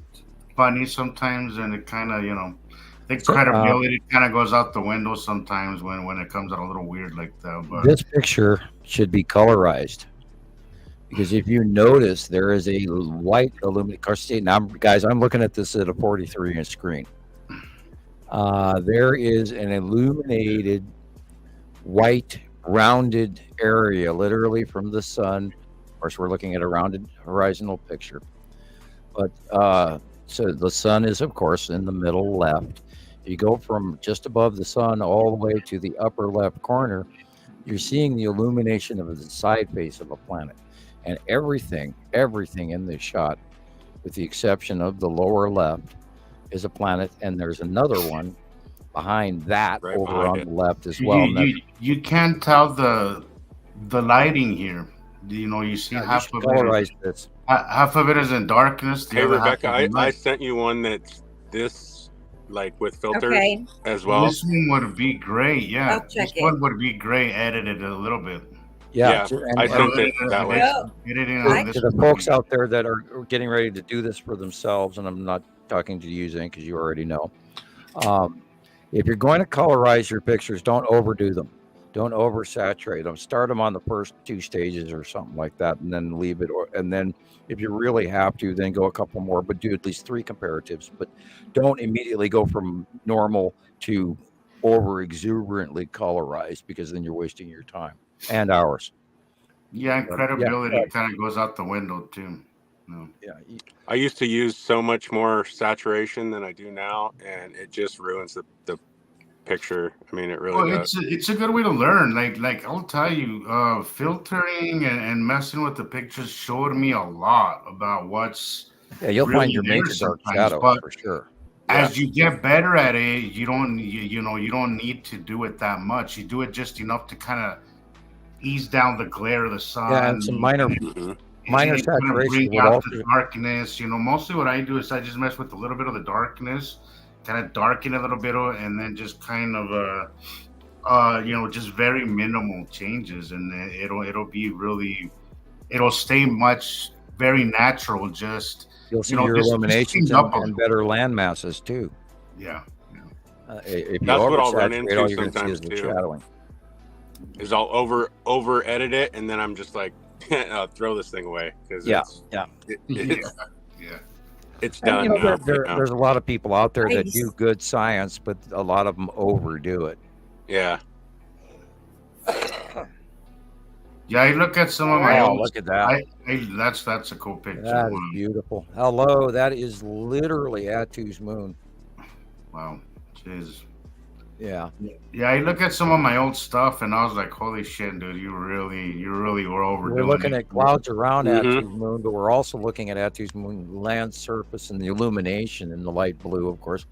funny sometimes, and it kind of, you know, I think credibility kind of goes out the window sometimes when it comes out a little weird like that. But this picture should be colorized, because if you notice, there is a white illuminated. Now, guys, I'm looking at this at a 43-inch screen. There is an illuminated white rounded area, literally from the sun. Of course, we're looking at a rounded horizontal picture, but so the sun is, of course, in the middle left. You go from just above the sun all the way to the upper left corner, you're seeing the illumination of the side face of a planet. And everything in this shot, with the exception of the lower left, is a planet, and there's another one behind that over on the left as well. You can't tell the lighting here. You know, you see half of it. Half of it is in darkness. Hey, Rebecca, I sent you one that's this, like, with filters as well. This one would be great. Yeah, this one would be great. Edited a little bit. Yeah, I sent it that way. To the folks out there that are getting ready to do this for themselves, and I'm not talking to you, Zane, because you already know. If you're going to colorize your pictures, don't overdo them. Don't oversaturate them. Start them on the first 2 stages or something like that, and then leave it. And then if you really have to, then go a couple more, but do at least 3 comparatives. But don't immediately go from normal to over exuberantly colorized, because then you're wasting your time and ours. Yeah, and credibility kind of goes out the window too. No. Yeah, I used to use so much more saturation than I do now, and it just ruins the picture. I mean, it really does. It's a good way to learn. Like I'll tell you, filtering and messing with the pictures showed me a lot about what's you'll really find your major dark shadows for sure. As you get better at it, you don't need to do it that much. You do it just enough to kind of ease down the glare of the sun. Yeah, and some minor saturation bring out the darkness. You know, mostly what I do is I just mess with a little bit of the darkness, kind of darken a little bit, and then just kind of just very minimal changes, and it'll be really, it'll stay very natural. Just you'll see your illuminations and better land masses too. Yeah. If that's what I'll run into all sometimes too. Shadowing. Is I'll over edit it, and then I'm just like, throw this thing away because it's done. And, there's a lot of people out there that do good science, but a lot of them overdo it. Yeah. Yeah, I look at some of my own. Look at that. That's a cool picture. That is beautiful. Hello, that is literally Attu's moon. Wow, jeez. Yeah. Yeah, I look at some of my old stuff, and I was like, "Holy shit, dude! You really were overdoing it." We're looking at clouds around Attu's moon, but we're also looking at Attu's moon land surface and the illumination in the light blue, of course.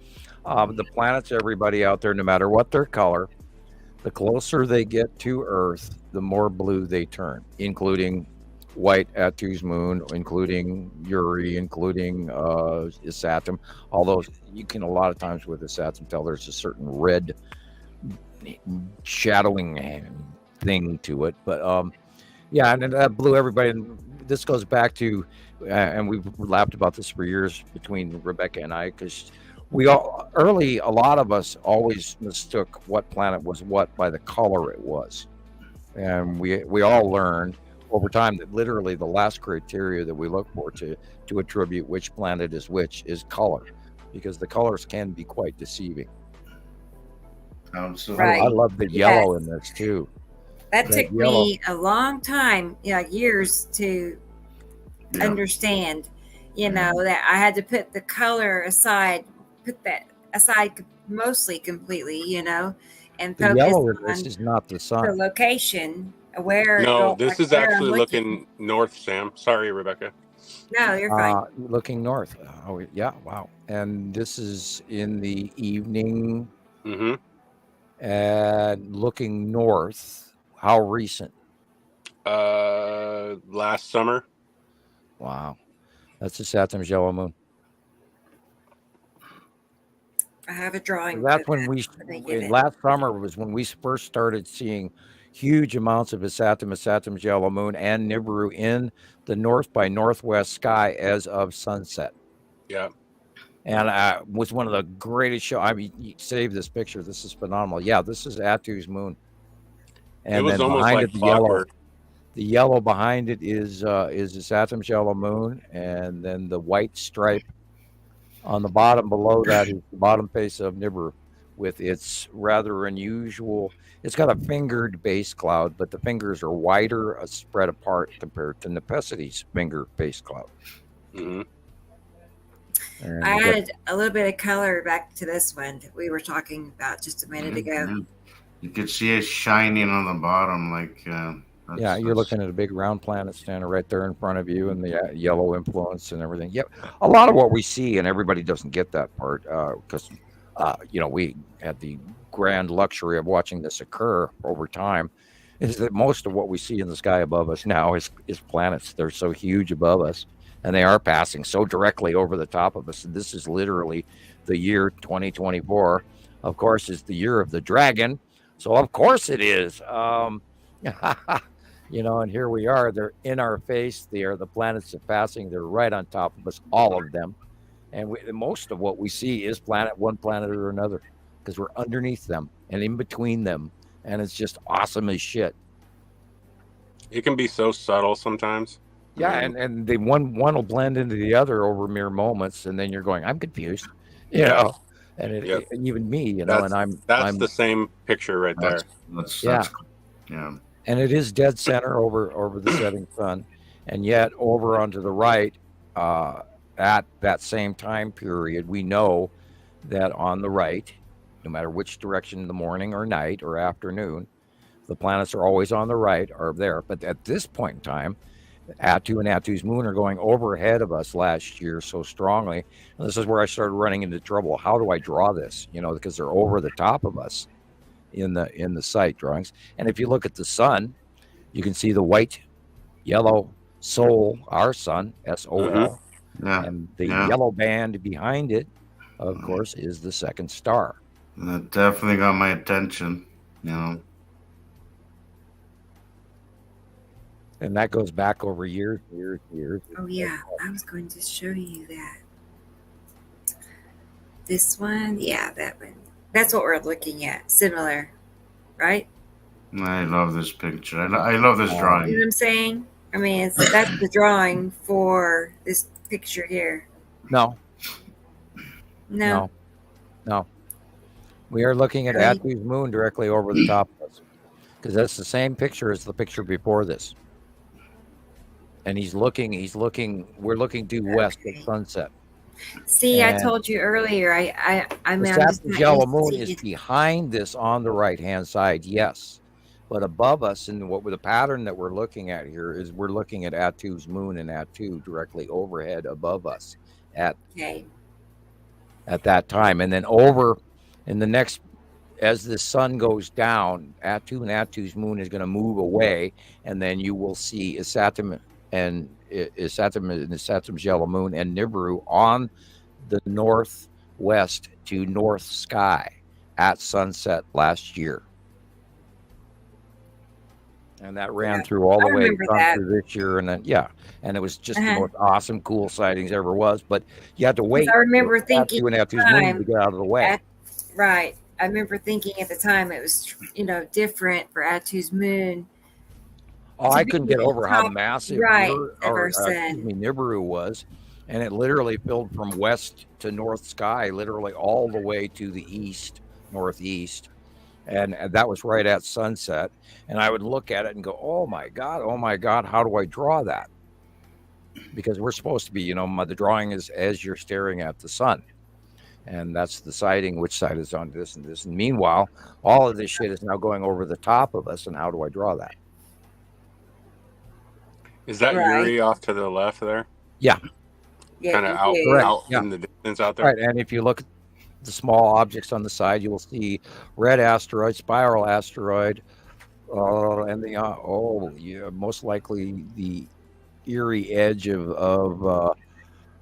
The planets, everybody out there, no matter what their color, the closer they get to Earth, the more blue they turn, including white Attu's moon, including Uri, including Saturn. Although you can a lot of times with the Saturn tell there's a certain red shadowing thing to it. But and that blue, everybody. And this goes back to, and we've laughed about this for years between Rebecca and I, because a lot of us always mistook what planet was what by the color it was, and we all learned over time that literally the last criteria that we look for to attribute which planet is which is color, because the colors can be quite deceiving. Right. I love the yellow in this too. That took me a long time, years to understand, that I had to put the color aside, mostly completely, and the focus yellow in on this is not the sun. the location aware. No, well, this like is where I'm actually looking north, Sam. Sorry, Rebecca. No, you're fine. Looking north. Oh, yeah. Wow. And this is in the evening Mm-hmm. and looking north. How recent? Last summer. Wow. That's the Saturn's yellow moon. I have a drawing. That's for when that. we, Let me get it. last summer was when we first started seeing huge amounts of Saturn's yellow moon and Nibiru in the north by northwest sky as of sunset. Yeah. And was one of the greatest show. I mean, you save this picture. This is phenomenal. Yeah, this is Attu's moon. And It was then almost behind like it, the yellow. clockwork. The yellow behind it is the Saturn's yellow moon, and then the white stripe on the bottom below that is the bottom face of Nibiru, with its rather unusual. It's got a fingered base cloud, but the fingers are wider, spread apart compared to Nepesity's finger base cloud. Mm-hmm. And I you get- added a little bit of color back to this one that we were talking about just a minute ago. Mhm. You could see it shining on the bottom, like yeah, you're looking at a big round planet standing right there in front of you, and the yellow influence and everything. Yep, a lot of what we see, and everybody doesn't get that part because we had the grand luxury of watching this occur over time. Is that most of what we see in the sky above us now is planets? They're so huge above us, and they are passing so directly over the top of us. And this is literally the year 2024. Of course, is the year of the dragon. So of course it is. And here we are. They're in our face. They are the planets are passing. They're right on top of us, all of them. And most of what we see is one planet or another, because we're underneath them and in between them. And it's just awesome as shit. It can be so subtle sometimes. Yeah, and the one will blend into the other over mere moments, and then you're going, I'm confused. And Yep. even me, That's I'm the same picture right there. That's Yeah. yeah. and it is dead center over the setting sun, and yet over onto the right, at that same time period, we know that on the right, no matter which direction in the morning or night or afternoon, the planets are always on the right or there. But at this point in time, Attu and Attu's moon are going overhead of us last year so strongly. And this is where I started running into trouble. How do I draw this? Because they're over the top of us in the sight drawings. And if you look at the sun, you can see the white, yellow Sol, our sun, SOL, Yeah. and the Yeah. yellow band behind it, of course, is the second star. That definitely got my attention. And that goes back over years. Oh yeah, I was going to show you that. This one, yeah, that one. That's what we're looking at. Similar, right? I love this picture. I love this You know drawing. what I'm saying? I mean, that's the drawing for this picture here. No. No. We are looking at Really? Attu's moon directly over the top of us, because that's the same picture as the picture before this. And we're looking due west at sunset. See, I And told you earlier. I The mean, I'm just Saturn's not yellow used to moon seeing is it. behind this on the right-hand side, yes. But above us, and the pattern that we're looking at here is we're looking at Attu's moon and Attu directly overhead above us at Okay. that time. And then over in the next, as the sun goes down, Attu and Attu's moon is going to move away, and then you will see Saturn and Saturn's yellow moon and Nibiru on the northwest to north sky at sunset last year. And that ran Yeah, through all I the way remember that. through this year, and then and it was just the Uh-huh. most awesome, cool sightings ever was. But you had to wait. I remember for thinking Attu and Attu's at the moon time to get out of the way. Right. I remember thinking at the time it was, different for Attu's moon. Oh, to I be couldn't get at the over how top massive right Mir- of or, our excuse sun. me, Nibiru was, and it literally filled from west to north sky, literally all the way to the east, northeast, and that was right at sunset. And I would look at it and go, oh my God, how do I draw that? Because we're supposed to be, the drawing is as you're staring at the sun. And that's the sighting, which side is on this and this. And meanwhile, all of this shit is now going over the top of us. And how do I draw that? Is that Right. Yuri off to the left there? Yeah, Kind of you do. Correct. out Yeah. in the distance out there. Right, and if you look at the small objects on the side, you will see red asteroid, spiral asteroid, and the most likely the Erie edge of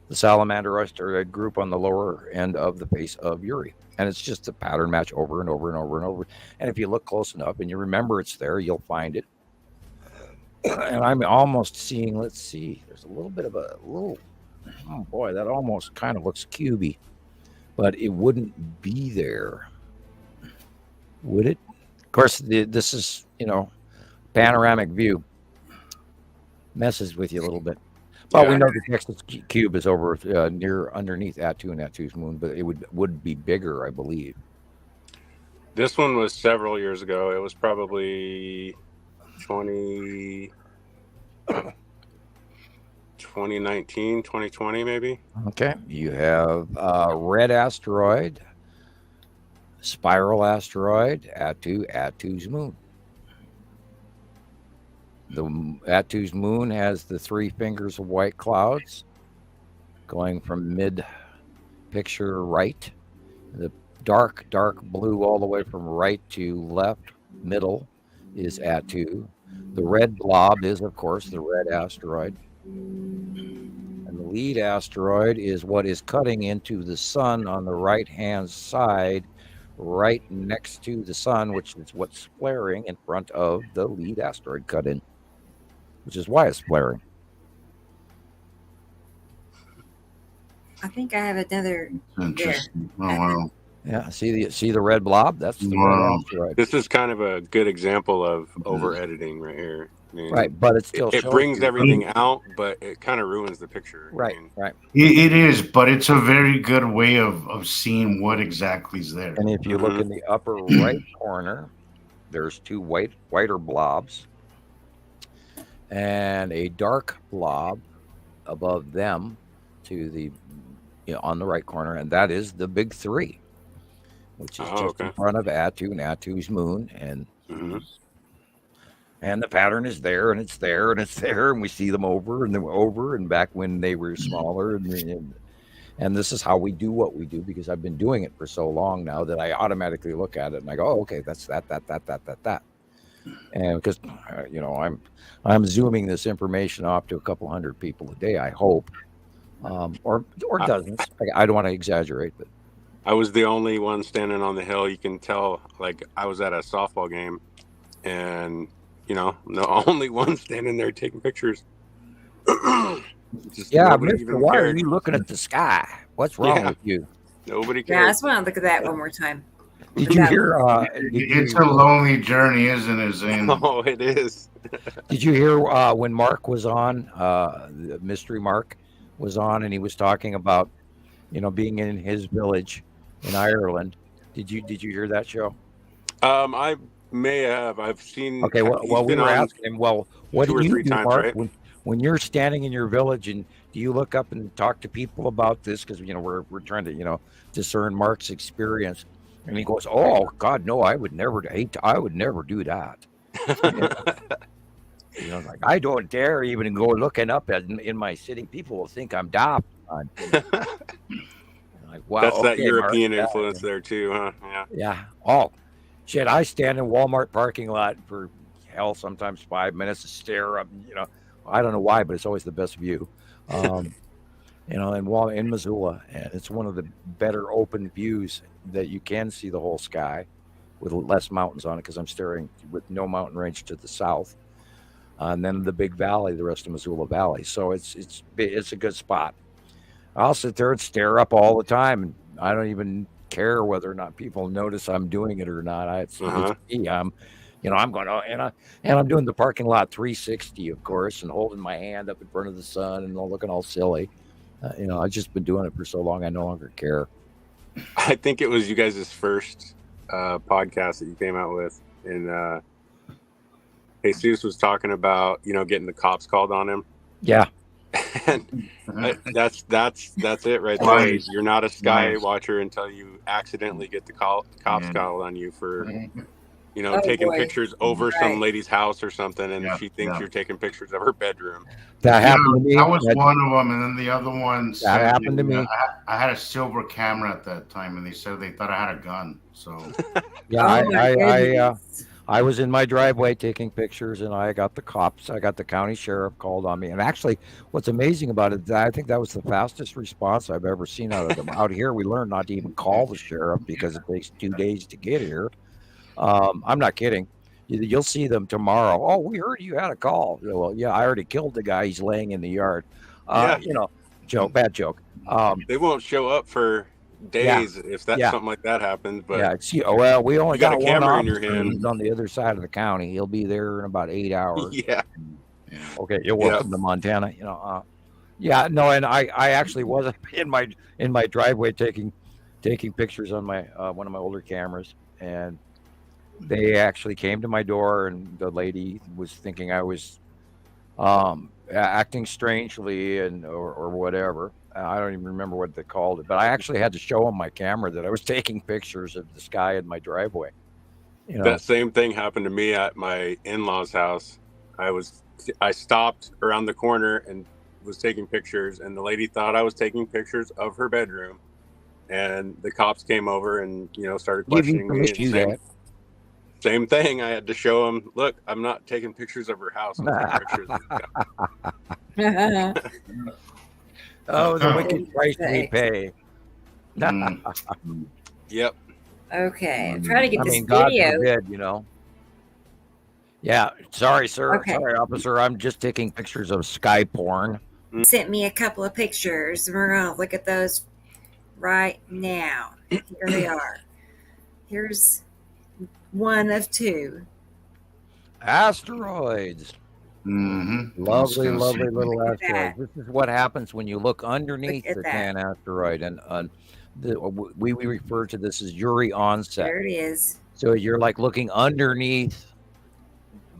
the salamander asteroid group on the lower end of the face of Uri. And it's just a pattern match over and over and over and over. And if you look close enough and you remember it's there, you'll find it. And I'm almost seeing, let's see, there's a little bit of oh boy, that almost kind of looks cubey, but it wouldn't be there, would it? Of course, this is, panoramic view. Messes with you a little bit. But we know the Texas cube is over underneath Attu and Attu's moon, but it would be bigger, I believe. This one was several years ago. It was probably 2019, 2020, maybe. Okay. You have red asteroid, spiral asteroid, Attu's moon. The Attu's moon has the 3 fingers of white clouds going from mid picture right. The dark blue all the way from right to left, middle is Attu. The red blob is, of course, the red asteroid. And the lead asteroid is what is cutting into the sun on the right-hand side, right next to the sun, which is what's flaring in front of the lead asteroid cut in, which is why it's flaring. I think I have another. Interesting. Oh, wow. Yeah, see the red blob? That's the Wow. red asteroid. This is kind of a good example of over editing right here. I mean, Right, but it still it shows brings you. everything out, but it kind of ruins the picture. I Right, mean, right. It is, but it's a very good way of seeing what exactly is there. And if you look in the upper right corner, there's 2 whiter blobs and a dark blob above them to the on the right corner, and that is the big 3, which is just in front of Attu and Attu's moon, and and the pattern is there, and it's there, and it's there, and we see them over and over, and back when they were smaller, and this is how we do what we do, because I've been doing it for so long now that I automatically look at it and I go, oh, okay, that's that, and because I'm zooming this information off to a couple hundred people a day, I hope, or dozens. I don't want to exaggerate, but I was the only one standing on the hill. You can tell, like, I was at a softball game, and the only one standing there taking pictures. Mister, why are you looking at the sky? What's wrong with you? Nobody Yeah, I cares. just want to look at that one more time. Did you hear? It's a lonely journey, isn't it, Zane? Oh, it is. Did you hear when Mark was on? The Mystery Mark was on, and he was talking about, being in his village in Ireland. Did you hear that show? I may have. I've seen. Okay, well, we were asking him. Well, what do you do, Mark, right? when you're standing in your village, and do you look up and talk to people about this? Because we're trying to discern Mark's experience, and he goes, "Oh God, no, I would never do that." Like, I don't dare even go looking up in my city. People will think I'm daft. Like, wow, that's that European Mark, influence there too, huh? Yeah. Yeah. Oh, shit! I stand in Walmart parking lot for sometimes 5 minutes to stare up. I don't know why, but it's always the best view. In Missoula, and it's one of the better open views that you can see the whole sky with less mountains on it, because I'm staring with no mountain range to the south, and then the big valley, the rest of Missoula Valley. So it's a good spot. I'll sit there and stare up all the time, and I don't even care whether or not people notice I'm doing it or not. It's me. I'm going, and I'm doing the parking lot 360, of course, and holding my hand up in front of the sun and looking all silly. I've just been doing it for so long, I no longer care. I think it was you guys' first podcast that you came out with, and Jesus was talking about getting the cops called on him. Yeah. And that's it right there. You're not a sky watcher until you accidentally get the cops called on you for Oh, taking boy. pictures over Right. some lady's house or something, and Yeah, she thinks yeah. you're taking pictures of her bedroom. That happened to me. That was one of them, and then the other one. That happened to me. I had a silver camera at that time, and they said they thought I had a gun. So Yeah, Oh, my goodness. I was in my driveway taking pictures, and I got the cops. I got the county sheriff called on me. And actually, what's amazing about it, I think that was the fastest response I've ever seen out of them. Out here, we learned not to even call the sheriff because it takes 2 days to get here. I'm not kidding. You'll see them tomorrow. Oh, we heard you had a call. Yeah, well, yeah, I already killed the guy. He's laying in the yard. Yeah. Joke, bad joke. They won't show up for days if something like that happens. But yeah, well, we only you got a one camera in your officer. hand. He's on the other side of the county. He'll be there in about 8 hours. yeah, Okay, you're welcome to Montana. And I actually was in my driveway taking pictures on my one of my older cameras, and they actually came to my door, and the lady was thinking I was acting strangely or whatever. I don't even remember what they called it, but I actually had to show them my camera that I was taking pictures of the sky in my driveway. That same thing happened to me at my in-laws' house. I stopped around the corner and was taking pictures, and the lady thought I was taking pictures of her bedroom, and the cops came over and started questioning me. And same thing. I had to show them, look, I'm not taking pictures of her house. I'm taking pictures of the Oh, the wicked price we pay. Yep. Okay, I'm trying to get this God video. forbid, Yeah, sorry, sir. Okay. Sorry, officer. I'm just taking pictures of sky porn. Sent me a couple of pictures. We're gonna look at those right now. Here they are. Here's one of two. Asteroids. Mm-hmm. Lovely little Look at asteroids. This is what happens when you look underneath Look at the that. tan asteroid, and we refer to this as Uri onset. There it is. So you're like looking underneath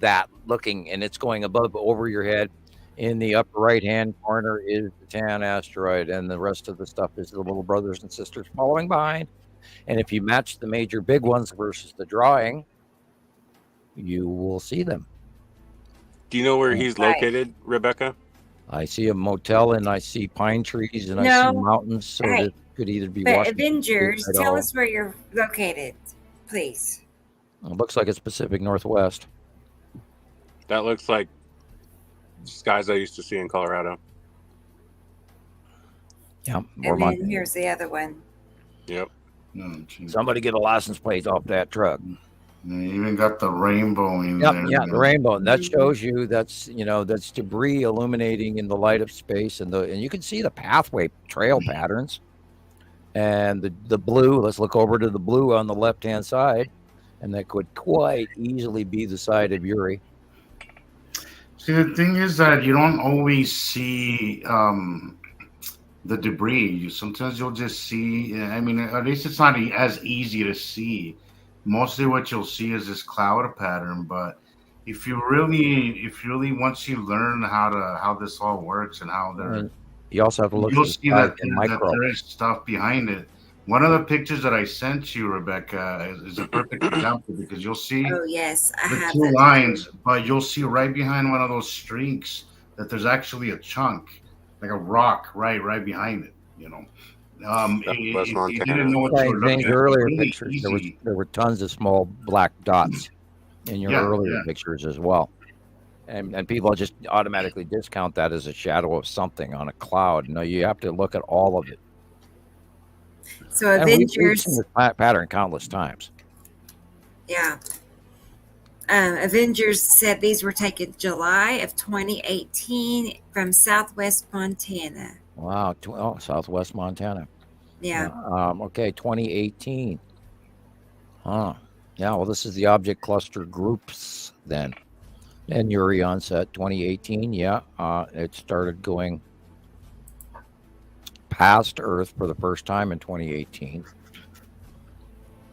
that, and it's going over your head. In the upper right hand corner is the tan asteroid, and the rest of the stuff is the little brothers and sisters following behind. And if you match the major big ones versus the drawing, you will see them. Do you know where he's Right. located, Rebecca? I see a motel, and I see pine trees, and I No. see mountains. So Right. it could either be But Washington Avengers, State, tell Idaho. us where you're located, please. It looks like it's Pacific Northwest. That looks like skies I used to see in Colorado. Yeah. And then here's the other one. Yep. Somebody get a license plate off that truck. You even got the rainbow in Yep, there. yeah, the rainbow. And that shows you that's debris illuminating in the light of space, and you can see the pathway trail patterns. And the blue, let's look over to the blue on the left-hand side, and that could quite easily be the side of Uri. See, the thing is that you don't always see the debris. Sometimes you'll just see. I mean, at least it's not as easy to see. Mostly, what you'll see is this cloud pattern. But if you really, once you learn how this all works and how they're, And you also have to look you'll at the see size that in micro. there is stuff behind it. One of the pictures that I sent you, Rebecca, is a perfect example because you'll see Oh yes, I the have two that. lines, but you'll see right behind one of those streaks that there's actually a chunk, like a rock, right behind it. West If you Montana. didn't know what you were looking Things at, earlier it's really pictures, easy. there were tons of small black dots in your Yeah, earlier yeah. pictures as well. And people just automatically discount that as a shadow of something on a cloud. No, you have to look at all of it. So And we've Avengers, seen this pattern countless times. yeah. Avengers said these were taken July of 2018 from Southwest Montana. Wow, Southwest Montana. Yeah. Okay, 2018. Huh. Yeah, well, this is the object cluster groups then. And Uri onset 2018. Yeah, it started going past Earth for the first time in 2018.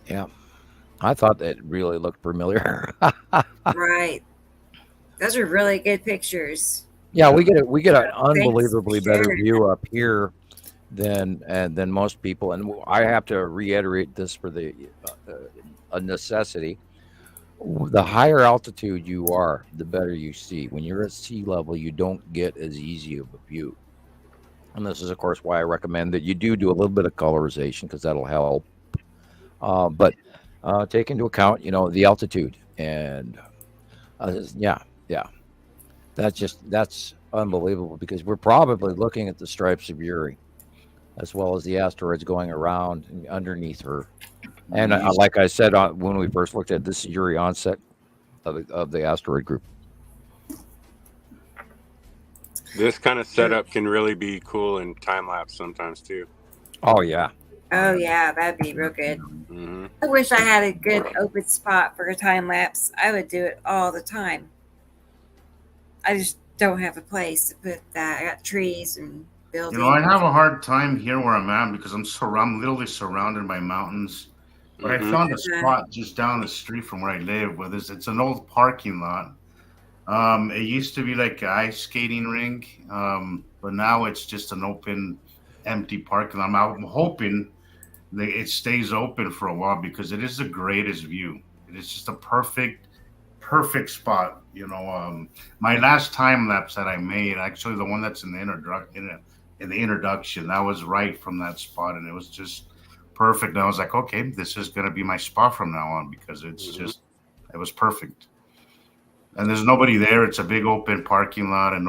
Yeah, I thought that really looked familiar. Right. Those are really good pictures. Yeah, we get an Thanks, unbelievably better Sharon. view up here than most people, and I have to reiterate this for a necessity. The higher altitude you are, the better you see. When you're at sea level, you don't get as easy of a view. And this is, of course, why I recommend that you do a little bit of colorization, because that'll help. But take into account, the altitude. And yeah, that's unbelievable, because we're probably looking at the stripes of Uri, as well as the asteroids going around and underneath her. And like I said when we first looked at this, Uri onset of the asteroid group. This kind of setup can really be cool in time lapse sometimes too. Oh yeah. Oh yeah, that'd be real good. Mm-hmm. I wish I had a good open spot for a time lapse. I would do it all the time. I just don't have a place to put that. I got trees and buildings. I have a hard time here where I'm at because I'm literally surrounded by mountains. But I found a spot just down the street from where I live. Where it's an old parking lot. It used to be like an ice skating rink, but now it's just an open, empty parking lot. I'm hoping that it stays open for a while because it is the greatest view. It is just a perfect spot. My last time lapse that I made, actually the one that's in the introduction, that was right from that spot, and it was just perfect. And I was like, okay, this is going to be my spot from now on because it was perfect. And there's nobody there. It's a big open parking lot, and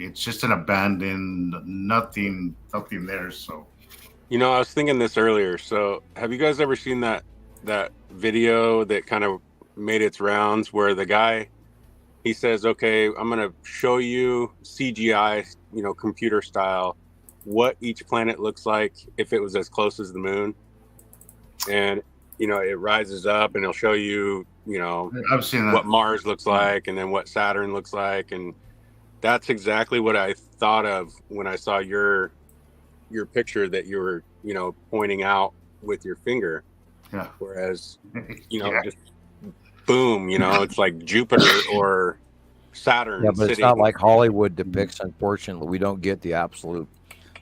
it's just an abandoned, nothing there. So, I was thinking this earlier. So, have you guys ever seen that video that kind of made its rounds where the guy, he says, okay, I'm going to show you CGI, computer style, what each planet looks like if it was as close as the moon. And, it rises up and it'll show you, I've seen that. What Mars looks like and then what Saturn looks like. And that's exactly what I thought of when I saw your picture that you were, pointing out with your finger. Yeah. Whereas, just boom, it's like Jupiter or Saturn. Yeah, but it's not like Hollywood depicts. Unfortunately, we don't get the absolute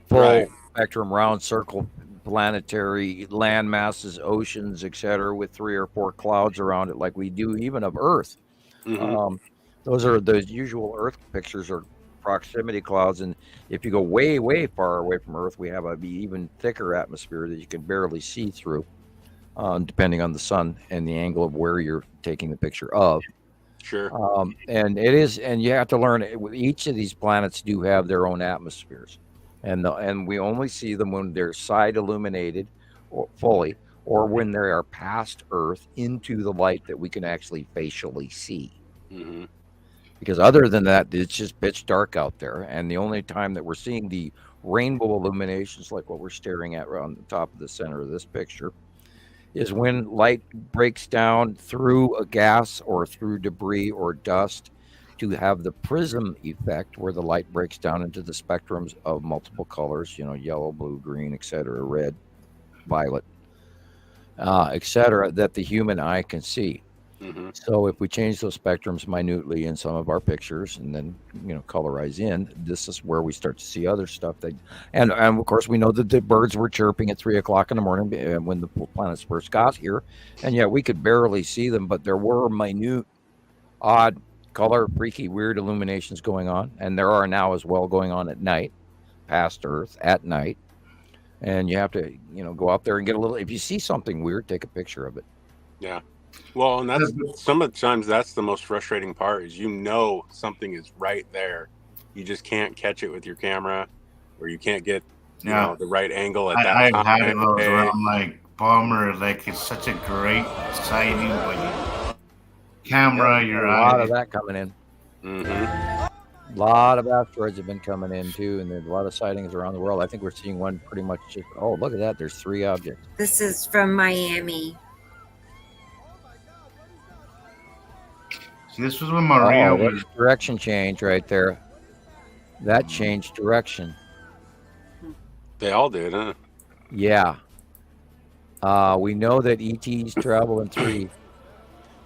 full spectrum, round circle, planetary land masses, oceans, etc., with 3 or 4 clouds around it, like we do even of Earth. Mm-hmm. Those are the usual Earth pictures, are proximity clouds, and if you go way, way far away from Earth, we have an even thicker atmosphere that you can barely see through, depending on the sun and the angle of where you're taking the picture of. Sure. And you have to learn, each of these planets do have their own atmospheres, and we only see them when they're side illuminated or fully, or when they are past Earth into the light that we can actually facially see. Mm-hmm. Because other than that, it's just pitch dark out there, and the only time that we're seeing the rainbow illuminations, like what we're staring at right on the top of the center of this picture, is when light breaks down through a gas or through debris or dust to have the prism effect, where the light breaks down into the spectrums of multiple colors, yellow, blue, green, etc., red, violet, etc., that the human eye can see. Mm-hmm. So if we change those spectrums minutely in some of our pictures and then, colorize in, this is where we start to see other stuff. And of course, we know that the birds were chirping at 3:00 in the morning when the planets first got here. And yet we could barely see them, but there were minute, odd, color, freaky, weird illuminations going on. And there are now as well going on at night, past Earth, at night. And you have to, go out there and get a little, if you see something weird, take a picture of it. Yeah. Well, and that's sometimes that's the most frustrating part is something is right there. You just can't catch it with your camera, or you can't get the right angle at that time. I've had those where I'm like, bummer, like it's such a great sighting, but camera, your eye. A lot of that coming in. Mm-hmm. A lot of asteroids have been coming in too, and there's a lot of sightings around the world. I think we're seeing one pretty much just, oh, look at that. There's 3 objects. This is from Miami. See, this was when Maria was direction change right there. That changed direction. They all did, huh? Yeah. We know that ETs travel in 3.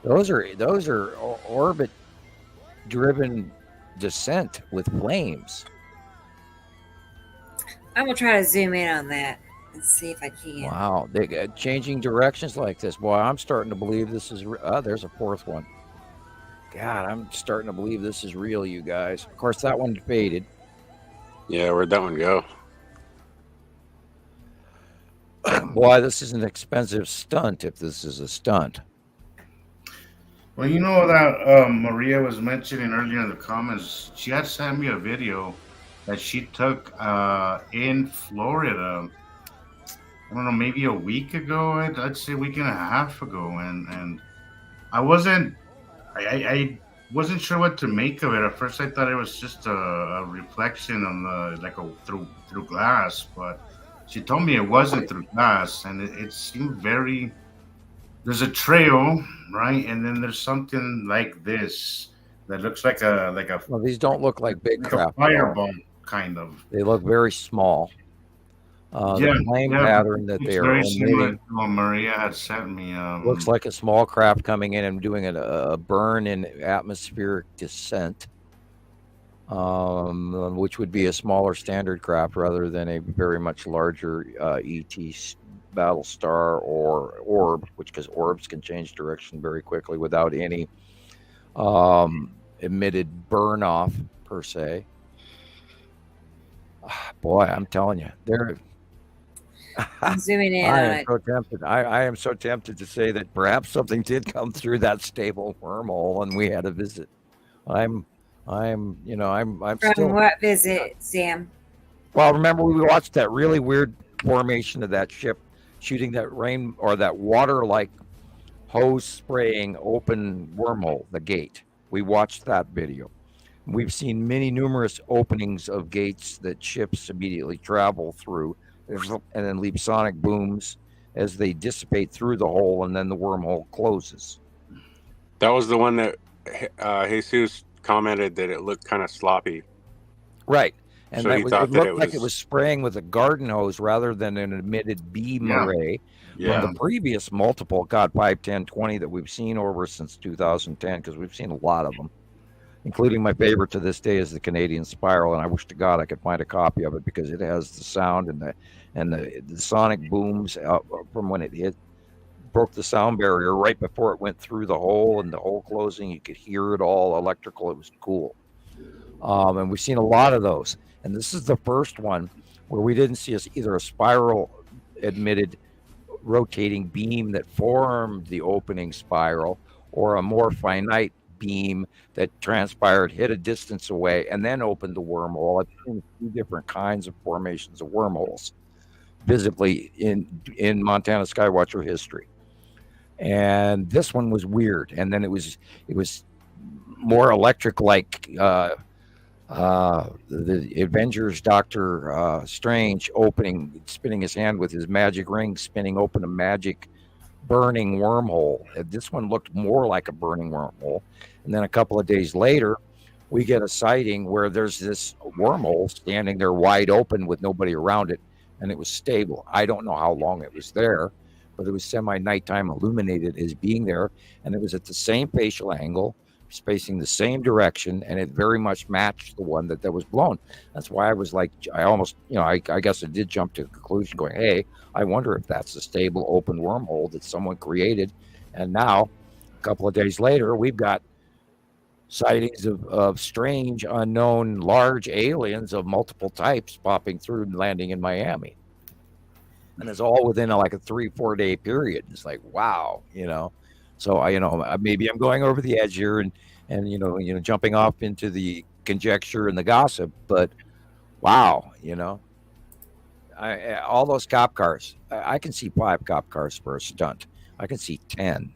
Those are orbit-driven descent with flames. I'm gonna try to zoom in on that Let's see if I can. Wow, they got changing directions like this. Boy, I'm starting to believe this is. There's a fourth one. God, I'm starting to believe this is real, you guys. Of course, that one faded. Yeah, where'd that one go? Boy, this is an expensive stunt. If this is a stunt. Well, you know that Maria was mentioning earlier in the comments. She had sent me a video that she took in Florida. I don't know, maybe a week ago. I'd say a week and a half ago, and I wasn't sure what to make of it. At first, I thought it was just a reflection on through glass, but she told me it wasn't through glass, and it seemed very. There's a trail, right, and then there's something like this that looks like a. Well, these don't look like big craft. Fireball, kind of. They look very small. The flame pattern that they are very similar emitting to what Maria had sent me. looks like a small craft coming in and doing a burn in atmospheric descent, which would be a smaller standard craft rather than a very much larger ET Battlestar or Orb, because orbs can change direction very quickly without any emitted burn off per se. Boy, I'm telling you, they're. I'm zooming in I on am it. so tempted. I am so tempted to say that perhaps something did come through that stable wormhole and we had a visit. I'm From still. what visit, Sam? Well, remember we watched that really weird formation of that ship shooting that rain or that water-like hose spraying open wormhole, the gate. We watched that video. We've seen numerous openings of gates that ships immediately travel through, and then leave sonic booms as they dissipate through the hole, and then the wormhole closes. That was the one that Jesus commented that it looked kind of sloppy. Right. And So that he was, thought it that looked it like was- it was spraying with a garden hose rather than an emitted beam array Yeah. from the previous multiple, 5, 10, 20 that we've seen over since 2010, because we've seen a lot of them, including my favorite to this day is the Canadian Spiral, and I wish to God I could find a copy of it because it has the sound and the sonic booms from when it broke the sound barrier right before it went through the hole, and the hole closing, you could hear it all electrical. It was cool. And we've seen a lot of those. And this is the first one where we didn't see either a spiral emitted rotating beam that formed the opening spiral or a more finite beam that transpired, hit a distance away, and then opened the wormhole. I've seen 2 different kinds of formations of wormholes visibly in Montana Skywatcher history. And this one was weird. And then it was more electric, like the Avengers Doctor Strange spinning his hand with his magic ring, spinning open a magic burning wormhole. This one looked more like a burning wormhole. And then a couple of days later, we get a sighting where there's this wormhole standing there wide open with nobody around it, and it was stable. I don't know how long it was there, but it was semi-nighttime illuminated as being there, and it was at the same facial angle, facing the same direction, and it very much matched the one that was blown. That's why I was like, I almost, I guess I did jump to the conclusion going, hey, I wonder if that's a stable open wormhole that someone created. And now, a couple of days later, we've got sightings of strange, unknown, large aliens of multiple types popping through and landing in Miami. And it's all within like a 3-4 day period. It's like, wow, So maybe I'm going over the edge here and jumping off into the conjecture and the gossip, but wow, all those cop cars, I can see 5 cop cars for a stunt. I can see 10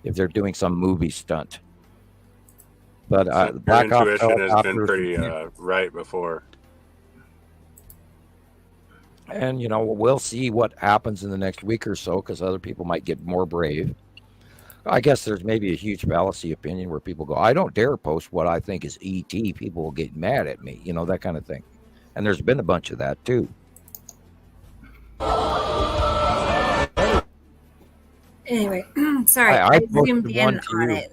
if they're doing some movie stunt. But Your Black Ops intuition has been helicopters, pretty right before. and we'll see what happens in the next week or so, because other people might get more brave. I guess there's maybe a huge fallacy opinion where people go, I don't dare post what I think is ET. People will get mad at me, that kind of thing. And there's been a bunch of that too. Anyway, sorry, I zoomed posted in one to on you. it.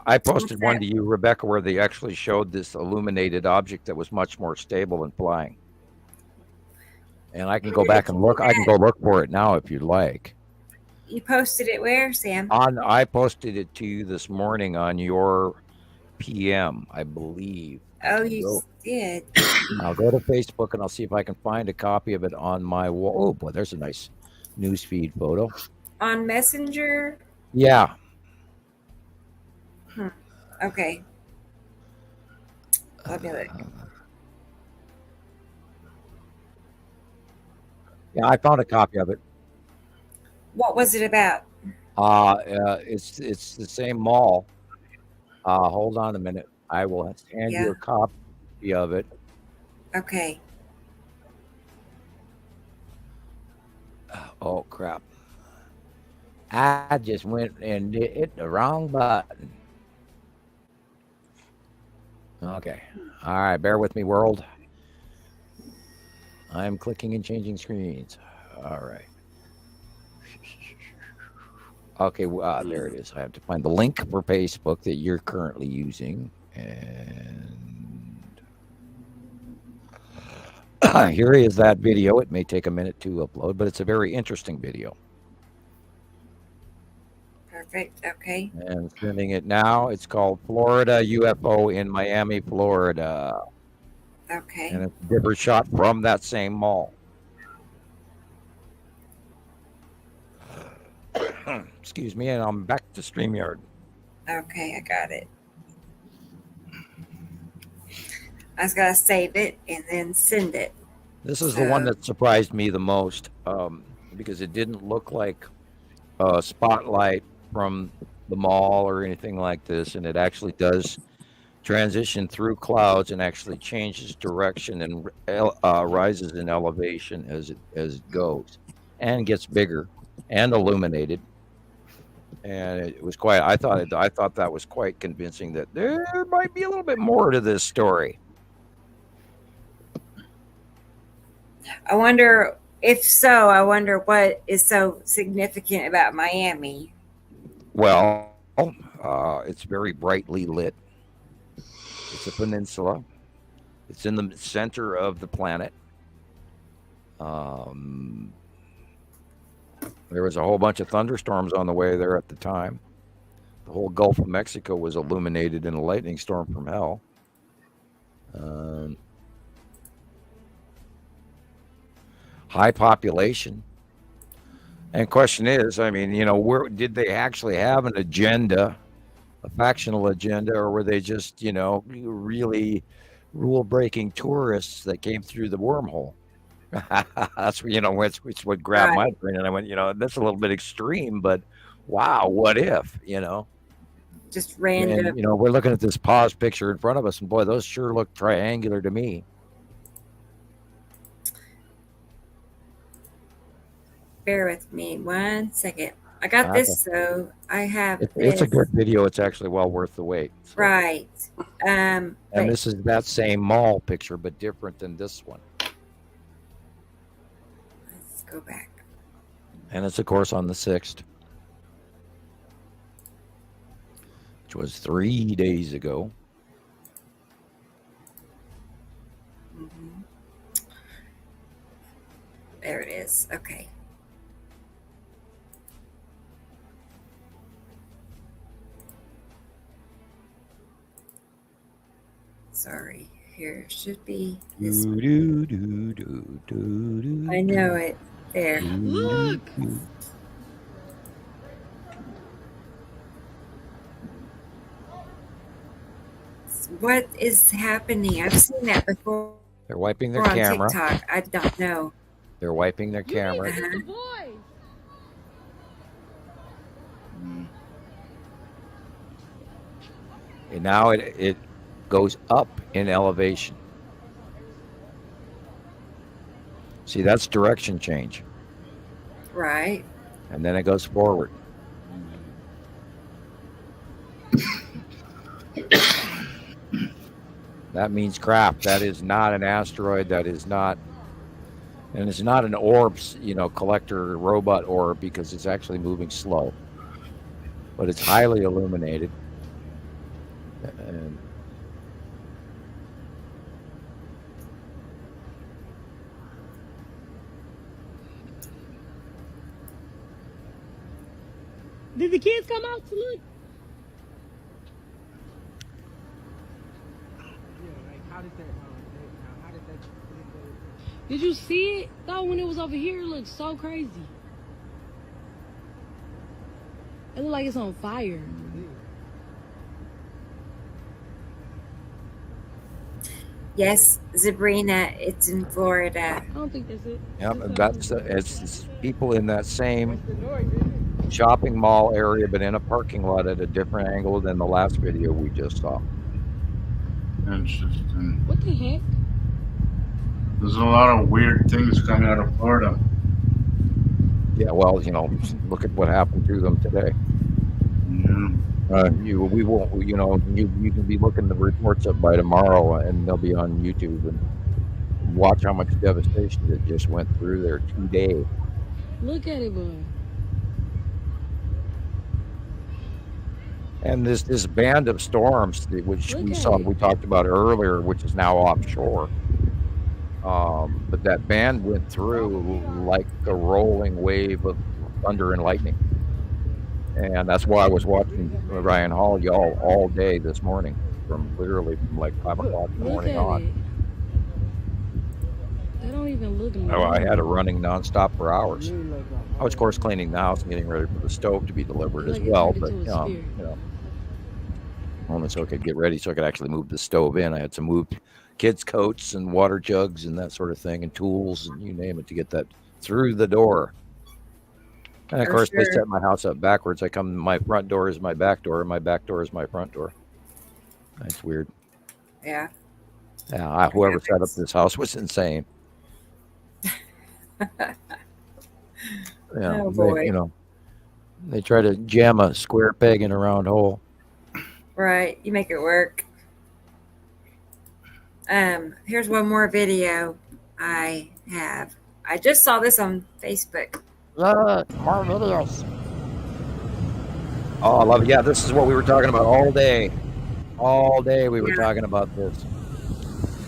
I posted one to you, Rebecca, where they actually showed this illuminated object that was much more stable and flying. And I can go back and look. I can go look for it now if you'd like. You posted it where, Sam? I posted it to you this morning on your PM, I believe. Oh, you did. I'll go to Facebook and I'll see if I can find a copy of it on my wall. Oh boy, there's a nice newsfeed photo. On Messenger? Yeah. Okay. Let me look. Yeah, I found a copy of it. What was it about? It's the same mall. Hold on a minute. I will hand you a copy of it. Okay. Oh crap! I just went and hit the wrong button. Okay. All right. Bear with me, world. I'm clicking and changing screens. All right. Okay. There it is. I have to find the link for Facebook that you're currently using. And here is that video. It may take a minute to upload, but it's a very interesting video. Perfect. Okay. And sending it now. It's called Florida UFO in Miami, Florida. Okay. And it's a different shot from that same mall. Excuse me, and I'm back to StreamYard. Okay, I got it. I was going to save it and then send it. This is the one that surprised me the most because it didn't look like a spotlight from the mall or anything like this, and it actually does transition through clouds and actually changes direction and rises in elevation as it goes and gets bigger and illuminated. And it was quite. I thought that was quite convincing that there might be a little bit more to this story. I wonder if so. I wonder what is so significant about Miami. Well, it's very brightly lit. It's a peninsula. It's in the center of the planet. There was a whole bunch of thunderstorms on the way there at the time. The whole Gulf of Mexico was illuminated in a lightning storm from hell. High population. And question is, I mean, where did they actually have an agenda, a factional agenda, or were they just, really rule-breaking tourists that came through the wormhole? That's what grabbed my brain, and I went, that's a little bit extreme, but wow, what if, Just random. And, we're looking at this pause picture in front of us, and boy, those sure look triangular to me. Bear with me 1 second. I got this, so I have it's a good video. It's actually well worth the wait. So. Right. And this is that same mall picture, but different than this one. Let's go back. And it's, of course, on the 6th, which was 3 days ago. Mm-hmm. There it is. Okay. Sorry, here should be this one. I know it. There. Look. What is happening? I've seen that before. They're wiping their on camera. TikTok. I don't know. They're wiping their camera. And now it goes up in elevation. See, that's direction change. Right. And then it goes forward. That means crap. That is not an asteroid. That is not, and it's not an orb, collector robot orb, because it's actually moving slow. But it's highly illuminated. And Did the kids come out to look? Did you see it though when it was over here? It looked so crazy. It looked like it's on fire. Yes, Sabrina, it's in Florida. I don't think that's it. Yep, and it's people in that same shopping mall area, but in a parking lot at a different angle than the last video we just saw. Interesting. What the heck? There's a lot of weird things coming out of Florida. Yeah, well, you know, look at what happened to them today. Yeah. We won't, you know, you can be looking the reports up by tomorrow, and they'll be on YouTube, and watch how much devastation that just went through there today. Look at it, boy. And this band of storms, which Look we at saw, it. we talked about earlier, which is now offshore. But that band went through like a rolling wave of thunder and lightning. And that's why I was watching Ryan Hall y'all all day this morning, from like 5 o'clock in the Look morning at on. it. They don't even look I had it running nonstop for hours. I was, of course, cleaning the house and getting ready for the stove to be delivered as Like it well. turned But into a spirit. you know, only so I could get ready, so I could actually move the stove in. I had to move kids' coats and water jugs and that sort of thing, and tools and you name it to get that through the door. And of For course, they sure. set my house up backwards. My front door is my back door, and my back door is my front door. That's weird. Yeah. Yeah, whoever set up this house was insane. Yeah, Oh, boy. you know, they try to jam a square peg in a round hole. Right. You make it work. Here's one more video I have. I just saw this on Facebook. Look, more videos. Oh, I love it. Yeah, this is what we were talking about all day. All day we were Yeah. talking about this.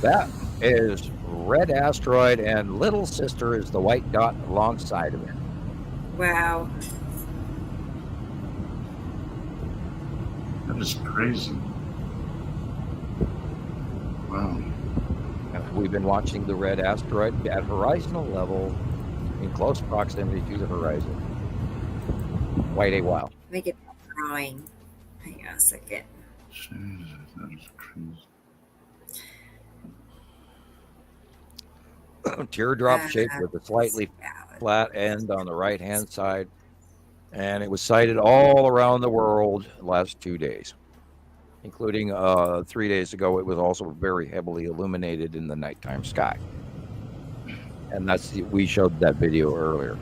That is red asteroid, and little sister is the white dot alongside of it. Wow. That is crazy. Wow. And we've been watching the red asteroid at horizontal level in close proximity to the horizon. Quite a while. Let me get that drawing. Hang on a second. Jesus, that is crazy. Teardrop shaped with a slightly Valid. flat end on the right hand side, and it was sighted all around the world the last 2 days, including 3 days ago. It was also very heavily illuminated in the nighttime sky, and we showed that video earlier.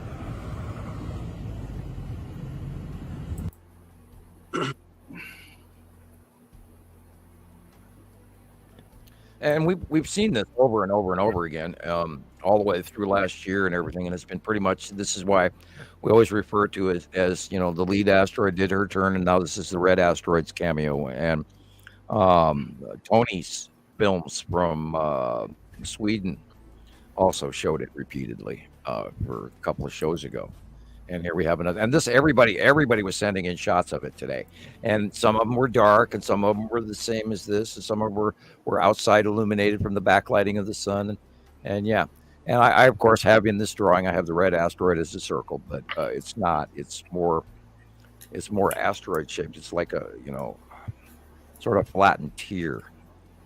And we've seen this over and over and over again, all the way through last year and everything. And it's been pretty much, this is why we always refer to it as, you know, the lead asteroid did her turn, and now this is the red asteroid's cameo. And Tony's films from Sweden also showed it repeatedly for a couple of shows ago. And here we have another. And this, everybody was sending in shots of it today. And some of them were dark, and some of them were the same as this, and some of them were outside illuminated from the backlighting of the sun. And yeah. And I, of course, have in this drawing, I have the red asteroid as a circle, but it's not. It's more asteroid shaped. It's like a, you know, sort of flattened tear.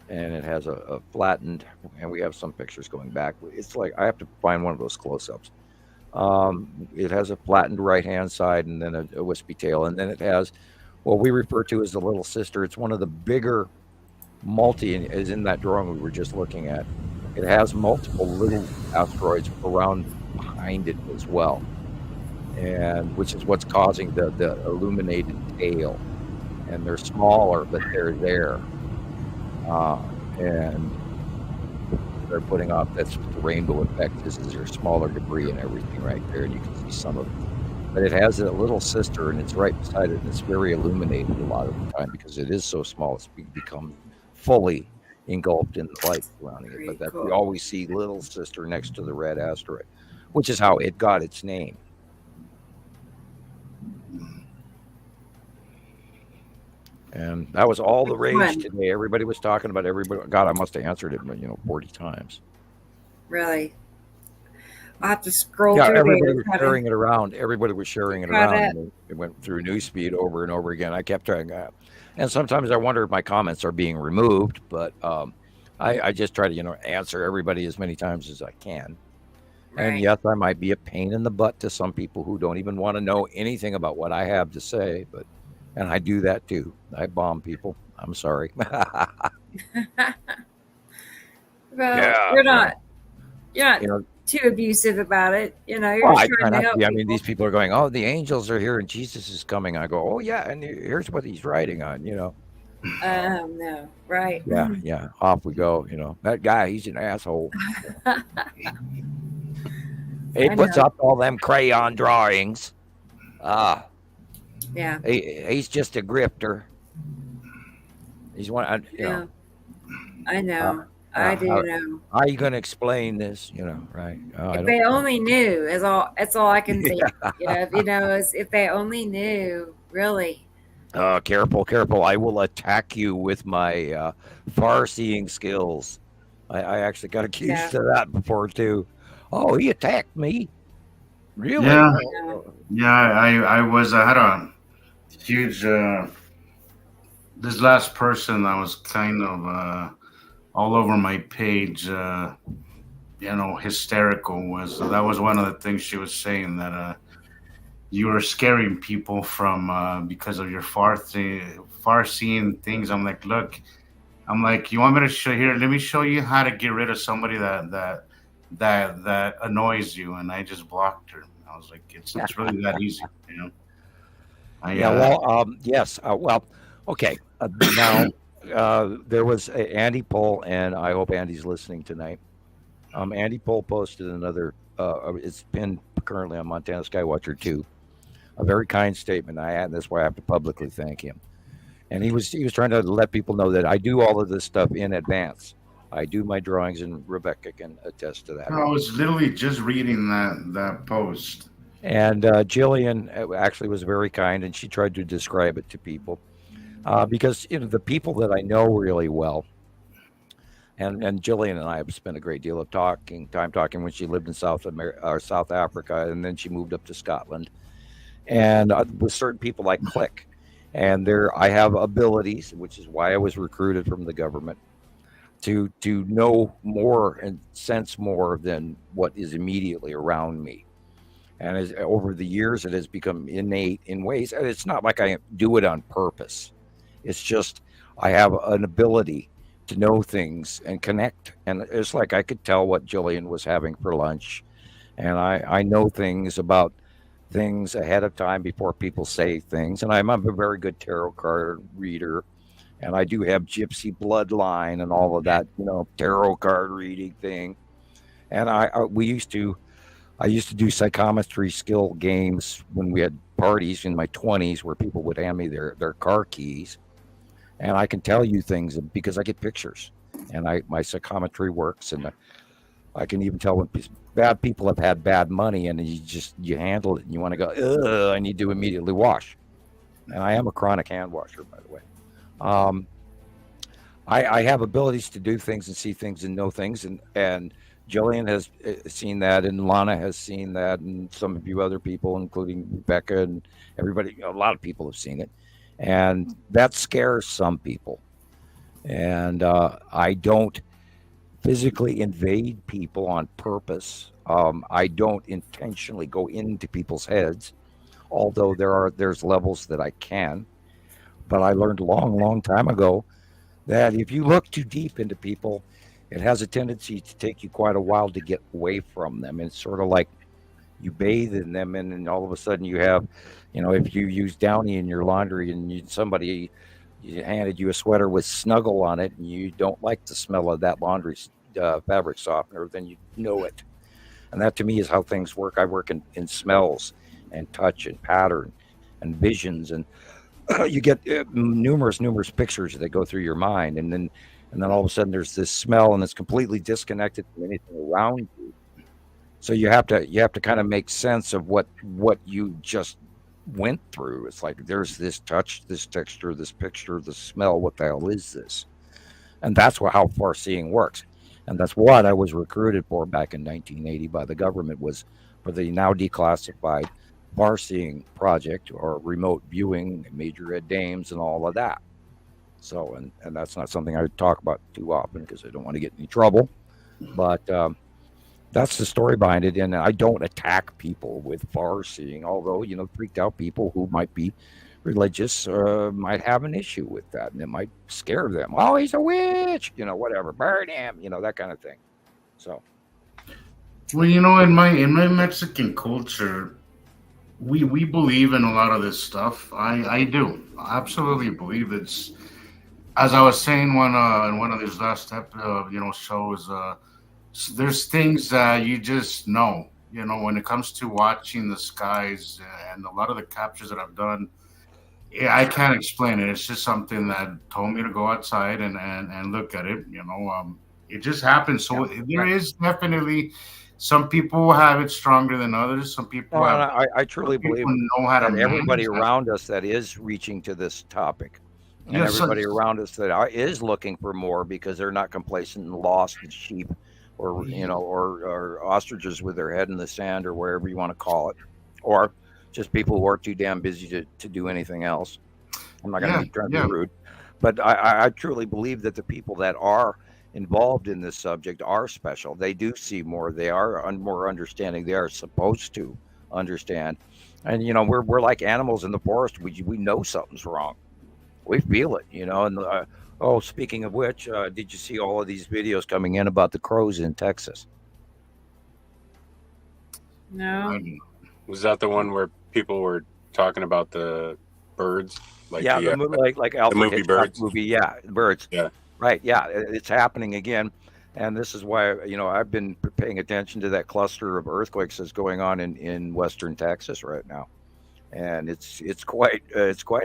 And it has a flattened, and we have some pictures going back. It's like, I have to find one of those close-ups. It has a flattened right-hand side, and then a wispy tail, and then it has what we refer to as the little sister. It's one of the bigger is in that drawing we were just looking at. It has multiple little asteroids around behind it as well, and which is what's causing the illuminated tail. And they're smaller, but they're there, and they're putting off. That's what the rainbow effect is there's smaller debris and everything right there, and you can see some of it. But it has a little sister, and it's right beside it, and it's very illuminated a lot of the time because it is so small. It's become fully engulfed in the light surrounding it. But that we always see little sister next to the red asteroid, which is how it got its name. And that was all the rage One. today. Everybody was talking about everybody. God, I must have answered it, 40 times. Really. I'll have to scroll Yeah, through everybody there. was try to- sharing it around. Everybody was sharing it Caught around. up. And it went through newsfeed over and over again. I kept trying that. And sometimes I wonder if my comments are being removed, but I just try to, answer everybody as many times as I can. And Right. yes, I might be a pain in the butt to some people who don't even want to know anything about what I have to say, and I do that too. I bomb people. I'm sorry. Well, Yeah, you're not You know, too abusive about it. You're well, just I try trying to not to help be. I people. mean, these people are going, "Oh, the angels are here and Jesus is coming." I go, "Oh yeah, and here's what he's writing on." No, right. Yeah. Off we go. That guy, he's an asshole. He I puts know. up all them crayon drawings. Yeah. He's just a grifter. He's one. Yeah. I know. I do know. How are you going to explain this? Right? If they only knew, that's all I can think. Is if they only knew, really. Careful! I will attack you with my far-seeing skills. I actually got accused of that before too. Oh, he attacked me. Really? Yeah. Oh. Yeah, I had a huge. This last person that was kind of all over my page, hysterical that was one of the things she was saying that you were scaring people from because of your far-seeing things. I'm like, look, you want me to show here? Let me show you how to get rid of somebody that annoys you, and I just blocked her. I was like, it's really that easy, Yes. Okay. Now, there was Andy Pohl, and I hope Andy's listening tonight. Andy Pohl posted another. It's pinned currently on Montana Skywatcher 2. A very kind statement. And that's why I have to publicly thank him. And he was trying to let people know that I do all of this stuff in advance. I do my drawings, and Rebecca can attest to that. I was literally just reading that post. And Jillian actually was very kind, and she tried to describe it to people because the people that I know really well, and Jillian and I have spent a great deal of time talking when she lived in South Africa, and then she moved up to Scotland. And with certain people, I click, and I have abilities, which is why I was recruited from the government. To know more and sense more than what is immediately around me. And over the years, it has become innate in ways. And it's not like I do it on purpose. It's just I have an ability to know things and connect. And it's like I could tell what Jillian was having for lunch. And I know things about things ahead of time before people say things. And I'm a very good tarot card reader. And I do have gypsy bloodline and all of that, tarot card reading thing. And I used to do psychometry skill games when we had parties in my 20s where people would hand me their car keys. And I can tell you things because I get pictures, and my psychometry works. And I can even tell when bad people have had bad money, and you handle it and you want to go, I need to immediately wash. And I am a chronic hand washer, by the way. I have abilities to do things and see things and know things, and Jillian has seen that, and Lana has seen that, and some of you other people, including Rebecca and everybody, a lot of people have seen it, and that scares some people. And I don't physically invade people on purpose. I don't intentionally go into people's heads, although there's levels that I can. But I learned a long time ago that if you look too deep into people, it has a tendency to take you quite a while to get away from them. And it's sort of like you bathe in them, and then all of a sudden you have, if you use Downy in your laundry and somebody handed you a sweater with Snuggle on it and you don't like the smell of that laundry fabric softener, then you know it. And that to me is how things work. I work in smells and touch and pattern and visions, and you get numerous pictures that go through your mind, and then all of a sudden there's this smell, and it's completely disconnected from anything around you. So you have to kind of make sense of what you just went through. It's like there's this touch, this texture, this picture, this smell. What the hell is this? And that's how far seeing works. And that's what I was recruited for back in 1980 by the government, was for the now declassified far seeing project, or remote viewing, major ed dames, and all of that. So, and that's not something I talk about too often because I don't want to get in any trouble. But that's the story behind it. And I don't attack people with far seeing, although, freaked out people who might be religious might have an issue with that, and it might scare them. Oh, he's a witch, whatever, burn him, that kind of thing. So, well, in my Mexican culture, we believe in a lot of this stuff. I do absolutely believe it's, as I was saying in one of these last shows, there's things that you just know, when it comes to watching the skies, and a lot of the captures that I've done. Yeah, I can't explain it. It's just something that told me to go outside and look at it. It just happens. So there is definitely, some people have it stronger than others. Some people I truly believe that everybody around us that is reaching to this topic, and everybody around us that is looking for more, because they're not complacent and lost as sheep, or or ostriches with their head in the sand, or wherever you want to call it, or just people who are too damn busy to do anything else. I'm not going to be trying to be rude, but I truly believe that the people that are involved in this subject are special. They do see more. They are more understanding. They are supposed to understand. And, we're like animals in the forest. We know something's wrong. We feel it, And speaking of which, did you see all of these videos coming in about the crows in Texas? No. Was that the one where people were talking about the birds? Like the movie, like Alfred the movie Hitchcock Birds. Movie, yeah, birds. Yeah, right. Yeah, it's happening again, and this is why I've been paying attention to that cluster of earthquakes that's going on in western Texas right now, and it's quite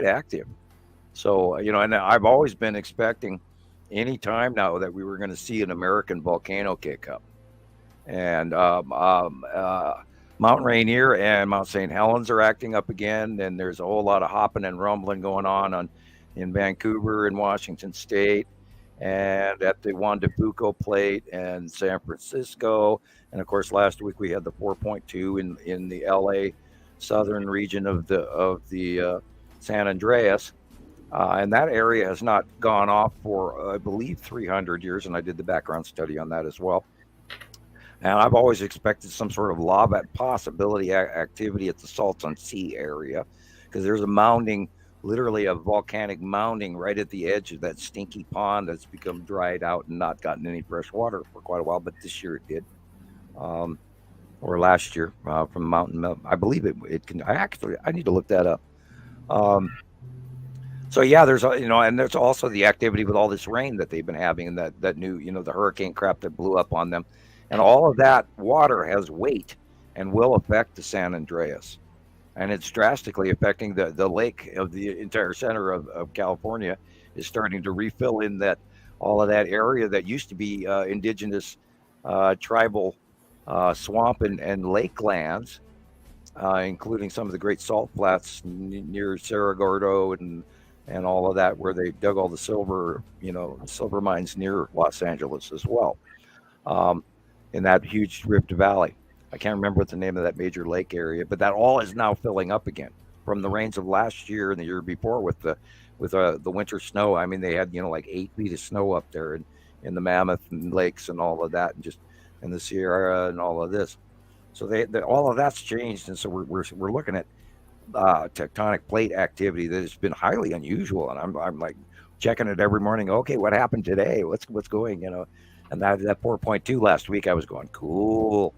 active. So and I've always been expecting any time now that we were going to see an American volcano kick up, and Mount Rainier and Mount St. Helens are acting up again, and there's a whole lot of hopping and rumbling going on in Vancouver and Washington State, and at the Juan de Fuca Plate and San Francisco, and of course last week we had the 4.2 in the LA southern region of the San Andreas, and that area has not gone off for I believe 300 years, and I did the background study on that as well. And I've always expected some sort of lava possibility activity at the Salton Sea area, because there's a mounding, literally a volcanic mounding right at the edge of that stinky pond that's become dried out and not gotten any fresh water for quite a while. But this year it did, or last year from Mountain. I believe it can. I need to look that up. So yeah, there's and there's also the activity with all this rain that they've been having, and that new the hurricane crap that blew up on them. And all of that water has weight and will affect the San Andreas. And it's drastically affecting the lake of the entire center of California is starting to refill in all of that area that used to be indigenous tribal swamp and lake lands, including some of the great salt flats near Cerro Gordo and all of that, where they dug all the silver mines near Los Angeles as well. In that huge Rift Valley. I can't remember what the name of that major lake area, but that all is now filling up again from the rains of last year and the year before with the winter snow. I mean, they had like 8 feet of snow up there in the Mammoth and lakes and all of that, and just in the Sierra and all of this. So all of that's changed, and so we're looking at tectonic plate activity that has been highly unusual, and I'm like checking it every morning. Okay, what happened today? What's going? And that 4.2 last week, I was going, cool.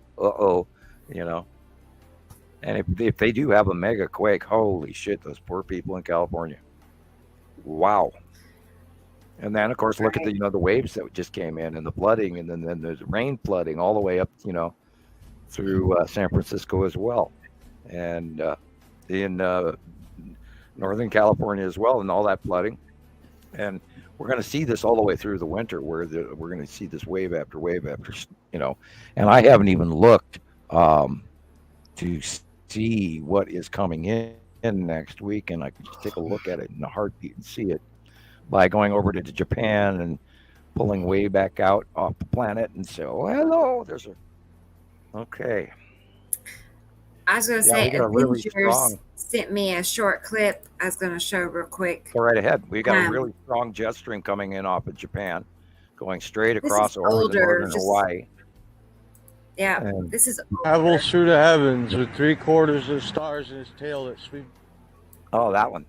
And if they do have a mega quake, holy shit, those poor people in California. Wow. And then, of course, look at the waves that just came in, and the flooding, and then there's rain flooding all the way up, through San Francisco as well, and in Northern California as well, and all that flooding. And we're going to see this all the way through the winter, where we're going to see this wave after wave after, and I haven't even looked to see what is coming in in next week, and I could just take a look at it in a heartbeat and see it by going over to Japan and pulling way back out off the planet and say, "Oh, hello." There's a okay. I was going to Yeah, say, we got a really Avengers strong. sent me a short clip I was going to show real quick. Go right ahead. We got a Um, really strong jet stream coming in off of Japan, going straight This across is over the older, northern just- Hawaii. Yeah, And this is Travels through the heavens with 3/4 of stars in his tail that sweep. oh, that one.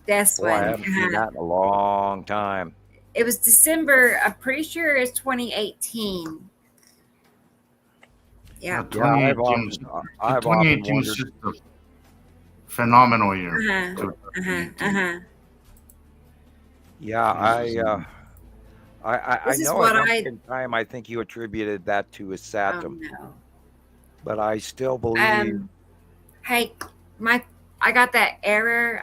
this Boy, I one. haven't seen that in a long time. It was December. I'm pretty sure it's 2018. Yeah. Yeah, I've often 2018 wondered. is just a phenomenal year. Yeah, I This is know what at one I- point in time I think you attributed that to a Oh, Saturn, no. but I still believe. Hey, I got that error.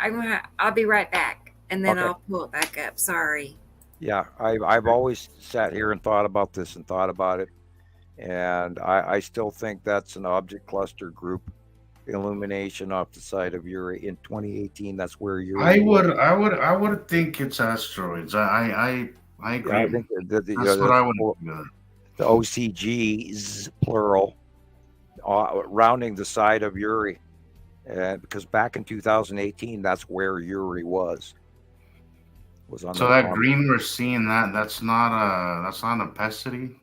I'll be right back, and then Okay. I'll pull it back up. Sorry. Yeah, I've always sat here and thought about this and thought about it, and I still think that's an object cluster group illumination off the side of Uri in 2018. That's where Uri. I would think it's asteroids. I agree. Yeah, I think that That's what I would do. the OCGs plural, rounding the side of Uri, because back in 2018, that's where Uri was on. So that green we're seeing, that's not a Pesity.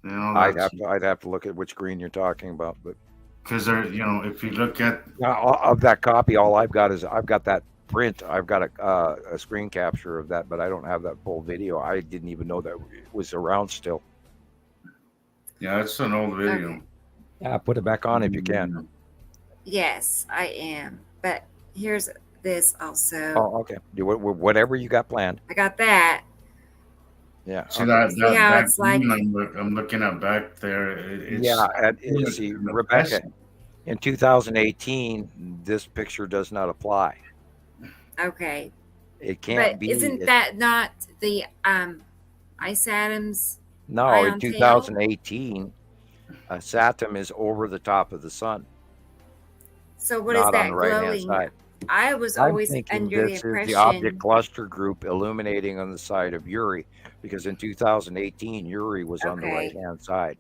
You know, I'd have to look at which green you're talking about, but because there, you know, if you look at of that copy, all I've got that print. I've got a screen capture of that, but I don't have that full video. I didn't even know that it was around still. yeah, it's an old video. Okay. Yeah, put it back on if you can. Yes, I am. But here's this also. Oh, okay. Do whatever you got planned. I got that. Yeah. See okay. See how that it's like- green I'm looking at back there. It's, Yeah, and see, the Rebecca, best. in 2018, this picture does not apply. Okay. It can't But be. isn't that not the Ice Atoms? No, ion in tail? 2018, Saturn is over the top of the sun, So what is not on that the right hand glowing? side. I was I'm always thinking under the this is impression. the object cluster group illuminating on the side of Uri, because in 2018, Uri was on the Okay. right hand side.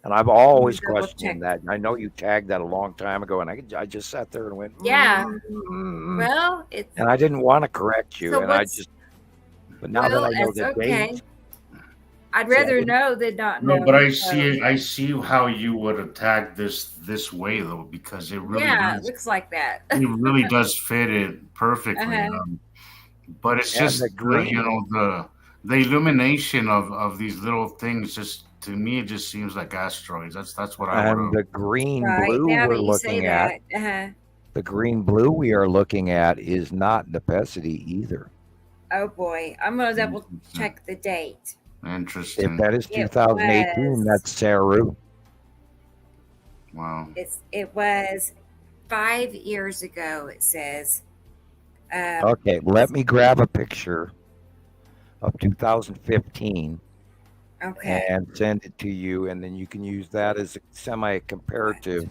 And I've always Double questioned check. that. I know you tagged that a long time ago, and I just sat there and went, Yeah. "Mm." Well, it's And I didn't want to correct you, So and I what's- just. But now that I know it's the okay. date, I'd See, I rather didn't- know than not know. No, but I so- see how you would attack this way though, because it really Yeah, it does, looks like that. it really does fit it perfectly. Uh-huh. But it's And just the green. you know, the illumination of these little things, just to me it just seems like asteroids. That's what I and would the green Right blue now we're that you say looking at, that, the green blue we are looking at is not Nepesity either. oh boy, I'm gonna double Mm-hmm. check the date. interesting. If that is It 2018, was. that's Saru. Wow. It was 5 years ago. It says. Okay, let me grab a picture of 2015 Okay. and send it to you, and then you can use that as a semi-comparative.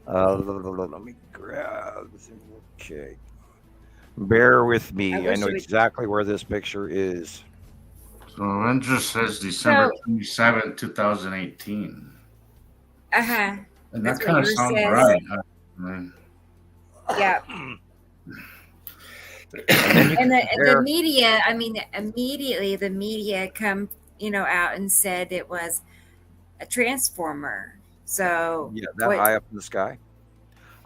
Let me grab. Okay, bear with I me. I wish know it would- exactly where this picture is. So Avengers says December 27, 2018. Uh-huh. And that That's what kind of yours sounds says. right. Right. Yeah. And then you And can the compare- media, I mean, immediately the media come, out and said it was a transformer. So Yeah, that what- high up in the sky.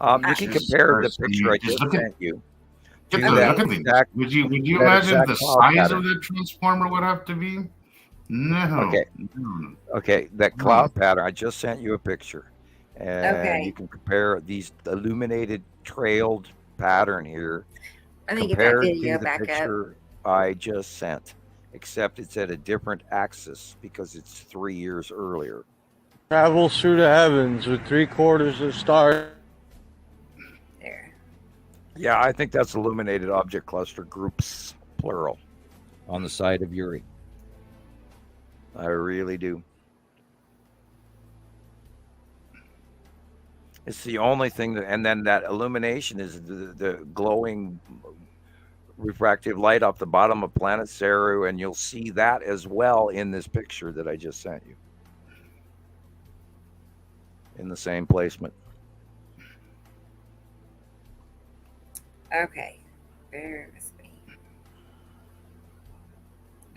You can Just compare the personally, picture I just just look at- sent you. Look to at, that look at the, exact- would you that imagine exact the cloud size pattern. of that transformer would have to be? No. Okay. No. Okay, that cloud pattern. I just sent you a picture, and Okay. you can compare these illuminated trailed pattern here let me get that compared to video the back up. picture I just sent, except it's at a different axis because it's 3 years earlier. Travels through the heavens with 3/4 of stars. There. Yeah, I think that's illuminated object cluster groups, plural, on the side of Uri. I really do. It's the only thing that, and then that illumination is the glowing refractive light off the bottom of planet Saru, and you'll see that as well in this picture that I just sent you. In the same placement. Okay. Bear with me.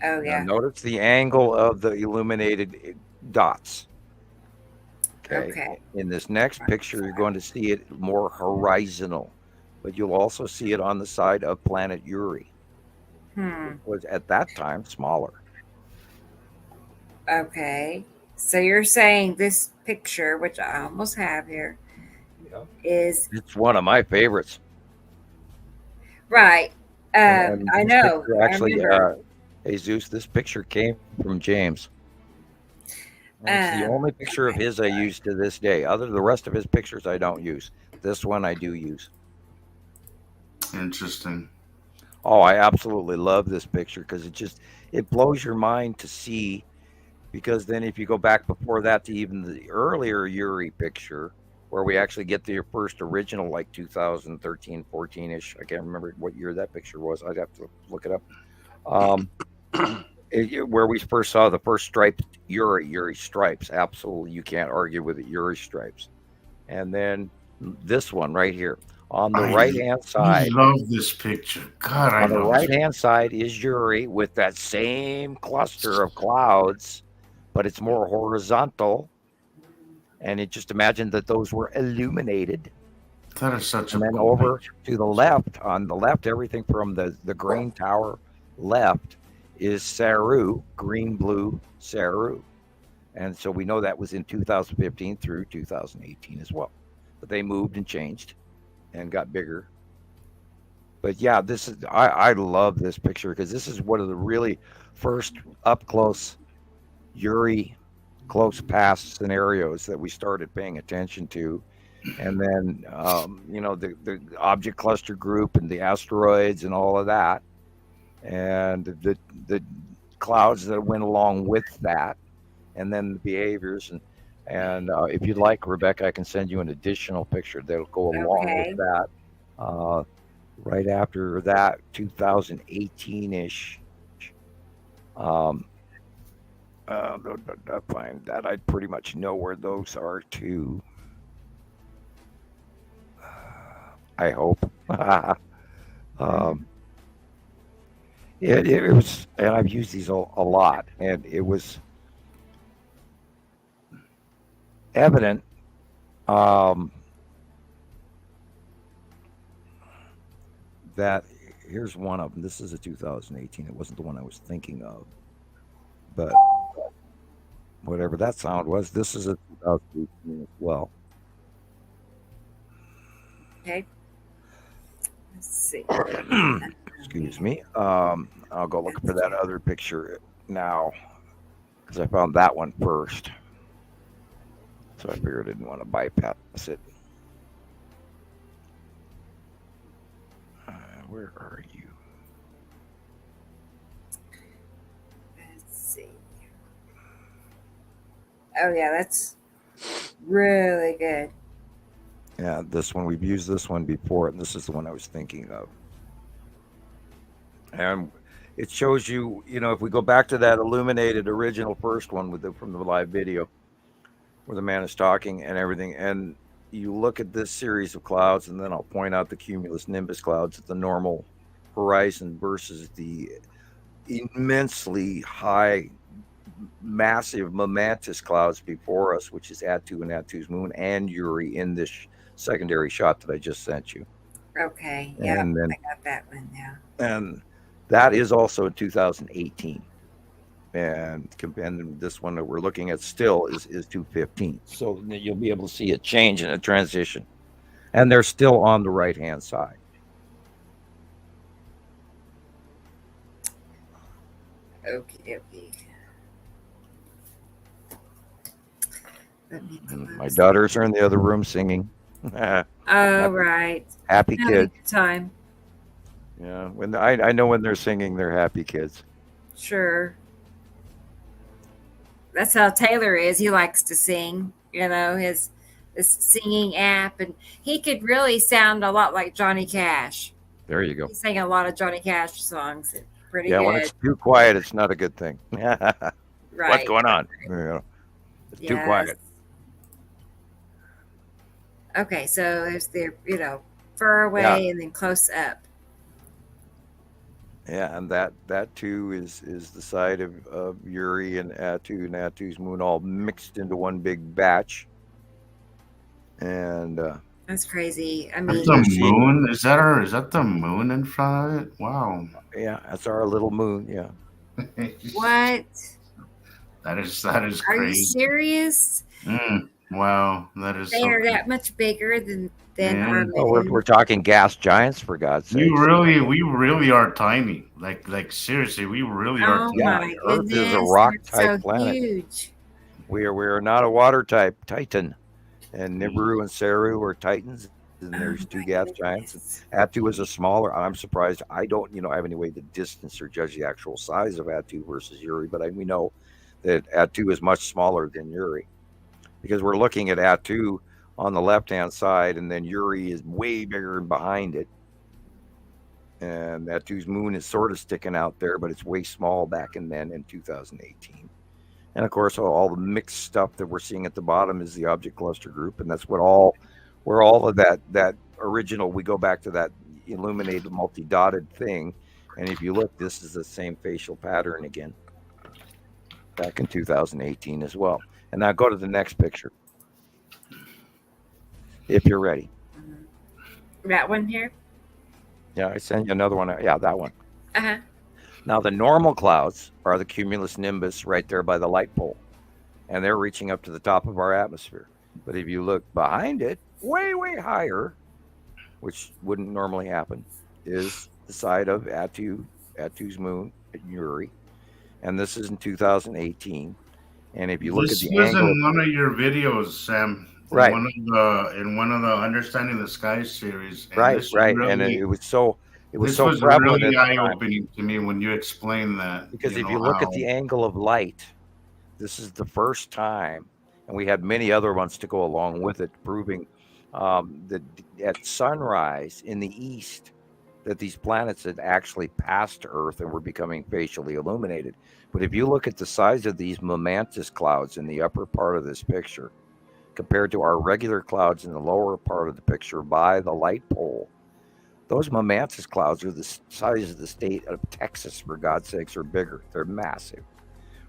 Oh, yeah. Now notice the angle of the illuminated dots. Okay. In this next picture, you're going to see it more horizontal, but you'll also see it on the side of planet Uri. It was at that time smaller. Okay. So you're saying this picture, which I almost have here, is It's one of my favorites. right. And I this know. picture I actually, remember. Jesus, this picture came from James. And it's the only picture of his I use to this day. Other than the rest of his pictures, I don't use. This one I do use. Interesting. Oh, I absolutely love this picture because it blows your mind to see. Because then if you go back before that to even the earlier Uri picture, where we actually get the first original, like 2013, 14-ish. I can't remember what year that picture was. I'd have to look it up. Where we first saw the first striped Uri stripes. Absolutely, you can't argue with it, Uri stripes. And then this one right here. On the right-hand side. I love this picture. God, I on the love right-hand side is Uri with that same cluster of clouds, but it's more horizontal. And it just imagine that those were illuminated. That is such and a then cool over picture. to the left, on the left, everything from the green tower left is Saru, green, blue Saru. And so we know that was in 2015 through 2018 as well. But they moved and changed and got bigger. But yeah, this is I love this picture because this is one of the really first up close Uri close pass scenarios that we started paying attention to. And then the object cluster group and the asteroids and all of that, and the clouds that went along with that, and then the behaviors and if you'd like, Rebecca, I can send you an additional picture that'll go along with that. Right after that, 2018-ish. I find that I pretty much know where those are too. I hope. It was, and I've used these a lot, and it was evident that here's one of them. This is a 2018. It wasn't the one I was thinking of, but whatever that sound was, this is a 2018 as well. Okay. Let's see. Excuse me. I'll go look for that other picture now because I found that one first. So I figured I didn't want to bypass it. Where are you? Let's see. Oh yeah, that's really good. Yeah, this one, we've used this one before, and this is the one I was thinking of. And it shows you, if we go back to that illuminated original first one from the live video where the man is talking and everything, and you look at this series of clouds, and then I'll point out the cumulus nimbus clouds at the normal horizon versus the immensely high, massive momentous clouds before us, which is Attu and Attu's moon and Uri in this secondary shot that I just sent you. Okay. Yeah, And then, I got that one now. and that is also in 2018. And this one that we're looking at still is 215. So you'll be able to see a change and a transition. And they're still on the right-hand side. Okay. My daughters are in the other room singing. Oh, right. Happy Having a kids. good time. Yeah, when I know when they're singing, they're happy kids. Sure. That's how Taylor is. He likes to sing. His this singing app, and he could really sound a lot like Johnny Cash. There you go. He sang a lot of Johnny Cash songs. Pretty Yeah, good. when it's too quiet, it's not a good thing. Right. What's going on? You know, it's too quiet. Okay, so there's the far away and then close up. Yeah, and that too is the side of Uri and Attu's moon all mixed into one big batch. And that's crazy. I mean, that's the moon. Is that the moon in front of it? Wow. Yeah, that's our little moon. Yeah. What? That is Are crazy. you serious? Wow, that is. They are that much bigger than our moon. Oh, we're talking gas giants, for God's sake. We really are tiny. Like seriously, we really are. Oh my Earth goodness, is a rock it's type so planet. Huge. We are not a water type Titan, and Nibiru and Saru are Titans. And there's two gas giants. Attu is a smaller. I'm surprised. I don't, have any way to distance or judge the actual size of Attu versus Uri, but we know that Attu is much smaller than Uri, because we're looking at Attu on the left-hand side, and then Uri is way bigger and behind it. And Attu's moon is sort of sticking out there, but it's way small back in 2018. And of course, all the mixed stuff that we're seeing at the bottom is the object cluster group, and that's where all of that original, we go back to that illuminated multi-dotted thing. And if you look, this is the same facial pattern again back in 2018 as well. And now go to the next picture if you're ready. That one here? Yeah, I sent you another one. Yeah, that one. Uh-huh. Now, the normal clouds are the cumulus nimbus right there by the light pole, and they're reaching up to the top of our atmosphere. But if you look behind it, way, way higher, which wouldn't normally happen, is the side of Attu's moon at Uri. And this is in 2018. And if you look at the angle... This was in one of your videos, Sam. Right. In one of the Understanding the Sky series. And right. Really, and it was so prevalent. Really eye-opening to me when you explained that. Because if you look at the angle of light, this is the first time, and we had many other ones to go along with it, proving that at sunrise in the east, that these planets had actually passed Earth and were becoming facially illuminated. But if you look at the size of these momentous clouds in the upper part of this picture, compared to our regular clouds in the lower part of the picture by the light pole, those momentous clouds are the size of the state of Texas, for God's sakes, or bigger. They're massive,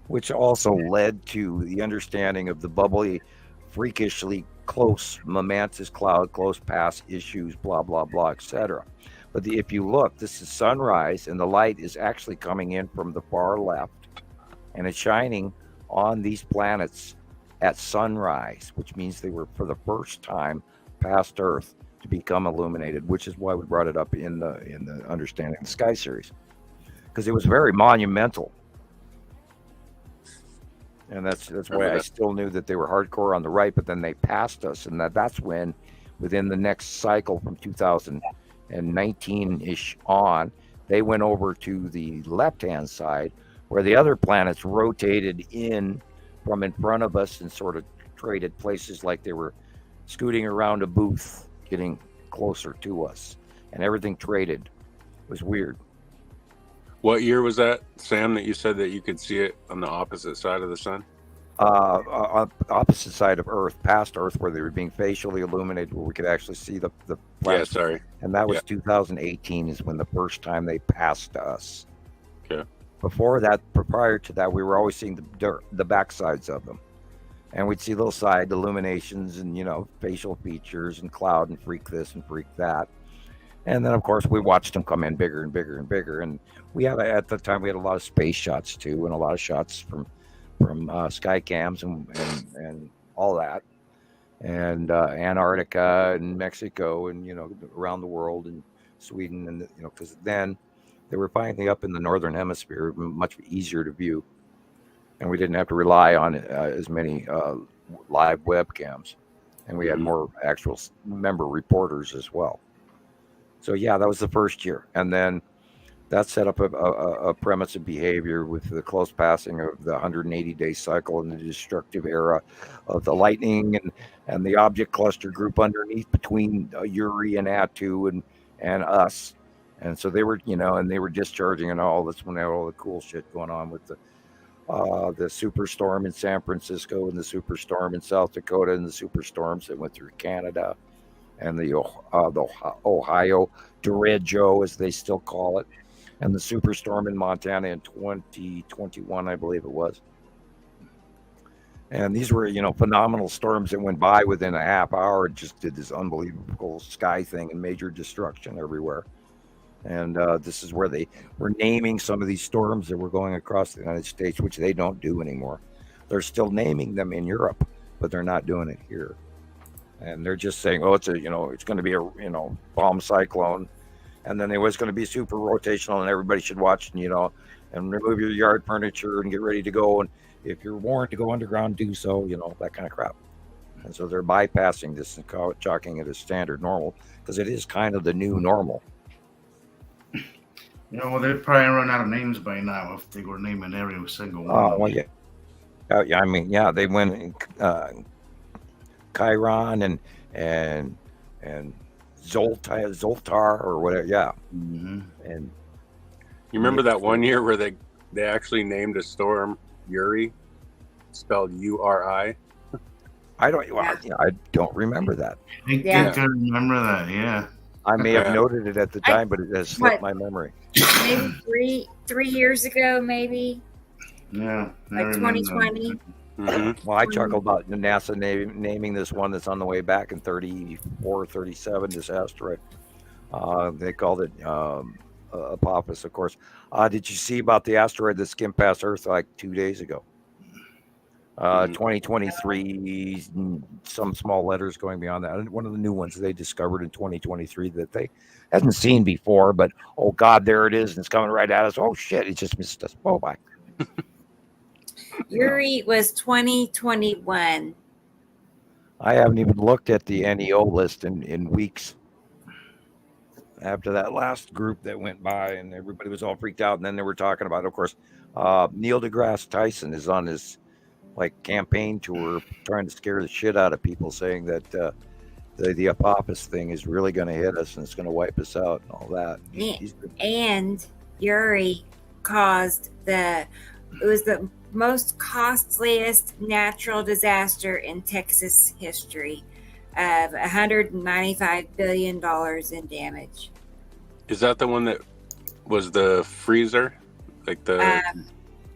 which also led to the understanding of the bubbly, freakishly close momentous cloud, close pass issues, blah, blah, blah, etc. But if you look, this is sunrise, and the light is actually coming in from the far left, and it's shining on these planets at sunrise, which means they were for the first time past Earth to become illuminated, which is why we brought it up in the Understanding the Sky series, because it was very monumental. And that's why I still knew that they were hardcore on the right, but then they passed us, and that's when, within the next cycle from 2019-ish on, they went over to the left-hand side, where the other planets rotated in from in front of us and sort of traded places, like they were scooting around a booth, getting closer to us, and everything traded. It was weird. What year was that, Sam, that you said that you could see it on the opposite side of the sun? On opposite side of Earth, past Earth, where they were being facially illuminated, where we could actually see the planets. Yeah, sorry. And that was 2018 is when the first time they passed us. Okay. Before that, prior to that, we were always seeing the backsides of them. And we'd see little side illuminations and, facial features and cloud and freak this and freak that. And then, of course, we watched them come in bigger and bigger and bigger. And at the time, we had a lot of space shots, too, and a lot of shots from sky cams and all that. And Antarctica and Mexico and, around the world and Sweden. And, because then they were finally up in the northern hemisphere, much easier to view. And we didn't have to rely on as many live webcams. And we had more actual member reporters as well. So, yeah, that was the first year. And then that set up a premise of behavior with the close passing of the 180-day cycle and the destructive era of the lightning and the object cluster group underneath between Uri and Atu and us. And so they were, and they were discharging and all this when they had all the cool shit going on with the superstorm in San Francisco and the superstorm in South Dakota and the superstorms that went through Canada and the Ohio derecho, as they still call it, and the superstorm in Montana in 2021, I believe it was. And these were, phenomenal storms that went by within a half hour. It just did this unbelievable sky thing and major destruction everywhere. And this is where they were naming some of these storms that were going across the United States, which they don't do anymore. They're still naming them in Europe, but they're not doing it here. And they're just saying, it's going to be a, bomb cyclone. And then it was going to be super rotational and everybody should watch, and remove your yard furniture and get ready to go. And if you're warned to go underground, do so, that kind of crap. And so they're bypassing this and chalking it as standard normal because it is kind of the new normal. They'd probably run out of names by now if they were naming every single one. Oh, well, yeah. They went Chiron and Zoltar or whatever. Yeah. Mm-hmm. And you remember that one year where they actually named a storm Uri, spelled URI? I don't remember that. I think I remember that. Yeah. I may have noted it at the time, but it has slipped my memory. Maybe three years ago, maybe. Yeah. Like 2020. Mm-hmm. Well, I chuckled about NASA naming this one that's on the way back in 34, 37, this asteroid. They called it Apophis, of course. Did you see about the asteroid that skimmed past Earth like 2 days ago? 2023, some small letters going beyond that. One of the new ones they discovered in 2023 that they hadn't seen before, but oh God, there it is, and it's coming right at us. Oh shit, it just missed us. Oh, bye. Uri was 2021. I haven't even looked at the NEO list in weeks. After that last group that went by and everybody was all freaked out, and then they were talking about, of course, Neil deGrasse Tyson is on his campaign tour trying to scare the shit out of people, saying that the Apophis thing is really going to hit us and it's going to wipe us out and all that. And Uri caused it was the most costliest natural disaster in Texas history of $195 billion in damage. Is that the one that was the freezer? Like the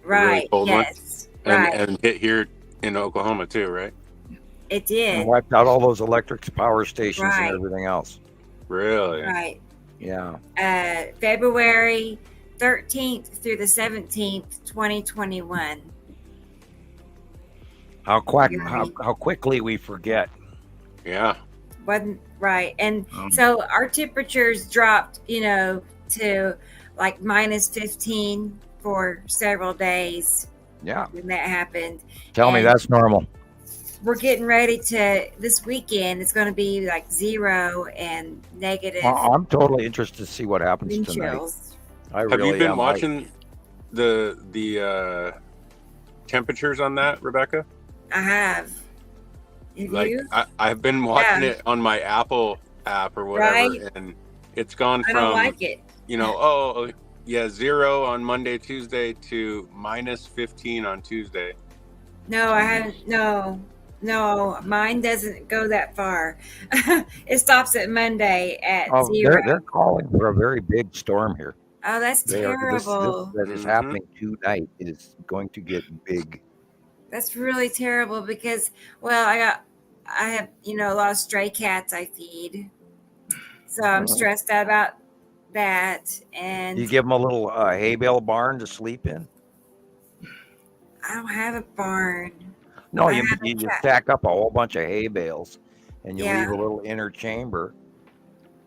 right, really cold yes. one? Right. And hit here in Oklahoma too, right? It did. And wiped out all those electric power stations Right. and everything else. Really? Right. Yeah. February 13th through the 17th, 2021. How quickly we forget. Yeah. Wasn't right. And so our temperatures dropped, to like minus 15 for several days. Yeah. When that happened. Tell me that's normal. We're getting ready this weekend. It's going to be like 0 and negative. I'm totally interested to see what happens wind tonight. chills. Have you been watching the temperatures on that, Rebecca? I have. Have you? I've been watching it on my Apple app or whatever, Right. and it's gone I from don't like it. 0 on Monday, Tuesday to minus 15 on Tuesday. No, I haven't. No, mine doesn't go that far. It stops at Monday at 0. They're calling for a very big storm here. Oh, that's terrible. This that is happening tonight is going to get big. That's really terrible because, I have, a lot of stray cats I feed. So I'm stressed out about that. And You give them a little hay bale barn to sleep in? I don't have a barn. No, I you have a cat. stack up a whole bunch of hay bales and you Yeah. leave a little inner chamber.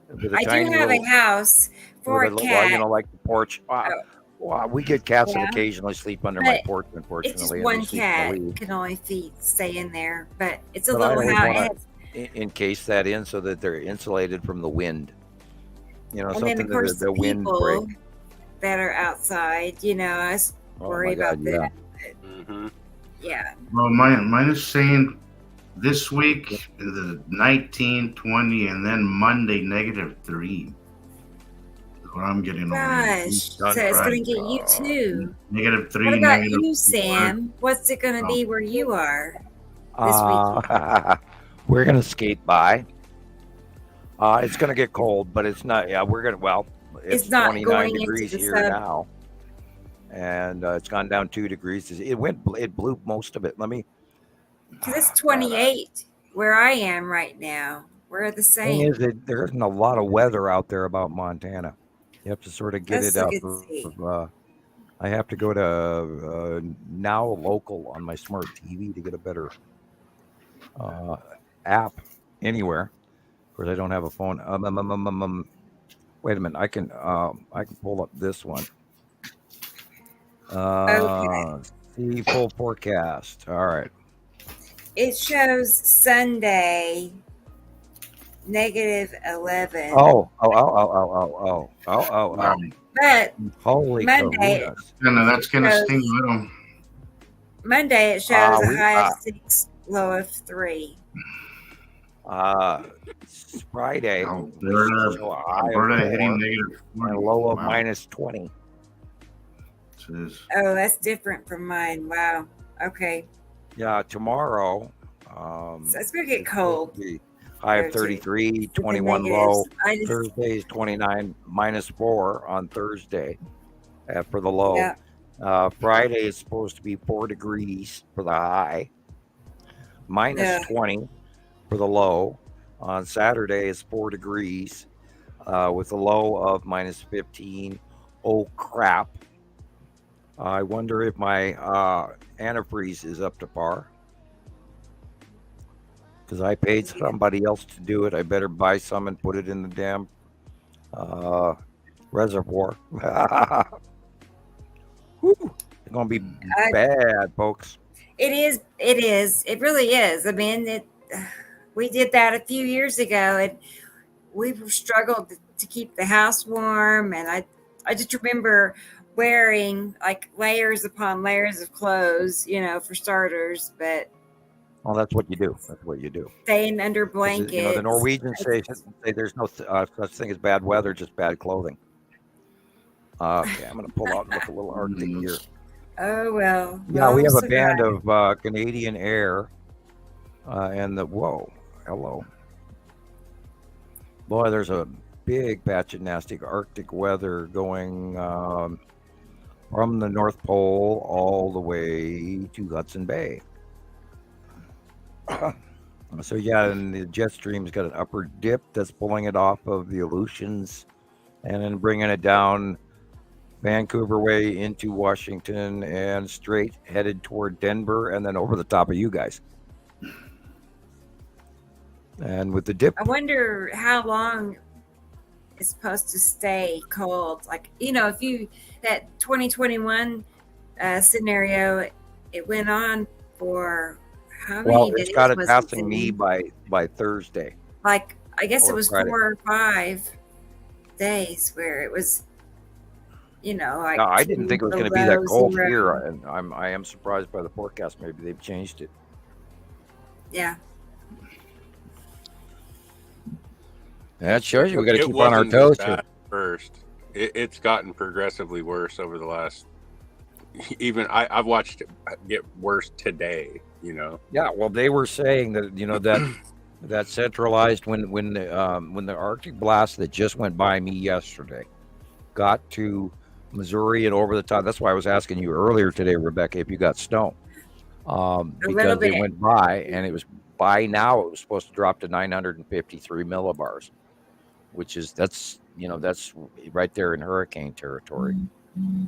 With a I do tiny have little, a house for a with cat. like the porch. Well, we get cats that occasionally sleep under my But porch, It's unfortunately. just and they one sleep in the cat leaves. can only stay in there, but it's a But I little always house. wanna encase that in so that they're insulated from the wind. And then Something of course that the wind break. that are outside. I worry about that. Mm-hmm. Yeah. Well, mine is saying this week the 19, 20, and then Monday -3. That's what I'm getting over here. Gosh. So it's going to get you too. -3. What about -4. you, Sam? What's it going to be where you are this weekend? We're gonna skate by. It's gonna get cold, but it's not. Yeah, it's not 29 going into degrees the here now, and it's gone down 2 degrees. It blew most of it. Let me. Because it's 28 where I am right now. We're the Thing same. is that there isn't a lot of weather out there about Montana. You have to sort of get That's it so out. good to see. I have to go to Now Local on my smart TV to get a better app anywhere. Of course, I don't have a phone. Wait a minute. I can pull up this one. Okay. See full forecast. All right. It shows Sunday -11. Oh. But Holy Monday, Kahunas. That's gonna sting a little. Monday it shows a high of 6, low of 3. Friday. Alberta hitting -4 and a low of -20. Oh, that's different from mine. Wow. Okay. Yeah, tomorrow. So it's gonna get cold. High of 33, 21 low. Thursday is 29, -4 on Thursday for the low. Yeah. Friday is supposed to be 4 degrees for the high, -20 for the low. On Saturday is 4 degrees with a low of -15. Oh, crap. I wonder if my antifreeze is up to par. Because I paid somebody else to do it. I better buy some and put it in the damn reservoir. Whew, it's going to be bad, folks. It is. It really is. I mean, we did that a few years ago, and we struggled to keep the house warm. And I just remember wearing like layers upon layers of clothes, for starters, but well, that's what you do. That's what you do. Staying under blankets. The Norwegians say there's no such thing as bad weather, just bad clothing. Okay, I'm going to pull out and look a little Arctic here. Oh, well. Yeah, we have a band of Canadian Air and hello. Boy, there's a big patch of nasty Arctic weather going from the North Pole all the way to Hudson Bay. So yeah, and the jet stream's got an upper dip that's pulling it off of the Aleutians and then bringing it down Vancouver way into Washington and straight headed toward Denver and then over the top of you guys. And with the dip, I wonder how long it's supposed to stay cold. Like, if that 2021 scenario, it went on for how many days? It's got it passing me by Thursday. Like, I guess it was Friday. 4 or 5 days where it was, like. No, I didn't think it was going to be that cold here, and I am surprised by the forecast. Maybe they've changed it. Yeah. That shows you we got to keep on our toes here. First, it's gotten progressively worse over the last. Even I've watched it get worse today. Yeah, well, they were saying that that centralized when the Arctic blast that just went by me yesterday got to Missouri and over the top. That's why I was asking you earlier today, Rebecca, if you got snow, because they went by and it was by now it was supposed to drop to 953 millibars, which is that's right there in hurricane territory. Mm-hmm.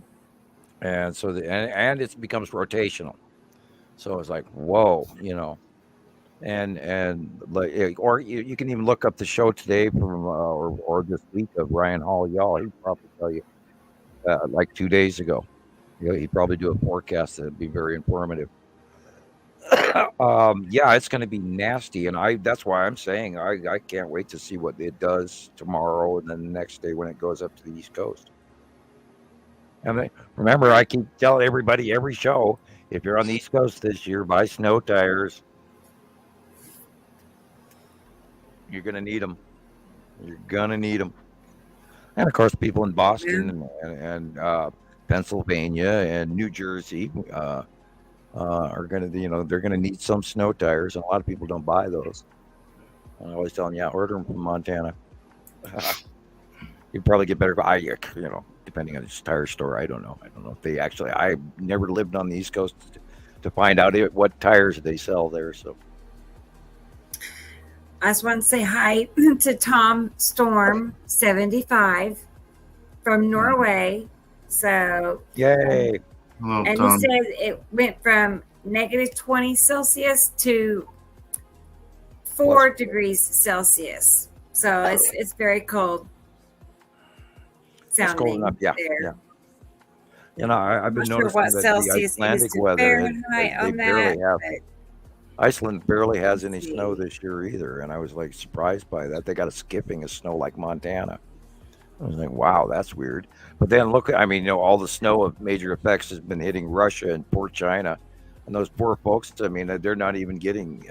And so and it becomes rotational. So it's like, whoa, and like, or you can even look up the show today from or this week of Ryan Hall Y'all. He'd probably tell you like 2 days ago. He'd probably do a forecast that'd be very informative. Yeah, it's going to be nasty, and that's why I'm saying I can't wait to see what it does tomorrow and then the next day when it goes up to the East Coast. And remember, I keep telling everybody every show, if you're on the East Coast this year, buy snow tires. You're going to need them. You're going to need them. And of course, people in Boston and Pennsylvania and New Jersey are going to, they're going to need some snow tires. And a lot of people don't buy those. I always tell them, order them from Montana. You probably get better. Depending on the tire store, I don't know. I don't know if they actually. I never lived on the East Coast to find out what tires they sell there. So I just want to say hi to Tom Storm 75 from Norway. So yay! Hello, and Tom. he said it went from negative 20 Celsius to 4 degrees Celsius. So it's very cold. It's cold enough, yeah. I've been Not sure noticing what that Celsius the Icelandic is in weather, Fahrenheit they on barely that, have. but Iceland barely has any snow this year either, and I was like surprised by that. They got a skipping of snow like Montana. I was like, wow, that's weird. But then look, all the snow of major effects has been hitting Russia and poor China, and those poor folks. They're not even getting.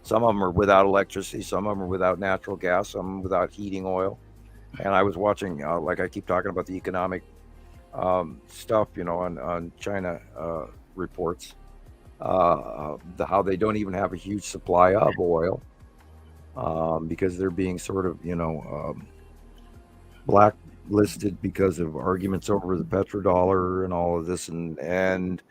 Some of them are without electricity, some of them are without natural gas, some of them without heating oil. And I was watching, like I keep talking about the economic stuff, on China reports, how they don't even have a huge supply of oil because they're being sort of, blacklisted because of arguments over the petrodollar and all of this and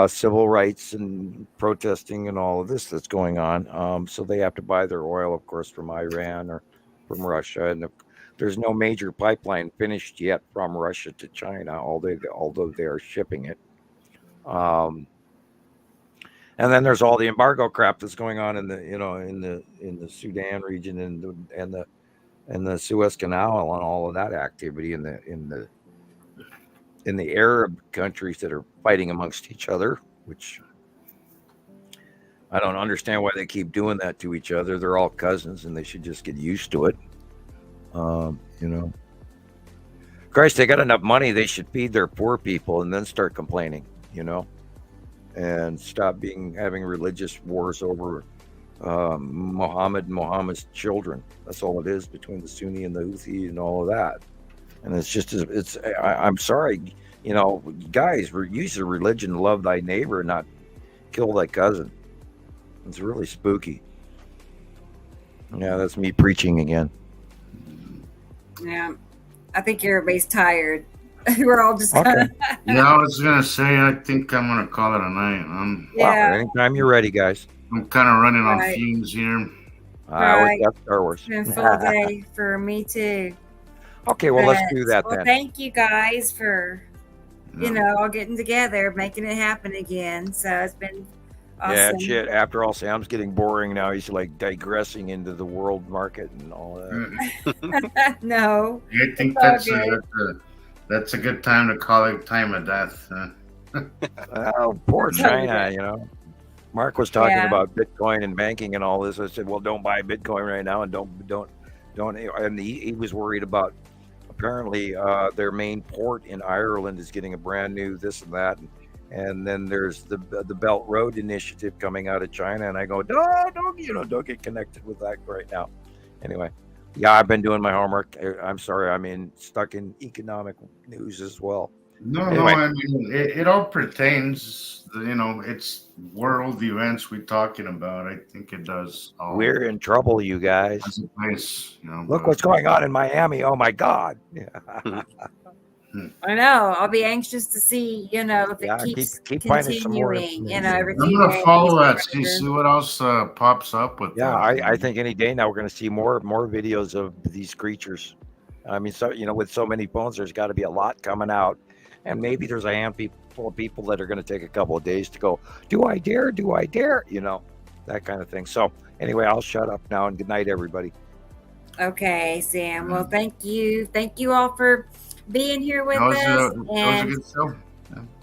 civil rights and protesting and all of this that's going on. So they have to buy their oil, of course, from Iran or from Russia. And there's no major pipeline finished yet from Russia to China, although they are shipping it. And then there's all the embargo crap that's going on in the Sudan region and the Suez Canal and all of that activity in the Arab countries that are fighting amongst each other, which I don't understand why they keep doing that to each other. They're all cousins and they should just get used to it. Christ, they got enough money. They should feed their poor people and then start complaining, and stop having religious wars over Muhammad's children. That's all it is between the Sunni and the Houthi and all of that. And it's just, I'm sorry, guys, use your religion to love thy neighbor, not kill thy cousin. It's really spooky. Yeah, that's me preaching again. yeah, I think everybody's tired. We're all just Okay. I was gonna say, I think I'm gonna call it a night. yeah. Wow, anytime you're ready, guys. I'm kind of running on Right. fumes here. I always Right. got Star Wars. It's been a full day for me too. Okay, well, let's do that Well, then. thank you guys for Yeah. all getting together, making it happen again. So it's been Yeah, awesome. shit. After all, Sam's getting boring now. He's like digressing into the world market and all that. No, I think It's all that's a good time to call it time of death. Oh, poor China, Mark was talking Yeah. about Bitcoin and banking and all this. I said, well, don't buy Bitcoin right now and don't. And he was worried about apparently their main port in Ireland is getting a brand new this and that. And then there's the Belt Road Initiative coming out of China. And I go, don't get connected with that right now. Anyway, yeah, I've been doing my homework. I'm sorry. I'm stuck in economic news as well. No, Anyway. I mean, it all pertains, it's world events we're talking about. I think it does. All We're in trouble, you guys. as a place, Look what's going on in Miami. Oh my God. I know. I'll be anxious to see, if it Yeah, keeps keep finding some more continuing. information. Every I'm few gonna days, follow that. whatever. See what else pops up with Yeah, that. I think any day now we're going to see more videos of these creatures. So with so many phones, there's got to be a lot coming out, and maybe there's a handful of people that are going to take a couple of days to go. Do I dare? Do I dare? That kind of thing. So anyway, I'll shut up now and good night, everybody. Okay, Sam. Well, thank you. Thank you all for being here with That was us. a And good show.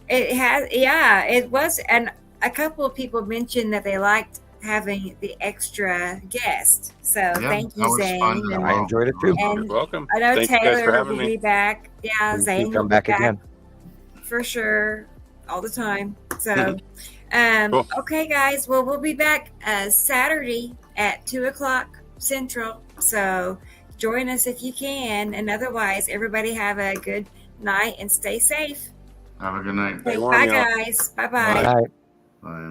it was. And a couple of people mentioned that they liked having the extra guest. So thank that you, was Zane. fun. And I enjoyed it too. And You're welcome. I know Thank you guys for Taylor having will me. be back. Yeah, Please Zane come will back be back. again. for sure, all the time. So, Cool. okay, guys. Well, we'll be back Saturday at 2:00 Central. So join us if you can. And otherwise, everybody have a good night and stay safe. Have a good night. Stay warm, Bye, y'all. guys. Bye-bye. All right. Bye.